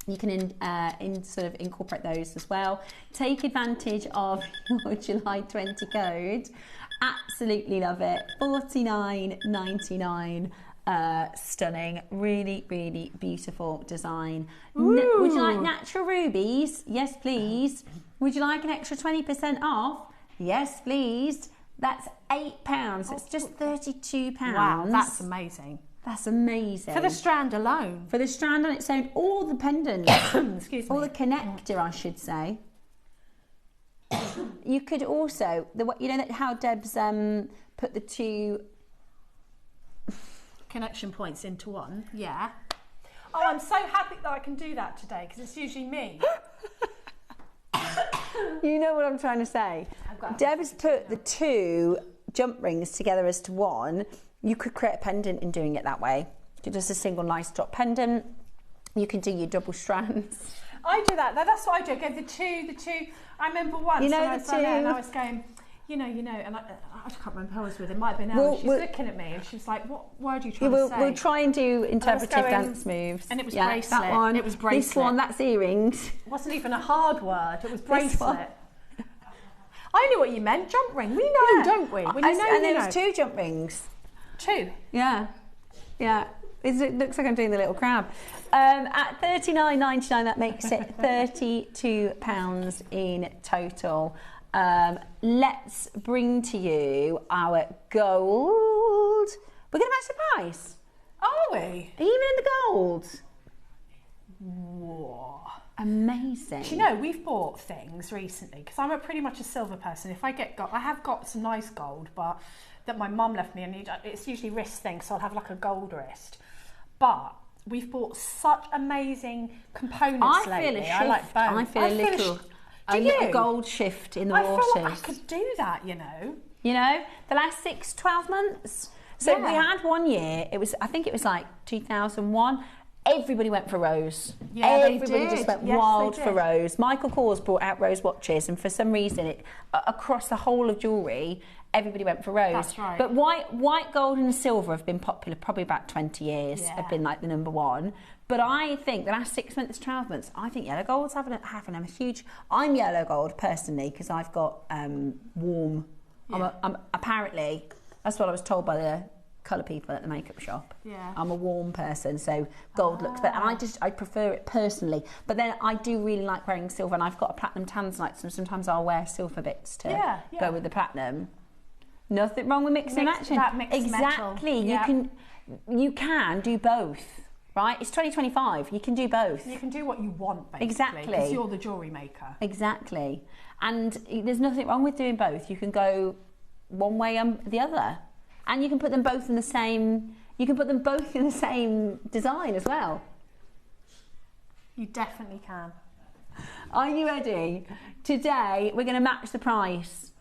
you can sort of incorporate those as well. Take advantage of your July 20 code. Absolutely love it. $49.99. Stunning, really, really beautiful design. Would you like natural rubies? Yes, please. Would you like an extra 20% off? Yes, please. That's £8. It's just £32. Wow, that's amazing. That's amazing. For the strand alone. For the strand on its own, or the pendant. Excuse me. Or the connector, I should say. You could also, you know how Deb's put the two connection points into one. Yeah. Oh, I'm so happy that I can do that today because it's usually me. You know what I'm trying to say. Deb's put the two jump rings together as to one. You could create a pendant in doing it that way. Just a single nice drop pendant. You can do your double strands. I do that. That's what I do. I go the two. I remember once when I was there and I was going, you know, and I can't remember who I was with. It might have been Elle. She's looking at me and she was like, what word are you trying to say? We'll try and do interpretive dance moves. And it was bracelet. That one. It was bracelet. This one, that's earrings. It wasn't even a hard word. It was bracelet. I knew what you meant. Jump ring. We know, don't we? When you know, and there was two jump rings. Two? Yeah. It looks like I'm doing the little crab. At $39.99, that makes it £32 in total. Let's bring to you our gold. We're going to match the price. Are we? Even in the gold. Whoa. Amazing. Do you know, we've bought things recently, because I'm pretty much a silver person. If I get gold, I have got some nice gold, but that my mum left me, and it's usually wrist things, so I'll have like a gold wrist. But we've bought such amazing components lately. I like both. I feel a little gold shift in the waters. I feel like I could do that, you know. You know, the last 6-12 months. So we had one year, I think it was like 2001. Everybody went for rose. Yeah, everybody just went wild for rose. Michael Kors brought out rose watches, and for some reason, across the whole of jewellery, everybody went for rose. That's right. But white, gold, and silver have been popular probably about 20 years. Yeah. Have been like the number one. But I think the last 6 months, 12 months, I think yellow gold's having a huge. I'm yellow gold personally because I've got warm. Yeah. I'm apparently that's what I was told by the colour people at the makeup shop. Yeah. I'm a warm person, so gold looks better, and I prefer it personally. But then I do really like wearing silver, and I've got a platinum Tanzanite, so sometimes I'll wear silver bits to go with the platinum. Nothing wrong with mixing and matching. That mixed exactly. Metal. You can do both. Right? It's 2025. You can do both. You can do what you want, basically. Exactly. Because you're the jewellery maker. Exactly. And there's nothing wrong with doing both. You can go one way and the other. And you can put them both in the same. You can put them both in the same design as well. You definitely can. Are you ready? Today we're going to match the price.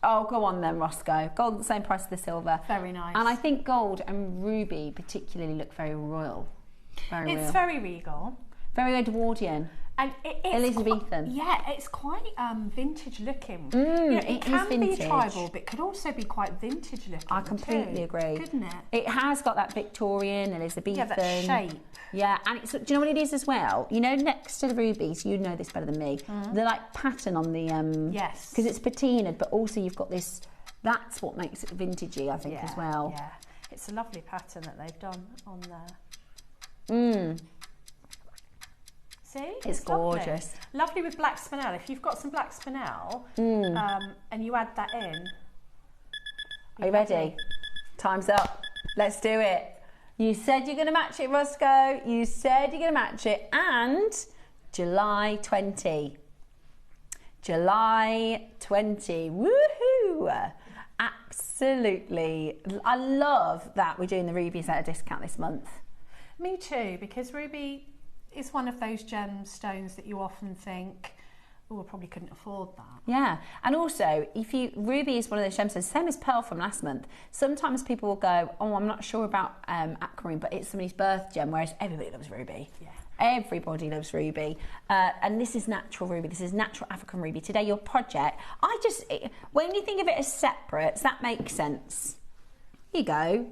Oh, go on then, Roscoe. Gold the same price as the silver. Very nice. And I think gold and ruby particularly look very royal. It's very regal. Very Edwardian. And it's Elizabethan. It's quite vintage looking. It can vintage. be tribal, but it could also be quite vintage looking. I completely agree. Couldn't it? It has got that Victorian, Elizabethan. Yeah, that shape. Yeah, and do you know what it is as well? You know, next to the rubies, you know this better than me. The like pattern on the yes, because it's patinaed, but also you've got this. That's what makes it vintagey, I think, as well. Yeah, it's a lovely pattern that they've done on there. See? It's gorgeous. Lovely with black spinel. If you've got some black spinel and you add that in. Are you ready? Time's up. Let's do it. You said you're going to match it, Roscoe. You said you're going to match it. And July 20. July 20. Woohoo! Absolutely. I love that we're doing the rubies at a discount this month. Me too, because ruby is one of those gemstones that you often think, oh, I probably couldn't afford that. Yeah, and also, ruby is one of those gemstones, same as pearl from last month. Sometimes people will go, oh, I'm not sure about aquamarine, but it's somebody's birth gem, whereas everybody loves ruby. Yeah. Everybody loves ruby. And this is natural ruby, this is natural African ruby. Today, your project, when you think of it as separates, that makes sense. Here you go.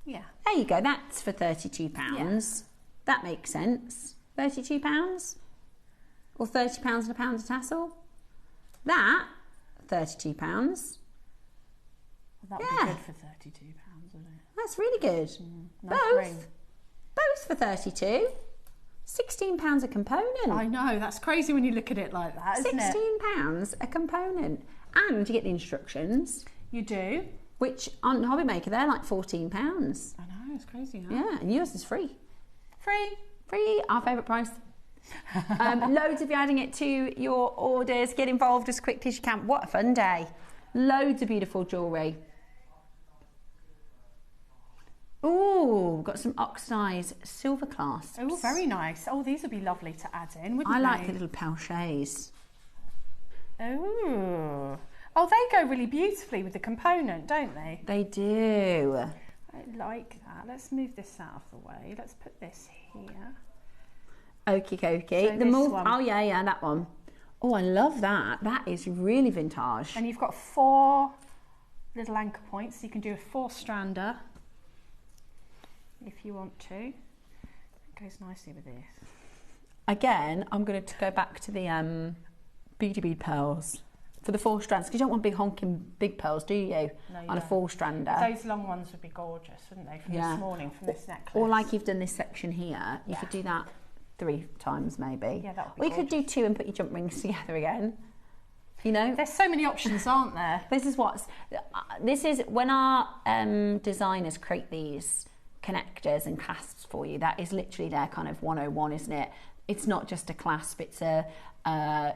Yeah. There you go, that's for £32. Yeah. That makes sense. £32? Or £30 and a pound of tassel. That, £32. Well, that would be good for £32, wouldn't it? That's really good. Nice ring. Both for 32. £16 a component. I know, that's crazy when you look at it like that, isn't it? £16 a component. And you get the instructions. You do. Which on JewelleryMaker, they're like £14. I know, it's crazy, huh? Yeah, and yours is free. Free, our favourite price. Loads of you adding it to your orders. Get involved as quickly as you can. What a fun day. Loads of beautiful jewellery. Ooh, got some oxidised silver clasps. Oh, very nice. Oh, these would be lovely to add in, wouldn't they? I like the little pelchets. Oh, they go really beautifully with the component, don't they? They do. I like that. Let's move this out of the way. Let's put this here. Okie dokie. So oh yeah, that one. Oh, I love that. That is really vintage. And you've got 4 little anchor points. So you can do a 4-strander if you want to. It goes nicely with this. Again, I'm going to go back to the beady bead pearls for the 4 strands, because you don't want big honking big pearls, do you? No, you on a 4-strander. Those long ones would be gorgeous, wouldn't they? From this morning, from this necklace. Or like you've done this section here, you could do that 3 times maybe. Yeah, that would be Or you could do 2 and put your jump rings together again. You know? There's so many options, aren't there? This is when our designers create these connectors and clasps for you, that is literally their kind of 101, isn't it? It's not just a clasp, it's a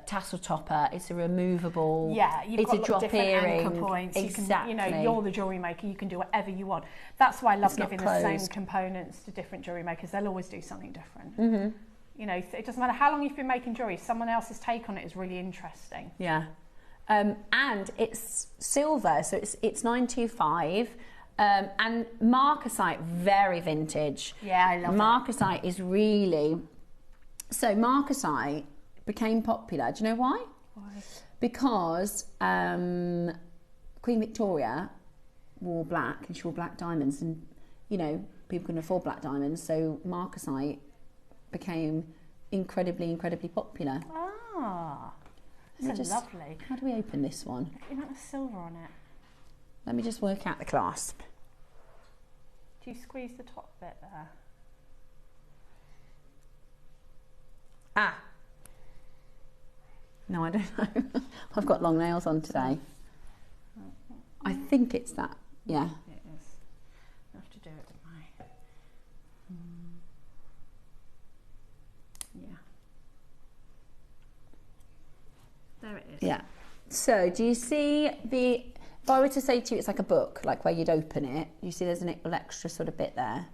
tassel topper, it's a removable, you've got a drop different earring. Anchor points. Exactly. You can, you're the jewellery maker, you can do whatever you want. That's why I love giving the same components to different jewellery makers. They'll always do something different. Mm-hmm. You know, it doesn't matter how long you've been making jewellery, someone else's take on it is really interesting. Yeah. And it's silver, so it's 925. And marcasite, very vintage. Yeah, I love marcasite is really... So marcasite became popular. Do you know why? Why? Because Queen Victoria wore black, and she wore black diamonds, and you know people couldn't afford black diamonds, so marcasite became incredibly popular. Ah, that's lovely. How do we open this one? You might have silver on it. Let me just work out the clasp. Do you squeeze the top bit there? Ah. No, I don't know. I've got long nails on today. I think it's that. Yeah. It is. I have to do it with my... Yeah. There it is. Yeah. So, do you see the... If I were to say to you it's like a book, like where you'd open it, you see there's an little extra sort of bit there.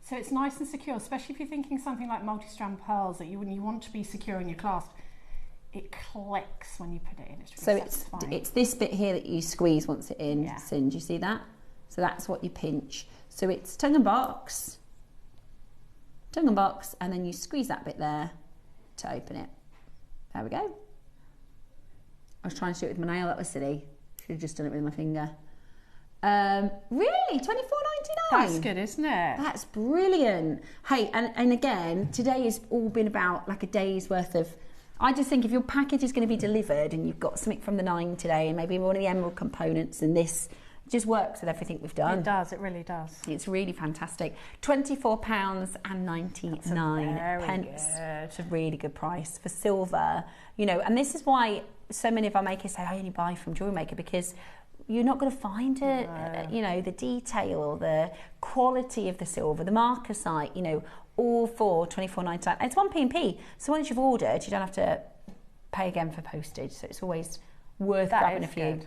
So it's nice and secure, especially if you're thinking something like multi-strand pearls that you want to be secure in your clasp. It clicks when you put it in. It's really satisfying. It's this bit here that you squeeze once it's in. Yeah. Do you see that? So that's what you pinch. So it's tongue and box, and then you squeeze that bit there to open it. There we go. I was trying to do it with my nail. That was silly. Should have just done it with my finger. Really? $24.99? That's good, isn't it? That's brilliant. Hey, and again, today has all been about like a day's worth of... I just think if your package is going to be delivered and you've got something from the 9 today and maybe one of the emerald components, and this just works with everything we've done. It does, it really does. It's really fantastic. £24.99. It's a really good price for silver. You know, and this is why so many of our makers say, I only buy from JewelleryMaker, because you're not going to find it, you know, the detail, the quality of the silver, the marcasite, you know, all for £24.99. It's 1p&p, so once you've ordered, you don't have to pay again for postage, so it's always worth grabbing a few. Good.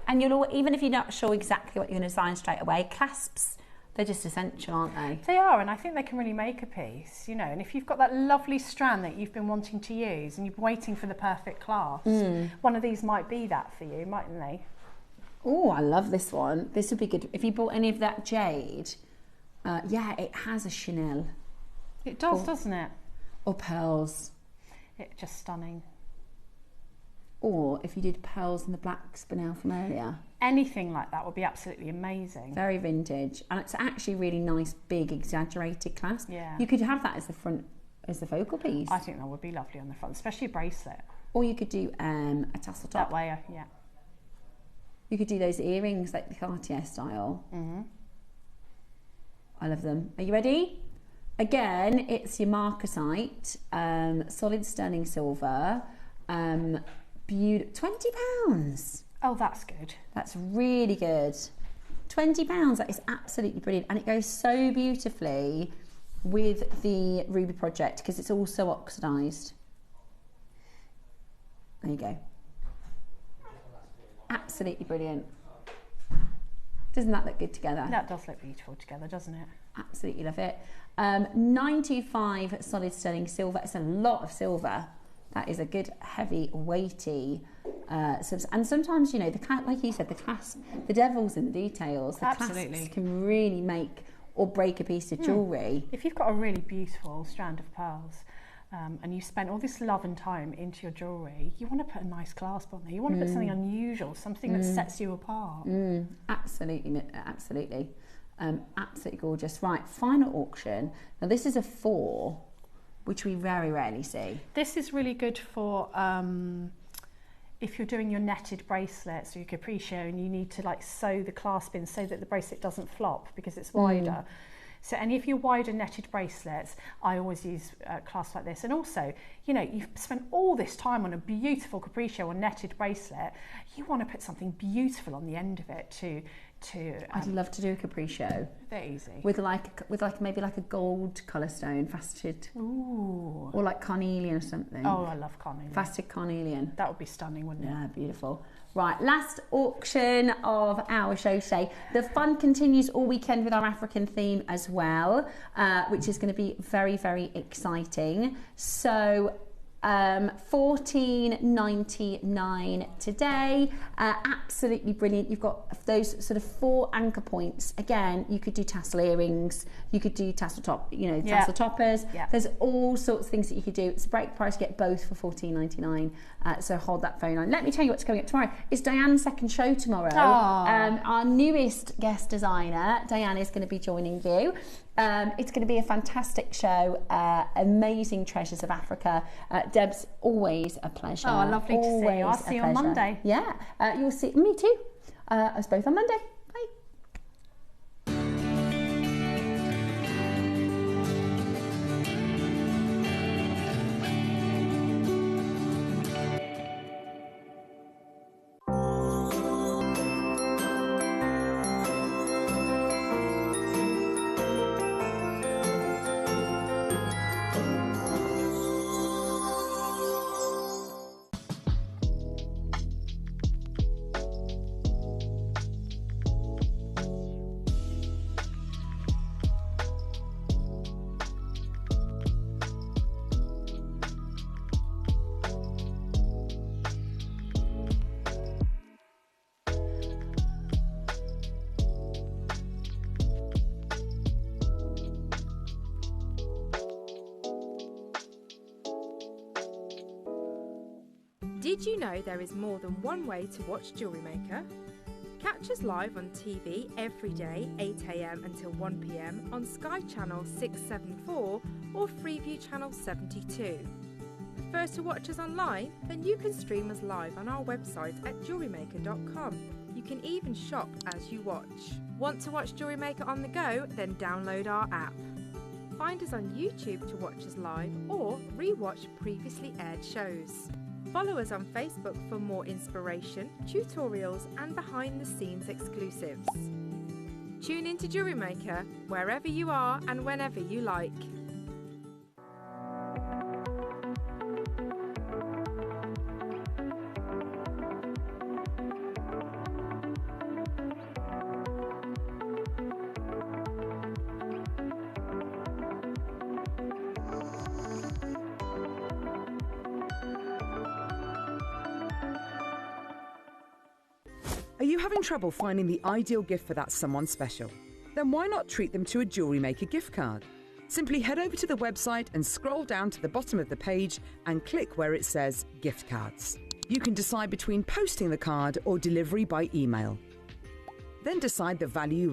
And you'll, even if you're not sure exactly what you're going to design straight away, clasps They're just essential, aren't they? They are, and I think they can really make a piece, you know. And if you've got that lovely strand that you've been wanting to use and you're waiting for the perfect clasp, one of these might be that for you, mightn't they? Oh, I love this one. This would be good. If you bought any of that jade, yeah, it has a chenille. It does, doesn't it? Or pearls. It's just stunning. Or if you did pearls and the black spinel from earlier. Anything like that would be absolutely amazing. Very vintage. And it's actually really nice, big, exaggerated clasp. Yeah. You could have that as the front, as the focal piece. I think that would be lovely on the front, especially a bracelet. Or you could do a tassel top. That way, yeah. You could do those earrings, like the Cartier style. I love them. Are you ready? Again, it's your marcasite, solid sterling silver, £20. Oh, that's good. That's really good. £20, that is absolutely brilliant. And it goes so beautifully with the Ruby project because it's also oxidised. There you go. Absolutely brilliant. Doesn't that look good together? That does look beautiful together, doesn't it? Absolutely love it. 925 solid sterling silver. It's a lot of silver. That is a good, heavy, weighty and sometimes, you know, like you said, the clasp, the devil's in the details. The clasps can really make or break a piece of jewellery. If you've got a really beautiful strand of pearls and you spent all this love and time into your jewellery, you want to put a nice clasp on there. You want to put something unusual, something that sets you apart. Absolutely, absolutely. Absolutely gorgeous. Right, final auction. Now this is a 4, which we very rarely see. This is really good for if you're doing your netted bracelets or your capriccio and you need to like sew the clasp in so that the bracelet doesn't flop because it's wider. So any of your wider netted bracelets, I always use clasps like this. And also, you know, you've spent all this time on a beautiful capriccio or netted bracelet. You want to put something beautiful on the end of it to I'd love to do a capriccio. They're easy. With maybe like a gold colour stone faceted. Ooh. Or like carnelian or something. Oh, I love carnelian. Faceted carnelian. That would be stunning, wouldn't it? Yeah, beautiful. Right, last auction of our show today. The fun continues all weekend with our African theme as well, which is going to be very, very exciting. So $14.99 today. Absolutely brilliant. You've got those sort of 4 anchor points. Again, you could do tassel earrings, you could do tassel tassel toppers. Yeah. There's all sorts of things that you could do. It's a break price, get both for $14.99. So hold that phone on. Let me tell you what's coming up tomorrow. It's Diane's second show tomorrow. Our newest guest designer, Diane, is going to be joining you. It's going to be a fantastic show, amazing treasures of Africa. Deb's always a pleasure. Oh, lovely to see you. I'll see you on Monday. Yeah, you'll see me too. Us both on Monday. Bye. Did you know there is more than one way to watch JewelleryMaker? Catch us live on TV every day, 8 AM until 1 PM on Sky Channel 674 or Freeview Channel 72. Prefer to watch us online? Then you can stream us live on our website at JewelleryMaker.com. You can even shop as you watch. Want to watch JewelleryMaker on the go? Then download our app. Find us on YouTube to watch us live or re-watch previously aired shows. Follow us on Facebook for more inspiration, tutorials and behind-the-scenes exclusives. Tune into JewelleryMaker wherever you are and whenever you like. Are you having trouble finding the ideal gift for that someone special? Then why not treat them to a JewelleryMaker gift card? Simply head over to the website and scroll down to the bottom of the page and click where it says gift cards. You can decide between posting the card or delivery by email. Then decide the value you would